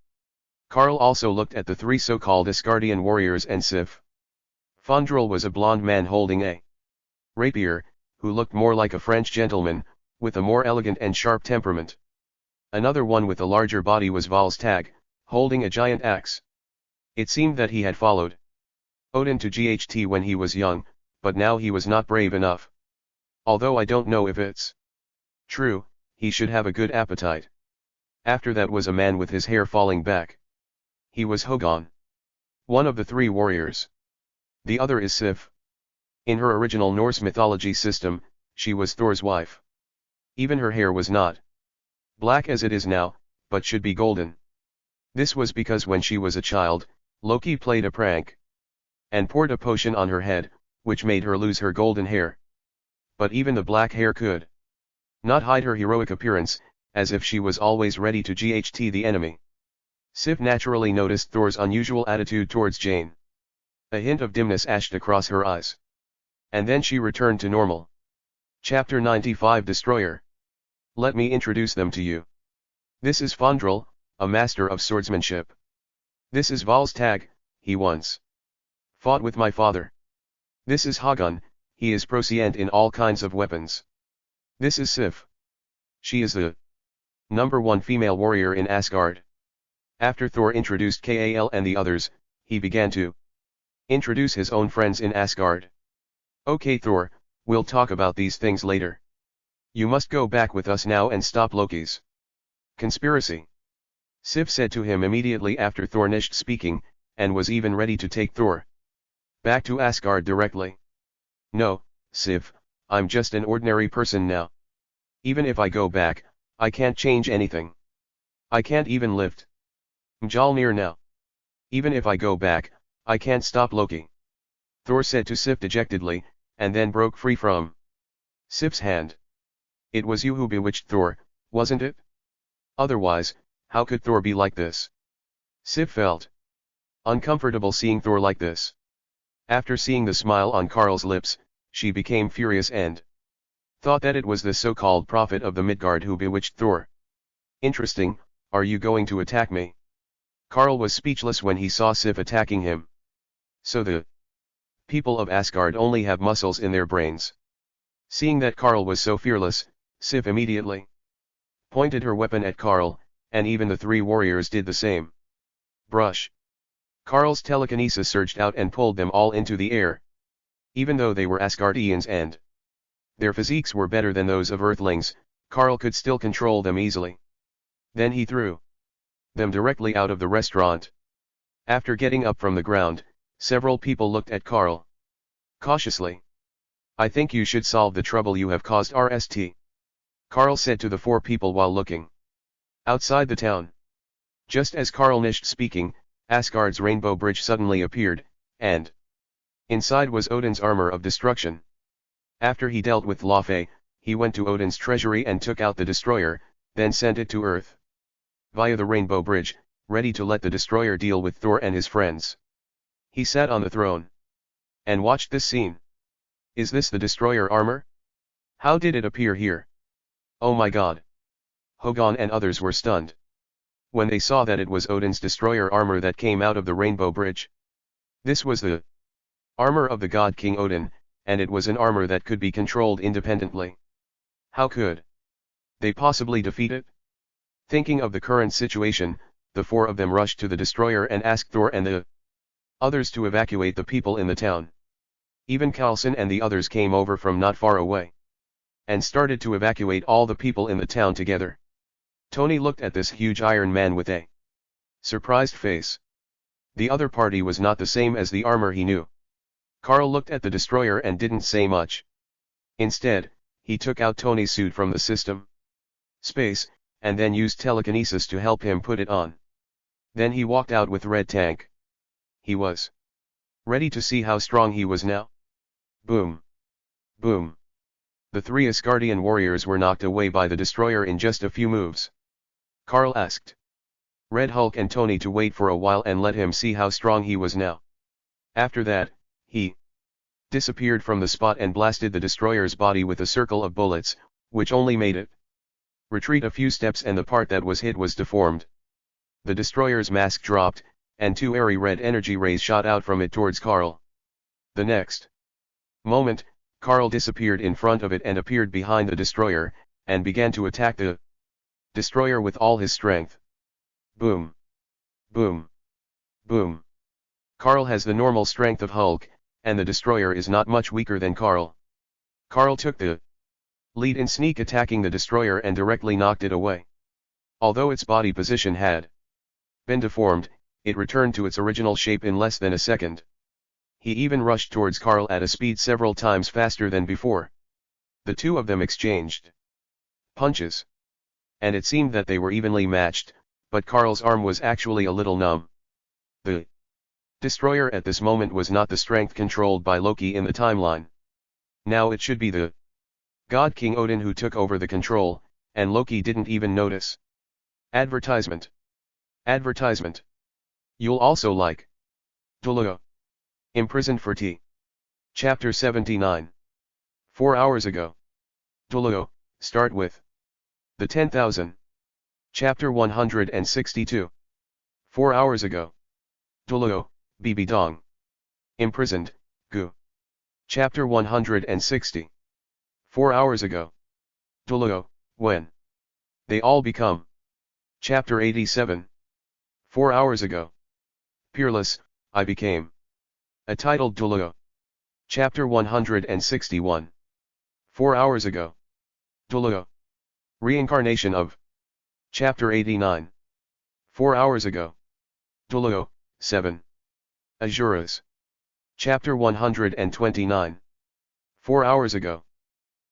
Carl also looked at the three so-called Asgardian warriors and Sif. Fandral was a blond man holding a rapier, who looked more like a French gentleman, with a more elegant and sharp temperament. Another one with a larger body was Volstagg, holding a giant axe. It seemed that he had followed Odin to GHT when he was young, but now he was not brave enough. Although I don't know if it's true, he should have a good appetite. After that was a man with his hair falling back. He was Hogun, one of the three warriors. The other is Sif. In her original Norse mythology system, she was Thor's wife. Even her hair was not black as it is now, but should be golden. This was because when she was a child, Loki played a prank and poured a potion on her head, which made her lose her golden hair. But even the black hair could not hide her heroic appearance, as if she was always ready to GHT the enemy. Sif naturally noticed Thor's unusual attitude towards Jane. A hint of dimness ashed across her eyes. And then she returned to normal. Chapter 95 Destroyer. Let me introduce them to you. This is Fandral, a master of swordsmanship. This is Volstagg, he once fought with my father. This is Hogun, he is proficient in all kinds of weapons. This is Sif. She is the #1 female warrior in Asgard. After Thor introduced Kal and the others, he began to introduce his own friends in Asgard. Okay Thor, we'll talk about these things later. You must go back with us now and stop Loki's conspiracy. Sif said to him immediately after Thor finished speaking, and was even ready to take Thor back to Asgard directly. No, Sif, I'm just an ordinary person now. Even if I go back, I can't change anything. I can't even lift Mjolnir now. Even if I go back, I can't stop Loki. Thor said to Sif dejectedly, and then broke free from Sif's hand. It was you who bewitched Thor, wasn't it? Otherwise, how could Thor be like this? Sif felt uncomfortable seeing Thor like this. After seeing the smile on Carl's lips, she became furious and thought that it was the so-called prophet of the Midgard who bewitched Thor. Interesting, are you going to attack me? Carl was speechless when he saw Sif attacking him. So the people of Asgard only have muscles in their brains. Seeing that Carl was so fearless, Sif immediately pointed her weapon at Carl, and even the three warriors did the same. Brush. Carl's telekinesis surged out and pulled them all into the air. Even though they were Asgardians and their physiques were better than those of Earthlings, Carl could still control them easily. Then he threw them directly out of the restaurant. After getting up from the ground, several people looked at Carl cautiously. I think you should solve the trouble you have caused, RST. Carl said to the four people while looking outside the town. Just as Carl finished speaking, Asgard's rainbow bridge suddenly appeared, and inside was Odin's armor of destruction. After he dealt with Laufey, he went to Odin's treasury and took out the destroyer, then sent it to Earth via the rainbow bridge, ready to let the destroyer deal with Thor and his friends. He sat on the throne and watched this scene. Is this the destroyer armor? How did it appear here? Oh my god! Hogun and others were stunned when they saw that it was Odin's destroyer armor that came out of the rainbow bridge. This was the armor of the god King Odin, and it was an armor that could be controlled independently. How could they possibly defeat it? Thinking of the current situation, the four of them rushed to the destroyer and asked Thor and the others to evacuate the people in the town. Even Carlson and the others came over from not far away, and started to evacuate all the people in the town together. Tony looked at this huge Iron Man with a surprised face. The other party was not the same as the armor he knew. Carl looked at the destroyer and didn't say much. Instead, he took out Tony's suit from the system space, and then used telekinesis to help him put it on. Then he walked out with Red Tank. He was ready to see how strong he was now. Boom. Boom. The three Asgardian warriors were knocked away by the destroyer in just a few moves. Carl asked Red Hulk and Tony to wait for a while and let him see how strong he was now. After that, he disappeared from the spot and blasted the destroyer's body with a circle of bullets, which only made it retreat a few steps, and the part that was hit was deformed. The destroyer's mask dropped, and two airy red energy rays shot out from it towards Carl. The next moment, Carl disappeared in front of it and appeared behind the destroyer, and began to attack the destroyer with all his strength. Boom. Boom. Boom. Carl has the normal strength of Hulk, and the destroyer is not much weaker than Carl. Carl took the lead in sneak attacking the destroyer and directly knocked it away. Although its body position had been deformed, it returned to its original shape in less than a second. He even rushed towards Carl at a speed several times faster than before. The two of them exchanged punches, and it seemed that they were evenly matched, but Carl's arm was actually a little numb. The destroyer at this moment was not the strength controlled by Loki in the timeline. Now it should be the God King Odin who took over the control, and Loki didn't even notice. Advertisement. Advertisement. You'll also like Duluo. Imprisoned for T. Chapter 79. 4 hours ago. Duluo, start with the 10,000. Chapter 162. 4 hours ago. Duluo, Bibi Dong. Imprisoned, Gu. Chapter 160. 4 hours ago. Duluo, when they all become. Chapter 87. 4 hours ago. Peerless, I became. A titled Duluo. Chapter 161. 4 hours ago. Duluo. Reincarnation of. Chapter 89. 4 hours ago. Duluo, 7. Azuras. Chapter 129. 4 hours ago.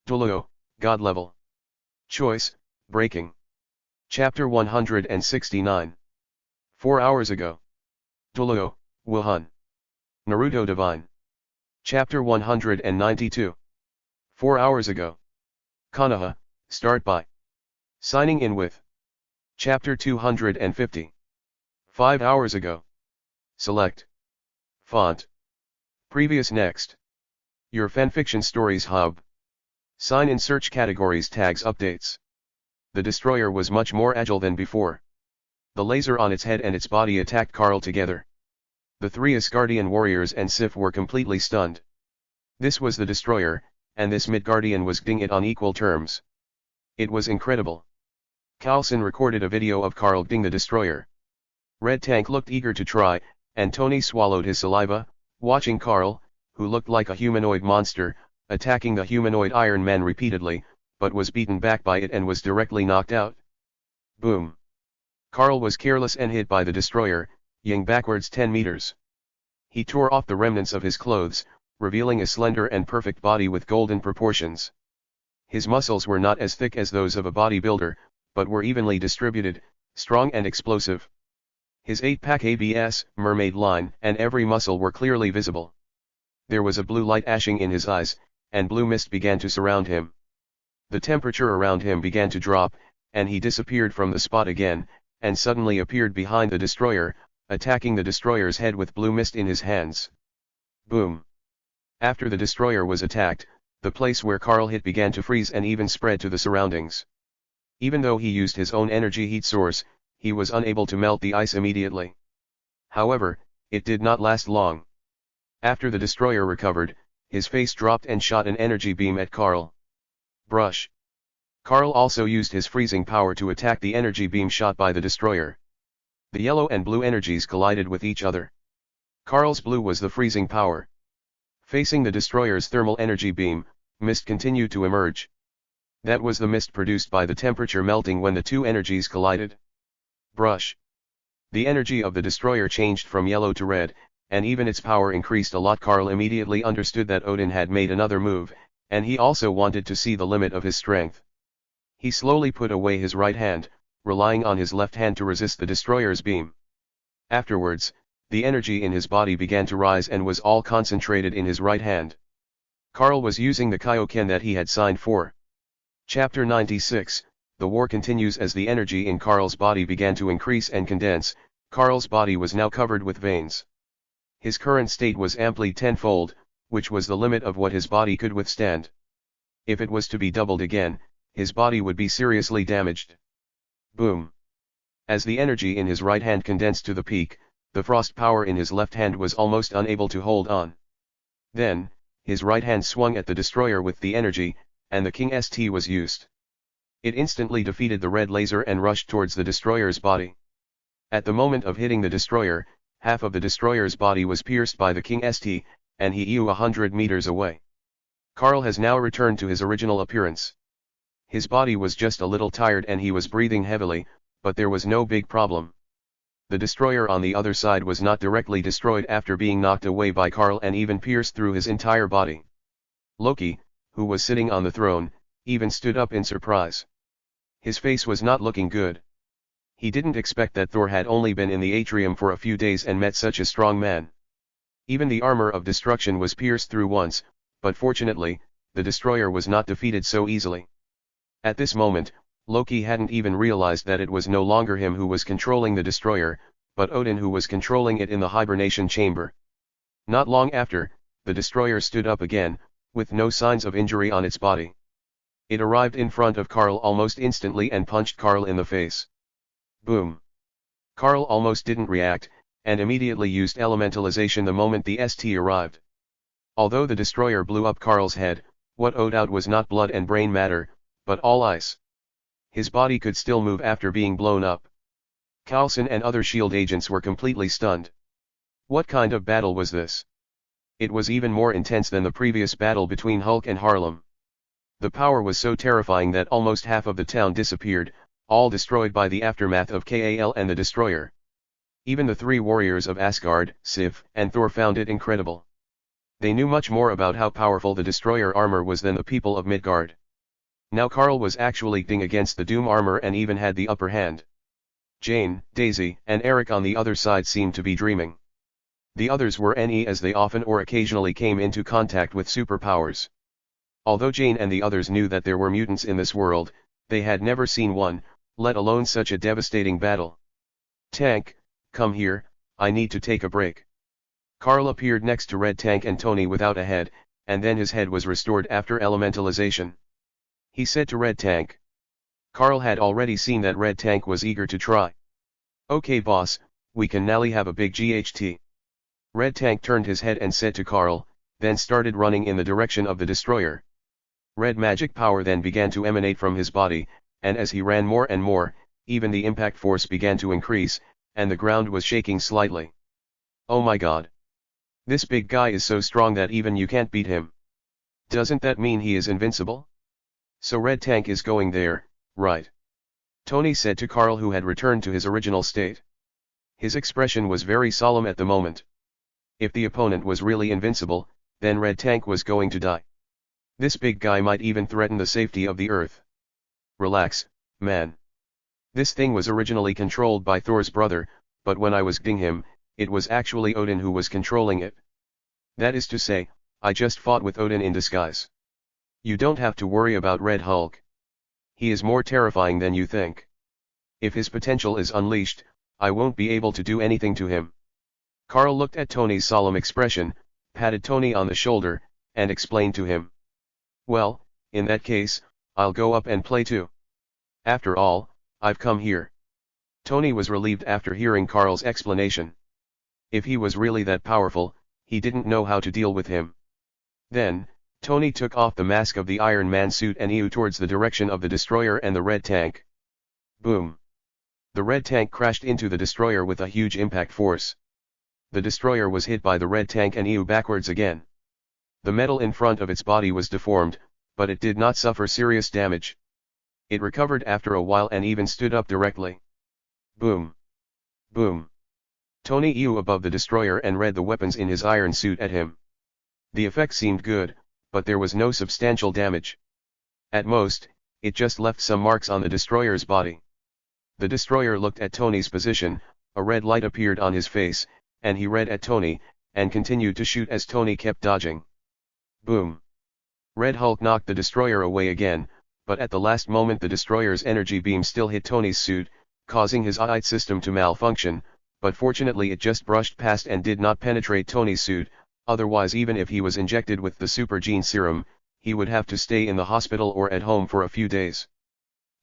Duluo, God level. Choice, breaking. Chapter 169. 4 hours ago. Duluo, Wuhan. Naruto Divine. Chapter 192. 4 hours ago. Konoha, start by signing in with. Chapter 250. 5 hours ago. Select font. Previous next. Your fanfiction stories hub. Sign in search categories tags updates. The destroyer was much more agile than before. The laser on its head and its body attacked Carl together. The three Asgardian warriors and Sif were completely stunned. This was the destroyer, and this Midgardian was getting it on equal terms. It was incredible. Carlson recorded a video of Carl getting the destroyer. Red Tank looked eager to try, and Tony swallowed his saliva, watching Carl, who looked like a humanoid monster, attacking the humanoid Iron Man repeatedly, but was beaten back by it and was directly knocked out. Boom. Carl was careless and hit by the destroyer, ying backwards 10 meters. He tore off the remnants of his clothes, revealing a slender and perfect body with golden proportions. His muscles were not as thick as those of a bodybuilder, but were evenly distributed, strong and explosive. His 8-pack ABS, mermaid line, and every muscle were clearly visible. There was a blue light ashing in his eyes, and blue mist began to surround him. The temperature around him began to drop, and he disappeared from the spot again, and suddenly appeared behind the destroyer, attacking the destroyer's head with blue mist in his hands. Boom. After the destroyer was attacked, the place where Carl hit began to freeze and even spread to the surroundings. Even though he used his own energy heat source, he was unable to melt the ice immediately. However, it did not last long. After the destroyer recovered, his face dropped and shot an energy beam at Carl. Brush. Carl also used his freezing power to attack the energy beam shot by the destroyer. The yellow and blue energies collided with each other. Carl's blue was the freezing power. Facing the destroyer's thermal energy beam, mist continued to emerge. That was the mist produced by the temperature melting when the two energies collided. Brush. The energy of the destroyer changed from yellow to red, and even its power increased a lot. Karl immediately understood that Odin had made another move, and he also wanted to see the limit of his strength. He slowly put away his right hand, relying on his left hand to resist the destroyer's beam. Afterwards, the energy in his body began to rise and was all concentrated in his right hand. Karl was using the Kaioken that he had signed for. Chapter 96, The war continues. As the energy in Karl's body began to increase and condense, Karl's body was now covered with veins. His current state was amply tenfold, which was the limit of what his body could withstand. If it was to be doubled again, his body would be seriously damaged. Boom. As the energy in his right hand condensed to the peak, the frost power in his left hand was almost unable to hold on. Then, his right hand swung at the destroyer with the energy, and the King St was used. It instantly defeated the red laser and rushed towards the destroyer's body. At the moment of hitting the destroyer, half of the destroyer's body was pierced by the King St, and he 100 meters away. Karl has now returned to his original appearance. His body was just a little tired and he was breathing heavily, but there was no big problem. The destroyer on the other side was not directly destroyed after being knocked away by Karl and even pierced through his entire body. Loki, who was sitting on the throne, even stood up in surprise. His face was not looking good. He didn't expect that Thor had only been in the atrium for a few days and met such a strong man. Even the armor of destruction was pierced through once, but fortunately, the destroyer was not defeated so easily. At this moment, Loki hadn't even realized that it was no longer him who was controlling the destroyer, but Odin who was controlling it in the hibernation chamber. Not long after, the destroyer stood up again, with no signs of injury on its body. It arrived in front of Karl almost instantly and punched Karl in the face. Boom. Karl almost didn't react, and immediately used elementalization the moment the ST arrived. Although the destroyer blew up Karl's head, what owed out was not blood and brain matter, but all ice. His body could still move after being blown up. Coulson and other SHIELD agents were completely stunned. What kind of battle was this? It was even more intense than the previous battle between Hulk and Harlem. The power was so terrifying that almost half of the town disappeared, all destroyed by the aftermath of Kal and the destroyer. Even the three warriors of Asgard, Sif, and Thor found it incredible. They knew much more about how powerful the destroyer armor was than the people of Midgard. Now Karl was actually ding against the Doom armor and even had the upper hand. Jane, Daisy, and Eric on the other side seemed to be dreaming. The others were NE as they often or occasionally came into contact with superpowers. Although Jane and the others knew that there were mutants in this world, they had never seen one, let alone such a devastating battle. Tank, come here, I need to take a break. Karl appeared next to Red Tank and Tony without a head, and then his head was restored after elementalization. He said to Red Tank. Karl had already seen that Red Tank was eager to try. Okay boss, we can now have a big GHT. Red Tank turned his head and said to Karl, then started running in the direction of the destroyer. Red magic power then began to emanate from his body, and as he ran more and more, even the impact force began to increase, and the ground was shaking slightly. Oh my god. This big guy is so strong that even you can't beat him. Doesn't that mean he is invincible? So Red Tank is going there, right? Tony said to Karl, who had returned to his original state. His expression was very solemn at the moment. If the opponent was really invincible, then Red Tank was going to die. This big guy might even threaten the safety of the Earth. Relax, man. This thing was originally controlled by Thor's brother, but when I was getting him, it was actually Odin who was controlling it. That is to say, I just fought with Odin in disguise. You don't have to worry about Red Hulk. He is more terrifying than you think. If his potential is unleashed, I won't be able to do anything to him. Karl looked at Tony's solemn expression, patted Tony on the shoulder, and explained to him. Well, in that case, I'll go up and play too. After all, I've come here. Tony was relieved after hearing Karl's explanation. If he was really that powerful, he didn't know how to deal with him. Then, Tony took off the mask of the Iron Man suit and flew towards the direction of the destroyer and the Red Tank. Boom! The Red Tank crashed into the destroyer with a huge impact force. The destroyer was hit by the Red Tank and flew backwards again. The metal in front of its body was deformed, but it did not suffer serious damage. It recovered after a while and even stood up directly. Boom. Boom. Tony Yu above the destroyer and read the weapons in his iron suit at him. The effect seemed good, but there was no substantial damage. At most, it just left some marks on the destroyer's body. The destroyer looked at Tony's position, a red light appeared on his face, and he read at Tony, and continued to shoot as Tony kept dodging. Boom. Red Hulk knocked the destroyer away again, but at the last moment the destroyer's energy beam still hit Tony's suit, causing his eye system to malfunction, but fortunately it just brushed past and did not penetrate Tony's suit. Otherwise, even if he was injected with the Super Gene Serum, he would have to stay in the hospital or at home for a few days.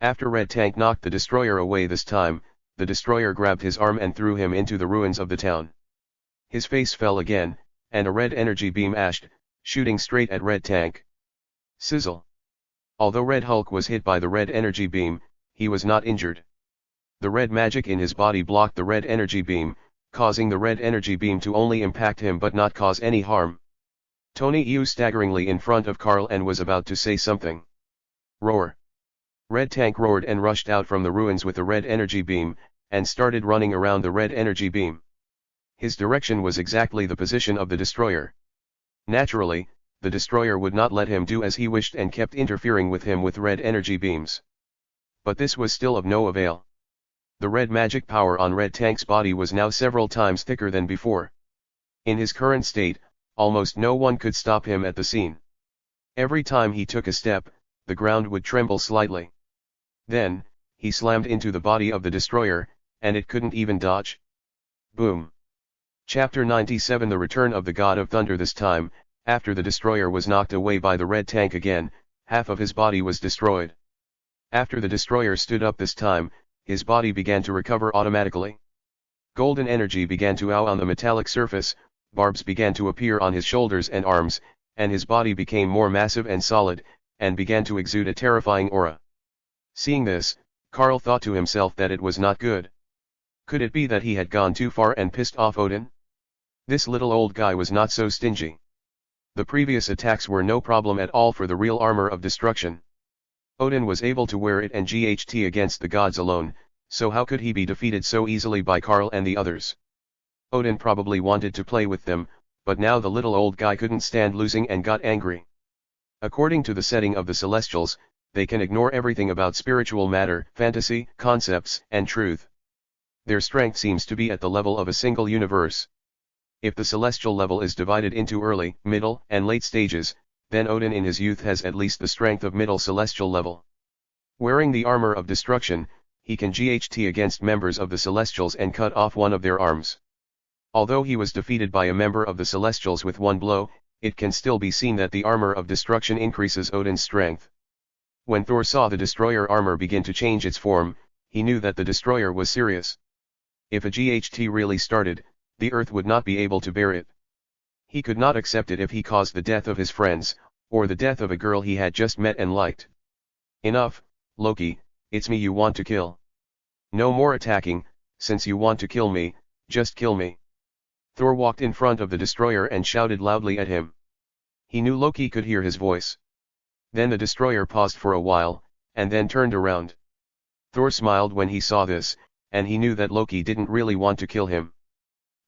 After Red Tank knocked the destroyer away this time, the destroyer grabbed his arm and threw him into the ruins of the town. His face fell again, and a red energy beam ashed, shooting straight at Red Tank. Sizzle. Although Red Hulk was hit by the red energy beam, he was not injured. The red magic in his body blocked the red energy beam, causing the red energy beam to only impact him but not cause any harm. Tony Yu staggeringly in front of Carl and was about to say something. Roar. Red Tank roared and rushed out from the ruins with the red energy beam, and started running around the red energy beam. His direction was exactly the position of the destroyer. Naturally, the destroyer would not let him do as he wished and kept interfering with him with red energy beams. But this was still of no avail. The red magic power on Red Tank's body was now several times thicker than before. In his current state, almost no one could stop him at the scene. Every time he took a step, the ground would tremble slightly. Then, he slammed into the body of the destroyer, and it couldn't even dodge. Boom. Chapter 97 The Return of the God of Thunder. This time, after the destroyer was knocked away by the Red Tank again, half of his body was destroyed. After the destroyer stood up this time, his body began to recover automatically. Golden energy began to ow on the metallic surface, barbs began to appear on his shoulders and arms, and his body became more massive and solid, and began to exude a terrifying aura. Seeing this, Carl thought to himself that it was not good. Could it be that he had gone too far and pissed off Odin? This little old guy was not so stingy. The previous attacks were no problem at all for the real armor of destruction. Odin was able to wear it and GHT against the gods alone, so how could he be defeated so easily by Carl and the others? Odin probably wanted to play with them, but now the little old guy couldn't stand losing and got angry. According to the setting of the Celestials, they can ignore everything about spiritual matter, fantasy, concepts, and truth. Their strength seems to be at the level of a single universe. If the celestial level is divided into early, middle, and late stages, then Odin in his youth has at least the strength of middle celestial level. Wearing the armor of destruction, he can GHT against members of the Celestials and cut off one of their arms. Although he was defeated by a member of the Celestials with one blow, it can still be seen that the armor of destruction increases Odin's strength. When Thor saw the destroyer armor begin to change its form, he knew that the destroyer was serious. If a GHT really started, the earth would not be able to bear it. He could not accept it if he caused the death of his friends, or the death of a girl he had just met and liked. Enough, Loki, it's me you want to kill. No more attacking, since you want to kill me, just kill me. Thor walked in front of the destroyer and shouted loudly at him. He knew Loki could hear his voice. Then the destroyer paused for a while, and then turned around. Thor smiled when he saw this, and he knew that Loki didn't really want to kill him.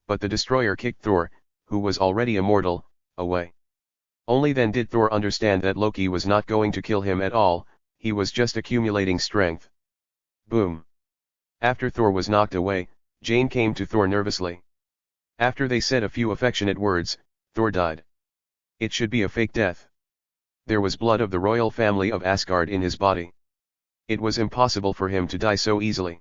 But the destroyer kicked Thor, who was already immortal, away. Only then did Thor understand that Loki was not going to kill him at all, he was just accumulating strength. Boom. After Thor was knocked away, Jane came to Thor nervously. After they said a few affectionate words, Thor died. It should be a fake death. There was blood of the royal family of Asgard in his body. It was impossible for him to die so easily.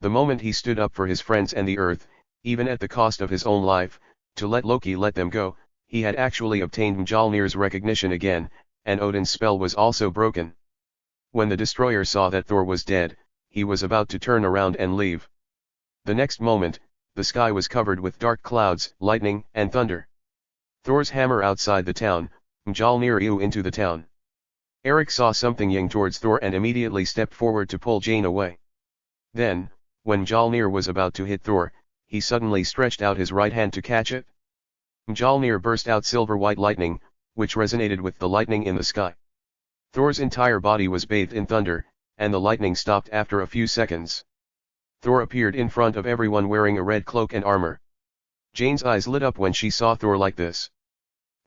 The moment he stood up for his friends and the earth, even at the cost of his own life, to let Loki let them go, he had actually obtained Mjolnir's recognition again, and Odin's spell was also broken. When the destroyer saw that Thor was dead, he was about to turn around and leave. The next moment, the sky was covered with dark clouds, lightning, and thunder. Thor's hammer outside the town, Mjolnir flew into the town. Eric saw something ying towards Thor and immediately stepped forward to pull Jane away. Then, when Mjolnir was about to hit Thor, he suddenly stretched out his right hand to catch it. Mjolnir burst out silver-white lightning, which resonated with the lightning in the sky. Thor's entire body was bathed in thunder, and the lightning stopped after a few seconds. Thor appeared in front of everyone wearing a red cloak and armor. Jane's eyes lit up when she saw Thor like this.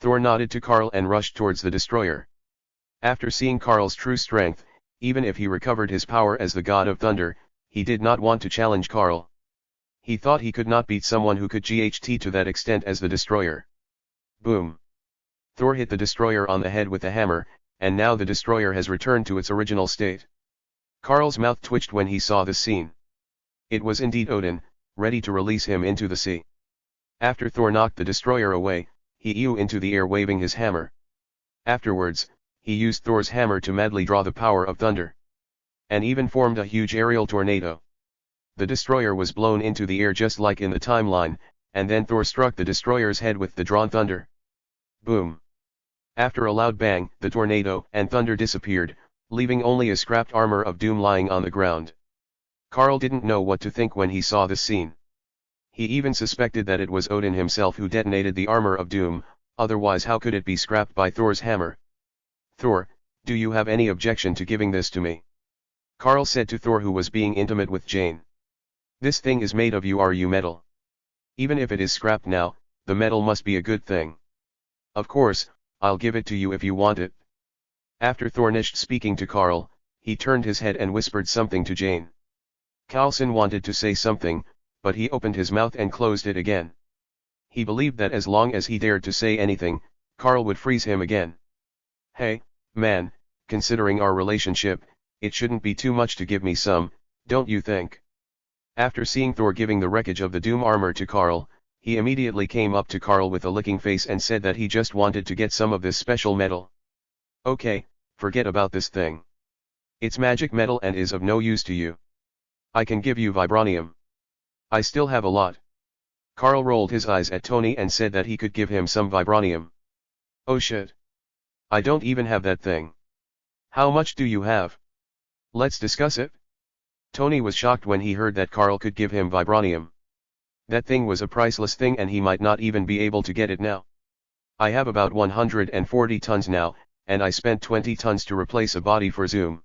Thor nodded to Karl and rushed towards the destroyer. After seeing Karl's true strength, even if he recovered his power as the god of thunder, he did not want to challenge Karl. He thought he could not beat someone who could GHT to that extent as the destroyer. Boom! Thor hit the destroyer on the head with a hammer, and now the destroyer has returned to its original state. Karl's mouth twitched when he saw this scene. It was indeed Odin, ready to release him into the sea. After Thor knocked the destroyer away, he flew into the air waving his hammer. Afterwards, he used Thor's hammer to madly draw the power of thunder. And even formed a huge aerial tornado. The destroyer was blown into the air just like in the timeline, and then Thor struck the destroyer's head with the drawn thunder. Boom! After a loud bang, the tornado and thunder disappeared, leaving only a scrapped armor of doom lying on the ground. Karl didn't know what to think when he saw this scene. He even suspected that it was Odin himself who detonated the armor of doom, otherwise how could it be scrapped by Thor's hammer? Thor, do you have any objection to giving this to me? Karl said to Thor, who was being intimate with Jane. This thing is made of URU metal. Even if it is scrapped now, the metal must be a good thing. Of course, I'll give it to you if you want it. After Thor finished speaking to Karl, he turned his head and whispered something to Jane. Carlson wanted to say something, but he opened his mouth and closed it again. He believed that as long as he dared to say anything, Karl would freeze him again. Hey, man, considering our relationship, it shouldn't be too much to give me some, don't you think? After seeing Thor giving the wreckage of the doom armor to Karl, he immediately came up to Karl with a licking face and said that he just wanted to get some of this special metal. Okay, forget about this thing. It's magic metal and is of no use to you. I can give you vibranium. I still have a lot. Karl rolled his eyes at Tony and said that he could give him some vibranium. Oh shit. I don't even have that thing. How much do you have? Let's discuss it. Tony was shocked when he heard that Karl could give him vibranium. That thing was a priceless thing and he might not even be able to get it now. I have about 140 tons now, and I spent 20 tons to replace a body for Zoom.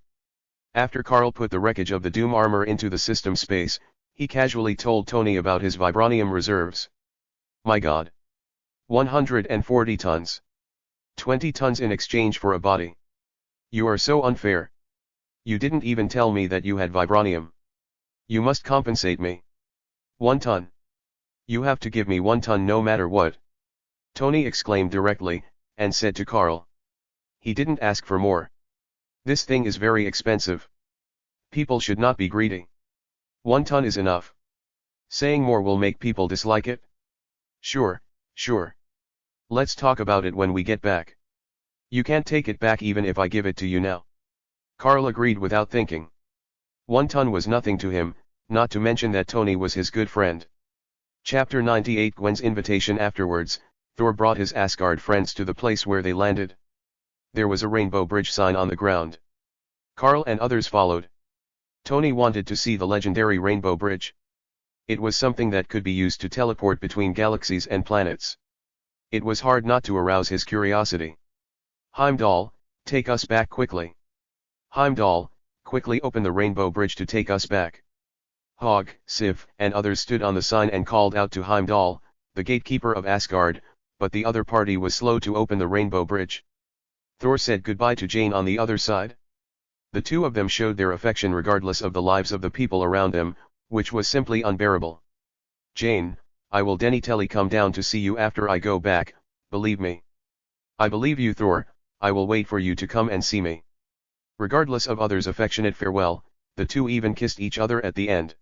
After Karl put the wreckage of the doom armor into the system space, he casually told Tony about his vibranium reserves. My god. 140 tons. 20 tons in exchange for a body. You are so unfair. You didn't even tell me that you had vibranium. You must compensate me. 1 ton. You have to give me 1 ton no matter what. Tony exclaimed directly, and said to Karl. He didn't ask for more. This thing is very expensive. People should not be greedy. 1 ton is enough. Saying more will make people dislike it. Sure, sure. Let's talk about it when we get back. You can't take it back even if I give it to you now. Karl agreed without thinking. 1 ton was nothing to him, not to mention that Tony was his good friend. Chapter 98. Gwen's invitation. Afterwards, Thor brought his Asgard friends to the place where they landed. There was a rainbow bridge sign on the ground. Karl and others followed. Tony wanted to see the legendary rainbow bridge. It was something that could be used to teleport between galaxies and planets. It was hard not to arouse his curiosity. Heimdall, take us back quickly. Heimdall, quickly open the rainbow bridge to take us back. Hogg, Sif, and others stood on the sign and called out to Heimdall, the gatekeeper of Asgard, but the other party was slow to open the rainbow bridge. Thor said goodbye to Jane on the other side. The two of them showed their affection regardless of the lives of the people around them, which was simply unbearable. Jane, I will definitely come down to see you after I go back, believe me. I believe you, Thor, I will wait for you to come and see me. Regardless of others' affectionate farewell, the two even kissed each other at the end.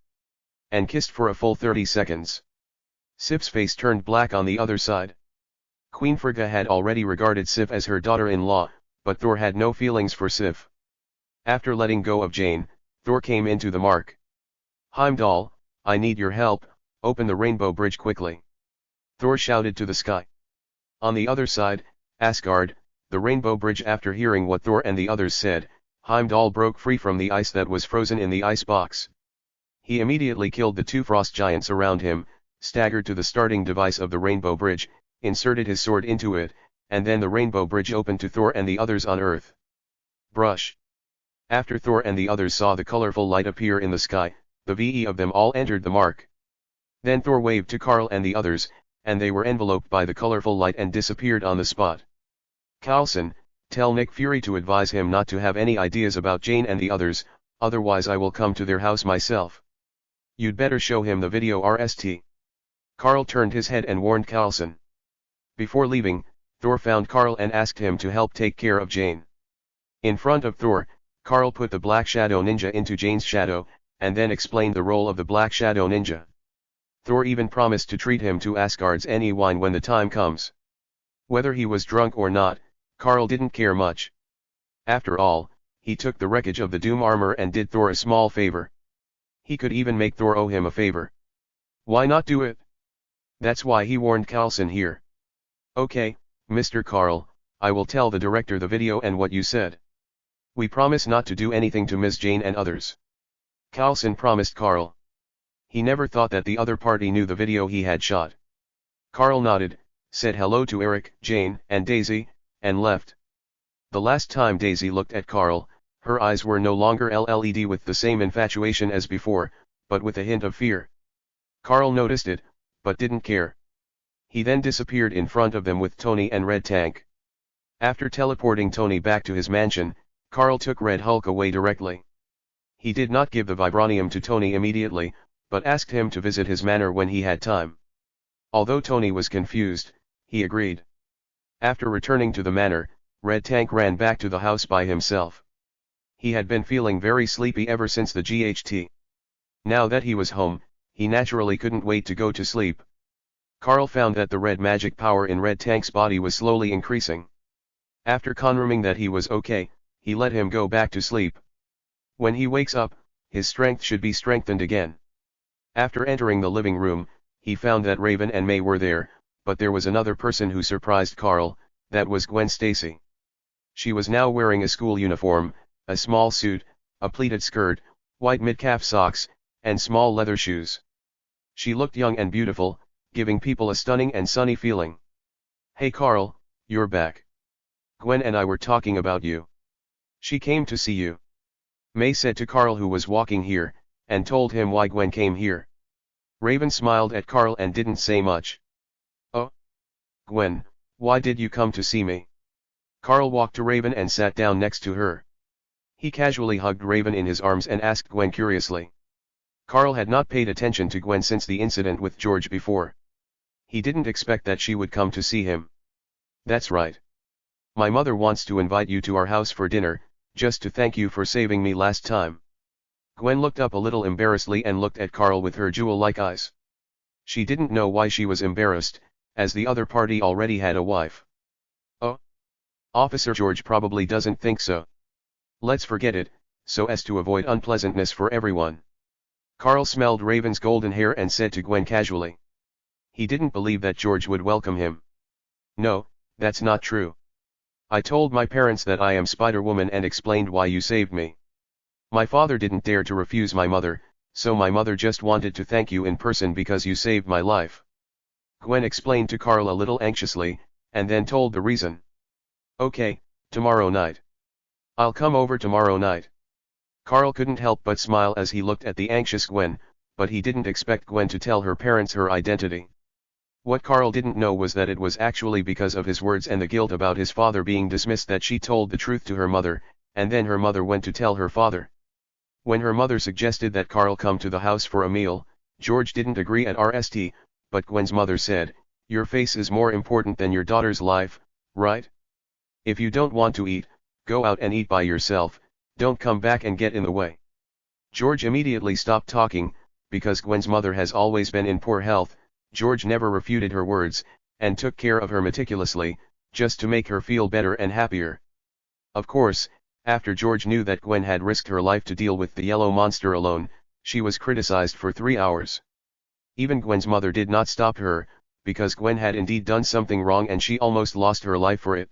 And kissed for a full 30 seconds. Sif's face turned black on the other side. Queen Frigga had already regarded Sif as her daughter-in-law, but Thor had no feelings for Sif. After letting go of Jane, Thor came into the mark. Heimdall, I need your help, open the rainbow bridge quickly. Thor shouted to the sky. On the other side, Asgard, the rainbow bridge. After hearing what Thor and the others said, Heimdall broke free from the ice that was frozen in the ice box. He immediately killed the two frost giants around him, staggered to the starting device of the rainbow bridge, inserted his sword into it, and then the rainbow bridge opened to Thor and the others on Earth. Brush. After Thor and the others saw the colorful light appear in the sky, the VE of them all entered the mark. Then Thor waved to Karl and the others, and they were enveloped by the colorful light and disappeared on the spot. Coulson, tell Nick Fury to advise him not to have any ideas about Jane and the others, otherwise I will come to their house myself. You'd better show him the video RST. Karl turned his head and warned Coulson. Before leaving, Thor found Karl and asked him to help take care of Jane. In front of Thor, Karl put the Black Shadow Ninja into Jane's shadow, and then explained the role of the Black Shadow Ninja. Thor even promised to treat him to Asgard's any wine when the time comes. Whether he was drunk or not, Karl didn't care much. After all, he took the wreckage of the Doom armor and did Thor a small favor. He could even make Thor owe him a favor. Why not do it? That's why he warned Coulson here. Okay, Mr. Karl, I will tell the director the video and what you said. We promise not to do anything to Miss Jane and others. Coulson promised Karl. He never thought that the other party knew the video he had shot. Karl nodded, said hello to Eric, Jane, and Daisy, and left. The last time Daisy looked at Karl, her eyes were no longer LED with the same infatuation as before, but with a hint of fear. Karl noticed it, but didn't care. He then disappeared in front of them with Tony and Red Tank. After teleporting Tony back to his mansion, Karl took Red Hulk away directly. He did not give the vibranium to Tony immediately, but asked him to visit his manor when he had time. Although Tony was confused, he agreed. After returning to the manor, Red Tank ran back to the house by himself. He had been feeling very sleepy ever since the GHT. Now that he was home, he naturally couldn't wait to go to sleep. Karl found that the red magic power in Red Tank's body was slowly increasing. After confirming that he was okay, he let him go back to sleep. When he wakes up, his strength should be strengthened again. After entering the living room, he found that Raven and May were there, but there was another person who surprised Karl, that was Gwen Stacy. She was now wearing a school uniform, a small suit, a pleated skirt, white mid-calf socks, and small leather shoes. She looked young and beautiful, giving people a stunning and sunny feeling. Hey Karl, you're back. Gwen and I were talking about you. She came to see you. May said to Karl, who was walking here, and told him why Gwen came here. Raven smiled at Karl and didn't say much. Oh? Gwen, why did you come to see me? Karl walked to Raven and sat down next to her. He casually hugged Raven in his arms and asked Gwen curiously. Karl had not paid attention to Gwen since the incident with George before. He didn't expect that she would come to see him. That's right. My mother wants to invite you to our house for dinner, just to thank you for saving me last time. Gwen looked up a little embarrassedly and looked at Karl with her jewel-like eyes. She didn't know why she was embarrassed, as the other party already had a wife. Oh? Officer George probably doesn't think so. Let's forget it, so as to avoid unpleasantness for everyone. Karl smelled Raven's golden hair and said to Gwen casually. He didn't believe that George would welcome him. No, that's not true. I told my parents that I am Spider-Woman and explained why you saved me. My father didn't dare to refuse my mother, so my mother just wanted to thank you in person because you saved my life. Gwen explained to Karl a little anxiously, and then told the reason. Okay, tomorrow night. I'll come over tomorrow night. Karl couldn't help but smile as he looked at the anxious Gwen, but he didn't expect Gwen to tell her parents her identity. What Karl didn't know was that it was actually because of his words and the guilt about his father being dismissed that she told the truth to her mother, and then her mother went to tell her father. When her mother suggested that Karl come to the house for a meal, George didn't agree at RST, but Gwen's mother said, "Your face is more important than your daughter's life, right? If you don't want to eat, go out and eat by yourself, don't come back and get in the way." George immediately stopped talking, because Gwen's mother has always been in poor health. George never refuted her words, and took care of her meticulously, just to make her feel better and happier. Of course, after George knew that Gwen had risked her life to deal with the yellow monster alone, she was criticized for 3 hours. Even Gwen's mother did not stop her, because Gwen had indeed done something wrong and she almost lost her life for it.